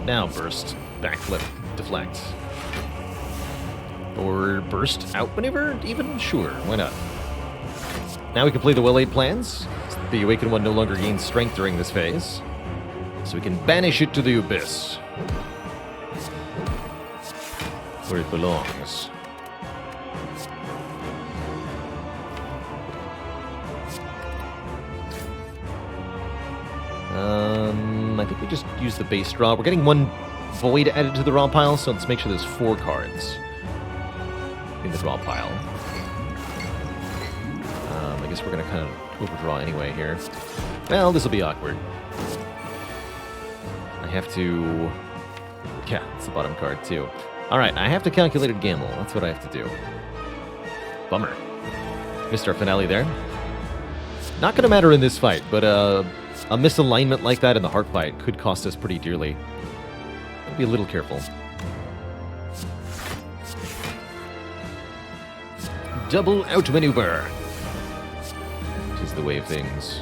Speaker 1: Now burst, backflip, deflect. Or burst out maneuver, even? Sure, why not? Now we can play the well-laid plans. The Awakened One no longer gains strength during this phase. So we can banish it to the abyss. Where it belongs. I think we just use the base draw. We're getting one void added to the draw pile, so let's make sure there's 4 cards in the draw pile. I guess we're going to kind of overdraw anyway here. Well, this will be awkward. I have to... Yeah, it's the bottom card, too. Alright, I have to Calculated Gamble. That's what I have to do. Bummer. Missed our finale there. Not going to matter in this fight, but a misalignment like that in the heart fight could cost us pretty dearly. Gotta be a little careful. Double outmaneuver. Which is the way of things.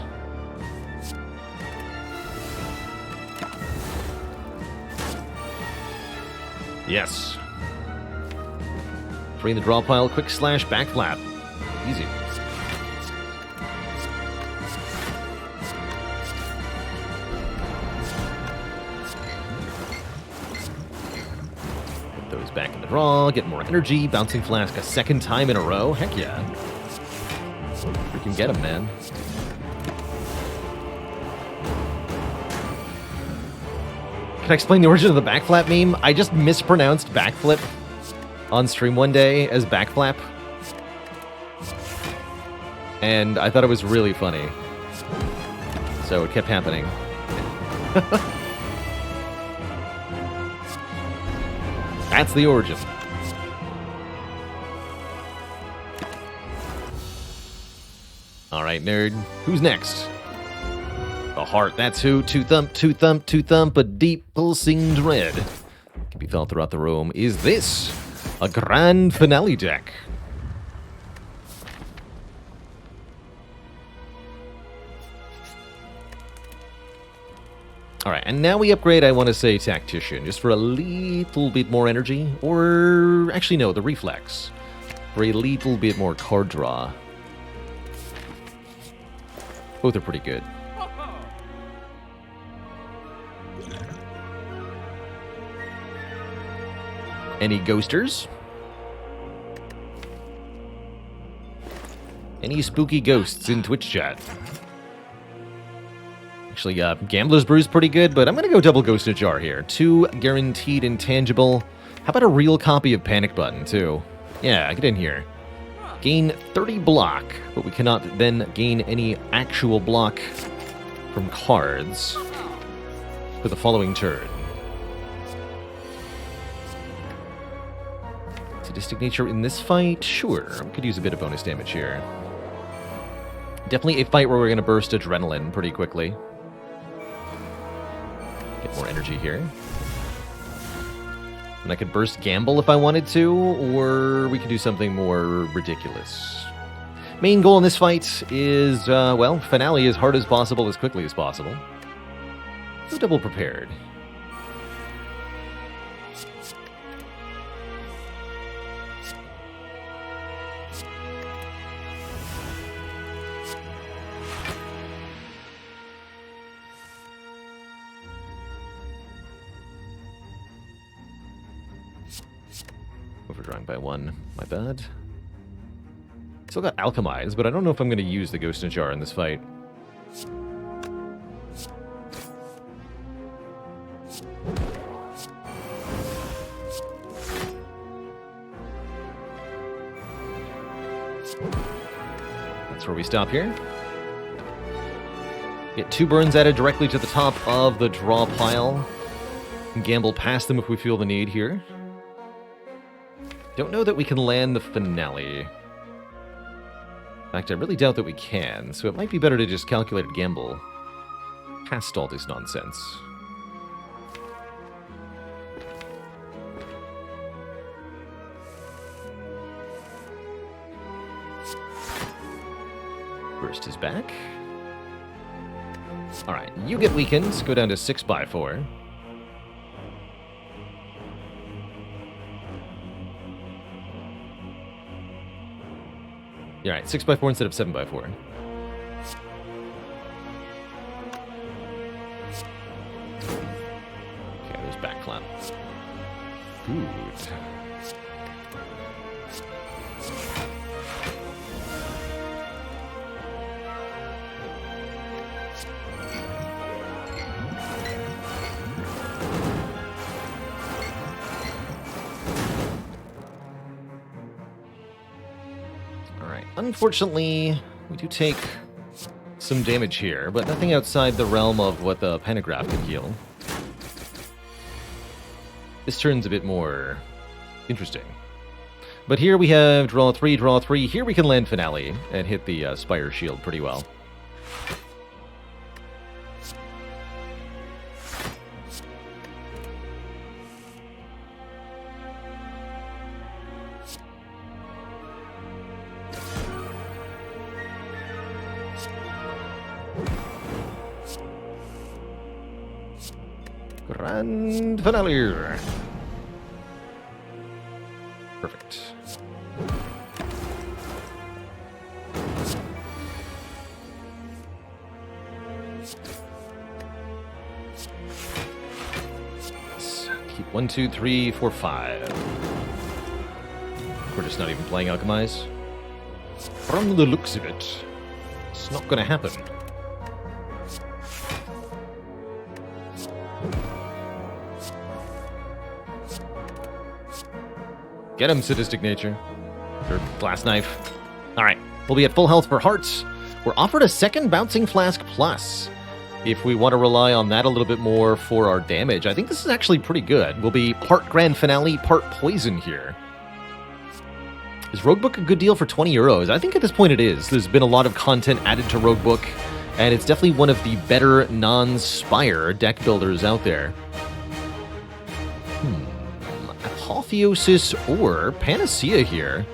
Speaker 1: Yes. Drain the draw pile, quick slash, back flap. Easy. Put those back in the draw, get more energy, bouncing flask a second time in a row. Heck yeah. Freaking get him, man. Can I explain the origin of the backflap meme? I just mispronounced backflip on stream one day as backflap. And I thought it was really funny. So it kept happening. That's the origin. Alright, nerd. Who's next? The heart, that's who. Two thump, a deep pulsing dread. Can be felt throughout the room. Is this a grand finale deck? Alright, and now we upgrade, I want to say, Tactician, just for a little bit more energy. Or, actually no, the Reflex. For a little bit more card draw. Both are pretty good. Any ghosters? Any spooky ghosts in Twitch chat? Actually, Gambler's Brew is pretty good, but I'm going to go double Ghost in a Jar here. 2 guaranteed intangible. How about a real copy of Panic Button, too? Yeah, get in here. Gain 30 block, but we cannot then gain any actual block from cards for the following turn. Sadistic nature in this fight? Sure, we could use a bit of bonus damage here. Definitely a fight where we're going to burst adrenaline pretty quickly. Get more energy here. And I could burst Gamble if I wanted to, or we could do something more ridiculous. Main goal in this fight is, well, finale as hard as possible, as quickly as possible. So double prepared. Overdrawing by 1. My bad. Still got Alchemize, but I don't know if I'm going to use the Ghost in a Jar in this fight. That's where we stop here. Get 2 burns added directly to the top of the draw pile. And gamble past them if we feel the need here. Don't know that we can land the finale. In fact, I really doubt that we can, so it might be better to just calculate a gamble past all this nonsense. Burst is back. Alright, you get weakened. Go down to 6x4. Yeah, alright, 6x4 instead of 7x4. Okay, there's back clap. Good. Unfortunately, we do take some damage here, but nothing outside the realm of what the Pentagraph can heal. This turn's a bit more interesting. But here we have draw 3, draw 3. Here we can land Finale and hit the Spire shield pretty well. Grand finale. Perfect. Let's keep 1, 2, 3, 4, 5. We're just not even playing Alchemize. From the looks of it, it's not gonna happen. Get him, Sadistic Nature. Or Glass Knife. Alright, we'll be at full health for hearts. We're offered a second Bouncing Flask Plus. If we want to rely on that a little bit more for our damage, I think this is actually pretty good. We'll be part Grand Finale, part Poison here. Is Roguebook a good deal for 20 euros? I think at this point it is. There's been a lot of content added to Roguebook, and it's definitely one of the better non-Spire deck builders out there. Apotheosis or Panacea here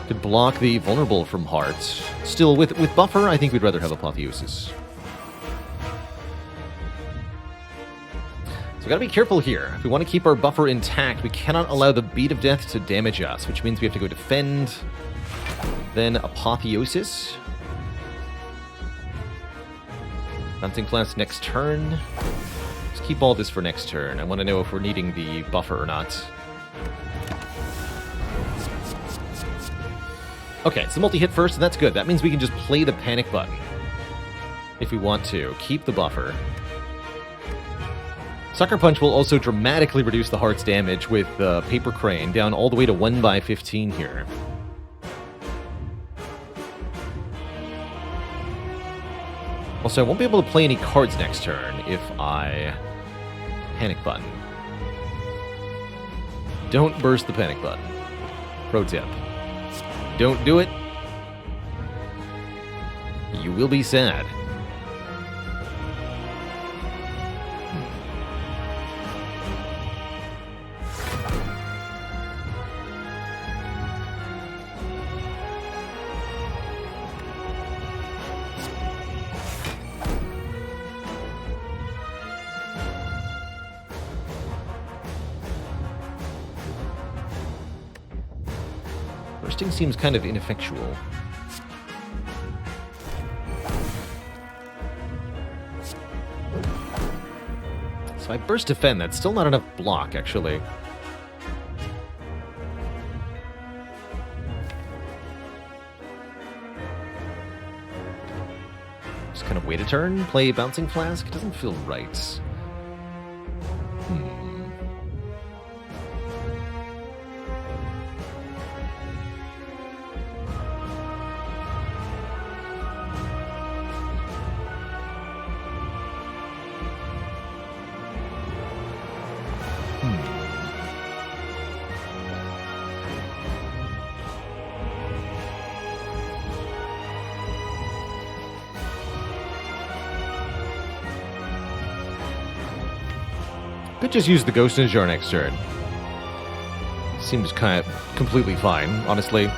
Speaker 1: could block the vulnerable from hearts. Still, with buffer, I think we'd rather have Apotheosis. So we gotta be careful here. If we want to keep our buffer intact, we cannot allow the Beat of Death to damage us, which means we have to go Defend, then Apotheosis. Bouncing Flask next turn. Let's keep all this for next turn. I want to know if we're needing the buffer or not. Okay, it's the multi-hit first, and that's good. That means we can just play the panic button. If we want to. Keep the buffer. Sucker Punch will also dramatically reduce the heart's damage with Paper Crane, down all the way to 1/15 here. Also, I won't be able to play any cards next turn if I panic button. Don't burst the panic button. Pro tip. Don't do it. You will be sad. Bursting seems kind of ineffectual. So I burst defend. That's still not enough block, actually. Just kind of wait a turn, play Bouncing Flask. It doesn't feel right. Could just use the Ghost in a Jar next turn. Seems kind of completely fine, honestly.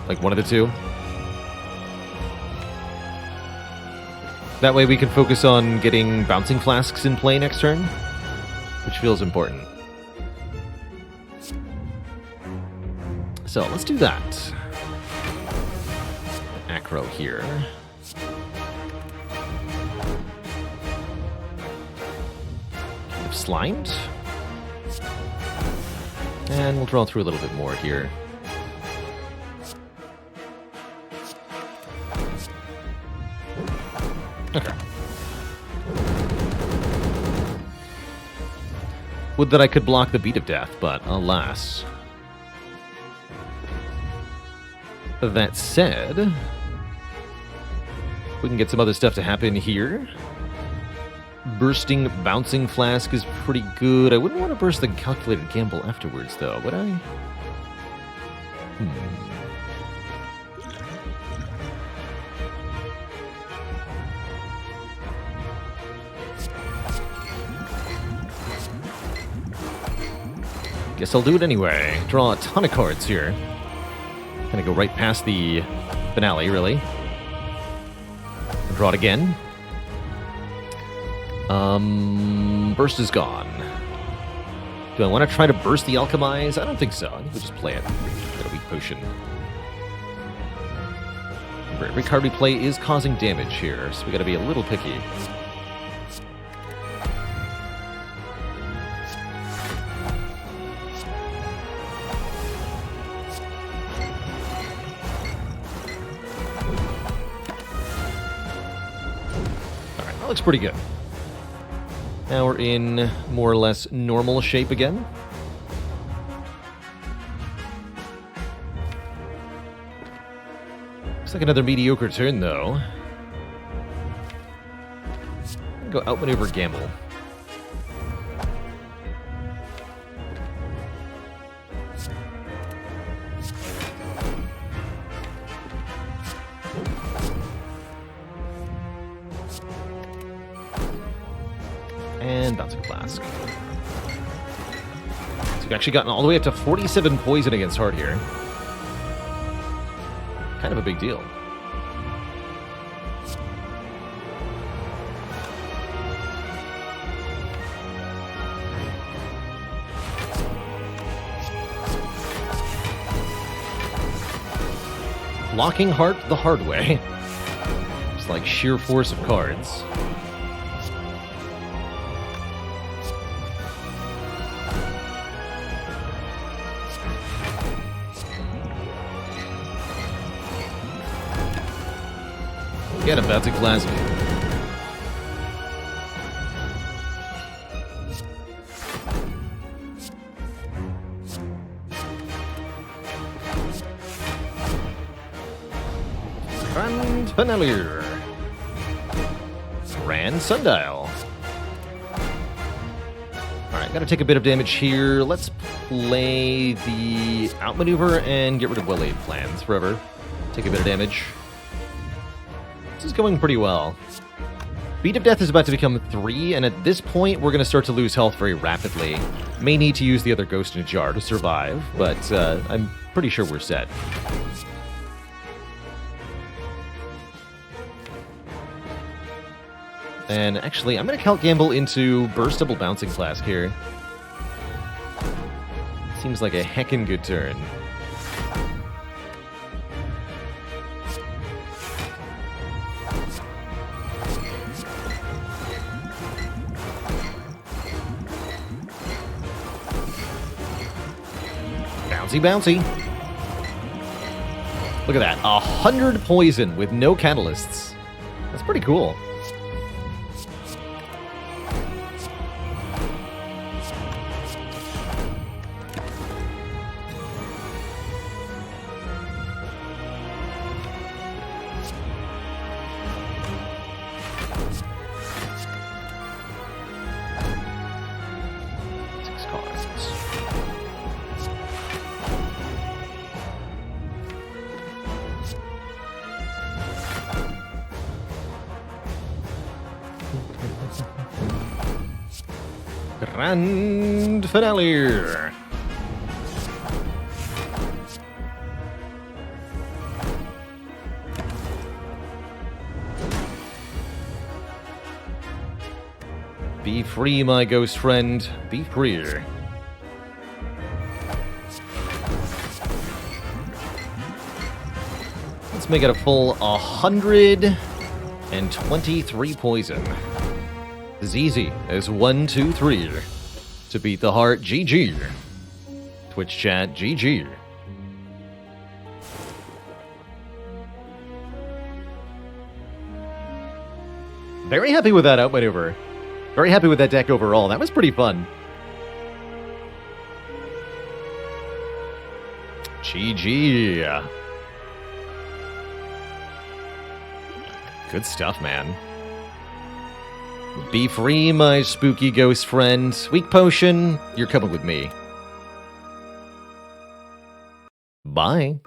Speaker 1: Like one of the two. That way we can focus on getting Bouncing Flasks in play next turn, which feels important. So let's do that. Acro here. Slimed. And we'll draw through a little bit more here. Okay. Would that I could block the Beat of Death, but alas. That said, we can get some other stuff to happen here. Bursting Bouncing Flask is pretty good. I wouldn't want to burst the Calculated Gamble afterwards, though, would I? Guess I'll do it anyway. Draw a ton of cards here. Gonna go right past the finale, really. Draw it again. Burst is gone. Do I want to try to burst the Alchemize? I don't think so. I think we'll just play it. Get a weak potion. Remember, every card we play is causing damage here, so we gotta be a little picky. Alright, that looks pretty good. Now we're in more or less normal shape again. Looks like another mediocre turn, though. Go outmaneuver Gamble. And Bouncing Flask. So we've actually gotten all the way up to 47 poison against Heart here. Kind of a big deal. Blocking Heart the hard way. It's like sheer force of cards. Get him, that's a classic. Grand Penelier. Grand Sundial. Alright, gotta take a bit of damage here. Let's play the outmaneuver and get rid of well-laid plans forever. Take a bit of damage. This is going pretty well. Beat of Death is about to become 3, and at this point, we're going to start to lose health very rapidly. May need to use the other Ghost in a Jar to survive, but I'm pretty sure we're set. And actually, I'm going to count Gamble into Burst Double Bouncing Flask here. Seems like a heckin' good turn. Bouncy, bouncy. Look at that. 100 poison with no catalysts. That's pretty cool. Grand Finale. Be free, my ghost friend. Be freer. Let's make it a full 123 poison. As easy as 1, 2, 3 to beat the heart. GG. Twitch chat. GG. Very happy with that outmaneuver. Very happy with that deck overall. That was pretty fun. GG. Good stuff, man. Be free, my spooky ghost friend. Weak potion, you're coming with me. Bye.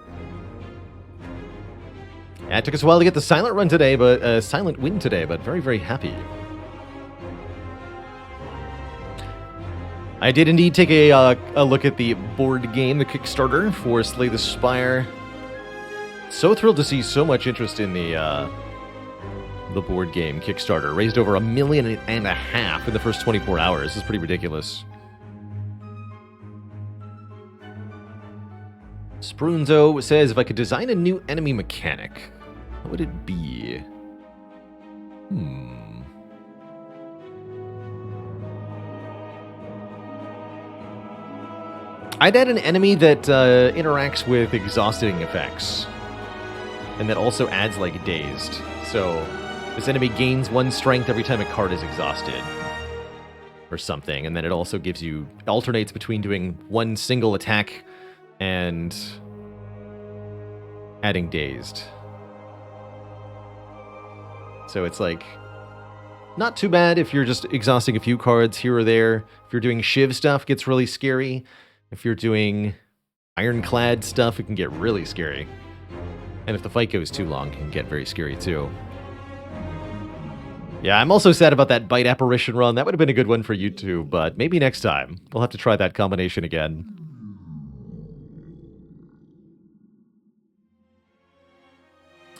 Speaker 1: Yeah, it took us a while to get the silent run today, but silent win today, but very, very happy. I did indeed take a look at the board game, the Kickstarter for Slay the Spire. So thrilled to see so much interest in the board game Kickstarter. Raised over $1.5 million in the first 24 hours. It's pretty ridiculous. Sprunzo says, if I could design a new enemy mechanic, what would it be? I'd add an enemy that interacts with exhausting effects. And that also adds, like, dazed. So this enemy gains 1 strength every time a card is exhausted. Or something. And then it also gives you... alternates between doing 1 single attack and adding dazed. So it's like... not too bad if you're just exhausting a few cards here or there. If you're doing Shiv stuff, it gets really scary. If you're doing Ironclad stuff, it can get really scary. And if the fight goes too long, it can get very scary too. Yeah, I'm also sad about that Bite Apparition run. That would have been a good one for you too, but maybe next time. We'll have to try that combination again.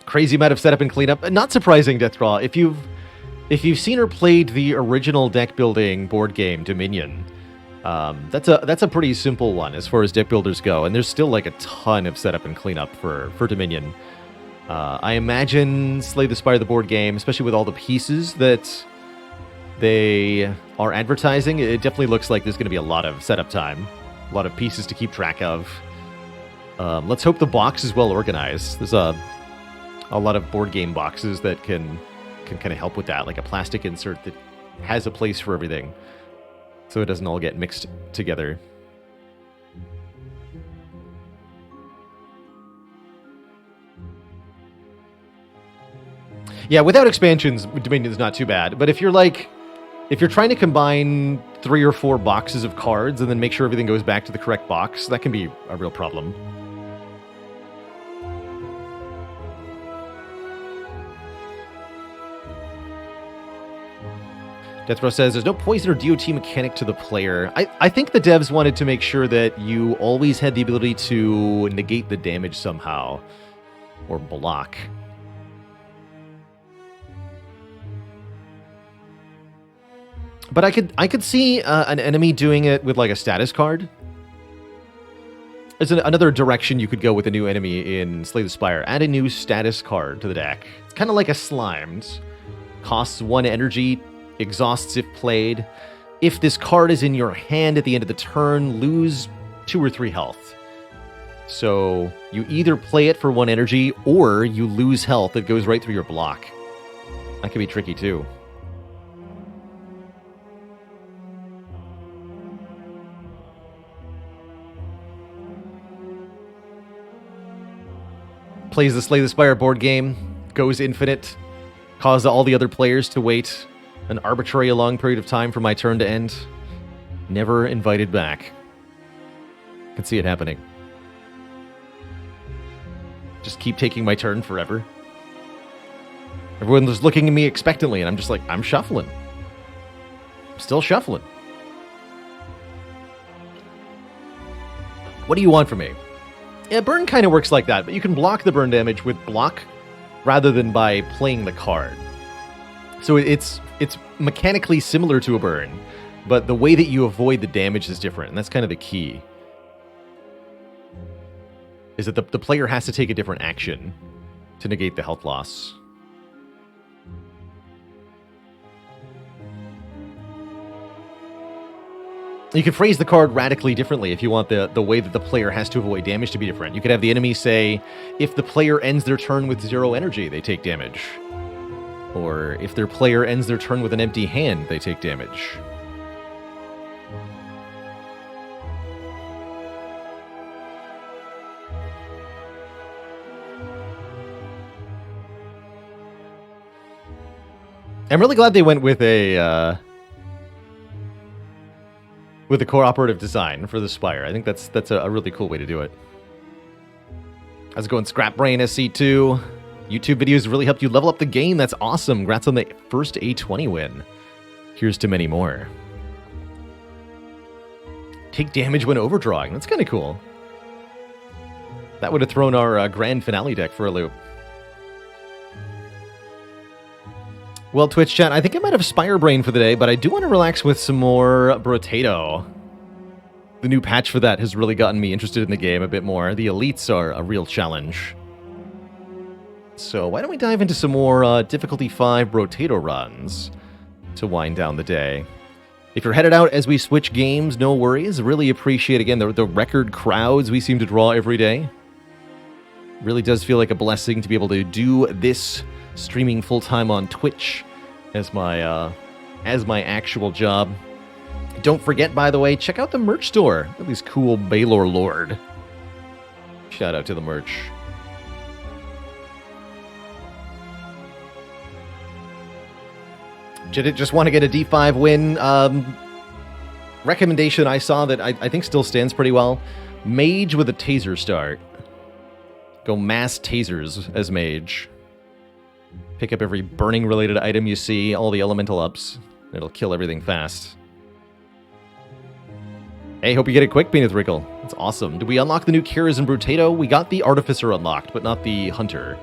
Speaker 1: Crazy amount of setup and cleanup. Not surprising, Deathcraw. If you've seen or played the original deck building board game, Dominion, that's a pretty simple one as far as deck builders go, and there's still like a ton of setup and cleanup for Dominion. I imagine Slay the Spire, the board game, especially with all the pieces that they are advertising, it definitely looks like there's going to be a lot of setup time, a lot of pieces to keep track of. Let's hope the box is well organized. There's a a lot of board game boxes that can kind of help with that, like a plastic insert that has a place for everything, so it doesn't all get mixed together. Yeah, without expansions, Dominion's not too bad. But if you're trying to combine 3 or 4 boxes of cards and then make sure everything goes back to the correct box, that can be a real problem. Deathrow says, there's no poison or DOT mechanic to the player. I think the devs wanted to make sure that you always had the ability to negate the damage somehow, or block. But I could see an enemy doing it with like a status card. There's another direction you could go with a new enemy in Slay the Spire. Add a new status card to the deck. It's kind of like a Slimed. Costs 1 energy, exhausts if played. If this card is in your hand at the end of the turn, lose 2 or 3 health. So you either play it for 1 energy, or you lose health that goes right through your block. That can be tricky too. Plays the Slay the Spire board game, goes infinite, cause all the other players to wait an arbitrary long period of time for my turn to end. Never invited back. Can see it happening. Just keep taking my turn forever. Everyone was looking at me expectantly, and I'm just like, I'm shuffling. I'm still shuffling. What do you want from me? Yeah, burn kind of works like that, but you can block the burn damage with block rather than by playing the card. So it's mechanically similar to a burn, but the way that you avoid the damage is different, and that's kind of the key. Is that the player has to take a different action to negate the health loss. You can phrase the card radically differently if you want the way that the player has to avoid damage to be different. You could have the enemy say, if the player ends their turn with 0 energy, they take damage. Or if their player ends their turn with an empty hand, they take damage. I'm really glad they went with a cooperative design for the Spire. I think that's a really cool way to do it. How's it going, Scrapbrain SC2? YouTube videos really helped you level up the game. That's awesome. Congrats on the first A20 win. Here's to many more. Take damage when overdrawing. That's kind of cool. That would have thrown our grand finale deck for a loop. Well, Twitch chat, I think I might have Spire Brain for the day, but I do want to relax with some more Brotato. The new patch for that has really gotten me interested in the game a bit more. The elites are a real challenge. So why don't we dive into some more difficulty 5 Brotato runs to wind down the day. If you're headed out as we switch games, no worries. Really appreciate, again, the record crowds we seem to draw every day. Really does feel like a blessing to be able to do this streaming full-time on Twitch as my actual job. Don't forget, by the way, check out the merch store. At least cool Baylor Lord. Shout out to the merch. Just want to get a D5 win. Recommendation I saw that I think still stands pretty well. Mage with a taser start. Go mass tasers as mage. Pick up every burning-related item you see, all the elemental ups. It'll kill everything fast. Hey, hope you get it quick, Peanut Wrinkle. That's awesome. Did we unlock the new Kiras in Brotato? We got the Artificer unlocked, but not the Hunter.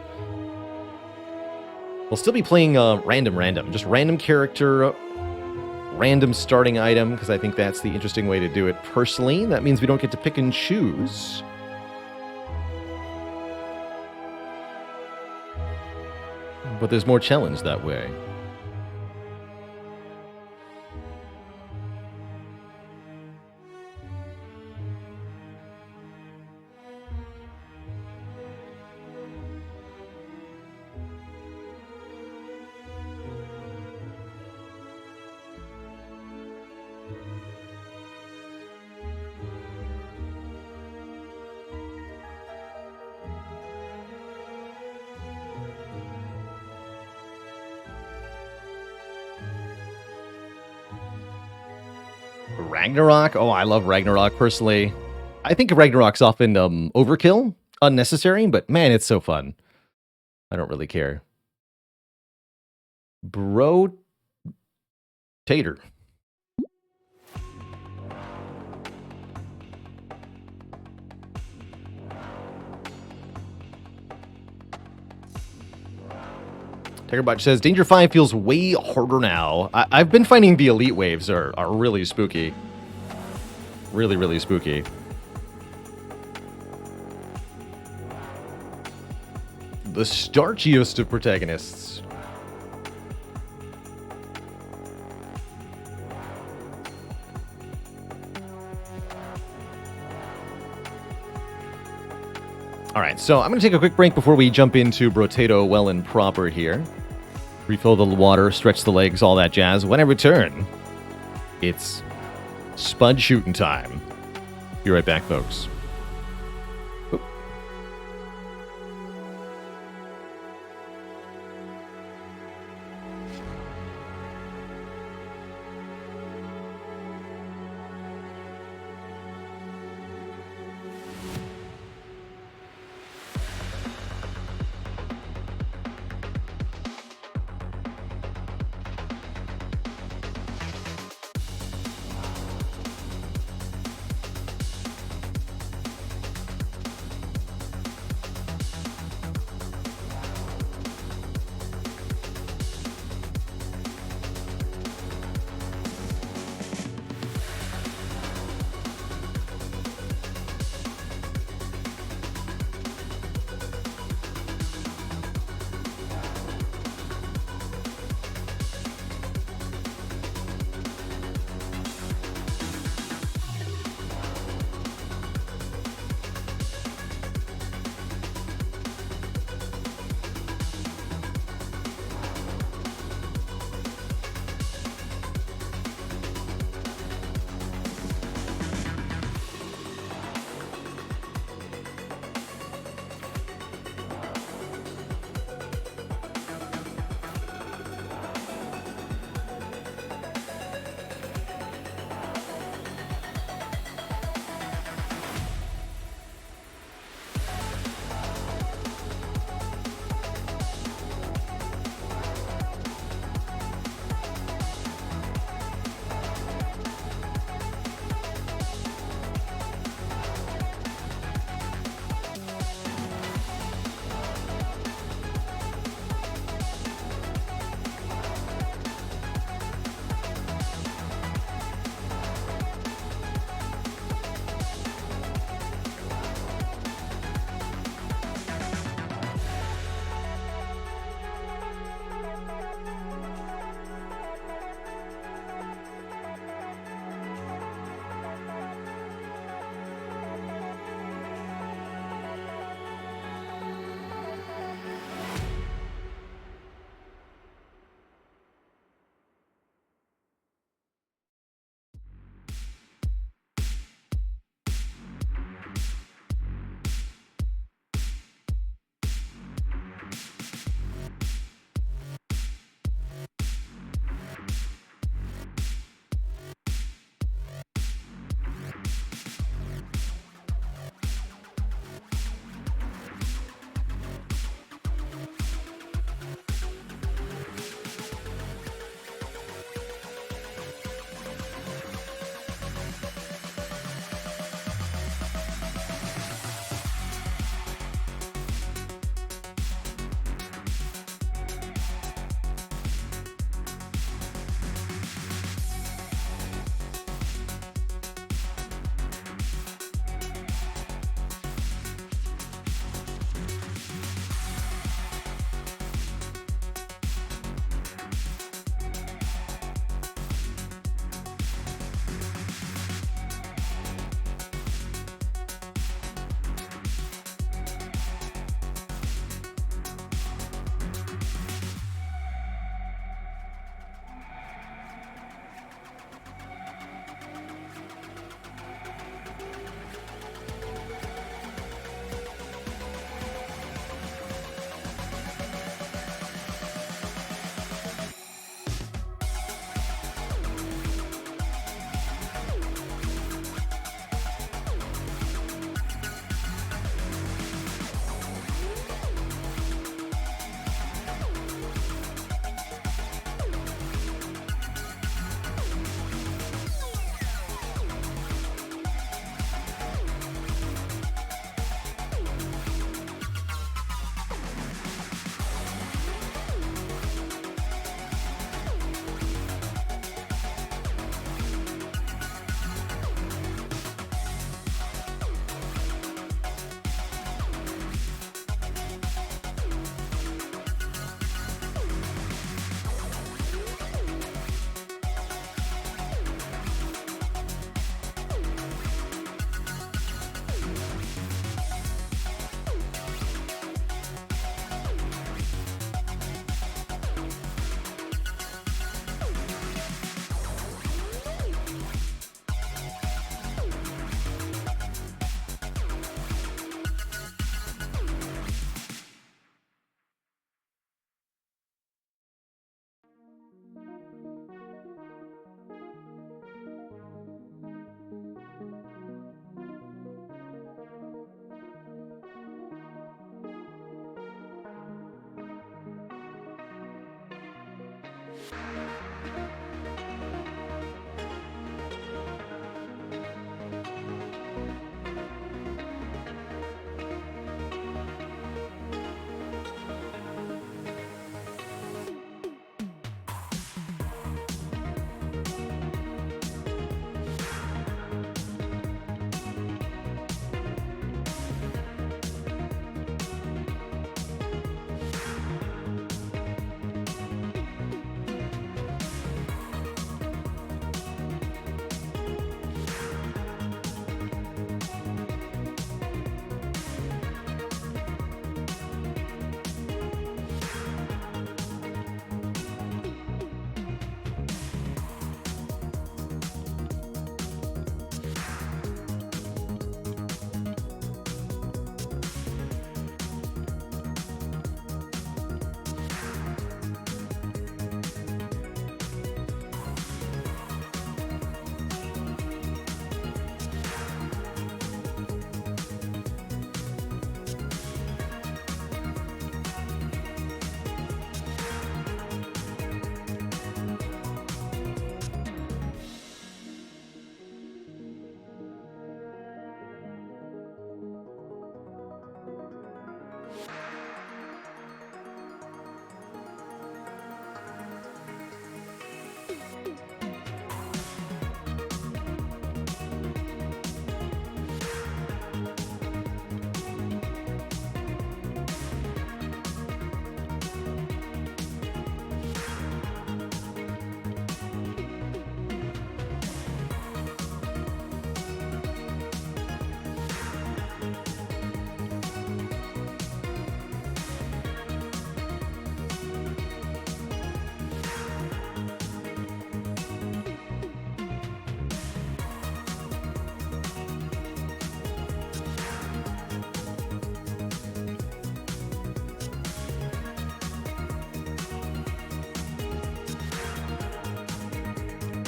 Speaker 1: We'll still be playing random. Just random character, random starting item, because I think that's the interesting way to do it personally. That means we don't get to pick and choose. But there's more challenge that way. Ragnarok. Oh, I love Ragnarok personally. I think Ragnarok's often overkill, unnecessary, but man, it's so fun. I don't really care. Brotato. Tiggerbot says, Danger 5 feels way harder now. I've been finding the elite waves are really spooky. Really, really spooky. The starchiest of protagonists. All right, so I'm going to take a quick break before we jump into Brotato well and proper here. Refill the water, stretch the legs, all that jazz. When I return, it's spud shooting time. Be right back, folks. Oop.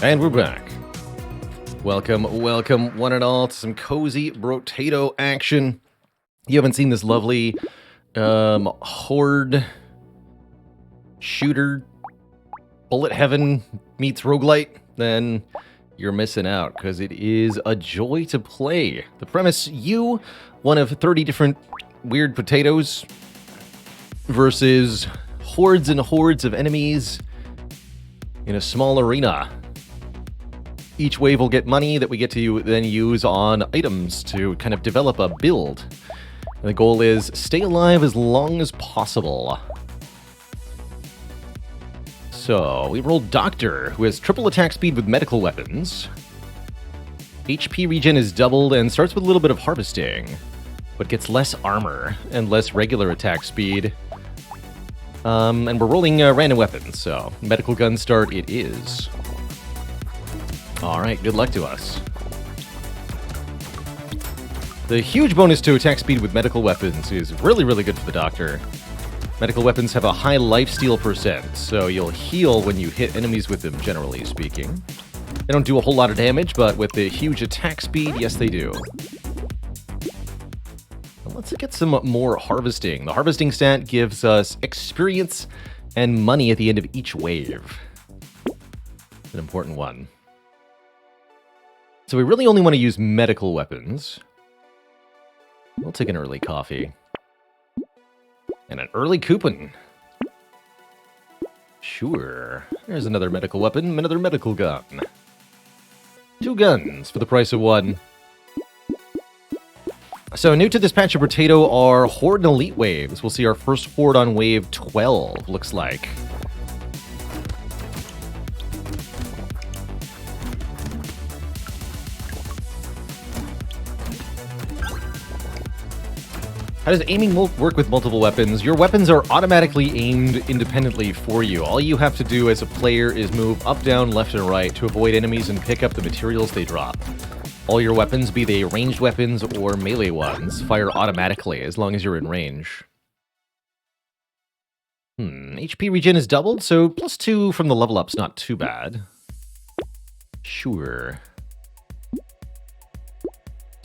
Speaker 1: And we're back. Welcome, welcome, one and all, to some cozy Brotato action. You haven't seen this lovely horde shooter bullet heaven meets roguelite, then you're missing out, because it is a joy to play. The premise, you, one of 30 different weird potatoes, versus hordes and hordes of enemies in a small arena. Each wave will get money that we get to then use on items to kind of develop a build. And the goal is stay alive as long as possible. So, we rolled Doctor, who has triple attack speed with medical weapons. HP regen is doubled and starts with a little bit of harvesting, but gets less armor and less regular attack speed. And we're rolling random weapons, so medical gun start it is. Alright, good luck to us. The huge bonus to attack speed with medical weapons is really, really good for the Doctor. Medical weapons have a high lifesteal percent, so you'll heal when you hit enemies with them, generally speaking. They don't do a whole lot of damage, but with the huge attack speed, yes they do. Let's get some more harvesting. The harvesting stat gives us experience and money at the end of each wave. It's an important one. So we really only want to use medical weapons. We'll take an early coffee. And an early coupon. Sure. There's another medical weapon, another medical gun. 2 guns for the price of 1. So new to this patch of Brotato are Horde and Elite waves. We'll see our first Horde on wave 12, looks like. How does aiming work with multiple weapons? Your weapons are automatically aimed independently for you. All you have to do as a player is move up, down, left, and right to avoid enemies and pick up the materials they drop. All your weapons, be they ranged weapons or melee ones, fire automatically as long as you're in range. HP regen is doubled, so +2 from the level up's not too bad. Sure.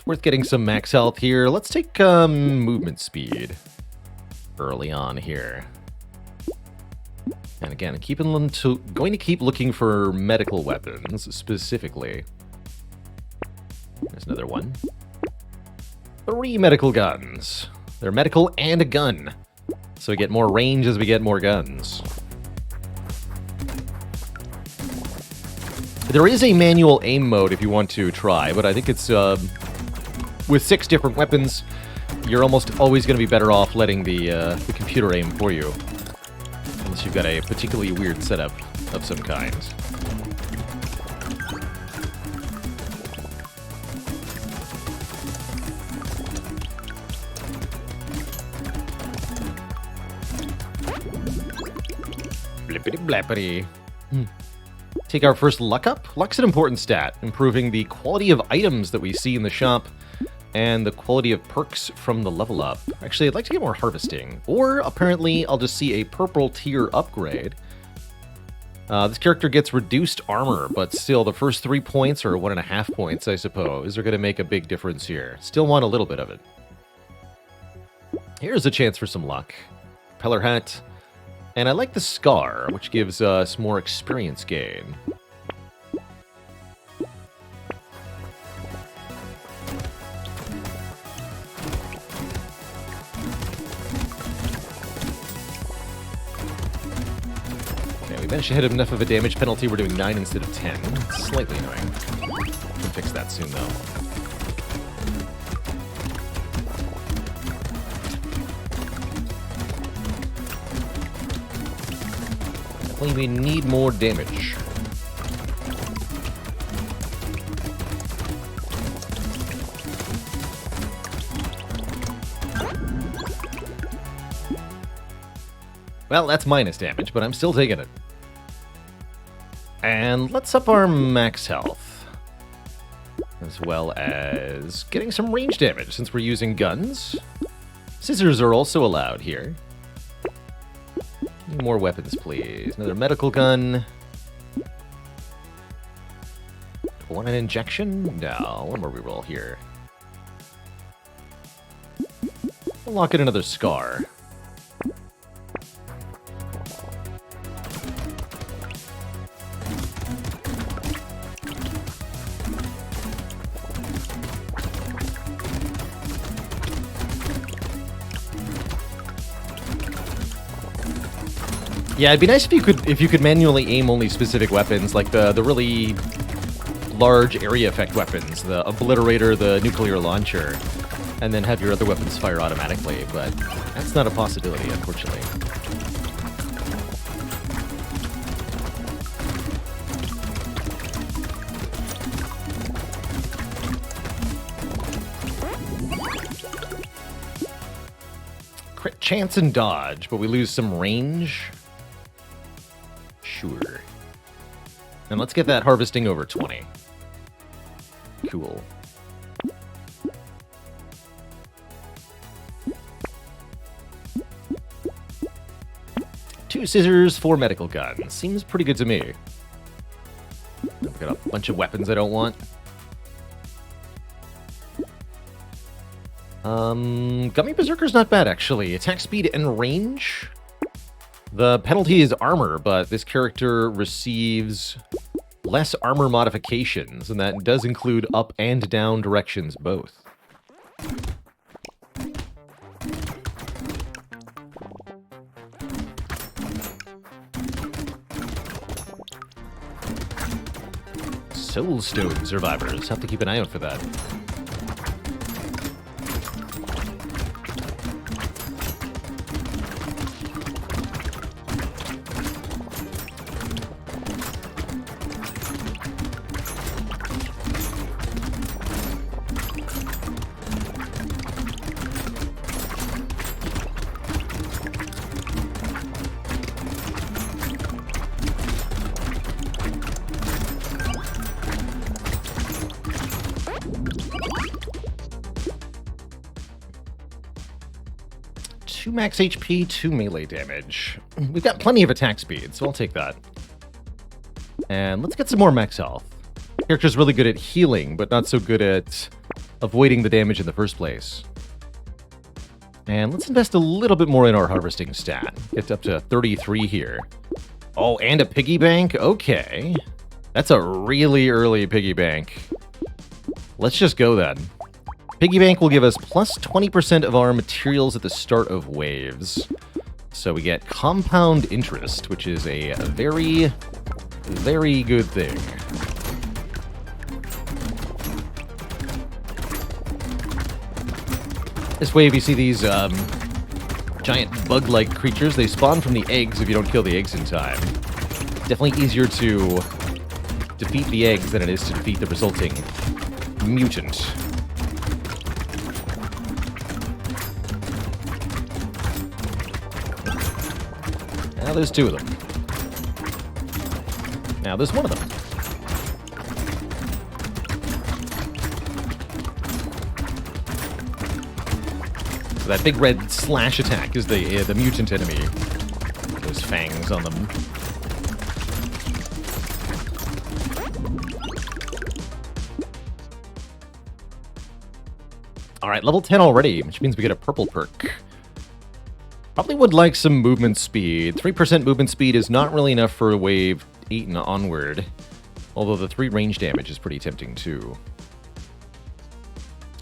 Speaker 1: Worth getting some max health here. Let's take movement speed early on here. And again, going to keep looking for medical weapons specifically. There's another one. 3 medical guns. They're medical and a gun. So we get more range as we get more guns. There is a manual aim mode if you want to try, but I think it's with 6 different weapons, you're almost always going to be better off letting the computer aim for you. Unless you've got a particularly weird setup of some kind. Blippity blappity. Take our first luck up. Luck's an important stat, improving the quality of items that we see in the shop and the quality of perks from the level up. Actually, I'd like to get more harvesting. Or, apparently, I'll just see a purple tier upgrade. This character gets reduced armor, but still, the first 3 points, or 1.5 points, I suppose, are going to make a big difference here. Still want a little bit of it. Here's a chance for some luck. Propeller hat. And I like the Scar, which gives us more experience gain. Okay, we managed to hit enough of a damage penalty. We're doing 9 instead of 10. It's slightly annoying. We'll fix that soon, though. We need more damage. Well, that's minus damage, but I'm still taking it. And let's up our max health. As well as getting some range damage, since we're using guns. Scissors are also allowed here. More weapons, please. Another medical gun. Want an injection? No. One more reroll here. We'll lock in another scar. Yeah, it'd be nice if you could manually aim only specific weapons, like the really large area effect weapons, the obliterator, the nuclear launcher, and then have your other weapons fire automatically, but that's not a possibility, unfortunately. Crit chance and dodge, but we lose some range. Sure. And let's get that harvesting over 20. Cool. Two scissors, 4 medical guns. Seems pretty good to me. I've got a bunch of weapons I don't want. Gummy Berserker's not bad, actually. Attack speed and range. The penalty is armor, but this character receives less armor modifications, and that does include up and down directions both. Soulstone survivors. Have to keep an eye out for that. Max HP, 2 melee damage. We've got plenty of attack speed, so I'll take that. And let's get some more max health. Character's really good at healing, but not so good at avoiding the damage in the first place. And let's invest a little bit more in our harvesting stat. Get up to 33 here. Oh, and a piggy bank? Okay. That's a really early piggy bank. Let's just go then. Piggy bank will give us plus 20% of our materials at the start of waves. So we get compound interest, which is a very, very good thing. This wave, you see these giant bug-like creatures. They spawn from the eggs if you don't kill the eggs in time. Definitely easier to defeat the eggs than it is to defeat the resulting mutant. Now there's 2 of them. Now there's 1 of them. So that big red slash attack is the mutant enemy. Those fangs on them. Alright, level 10 already, which means we get a purple perk. Probably would like some movement speed. 3% movement speed is not really enough for a wave 8 and onward. Although the 3 range damage is pretty tempting too.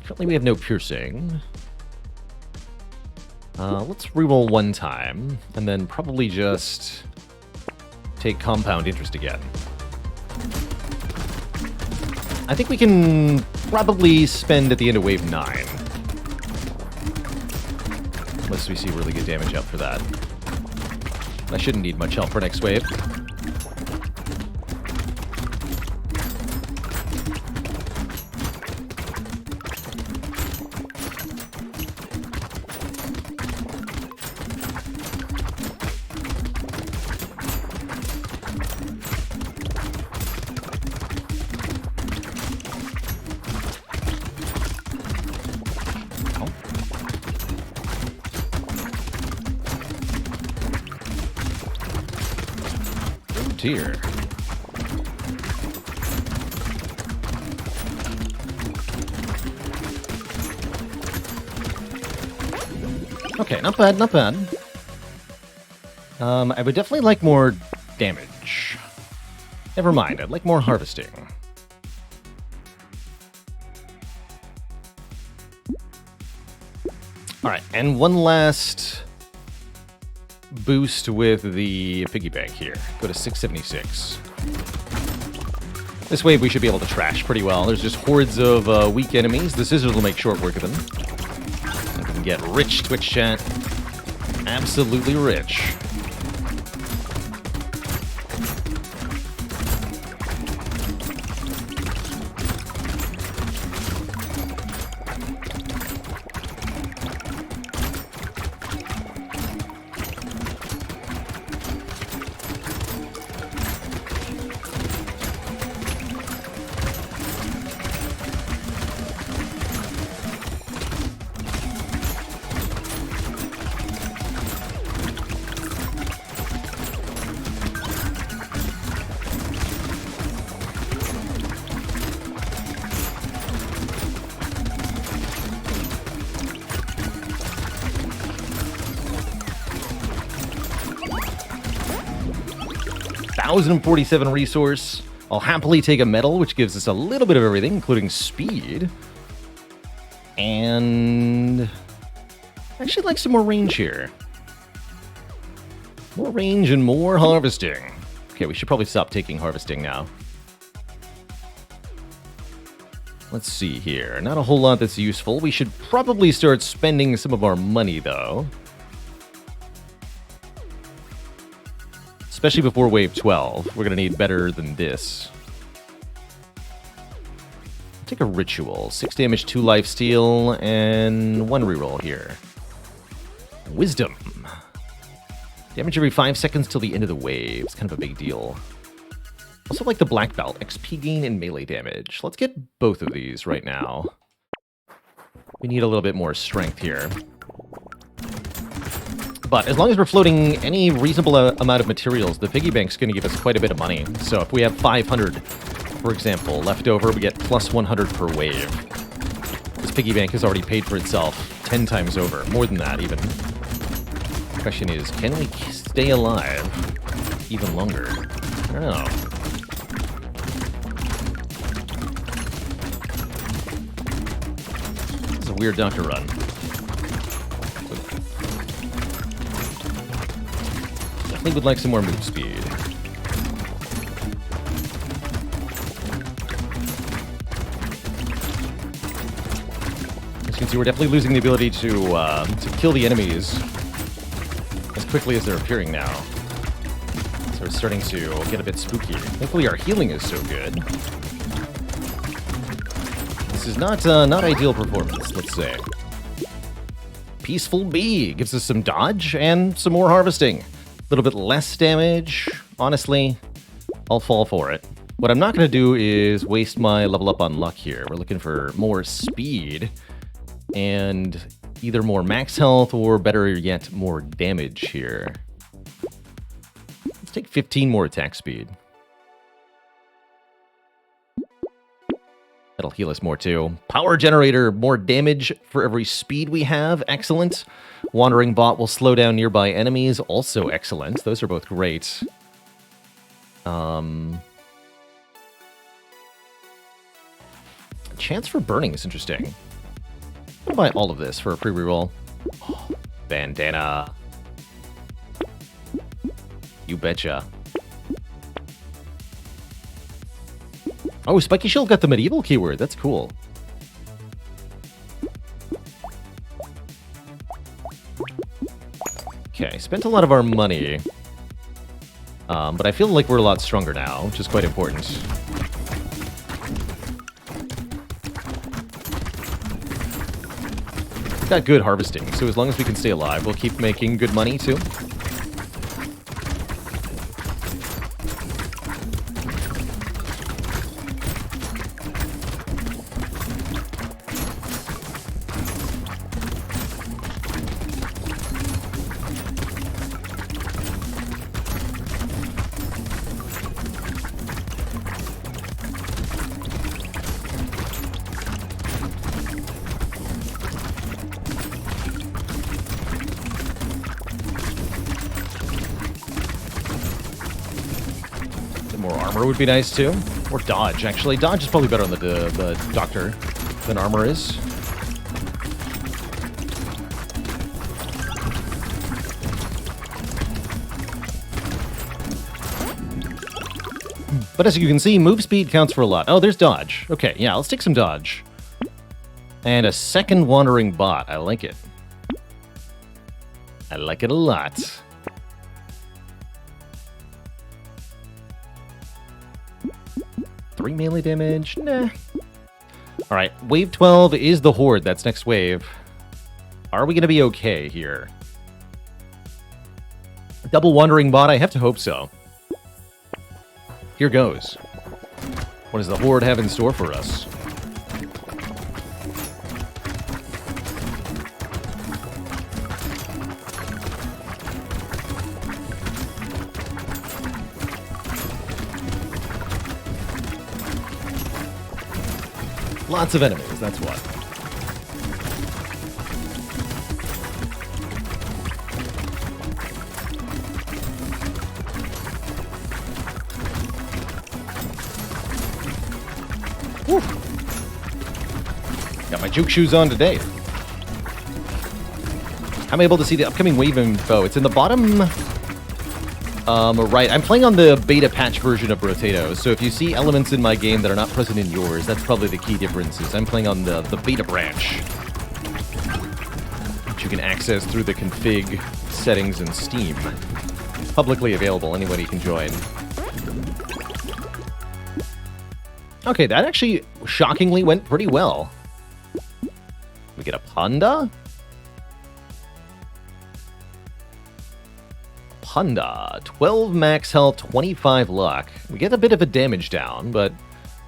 Speaker 1: Currently we have no piercing. Let's reroll 1 time, and then probably just take compound interest again. I think we can probably spend at the end of wave 9. Unless we see really good damage out for that. I shouldn't need much help for next wave. Dear. Okay, not bad, not bad. I would definitely like more damage. Never mind, I'd like more harvesting. Alright, and one last boost with the piggy bank here. Go to 676. This wave we should be able to trash pretty well. There's just hordes of weak enemies. The scissors will make short work of them. We can get rich, Twitch chat. Absolutely rich. $1,047 resource. I'll happily take a medal, which gives us a little bit of everything, including speed. And I actually like some more range here. More range and more harvesting. Okay, we should probably stop taking harvesting now. Let's see here. Not a whole lot that's useful. We should probably start spending some of our money, though. Especially before Wave 12. We're going to need better than this. Take a ritual. 6 damage, 2 lifesteal, and 1 reroll here. Wisdom. Damage every 5 seconds till the end of the wave. It's kind of a big deal. Also like the black belt. XP gain and melee damage. Let's get both of these right now. We need a little bit more strength here. But as long as we're floating any reasonable amount of materials, the piggy bank's going to give us quite a bit of money. So if we have 500, for example, left over, we get plus 100 per wave. This piggy bank has already paid for itself 10 times over. More than that, even. The question is, can we stay alive even longer? I don't know. It's a weird doctor run. I think we'd like some more move speed. As you can see, we're definitely losing the ability to kill the enemies as quickly as they're appearing now. So it's starting to get a bit spooky. Thankfully, our healing is so good. This is not ideal performance, let's say. Peaceful Bee gives us some dodge and some more harvesting. A little bit less damage. Honestly, I'll fall for it. What I'm not going to do is waste my level up on luck here. We're looking for more speed and either more max health or better yet, more damage here. Let's take 15 more attack speed. That'll heal us more too. Power generator, more damage for every speed we have. Excellent. Wandering bot will slow down nearby enemies. Also excellent. Those are both great. Chance for burning is interesting. I'm gonna buy all of this for a free reroll. Bandana. You betcha. Oh, Spiky Shield got the medieval keyword. That's cool. Okay, spent a lot of our money. But I feel like we're a lot stronger now, which is quite important. We've got good harvesting, so as long as we can stay alive, we'll keep making good money too. Armor would be nice too. Or dodge, actually. Dodge is probably better on the doctor than armor is. But as you can see, move speed counts for a lot. Oh, there's dodge. Okay, yeah, let's take some dodge. And a second wandering bot. I like it. I like it a lot. Three melee damage? Nah. Alright, wave 12 is the Horde. That's next wave. Are we going to be okay here? Double wandering bot? I have to hope so. Here goes. What does the Horde have in store for us? Lots of enemies, that's what. Woo. Got my juke shoes on today. I'm able to see the upcoming wave info. It's in the bottom right. I'm playing on the beta patch version of Brotato, so if you see elements in my game that are not present in yours, that's probably the key difference. Is I'm playing on the beta branch, which you can access through the config settings in Steam. Publicly available, anybody can join. Okay, that actually shockingly went pretty well. We get a Panda? Panda. 12 max health, 25 luck. We get a bit of a damage down, but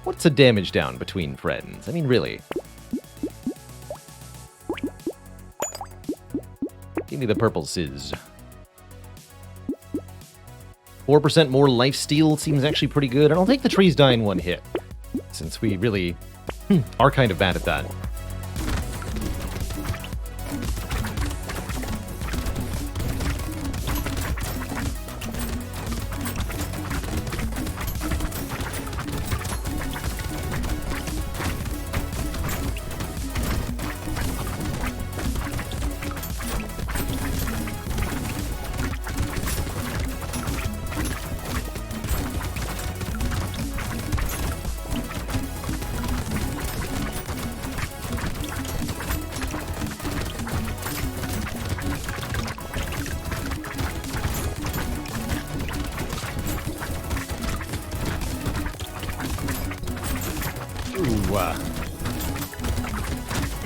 Speaker 1: what's a damage down between friends? I mean, really. Give me the purple sizz. 4% more lifesteal seems actually pretty good, and I'll take the trees die in one hit, since we really are kind of bad at that.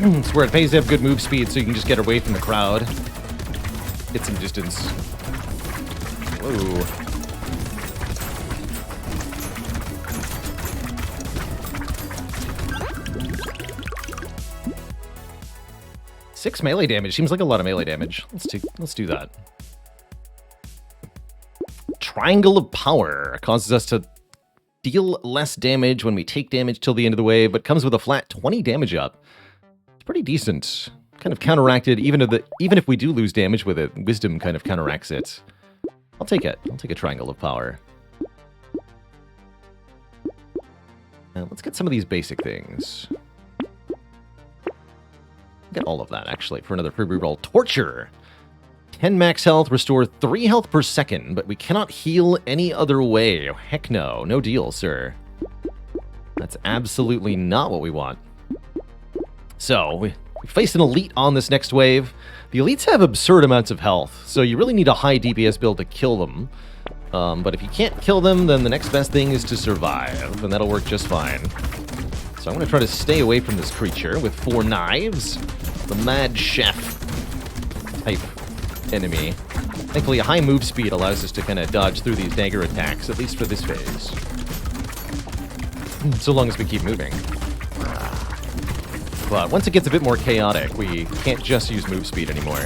Speaker 1: It's where it pays to have good move speed so you can just get away from the crowd. Get some distance. Whoa. Six melee damage. Seems like a lot of melee damage. Let's do that. Triangle of Power causes us to deal less damage when we take damage till the end of the wave, but comes with a flat 20 damage up. It's pretty decent. Kind of counteracted, even if we do lose damage with it, Wisdom kind of counteracts it. I'll take it. I'll take a Triangle of Power. Let's get some of these basic things. Get all of that, actually, for another free reroll. Torture! 10 max health, restore 3 health per second, but we cannot heal any other way. Oh, heck no. No deal, sir. That's absolutely not what we want. So, we face an elite on this next wave. The elites have absurd amounts of health, so you really need a high DPS build to kill them. But if you can't kill them, then the next best thing is to survive, and that'll work just fine. So I'm going to try to stay away from this creature with 4 knives. The Mad Chef type enemy. Thankfully, a high move speed allows us to kind of dodge through these dagger attacks, at least for this phase. So long as we keep moving. But once it gets a bit more chaotic, we can't just use move speed anymore.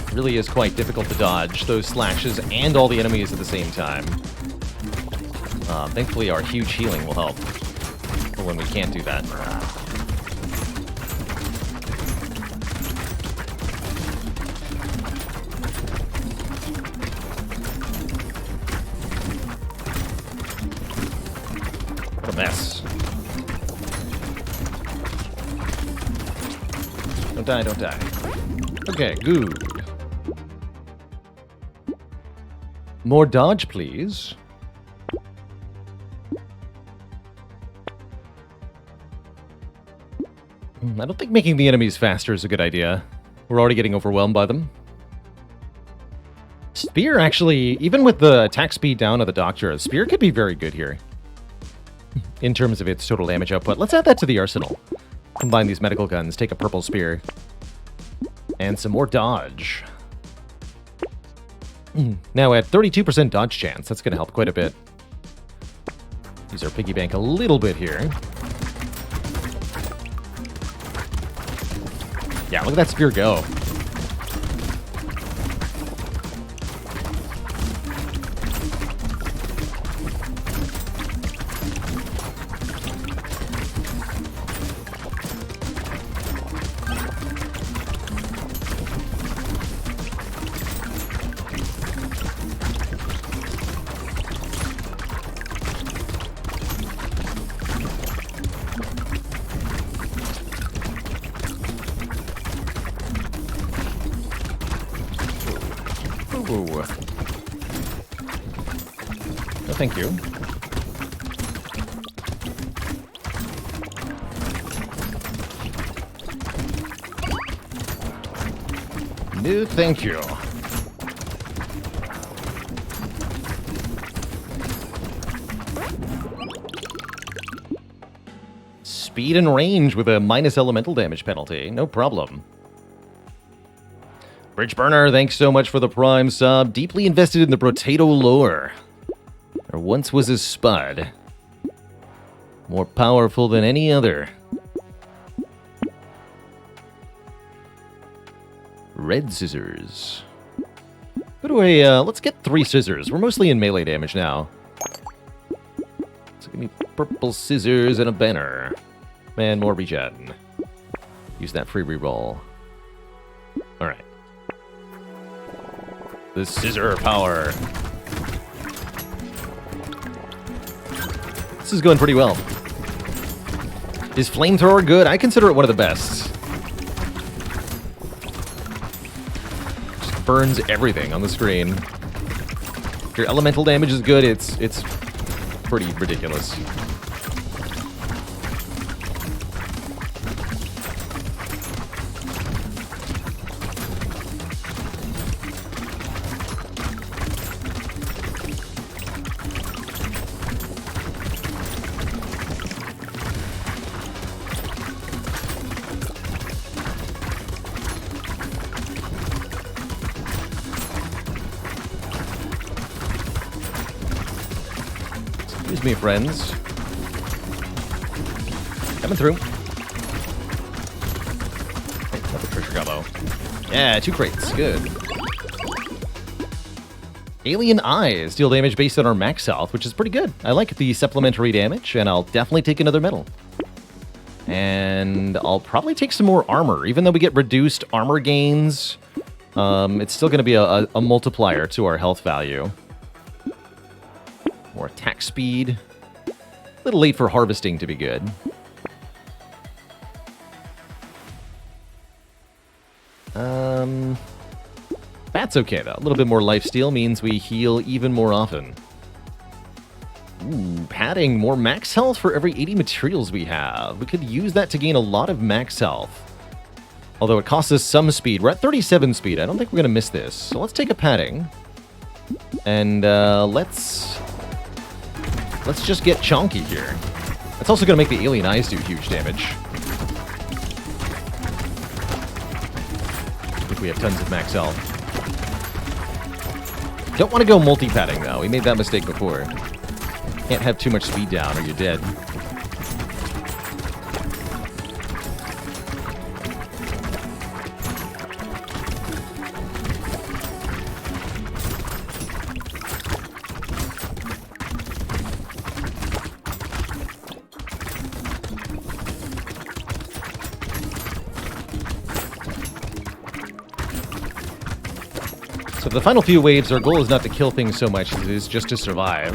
Speaker 1: It really is quite difficult to dodge those slashes and all the enemies at the same time. Thankfully, our huge healing will help for when we can't do that. Yes. Don't die, don't die. Okay, good. More dodge, please. I don't think making the enemies faster is a good idea. We're already getting overwhelmed by them. Spear, actually, even with the attack speed down of the Doctor, Spear could be very good here. In terms of its total damage output. Let's add that to the arsenal. Combine these medical guns, take a purple spear. And some more dodge. Now at 32% dodge chance, that's going to help quite a bit. Use our piggy bank a little bit here. Yeah, look at that spear go. Ooh. No, thank you. No, thank you. Speed and range with a minus elemental damage penalty. No problem. Bridge Burner, thanks so much for the Prime sub. Deeply invested in the Brotato lore. There once was a spud. More powerful than any other. Red scissors. Go to a, let's get 3 scissors. We're mostly in melee damage now. So give me purple scissors and a banner. And more regen. Use that free reroll. Alright. The scissor power. This is going pretty well. Is flamethrower good? I consider it one of the best. Just burns everything on the screen. If your elemental damage is good, it's pretty ridiculous. Excuse me, friends. Coming through. Hey, another treasure gobbo. Yeah, 2 crates. Good. Alien Eyes deal damage based on our max health, which is pretty good. I like the supplementary damage, and I'll definitely take another medal. And I'll probably take some more armor. Even though we get reduced armor gains, it's still going to be a multiplier to our health value. More attack speed. A little late for harvesting to be good. That's okay, though. A little bit more lifesteal means we heal even more often. Ooh, padding. More max health for every 80 materials we have. We could use that to gain a lot of max health. Although it costs us some speed. We're at 37 speed. I don't think we're going to miss this. So let's take a padding. And let's just get chonky here. That's also going to make the alien eyes do huge damage. If we have tons of max health. Don't want to go multi-padding, though. We made that mistake before. Can't have too much speed down or you're dead. So for the final few waves, our goal is not to kill things so much as it is just to survive.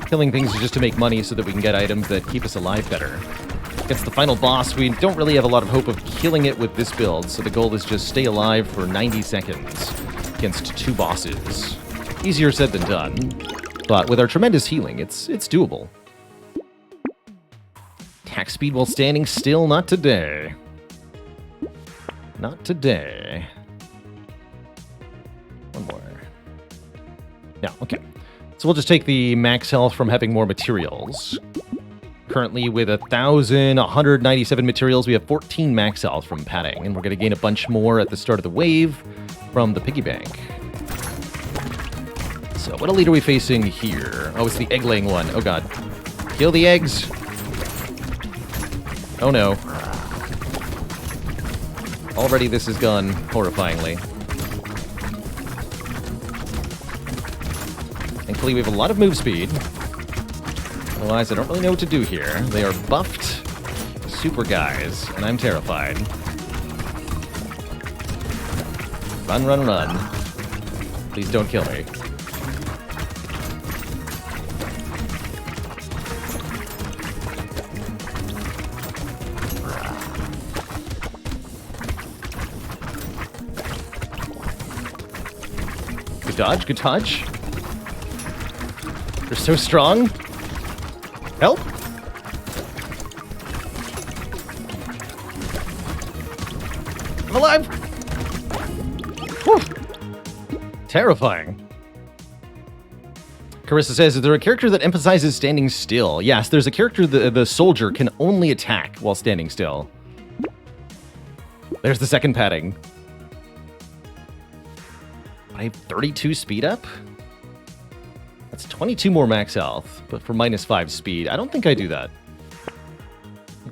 Speaker 1: Killing things is just to make money so that we can get items that keep us alive better. Against the final boss, we don't really have a lot of hope of killing it with this build, so the goal is just stay alive for 90 seconds against 2 bosses. Easier said than done, but with our tremendous healing, it's doable. Attack speed while standing still, not today. Not today. One more. Yeah, okay. So we'll just take the max health from having more materials. Currently with 1,197 materials, we have 14 max health from padding, and we're going to gain a bunch more at the start of the wave from the piggy bank. So what elite are we facing here? Oh, it's the egg-laying one. Oh god. Kill the eggs! Oh no. Already this has gone horrifyingly. Thankfully we have a lot of move speed. Otherwise, I don't really know what to do here. They are buffed super guys, and I'm terrified. Run, run, run. Please don't kill me. Good dodge, good dodge. They're so strong. Help! I'm alive! Whew. Terrifying. Carissa says, is there a character that emphasizes standing still? Yes, there's a character, the soldier, can only attack while standing still. There's the second padding. I have 32 speed up? That's 22 more max health, but for -5 speed. I don't think I do that.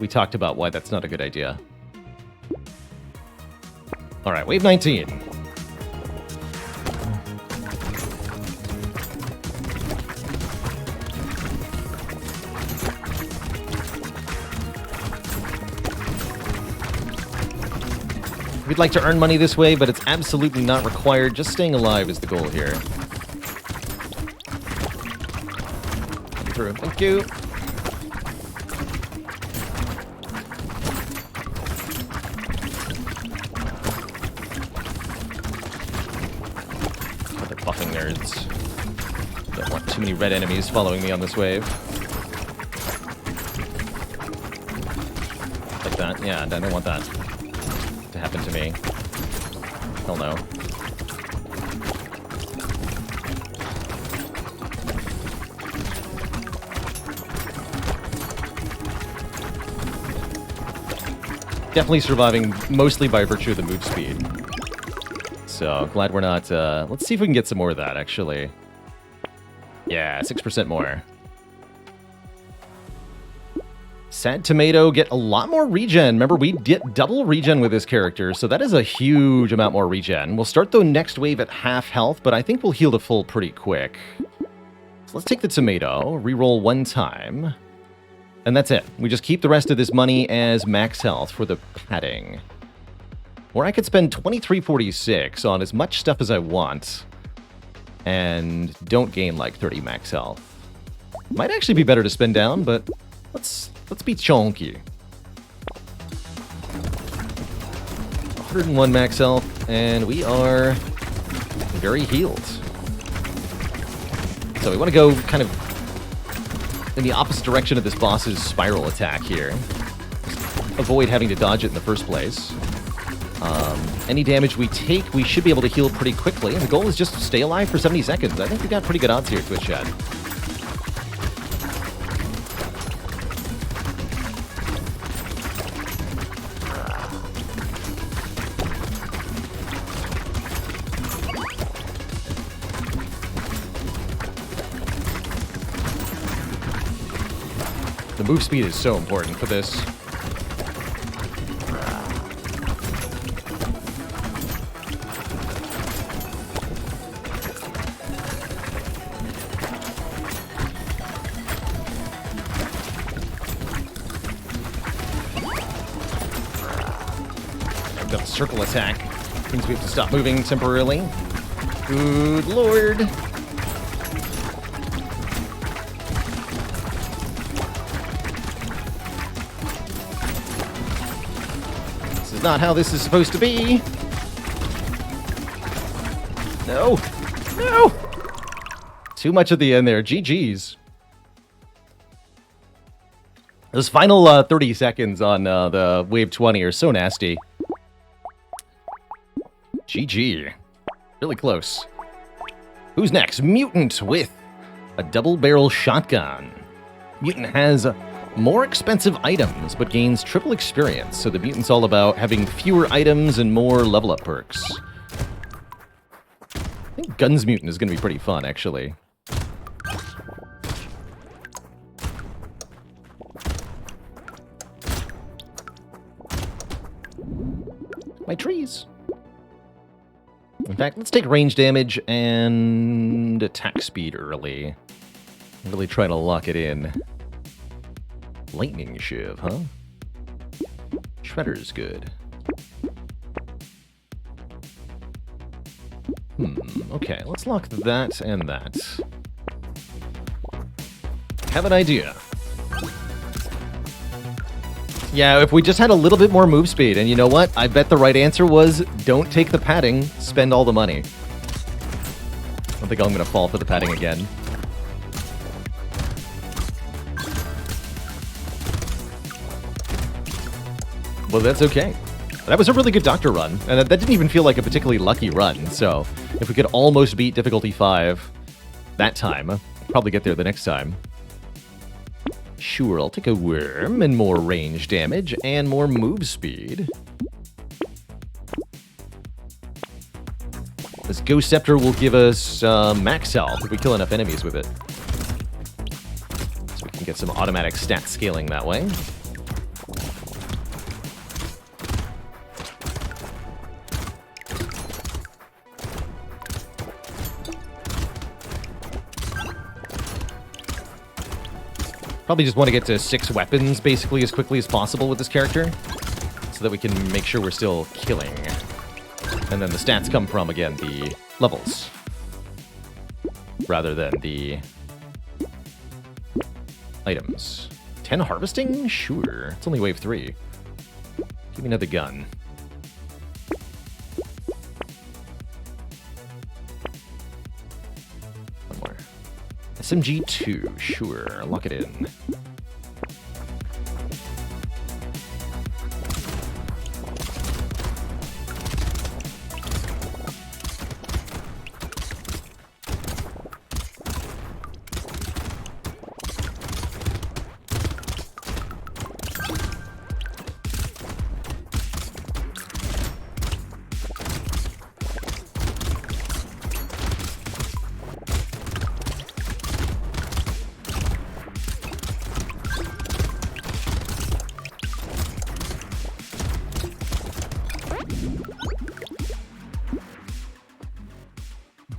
Speaker 1: We talked about why that's not a good idea. Alright, wave 19. We'd like to earn money this way, but it's absolutely not required. Just staying alive is the goal here. Through. Thank you. Oh, they're buffing nerds. Don't want too many red enemies following me on this wave. Like that. Yeah, I don't want that to happen to me. Hell no. Definitely surviving mostly by virtue of the move speed. So, glad we're not... let's see if we can get some more of that, actually. Yeah, 6% more. Sad Tomato get a lot more regen. Remember, we get double regen with this character, so that is a huge amount more regen. We'll start the next wave at half health, but I think we'll heal to full pretty quick. So let's take the tomato, reroll 1 time. And that's it. We just keep the rest of this money as max health for the padding. Or I could spend 2346 on as much stuff as I want and don't gain like 30 max health. Might actually be better to spend down, but let's be chunky. 101 max health, and we are very healed. So we want to go kind of in the opposite direction of this boss's spiral attack here. Avoid having to dodge it in the first place. Any damage we take, we should be able to heal pretty quickly, and the goal is just to stay alive for 70 seconds. I think we got pretty good odds here, Twitch chat. The move speed is so important for this. I've got the circle attack. Means we have to stop moving temporarily. Good lord. is not how this is supposed to be. No. No. Too much at the end there. GG's. Those final 30 seconds on the Wave 20 are so nasty. GG. Really close. Who's next? Mutant with a double-barrel shotgun. Mutant has more expensive items, but gains triple experience, so the Mutant's all about having fewer items and more level-up perks. I think Guns Mutant is going to be pretty fun, actually. My trees. In fact, let's take range damage and attack speed early. Really try to lock it in. Lightning Shiv, huh? Shredder's good. Okay, let's lock that and that. Have an idea. Yeah, if we just had a little bit more move speed, and you know what? I bet the right answer was, don't take the padding, spend all the money. I don't think I'm going to fall for the padding again. Well, that's okay. That was a really good Doctor run, and that didn't even feel like a particularly lucky run, so if we could almost beat difficulty 5 that time, I'll probably get there the next time. Sure, I'll take a worm and more range damage and more move speed. This Ghost Scepter will give us max health if we kill enough enemies with it. So we can get some automatic stat scaling that way. Probably just want to get to 6 weapons, basically, as quickly as possible with this character, so that we can make sure we're still killing. And then the stats come from, again, the levels, rather than the items. 10 harvesting? Sure. It's only wave 3. Give me another gun. One more. SMG 2, sure. Lock it in.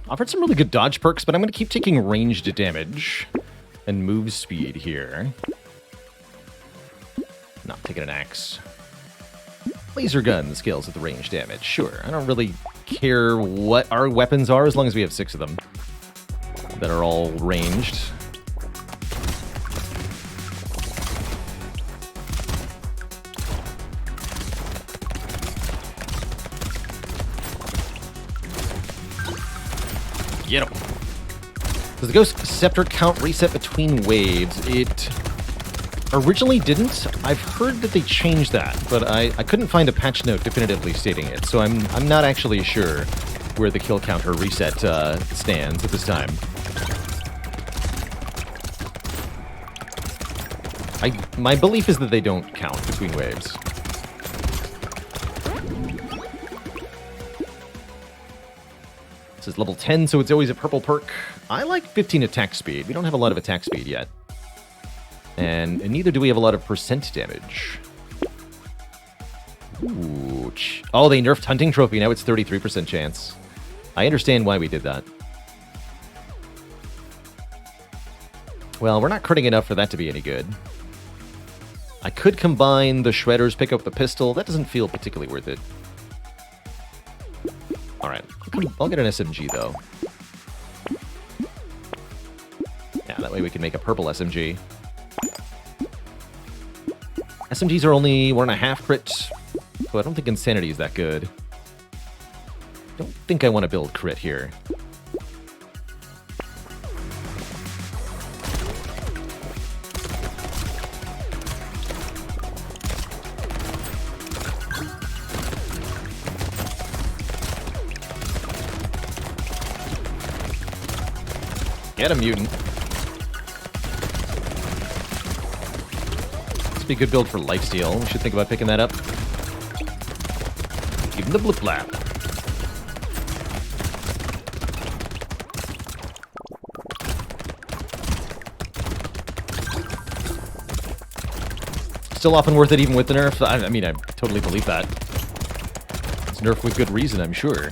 Speaker 1: Offered some really good dodge perks, but I'm going to keep taking ranged damage and move speed here. Not taking an axe. Laser gun scales with the range damage. Sure, I don't really care what our weapons are as long as we have 6 of them that are all ranged. Get him. Does the Ghost Scepter count reset between waves? It originally didn't. I've heard that they changed that, but I couldn't find a patch note definitively stating it, so I'm not actually sure where the kill counter reset stands at this time. My belief is that they don't count between waves. This is level 10, so it's always a purple perk. I like 15 attack speed. We don't have a lot of attack speed yet. And neither do we have a lot of percent damage. Ooh. Oh, they nerfed Hunting Trophy. Now it's 33% chance. I understand why we did that. Well, we're not critting enough for that to be any good. I could combine the Shredders, pick up the pistol. That doesn't feel particularly worth it. Alright, I'll get an SMG, though. Yeah, that way we can make a purple SMG. SMGs are only 1.5 crit. So I don't think Insanity is that good. Don't think I want to build crit here. Get a mutant. This would be a good build for lifesteal. We should think about picking that up. Give him the blip blap. Still often worth it even with the nerf. I mean, I totally believe that. It's nerf with good reason, I'm sure.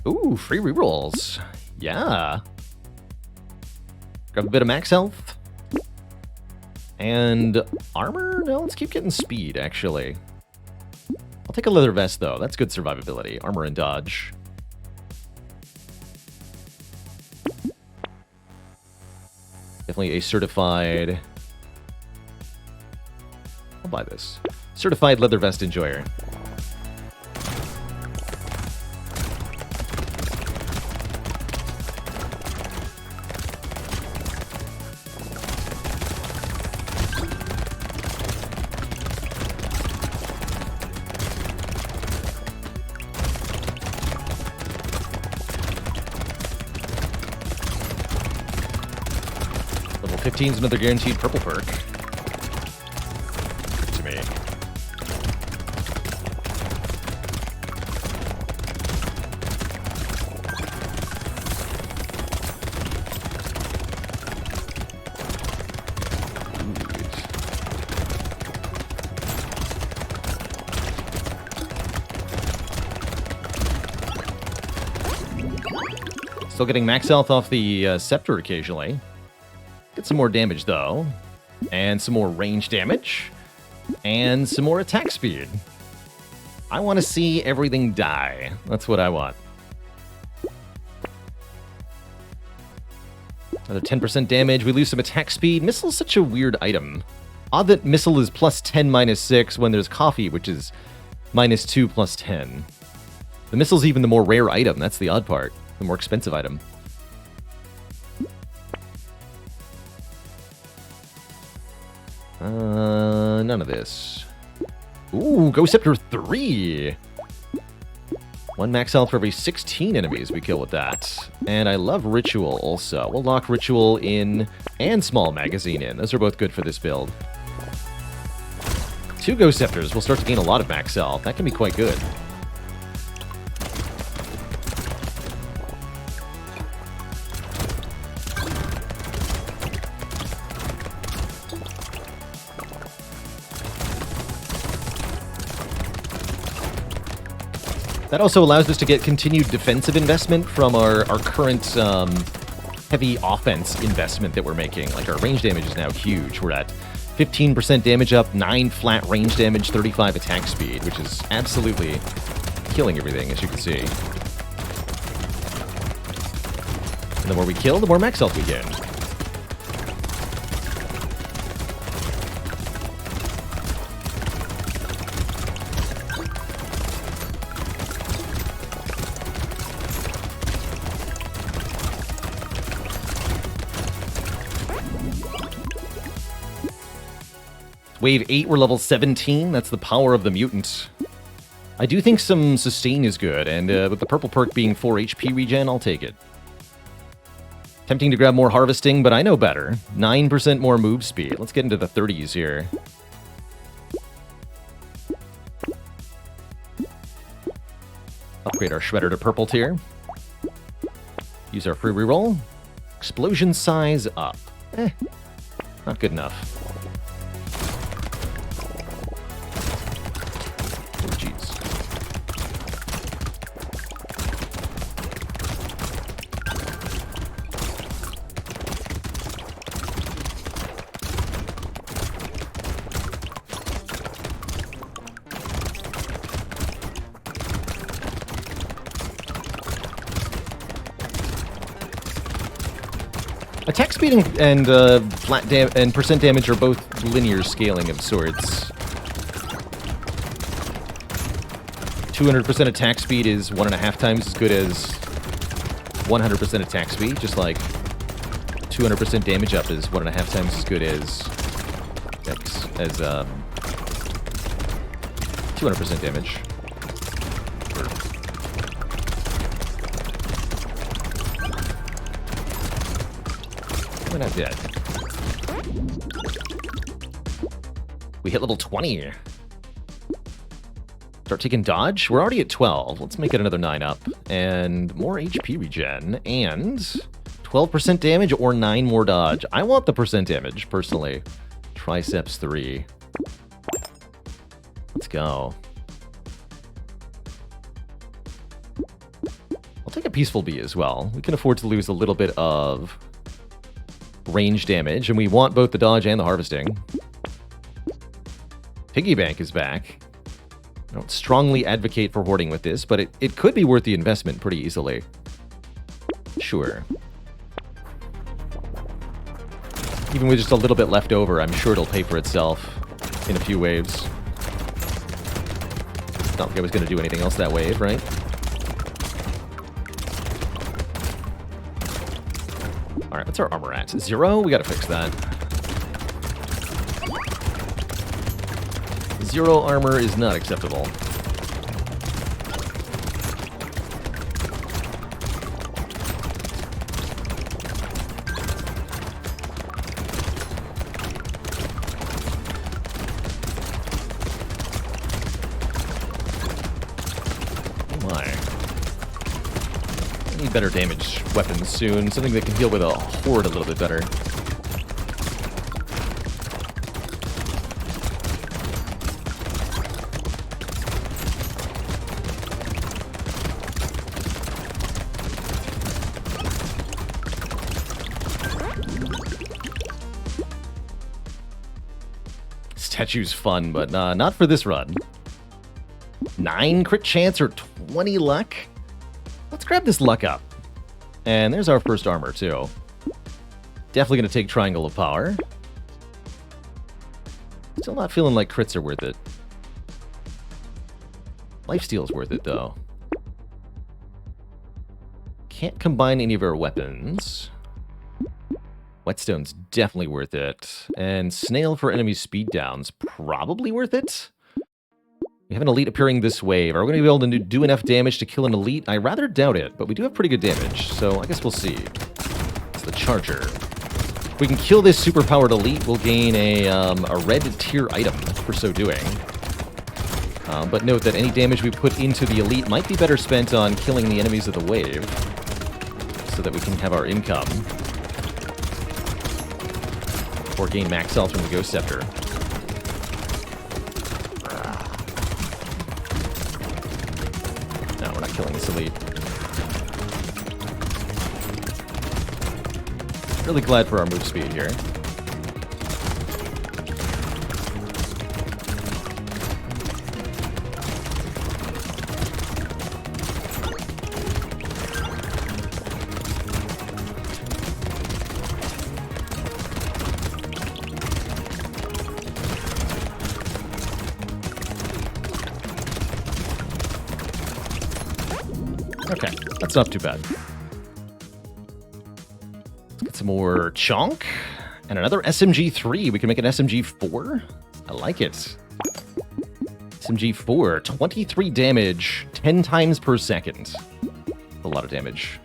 Speaker 1: Ooh, free rerolls. Yeah. Grab a bit of max health. And armor? No, let's keep getting speed, actually. I'll take a leather vest, though. That's good survivability. Armor and dodge. Definitely a certified... I'll buy this. Certified leather vest enjoyer. Level 15 is another guaranteed purple perk. To me. Still getting max health off the scepter occasionally. Get some more damage, though. And some more range damage. And some more attack speed. I want to see everything die. That's what I want. Another 10% damage. We lose some attack speed. Missile is such a weird item. Odd that missile is plus 10, minus 6, when there's coffee, which is minus 2, plus 10. The missile's even the more rare item. That's the odd part. The more expensive item. None of this. Ooh, Go Scepter 3! 1 max health for every 16 enemies we kill with that. And I love Ritual also. We'll lock Ritual in and Small Magazine in. Those are both good for this build. 2 Go Scepters will start to gain a lot of max health. That can be quite good. That also allows us to get continued defensive investment from our current heavy offense investment that we're making. Like, our range damage is now huge. We're at 15% damage up, 9 flat range damage, 35 attack speed, which is absolutely killing everything, as you can see. And the more we kill, the more max health we get. Wave 8, we're level 17. That's the power of the mutant. I do think some sustain is good, and with the purple perk being 4 HP regen, I'll take it. Tempting to grab more harvesting, but I know better. 9% more move speed. Let's get into the 30s here. Upgrade our shredder to purple tier. Use our free reroll. Explosion size up. Not good enough. Attack speed and and percent damage are both linear scaling of sorts. 200% attack speed is 1.5 times as good as 100% attack speed, just like 200% damage up is 1.5 times as good as 200% damage. We're not dead. We hit level 20. Start taking dodge. We're already at 12. Let's make it another 9 up. And more HP regen. And 12% damage or 9 more dodge. I want the percent damage, personally. Triceps 3. Let's go. I'll take a Peaceful Bee as well. We can afford to lose a little bit of range damage, and we want both the dodge and the harvesting. Piggy Bank is back. I don't strongly advocate for hoarding with this, but it could be worth the investment pretty easily. Sure. Even with just a little bit left over, I'm sure it'll pay for itself in a few waves. Not like I was going to do anything else that wave, right? Alright, what's our armor at? 0? We gotta fix that. 0 armor is not acceptable. Oh my. I need better damage weapons soon. Something that can deal with a horde a little bit better. Statue's fun, but not for this run. 9 crit chance or 20 luck? Let's grab this luck up. And there's our first armor, too. Definitely going to take Triangle of Power. Still not feeling like crits are worth it. Lifesteal's worth it, though. Can't combine any of our weapons. Whetstone's definitely worth it. And Snail for enemy speed down's probably worth it. We have an elite appearing this wave. Are we going to be able to do enough damage to kill an elite? I rather doubt it, but we do have pretty good damage, so I guess we'll see. It's the Charger. If we can kill this superpowered elite, we'll gain a red tier item for so doing. But note that any damage we put into the elite might be better spent on killing the enemies of the wave, so that we can have our income. Or gain max health from the Ghost Scepter. No, we're not killing this elite. Really glad for our move speed here. Okay, that's not too bad. Let's get some more chonk. And another SMG3. We can make an SMG4. I like it. SMG4, 23 damage, 10 times per second. A lot of damage.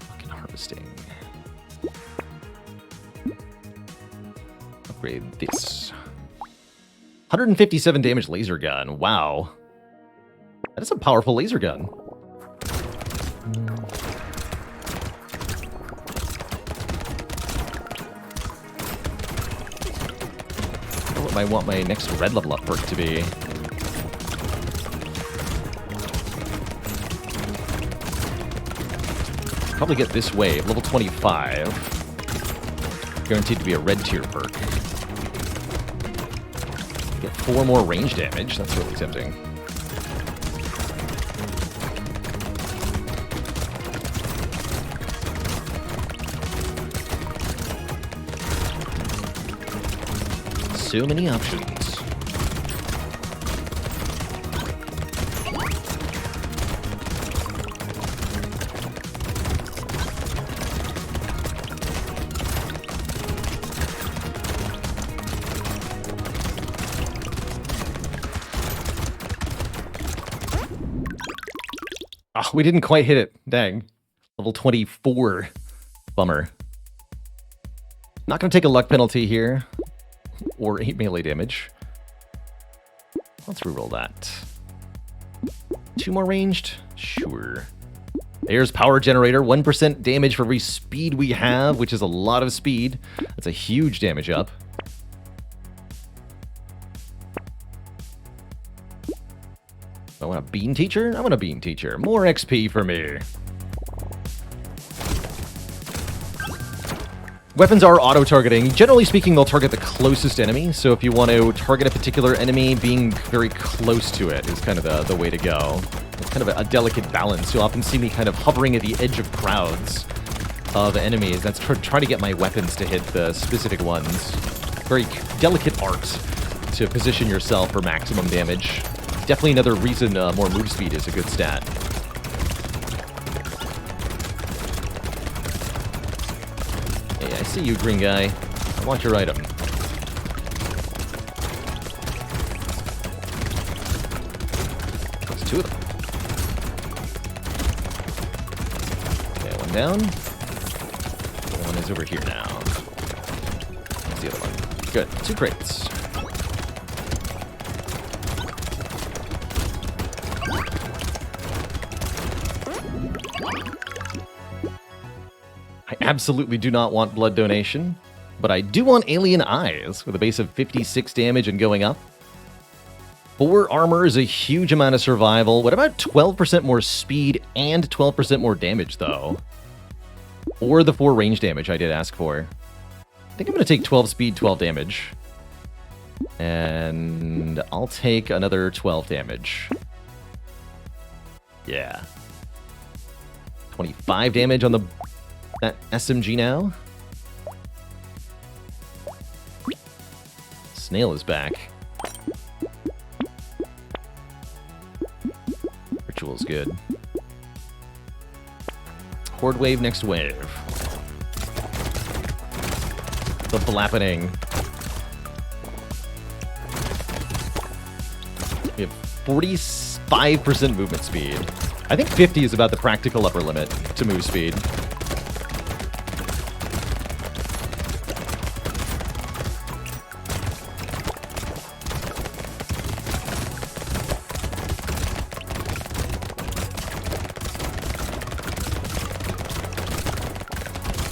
Speaker 1: Fucking harvesting. Upgrade this. 157 damage laser gun. Wow. That is a powerful laser gun. What I want my next red level up perk to be. Probably get this wave, level 25. Guaranteed to be a red tier perk. Get 4 more range damage. That's really tempting. So many options. Oh, we didn't quite hit it. Dang. Level 24. Bummer. Not going to take a luck penalty here. Or 8 melee damage. Let's reroll that. 2 more ranged? Sure. There's Power Generator. 1% damage for every speed we have, which is a lot of speed. That's a huge damage up. I want a Bean Teacher? I want a Bean Teacher. More XP for me. Weapons are auto-targeting. Generally speaking, they'll target the closest enemy. So if you want to target a particular enemy, being very close to it is kind of the way to go. It's kind of a delicate balance. You'll often see me kind of hovering at the edge of crowds of enemies. That's trying to get my weapons to hit the specific ones. Very delicate art to position yourself for maximum damage. Definitely another reason more move speed is a good stat. Hey, I see you, green guy. I want your item. There's 2 of them. Okay, 1 down. The other one is over here now. That's the other one. Good. 2 crates. I absolutely do not want blood donation, but I do want alien eyes with a base of 56 damage and going up. 4 armor is a huge amount of survival. What about 12% more speed and 12% more damage, though? Or the 4 range damage I did ask for. I think I'm going to take 12 speed, 12 damage. And I'll take another 12 damage. Yeah. 25 damage on that SMG now. Snail is back. Ritual's good. Horde wave, next wave. The blappening. We have 45% movement speed. I think 50 is about the practical upper limit to move speed.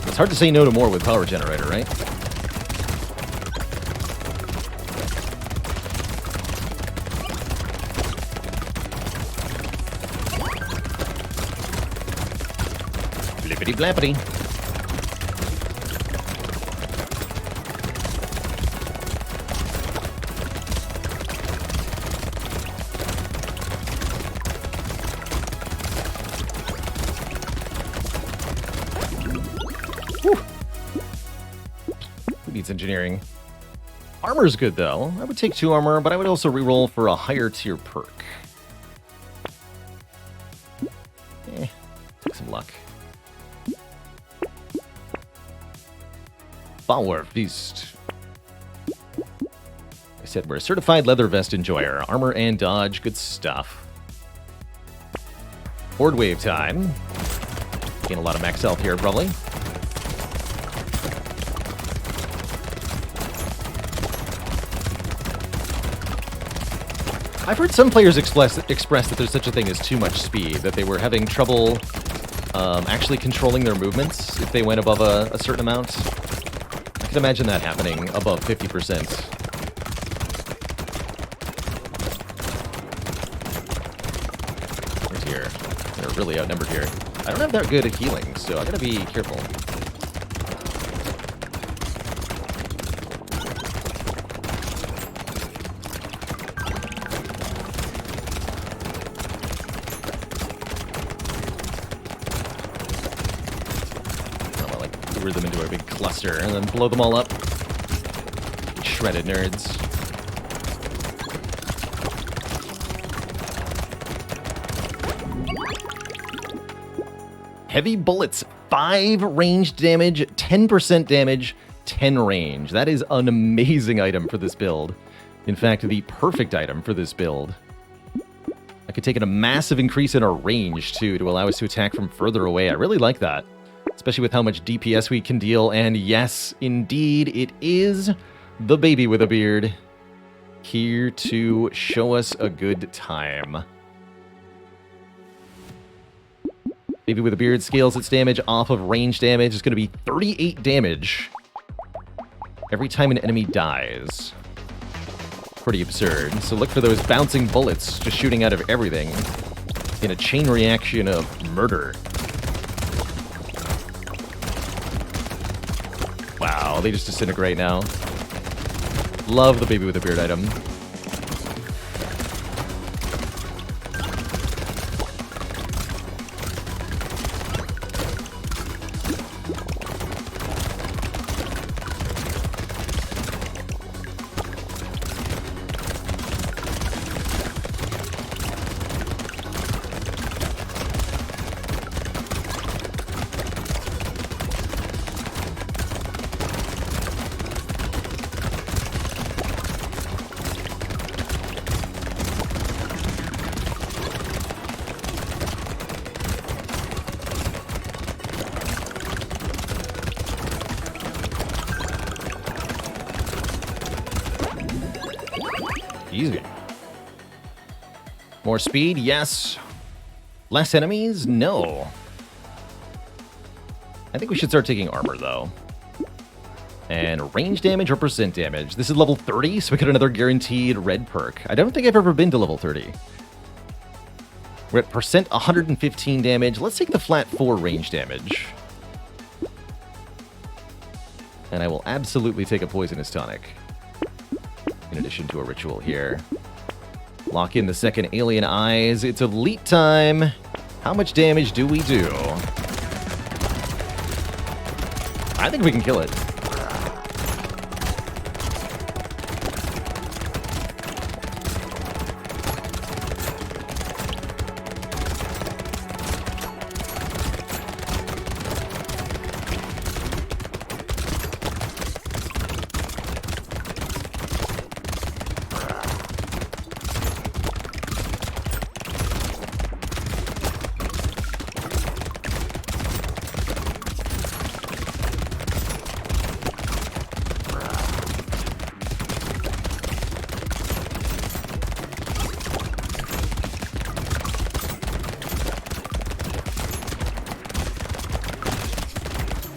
Speaker 1: It's hard to say no to more with Power Generator, right? Flippity flappity. Who needs engineering? Armor's good though. I would take 2 armor, but I would also reroll for a higher tier perk. Take some luck. Power Beast. I said we're a certified leather vest enjoyer. Armor and dodge, good stuff. Horde wave time. Gain a lot of max health here, probably. I've heard some players express that there's such a thing as too much speed, that they were having trouble actually controlling their movements if they went above a certain amount. I can imagine that happening above 50%. Where's here? They're really outnumbered here. I don't have that good at healing, so I gotta be careful. Lure them into a big cluster and then blow them all up. shredded, nerds. Heavy bullets, 5 ranged damage, 10% damage, 10 range. That is an amazing item for this build. In fact, the perfect item for this build. I could take a massive increase in our range, too, to allow us to attack from further away. I really like that, especially with how much DPS we can deal. And yes, indeed, it is the baby with a beard, here to show us a good time. Baby with a beard scales its damage off of range damage. It's going to be 38 damage every time an enemy dies. Pretty absurd. So look for those bouncing bullets just shooting out of everything in a chain reaction of murder. Wow, they just disintegrate now. Love the baby with a beard item. Easy. More speed, yes. Less enemies, no. I think we should start taking armor, though. And range damage or percent damage. This is level 30, so we get another guaranteed red perk. I don't think I've ever been to level 30. We're at percent 115 damage. Let's take the flat 4 range damage. And I will absolutely take a poisonous tonic. In addition to a ritual here. Lock in the second alien eyes. It's elite time. How much damage do we do? I think we can kill it.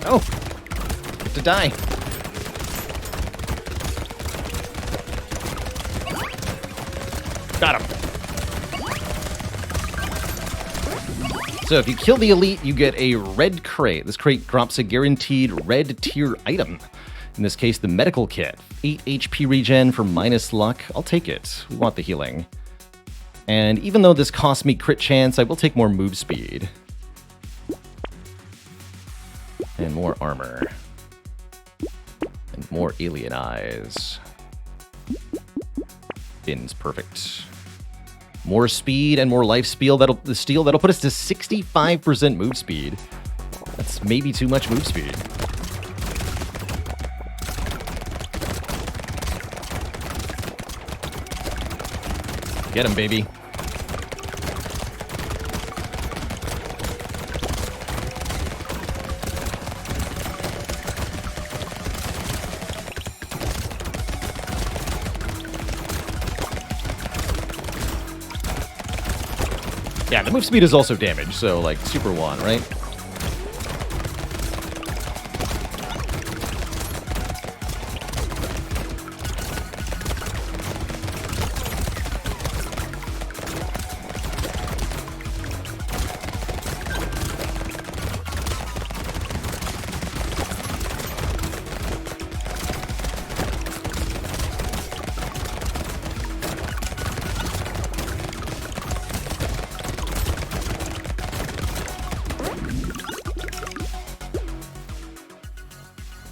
Speaker 1: Oh! To die. Got him. So if you kill the elite, you get a red crate. This crate drops a guaranteed red tier item. In this case, the medical kit. 8 HP regen for minus luck. I'll take it. We want the healing. And even though this costs me crit chance, I will take more move speed. And more armor. And more alien eyes. Bin's perfect. More speed and more life steal. That'll put us to 65% move speed. That's maybe too much move speed. Get him, baby. Yeah, the move speed is also damage, so like super 1, right?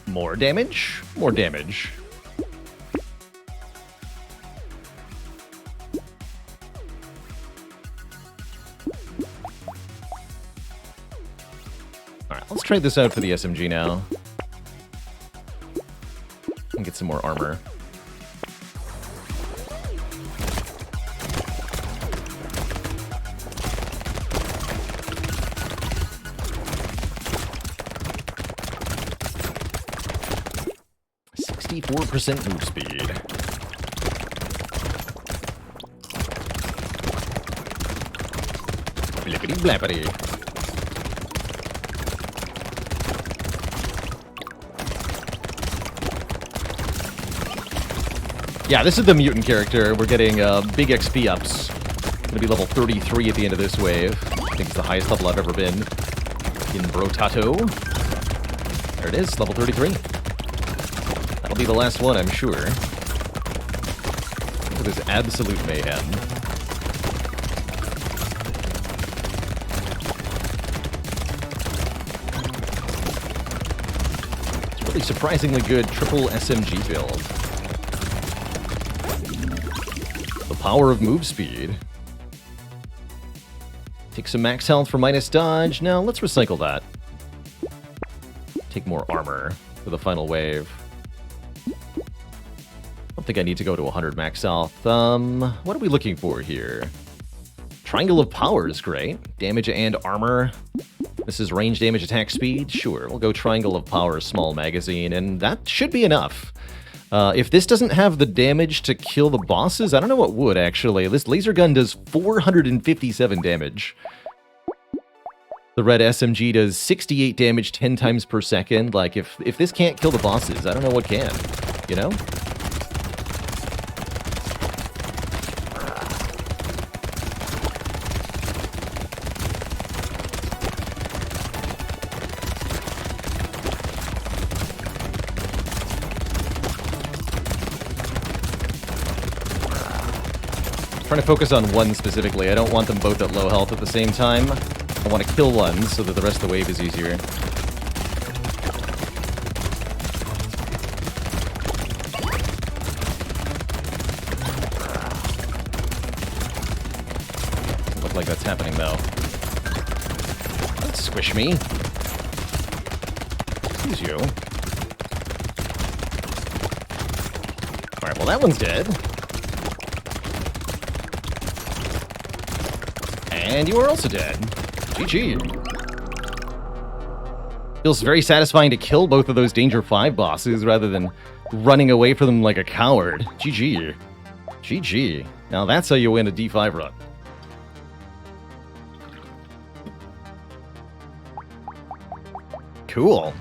Speaker 1: More damage? More damage. Let's trade this out for the SMG now. And get some more armor. %4 move speed. Blippity blappity. Yeah, this is the mutant character. We're getting big XP ups. Gonna be level 33 at the end of this wave. I think it's the highest level I've ever been in Brotato. There it is, level 33. That'll be the last one, I'm sure. Look at this absolute mayhem. It's a really surprisingly good triple SMG build. The power of move speed. Take some max health for minus dodge. Now, let's recycle that. Take more armor for the final wave. I don't think I need to go to 100 max health. What are we looking for here? Triangle of Power is great. Damage and armor. This is range, damage, attack, speed. Sure, we'll go Triangle of Power, small magazine, and that should be enough. If this doesn't have the damage to kill the bosses, I don't know what would, actually. This laser gun does 457 damage. The red SMG does 68 damage 10 times per second. Like, if this can't kill the bosses, I don't know what can, you know? Trying to focus on one specifically. I don't want them both at low health at the same time. I want to kill one so that the rest of the wave is easier. Doesn't look like that's happening though. Don't squish me. Excuse you. Alright, well that one's dead. And you are also dead. GG. Feels very satisfying to kill both of those Danger 5 bosses rather than running away from them like a coward. GG. GG. Now that's how you win a D5 run. Cool.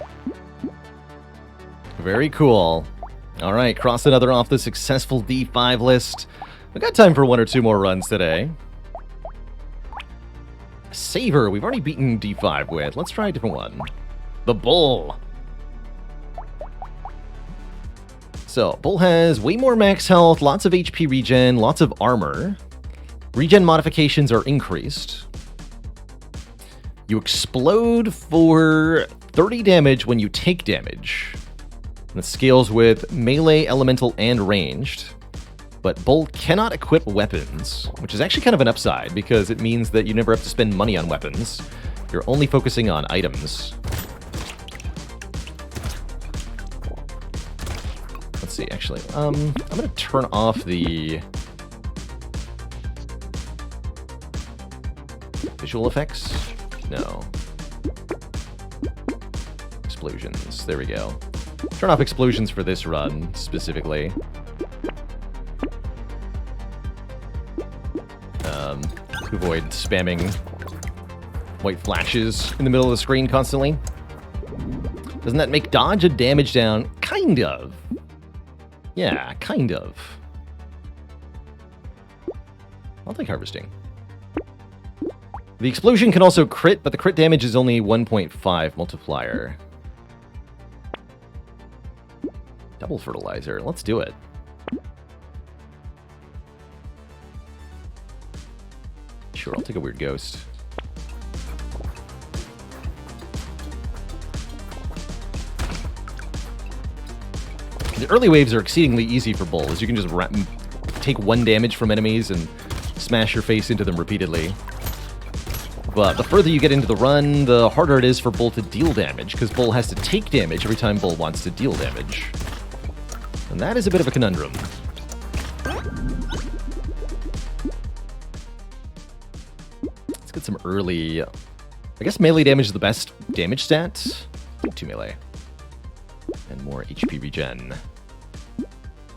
Speaker 1: Very cool. Alright, cross another off the successful D5 list. We got time for one or two more runs today. Saver, we've already beaten D5 with. Let's try a different one. The Bull. So, Bull has way more max health, lots of HP regen, lots of armor. Regen modifications are increased. You explode for 30 damage when you take damage. And it scales with melee, elemental, and ranged. But Bull cannot equip weapons, which is actually kind of an upside, because it means that you never have to spend money on weapons. You're only focusing on items. Let's see, actually. I'm going to turn off the visual effects. No. Explosions. There we go. Turn off explosions for this run, specifically. To avoid spamming white flashes in the middle of the screen constantly. Doesn't that make dodge and damage down? Kind of. Yeah, kind of. I'll take harvesting. The explosion can also crit, but the crit damage is only 1.5 multiplier. Double fertilizer. Let's do it. Sure, I'll take a weird ghost. The early waves are exceedingly easy for Bull, as you can just take one damage from enemies and smash your face into them repeatedly. But the further you get into the run, the harder it is for Bull to deal damage, because Bull has to take damage every time Bull wants to deal damage. And that is a bit of a conundrum. Let's get some early... I guess melee damage is the best damage stat. 2 melee. And more HP regen.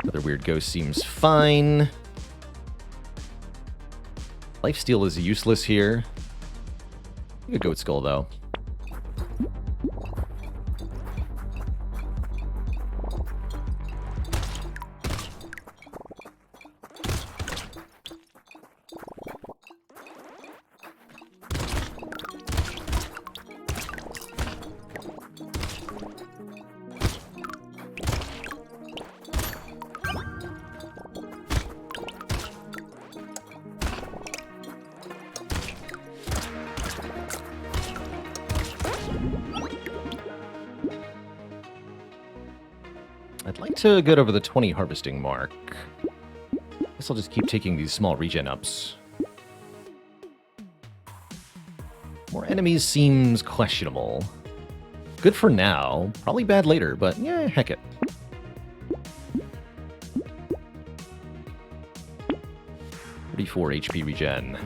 Speaker 1: Other weird ghost seems fine. Lifesteal is useless here. A goat skull, though. I'd like to get over the 20 harvesting mark. Guess I'll just keep taking these small regen ups. More enemies seems questionable. Good for now. Probably bad later, but yeah, heck it. .34 HP regen.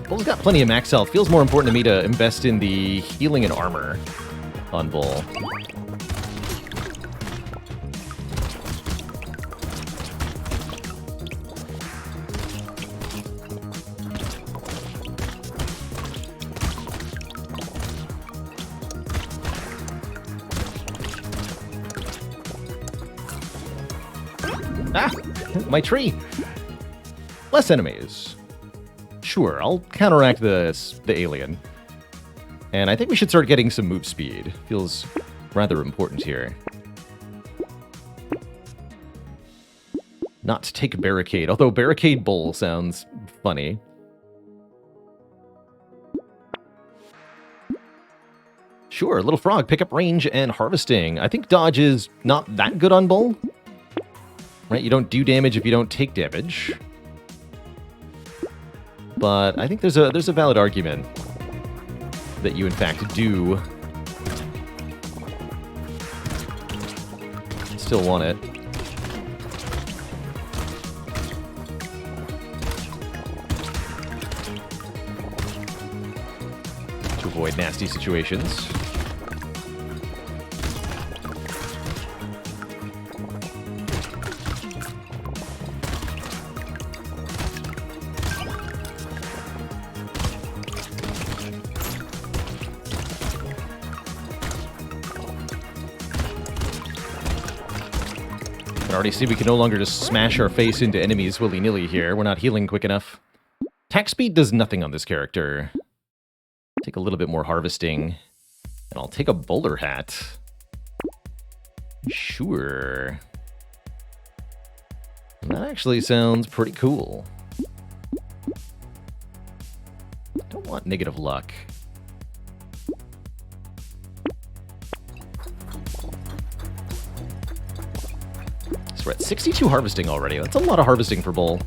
Speaker 1: Bull's got plenty of max health. Feels more important to me to invest in the healing and armor on Bull. Ah! My tree! Less enemies. Sure, I'll counteract the alien. And I think we should start getting some move speed. Feels rather important here. Not to take a barricade, although barricade Bull sounds funny. Sure, little frog, pick up range and harvesting. I think dodge is not that good on Bull. Right, you don't do damage if you don't take damage. But I think there's a valid argument that you in fact do still want it. To avoid nasty situations. I already see we can no longer just smash our face into enemies willy-nilly here. We're not healing quick enough. Attack speed does nothing on this character. Take a little bit more harvesting. And I'll take a bowler hat. Sure. That actually sounds pretty cool. Don't want negative luck. So we're at 62 harvesting already. That's a lot of harvesting for Bull.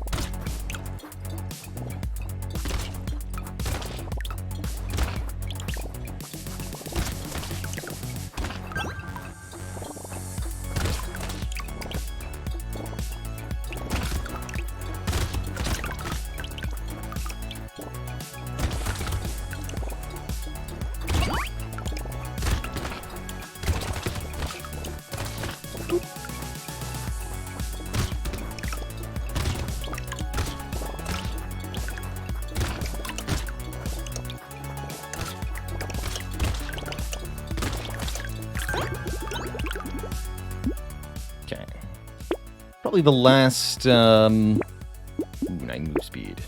Speaker 1: Probably the last, 9 move speed.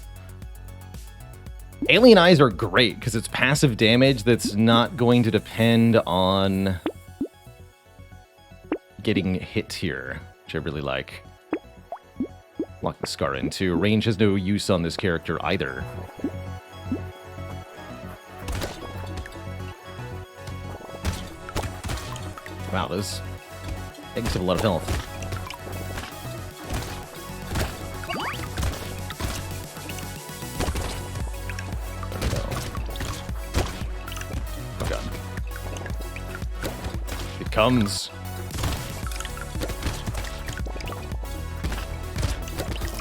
Speaker 1: Alien Eyes are great, because it's passive damage that's not going to depend on getting hit here, which I really like. Lock the Scar in, too. Range has no use on this character, either. Wow, those Eggs have a lot of health. Oh god. It comes.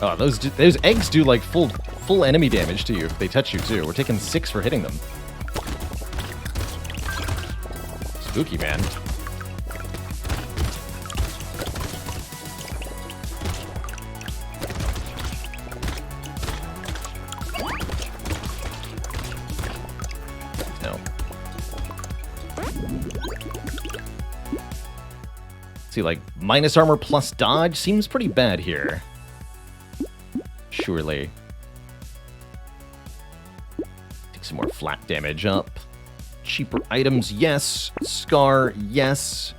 Speaker 1: Oh, those eggs do like full enemy damage to you if they touch you too. We're taking 6 for hitting them. Spooky, man. No. See, like, minus armor plus dodge seems pretty bad here. Surely. Take some more flat damage up. Cheaper items, yes. Scar, yes.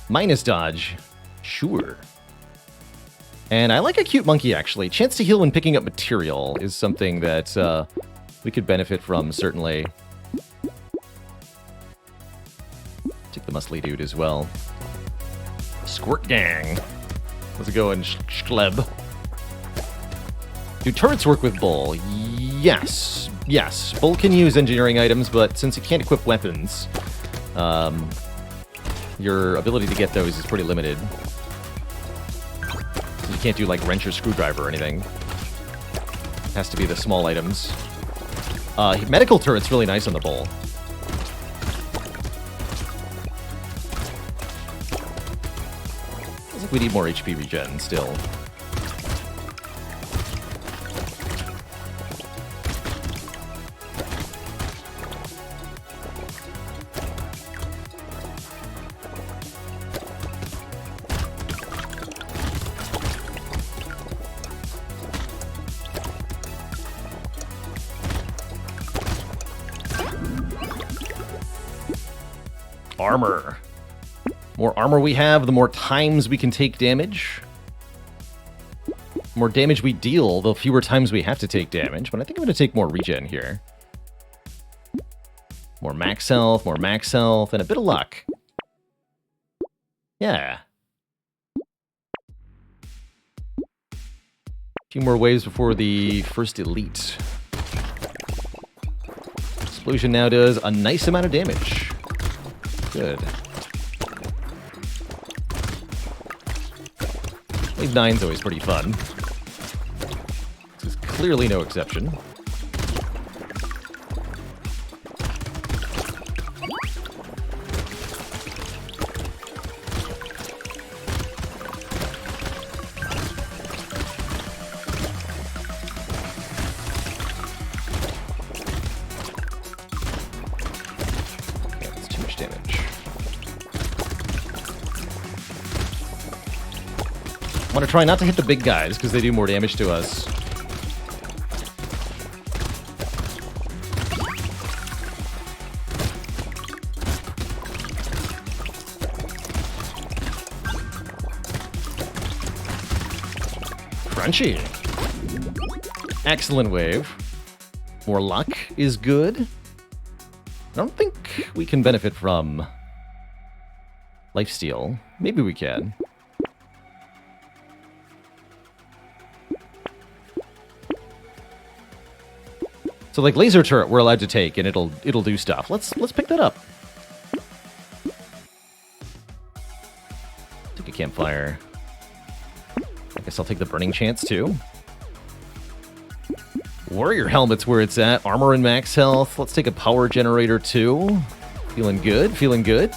Speaker 1: Minus dodge, sure. And I like a cute monkey, actually. Chance to heal when picking up material is something that we could benefit from, certainly. Take the muscly dude as well. Squirt gang. How's it going, Schleb? Do turrets work with Bull? Yes. Yes. Bull can use engineering items, but since you can't equip weapons, your ability to get those is pretty limited. You can't do, like, wrench or screwdriver or anything. It has to be the small items. Medical turret's really nice on the Bull. Feels like we need more HP regen still. Armor. More armor we have, the more times we can take damage. The more damage we deal, the fewer times we have to take damage. But I think I'm going to take more regen here. More max health, and a bit of luck. Yeah. A few more waves before the first elite. Explosion now does a nice amount of damage. Good. Wave 9's always pretty fun. This is clearly no exception. I want to try not to hit the big guys, because they do more damage to us. Crunchy. Excellent wave. More luck is good. I don't think we can benefit from lifesteal. Maybe we can. So, like, laser turret we're allowed to take, and it'll do stuff. Let's pick that up. Take a campfire. I guess I'll take the burning chance too. Warrior helmet's where it's at. Armor and max health. Let's take a power generator too. Feeling good. Feeling good.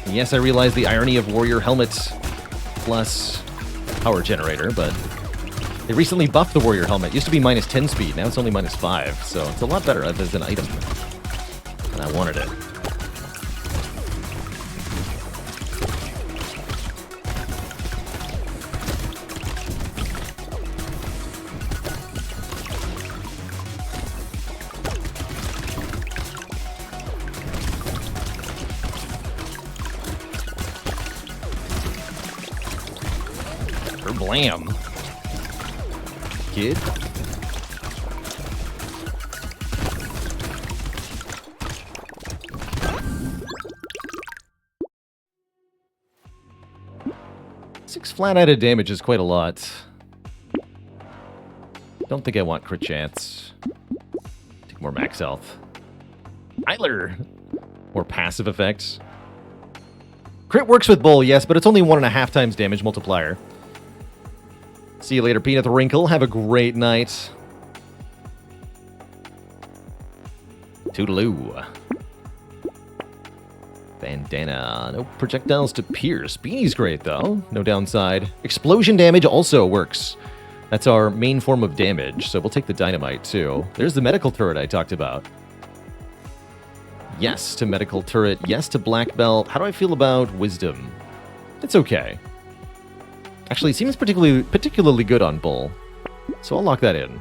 Speaker 1: Yes, I realize the irony of Warrior Helmet plus Power Generator, but they recently buffed the Warrior Helmet. It used to be minus 10 speed, now it's only minus 5, so it's a lot better as an item. And I wanted it. Blam. Kid. Six flat-added damage is quite a lot. Don't think I want crit chance. Take more max health. Eiler! More passive effects. Crit works with Bull, yes, but it's only 1.5 times damage multiplier. See you later, Peanut Wrinkle. Have a great night. Toodaloo. Bandana. No projectiles to pierce. Beanie's great, though. No downside. Explosion damage also works. That's our main form of damage, so we'll take the dynamite, too. There's the medical turret I talked about. Yes to medical turret. Yes to black belt. How do I feel about wisdom? It's okay. Actually, it seems particularly good on Bull, so I'll lock that in.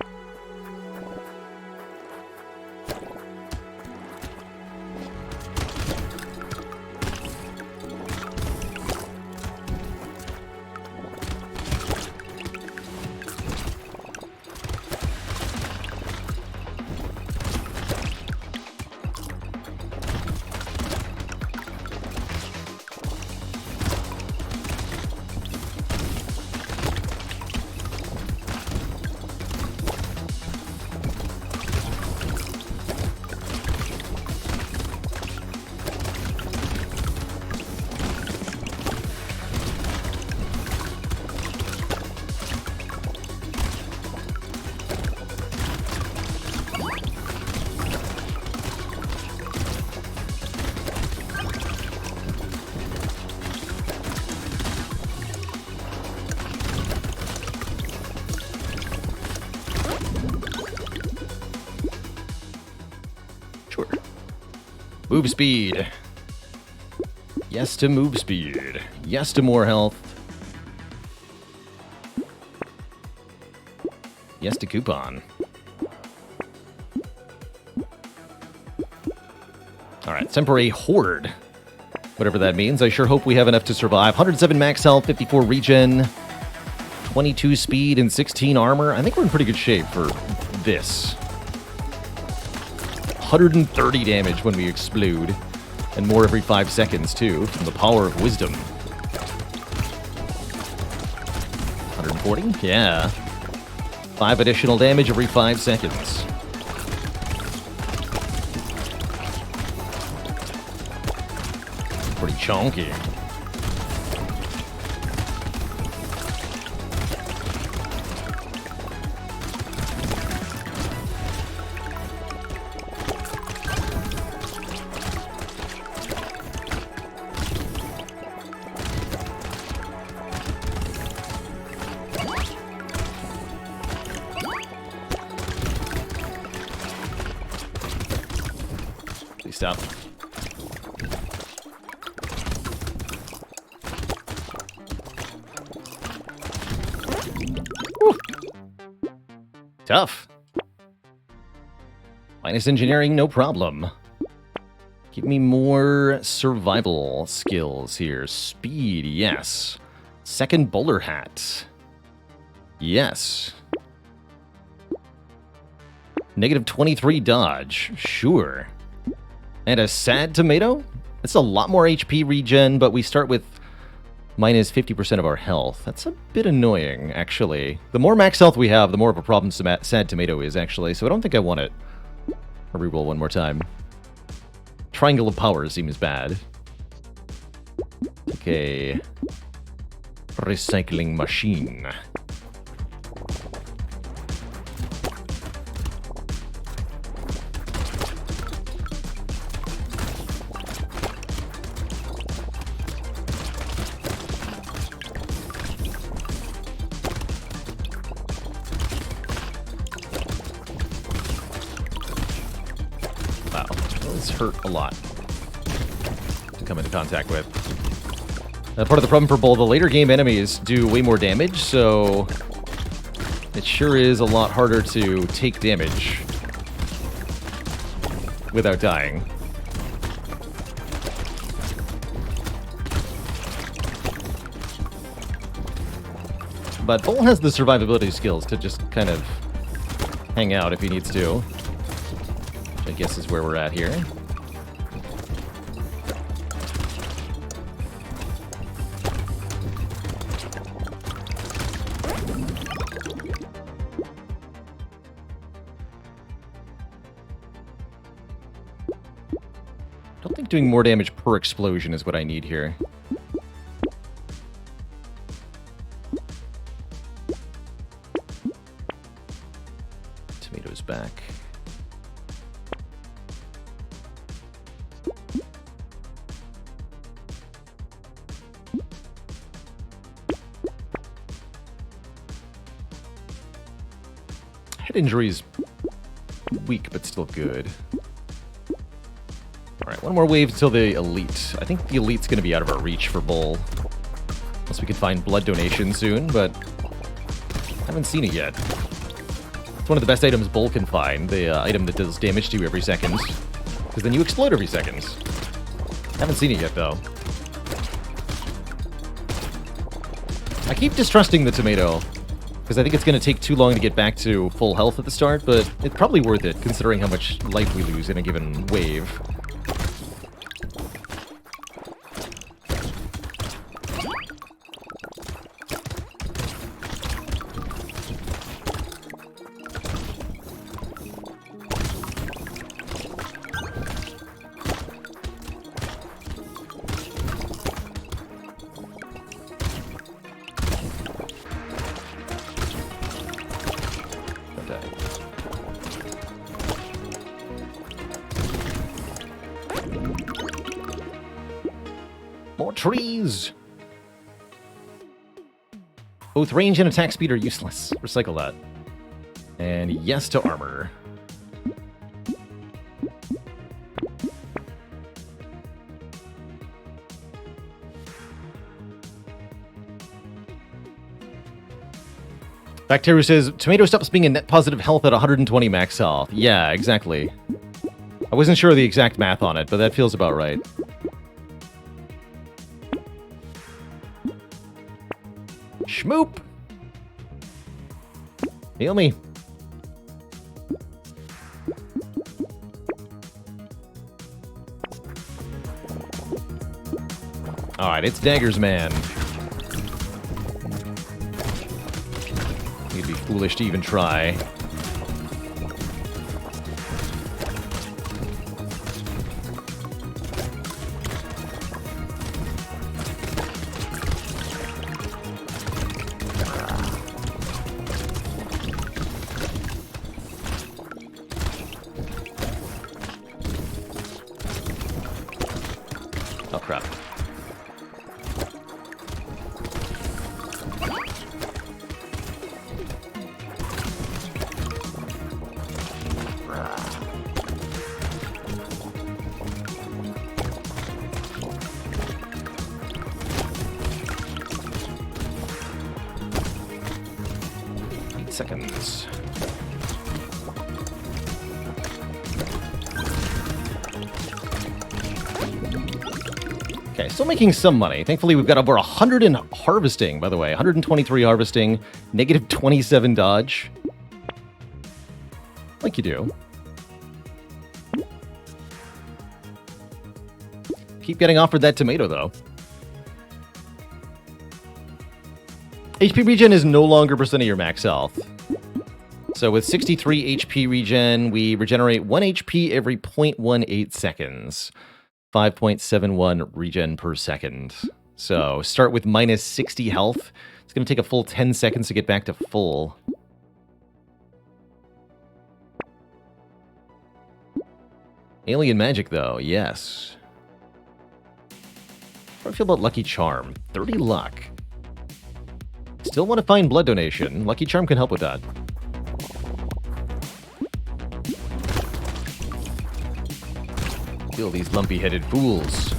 Speaker 1: Move speed. Yes to move speed. Yes to more health. Yes to coupon. Alright, temporary horde. Whatever that means. I sure hope we have enough to survive. 107 max health, 54 regen, 22 speed, and 16 armor. I think we're in pretty good shape for this. 130 damage when we explode, and more every 5 seconds, too, from the power of wisdom. 140? Yeah. 5 additional damage every 5 seconds. Pretty chunky. Stop. Whew. Tough. Minus engineering, no problem. Give me more survival skills here. Speed, yes. Second bowler hat. Yes. Negative 23 dodge. Sure. And a sad tomato? It's a lot more HP regen, but we start with minus 50% of our health. That's a bit annoying, actually. The more max health we have, the more of a problem sad tomato is, actually, so I don't think I want it. I'll reroll one more time. Triangle of power seems bad. Okay. Recycling machine. Hurt a lot to come into contact with. Part of the problem for Bull, the later game enemies do way more damage, so it sure is a lot harder to take damage without dying. But Bull has the survivability skills to just kind of hang out if he needs to. Which I guess is where we're at here. I don't think doing more damage per explosion is what I need here. Tomatoes back. Head injury's weak, but still good. Alright, one more wave until the elite. I think the elite's going to be out of our reach for Bull. Unless we can find blood donation soon, but haven't seen it yet. It's one of the best items Bull can find, the item that does damage to you every second. Because then you explode every second. Haven't seen it yet, though. I keep distrusting the tomato, because I think it's going to take too long to get back to full health at the start, but it's probably worth it, considering how much life we lose in a given wave. More trees! Both range and attack speed are useless. Recycle that. And yes to armor. Bacteria says, Tomato stops being a net positive health at 120 max health. Yeah, exactly. I wasn't sure of the exact math on it, but that feels about right. Schmoop! Heal me. Alright, it's Daggers Man. You'd be foolish to even try. Oh, crap. Seconds. Okay, still making some money. Thankfully, we've got over 100 in harvesting, by the way. 123 harvesting, negative 27 dodge. Like you do. Keep getting offered that tomato, though. HP regen is no longer percent of your max health. So with 63 HP regen, we regenerate 1 HP every 0.18 seconds. 5.71 regen per second. So start with minus 60 health. It's going to take a full 10 seconds to get back to full. Alien magic, though, yes. How do I feel about Lucky Charm? 30 luck. Still want to find blood donation. Lucky Charm can help with that. Kill these lumpy-headed fools.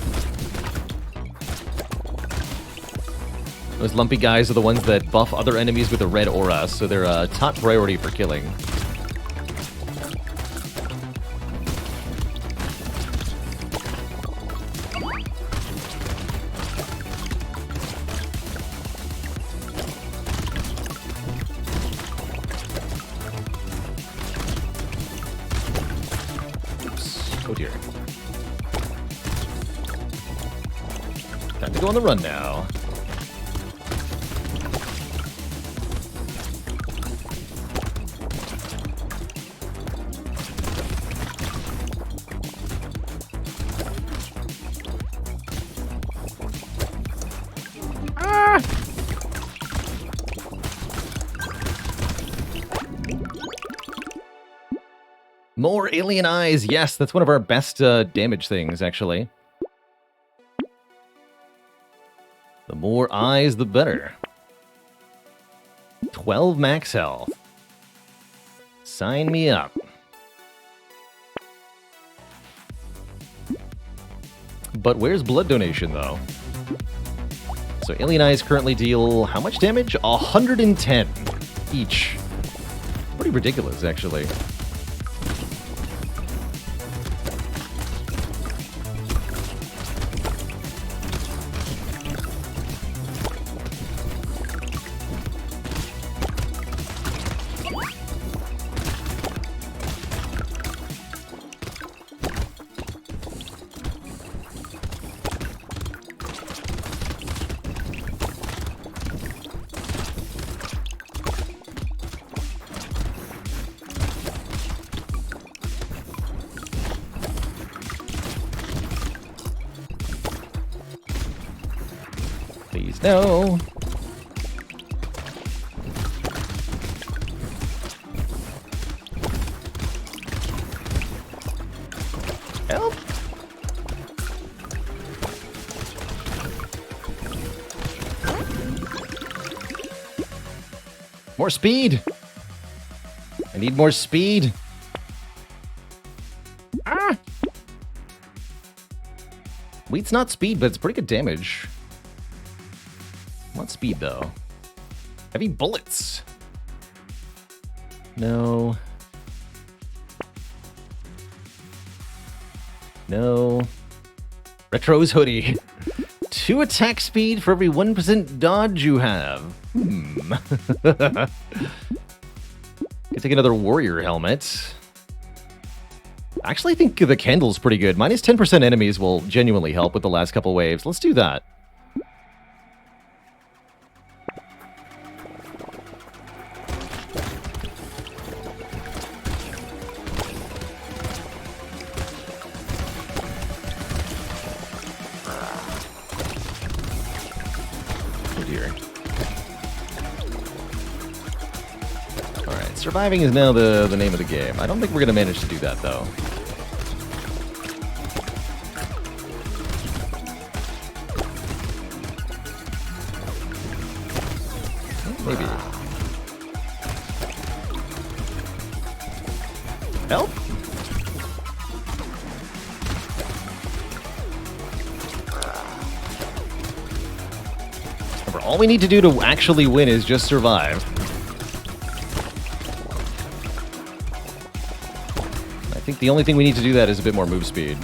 Speaker 1: Those lumpy guys are the ones that buff other enemies with a red aura, so they're a top priority for killing. Oh dear. Time to go on the run now. More alien eyes. Yes, that's one of our best damage things, actually. The more eyes, the better. 12 max health. Sign me up. But where's blood donation, though? So alien eyes currently deal how much damage? 110 each. Pretty ridiculous, actually. Please, no. Help. More speed. I need more speed. Ah. Wheat's not speed, but it's pretty good damage. Not speed, though. Heavy bullets. No. No. Retro's hoodie. 2 attack speed for every 1% dodge you have. Could take another warrior helmet. Actually, I think the candle's pretty good. Minus 10% enemies will genuinely help with the last couple waves. Let's do that. Surviving is now the name of the game. I don't think we're going to manage to do that, though. Maybe. Help? Remember, all we need to do to actually win is just survive. I think the only thing we need to do that is a bit more move speed.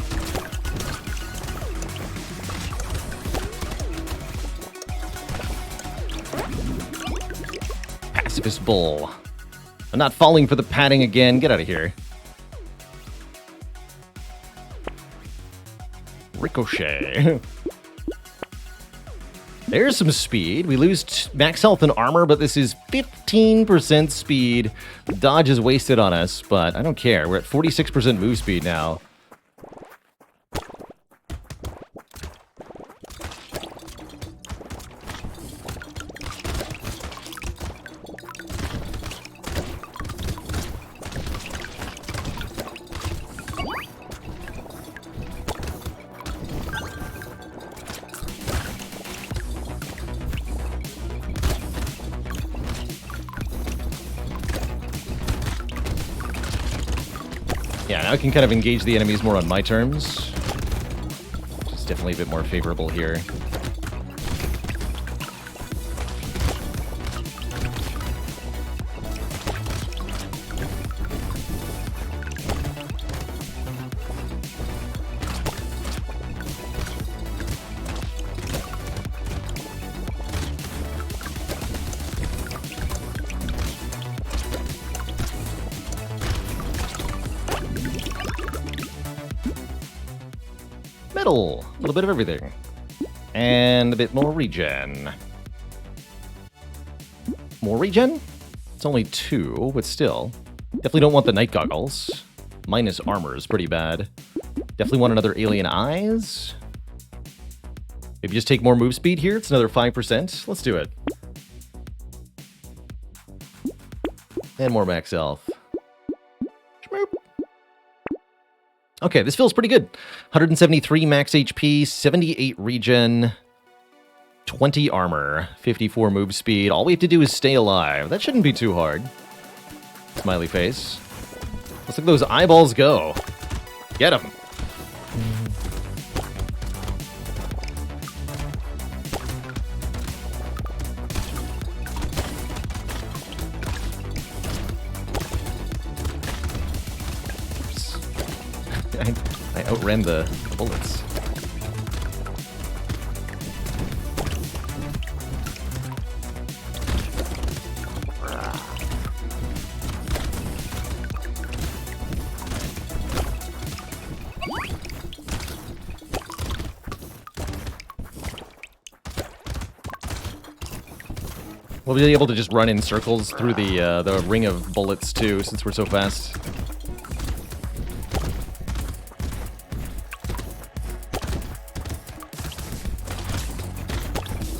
Speaker 1: Pacifist Bull. I'm not falling for the padding again. Get out of here. Ricochet. There's some speed. We lose max health and armor, but this is 15% speed. The dodge is wasted on us, but I don't care. We're at 46% move speed now. Yeah, now I can kind of engage the enemies more on my terms. Which is definitely a bit more favorable here. metal. A little bit of everything. And a bit more regen. More regen? It's only 2, but still. Definitely don't want the night goggles. Minus armor is pretty bad. Definitely want another alien eyes. Maybe just take more move speed here. It's another 5%. Let's do it. And more max health. Okay, this feels pretty good. 173 max HP, 78 regen, 20 armor, 54 move speed. All we have to do is stay alive. That shouldn't be too hard. Smiley face. Let's look at those eyeballs go. Get them. I outran the bullets. We'll be able to just run in circles through the ring of bullets too, since we're so fast.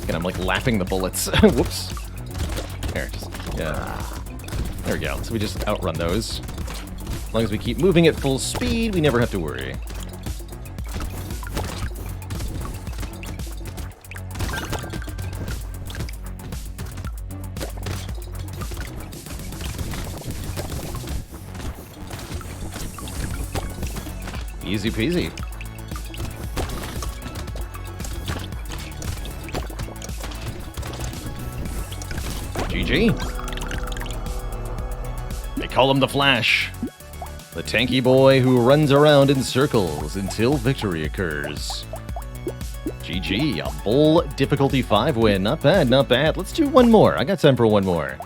Speaker 1: And I'm like lapping the bullets. Whoops. There, yeah. There we go. So we just outrun those. As long as we keep moving at full speed, we never have to worry. Easy peasy. GG. They call him the Flash. The tanky boy who runs around in circles until victory occurs. GG. A Bull difficulty 5 win. Not bad, not bad. Let's do one more. I got time for one more.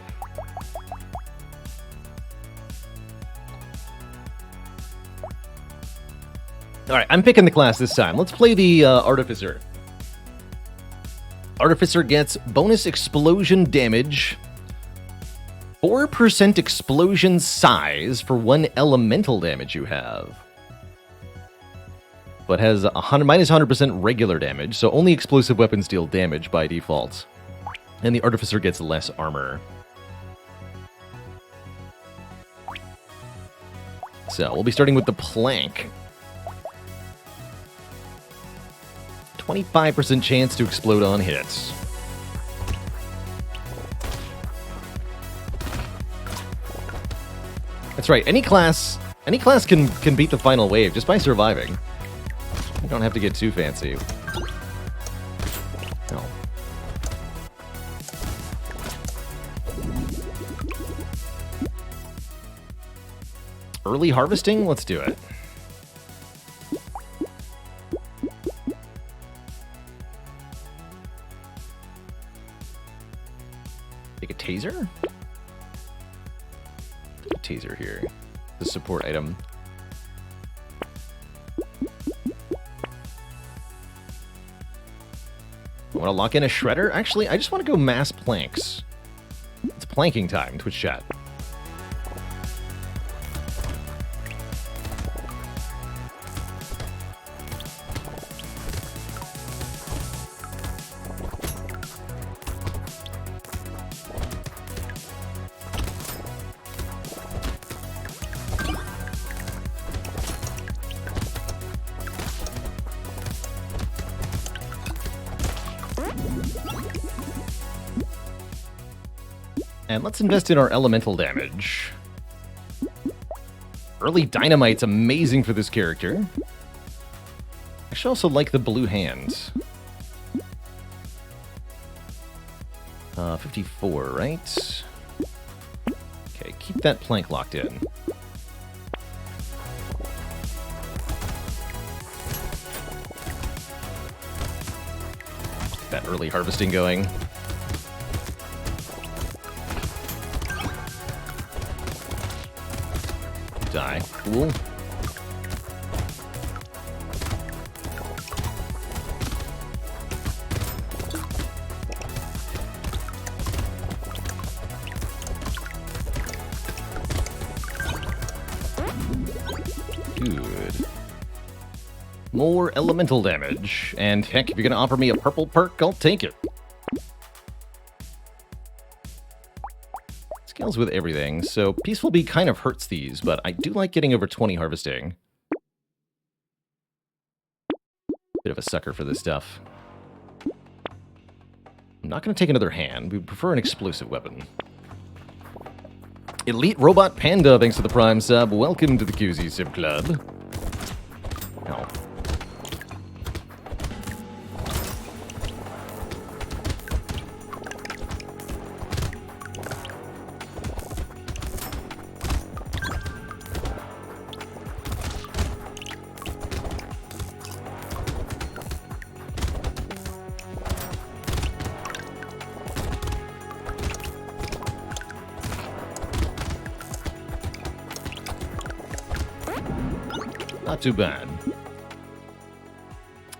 Speaker 1: Alright, I'm picking the class this time. Let's play the Artificer. Artificer gets bonus explosion damage, 4% explosion size for 1 elemental damage you have, but has minus 100% regular damage, so only explosive weapons deal damage by default. And the Artificer gets less armor. So, we'll be starting with the Plank. 25% chance to explode on hits. That's right, any class can beat the final wave just by surviving. You don't have to get too fancy. No. Early harvesting? Let's do it. Take a taser? Take a taser here. The support item. I want to lock in a shredder? Actually, I just want to go mass planks. It's planking time, Twitch chat. And let's invest in our elemental damage. Early dynamite's amazing for this character. I should also like the blue hand. 54, right? Okay, keep that plank locked in. Get that early harvesting going. Die. Cool. Good. More elemental damage. And heck, if you're going to offer me a purple perk, I'll take it. Scales with everything, so Peaceful Bee kind of hurts these, but I do like getting over 20 harvesting. Bit of a sucker for this stuff. I'm not going to take another hand. We prefer an explosive weapon. Elite Robot Panda, thanks for the Prime sub. Welcome to the QZ Sib Club. Oh. Not too bad.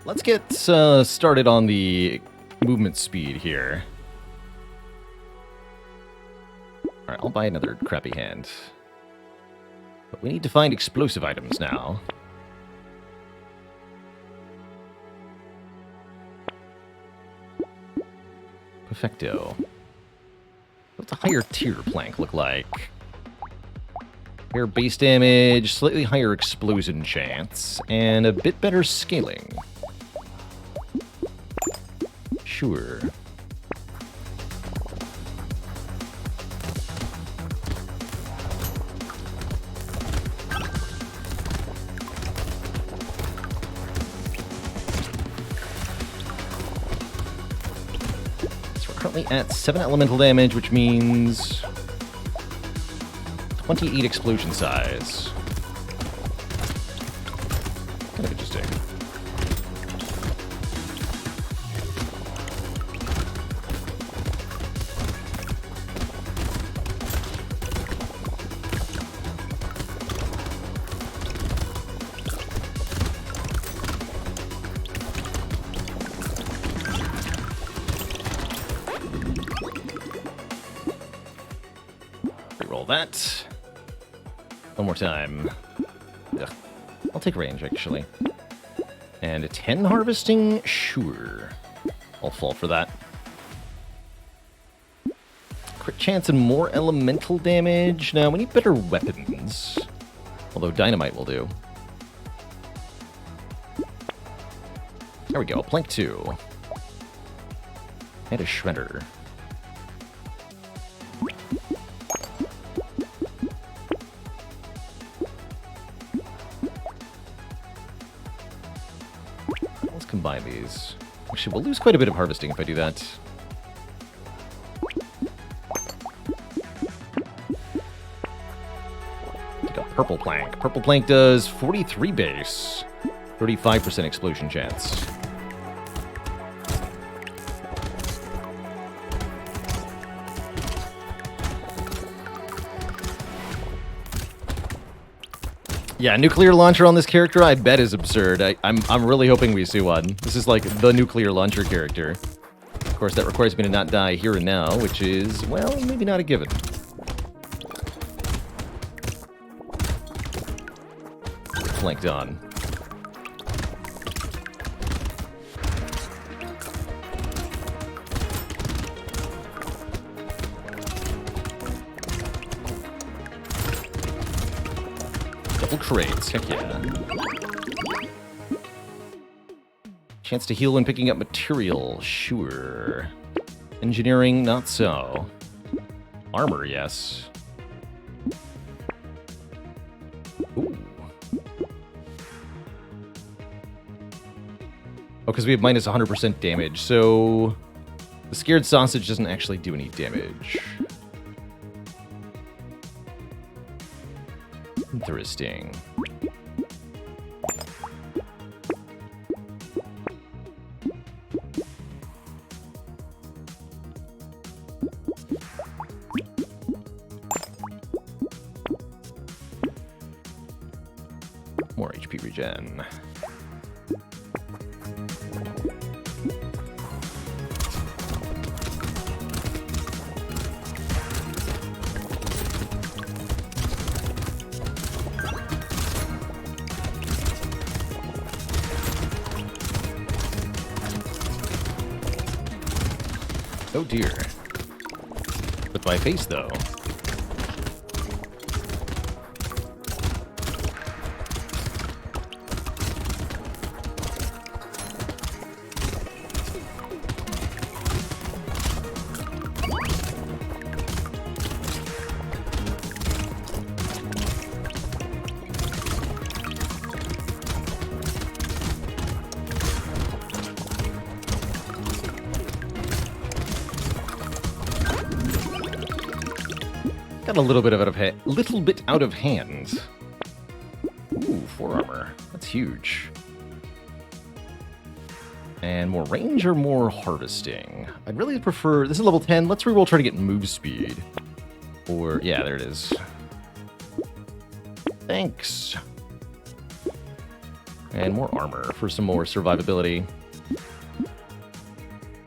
Speaker 1: Let's get started on the movement speed here. Alright, I'll buy another crappy hand. But we need to find explosive items now. Perfecto. What's a higher tier plank look like? Higher base damage, slightly higher explosion chance, and a bit better scaling. Sure. So we're currently at 7 elemental damage, which means 28 explosion size. Kind of interesting. Reroll that. One more time. Ugh. I'll take range, actually. And a 10 harvesting? Sure. I'll fall for that. Crit chance and more elemental damage. Now, we need better weapons. Although dynamite will do. There we go. Plank 2. And a shredder. Combine these. Actually, we'll lose quite a bit of harvesting if I do that. Take a purple plank. Purple plank does 43 base, 35% explosion chance. Yeah, nuclear launcher on this character, I bet is absurd. I'm really hoping we see one. This is like the nuclear launcher character. Of course, that requires me to not die here and now, which is, well, maybe not a given. Flanked on. Double crates, heck yeah. Chance to heal when picking up material, sure. Engineering, not so. Armor, yes. Ooh. Oh, because we have minus 100% damage, so the scared sausage doesn't actually do any damage. Interesting. More HP regen. Oh dear. With my face, though. Got a little bit out of hand. Ooh, 4 armor. That's huge. And more range or more harvesting? I'd really prefer... This is level 10. Let's reroll, try to get move speed. Or... Yeah, there it is. Thanks. And more armor for some more survivability.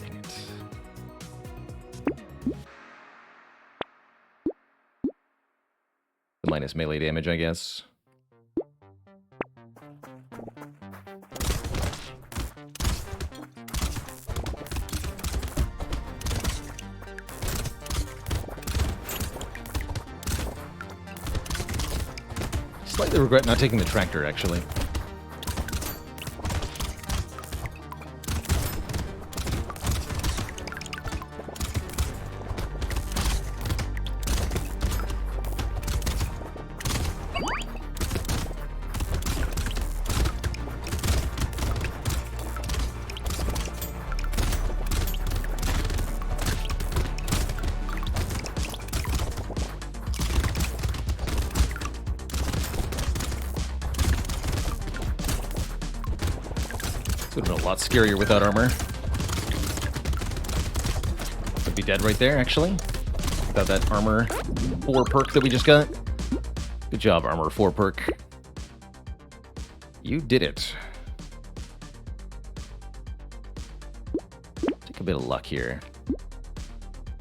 Speaker 1: Dang it. The minus melee damage, I guess. Slightly regret not taking the tractor, actually. Would have been a lot scarier without armor. Would be dead right there, actually. Without that armor 4 perk that we just got. Good job, armor 4 perk. You did it. Take a bit of luck here.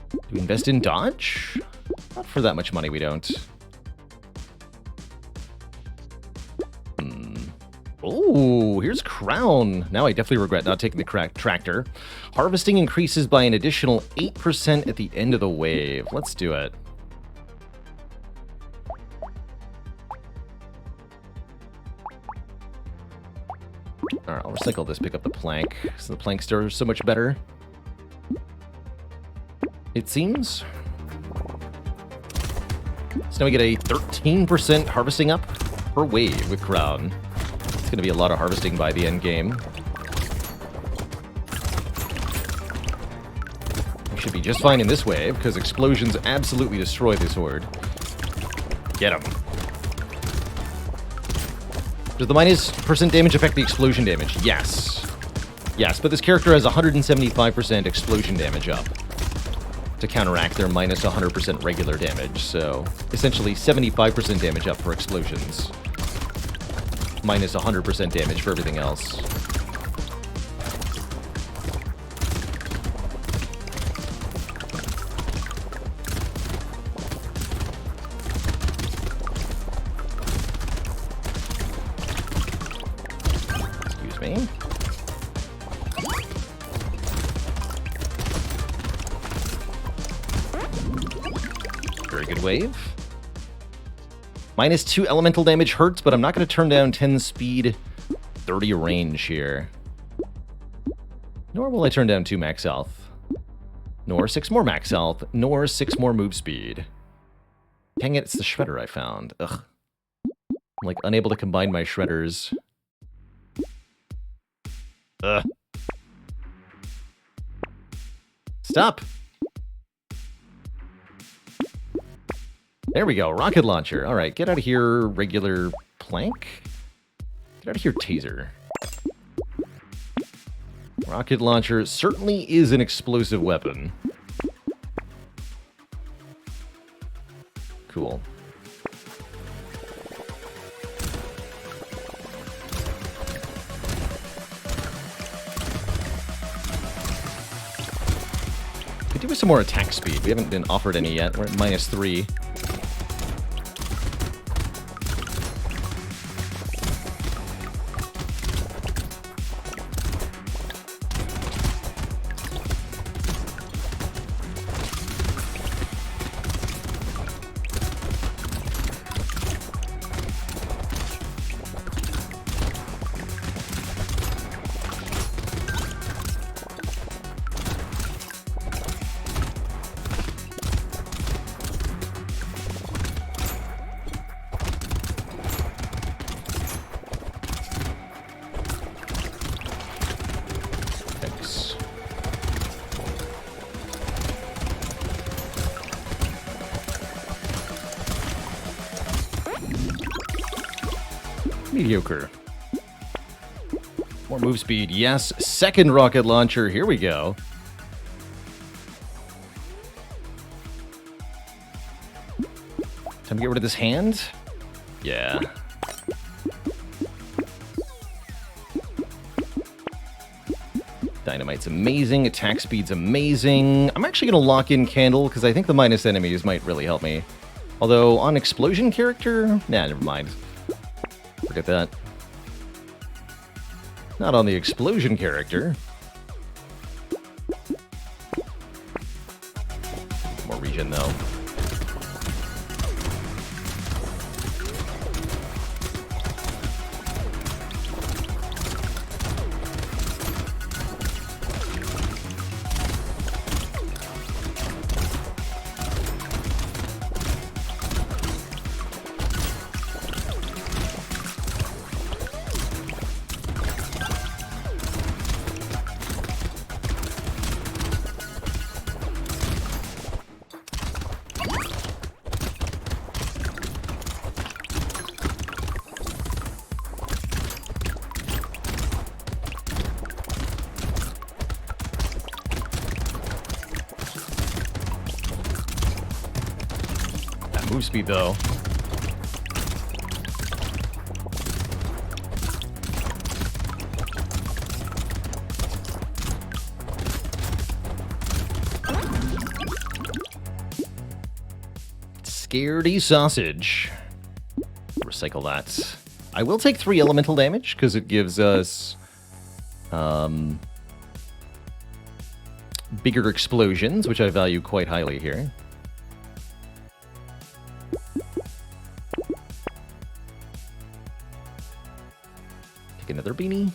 Speaker 1: Do we invest in dodge? Not for that much money, we don't. Oh, here's Crown. Now I definitely regret not taking the tractor. Harvesting increases by an additional 8% at the end of the wave. Let's do it. Alright, I'll recycle this, pick up the plank. So the planks are so much better. It seems. So now we get a 13% harvesting up per wave with Crown. It's going to be a lot of harvesting by the end game. We should be just fine in this wave, because explosions absolutely destroy this horde. Get him. Does the minus % damage affect the explosion damage? Yes. Yes, but this character has 175% explosion damage up to counteract their minus 100% regular damage, so essentially 75% damage up for explosions. Minus 100% damage for everything else. Excuse me. Very good wave. Minus 2 elemental damage hurts, but I'm not going to turn down 10 speed, 30 range here. Nor will I turn down 2 max health. Nor 6 more max health. Nor 6 more move speed. Dang it, it's the shredder I found. Ugh. I'm like unable to combine my shredders. Ugh. Stop! There we go, rocket launcher. All right, get out of here, regular plank. Get out of here, taser. Rocket launcher certainly is an explosive weapon. Cool. Could do with some more attack speed. We haven't been offered any yet. We're at minus 3. mediocre. More move speed. Yes, second rocket launcher. Here we go. Time to get rid of this hand? Yeah. Dynamite's amazing. Attack speed's amazing. I'm actually going to lock in Candle because I think the minus enemies might really help me. Although, on Explosion character? Nah, never mind. Forget that. Not on the Explosion character. More regen, though. Move speed, though. Scaredy sausage. Recycle that. I will take 3 elemental damage because it gives us bigger explosions, which I value quite highly here. Another beanie.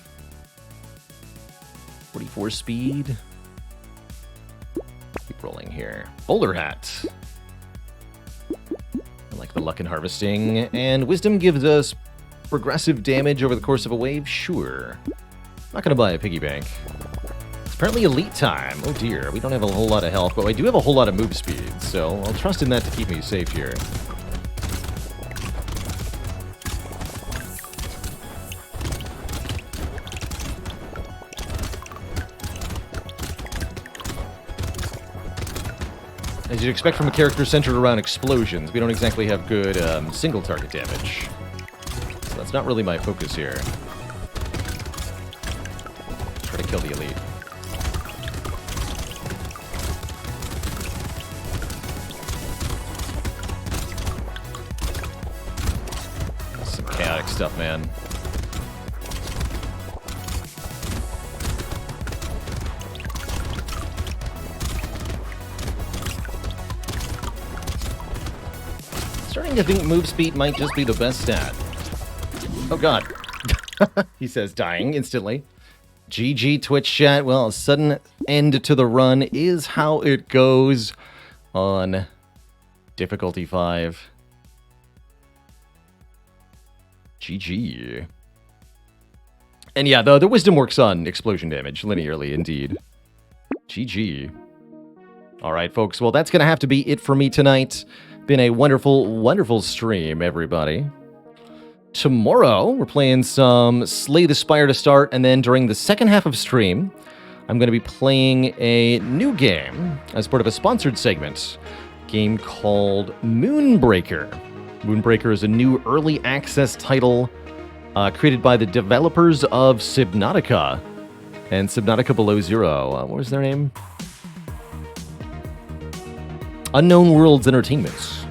Speaker 1: 44 speed. Keep rolling here. Bowler hat. I like the luck and harvesting. And wisdom gives us progressive damage over the course of a wave. Sure. Not gonna buy a piggy bank. It's apparently elite time. Oh dear, we don't have a whole lot of health, but I do have a whole lot of move speed, so I'll trust in that to keep me safe here. As you'd expect from a character centered around explosions, we don't exactly have good single target damage. So that's not really my focus here. Try to kill the elite. Some chaotic stuff, man. Starting to think move speed might just be the best stat. Oh god. He says, dying instantly. GG Twitch chat. Well, a sudden end to the run is how it goes on difficulty 5. GG. And yeah, the wisdom works on explosion damage linearly, indeed. GG. All right, folks. Well, that's going to have to be it for me tonight. Been a wonderful, wonderful stream, everybody. Tomorrow, we're playing some Slay the Spire to start, and then during the second half of stream, I'm going to be playing a new game as part of a sponsored segment. A game called Moonbreaker. Moonbreaker is a new early access title created by the developers of Subnautica and Subnautica Below Zero. What was their name? Unknown Worlds Entertainment.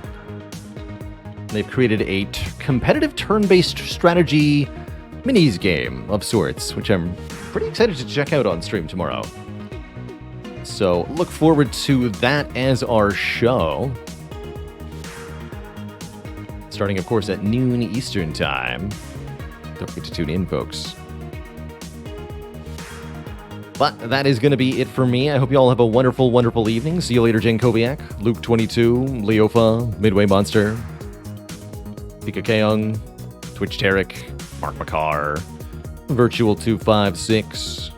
Speaker 1: They've created a competitive turn-based strategy minis game of sorts, which I'm pretty excited to check out on stream tomorrow. So look forward to that as our show. Starting, of course, at noon Eastern Time. Don't forget to tune in, folks. But that is going to be it for me. I hope you all have a wonderful, wonderful evening. See you later, Jen Kobiak, Luke22, Leofa, Midway Monster, Pika Keong, Twitch Tarek, Mark Makar, Virtual256,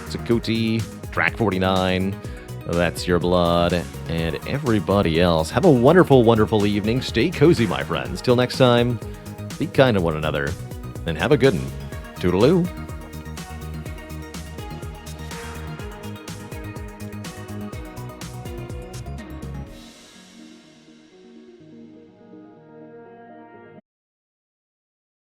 Speaker 1: Sakuti, Track49, That's Your Blood, and everybody else. Have a wonderful, wonderful evening. Stay cozy, my friends. Till next time, be kind to one another. and have a good one. Toodaloo.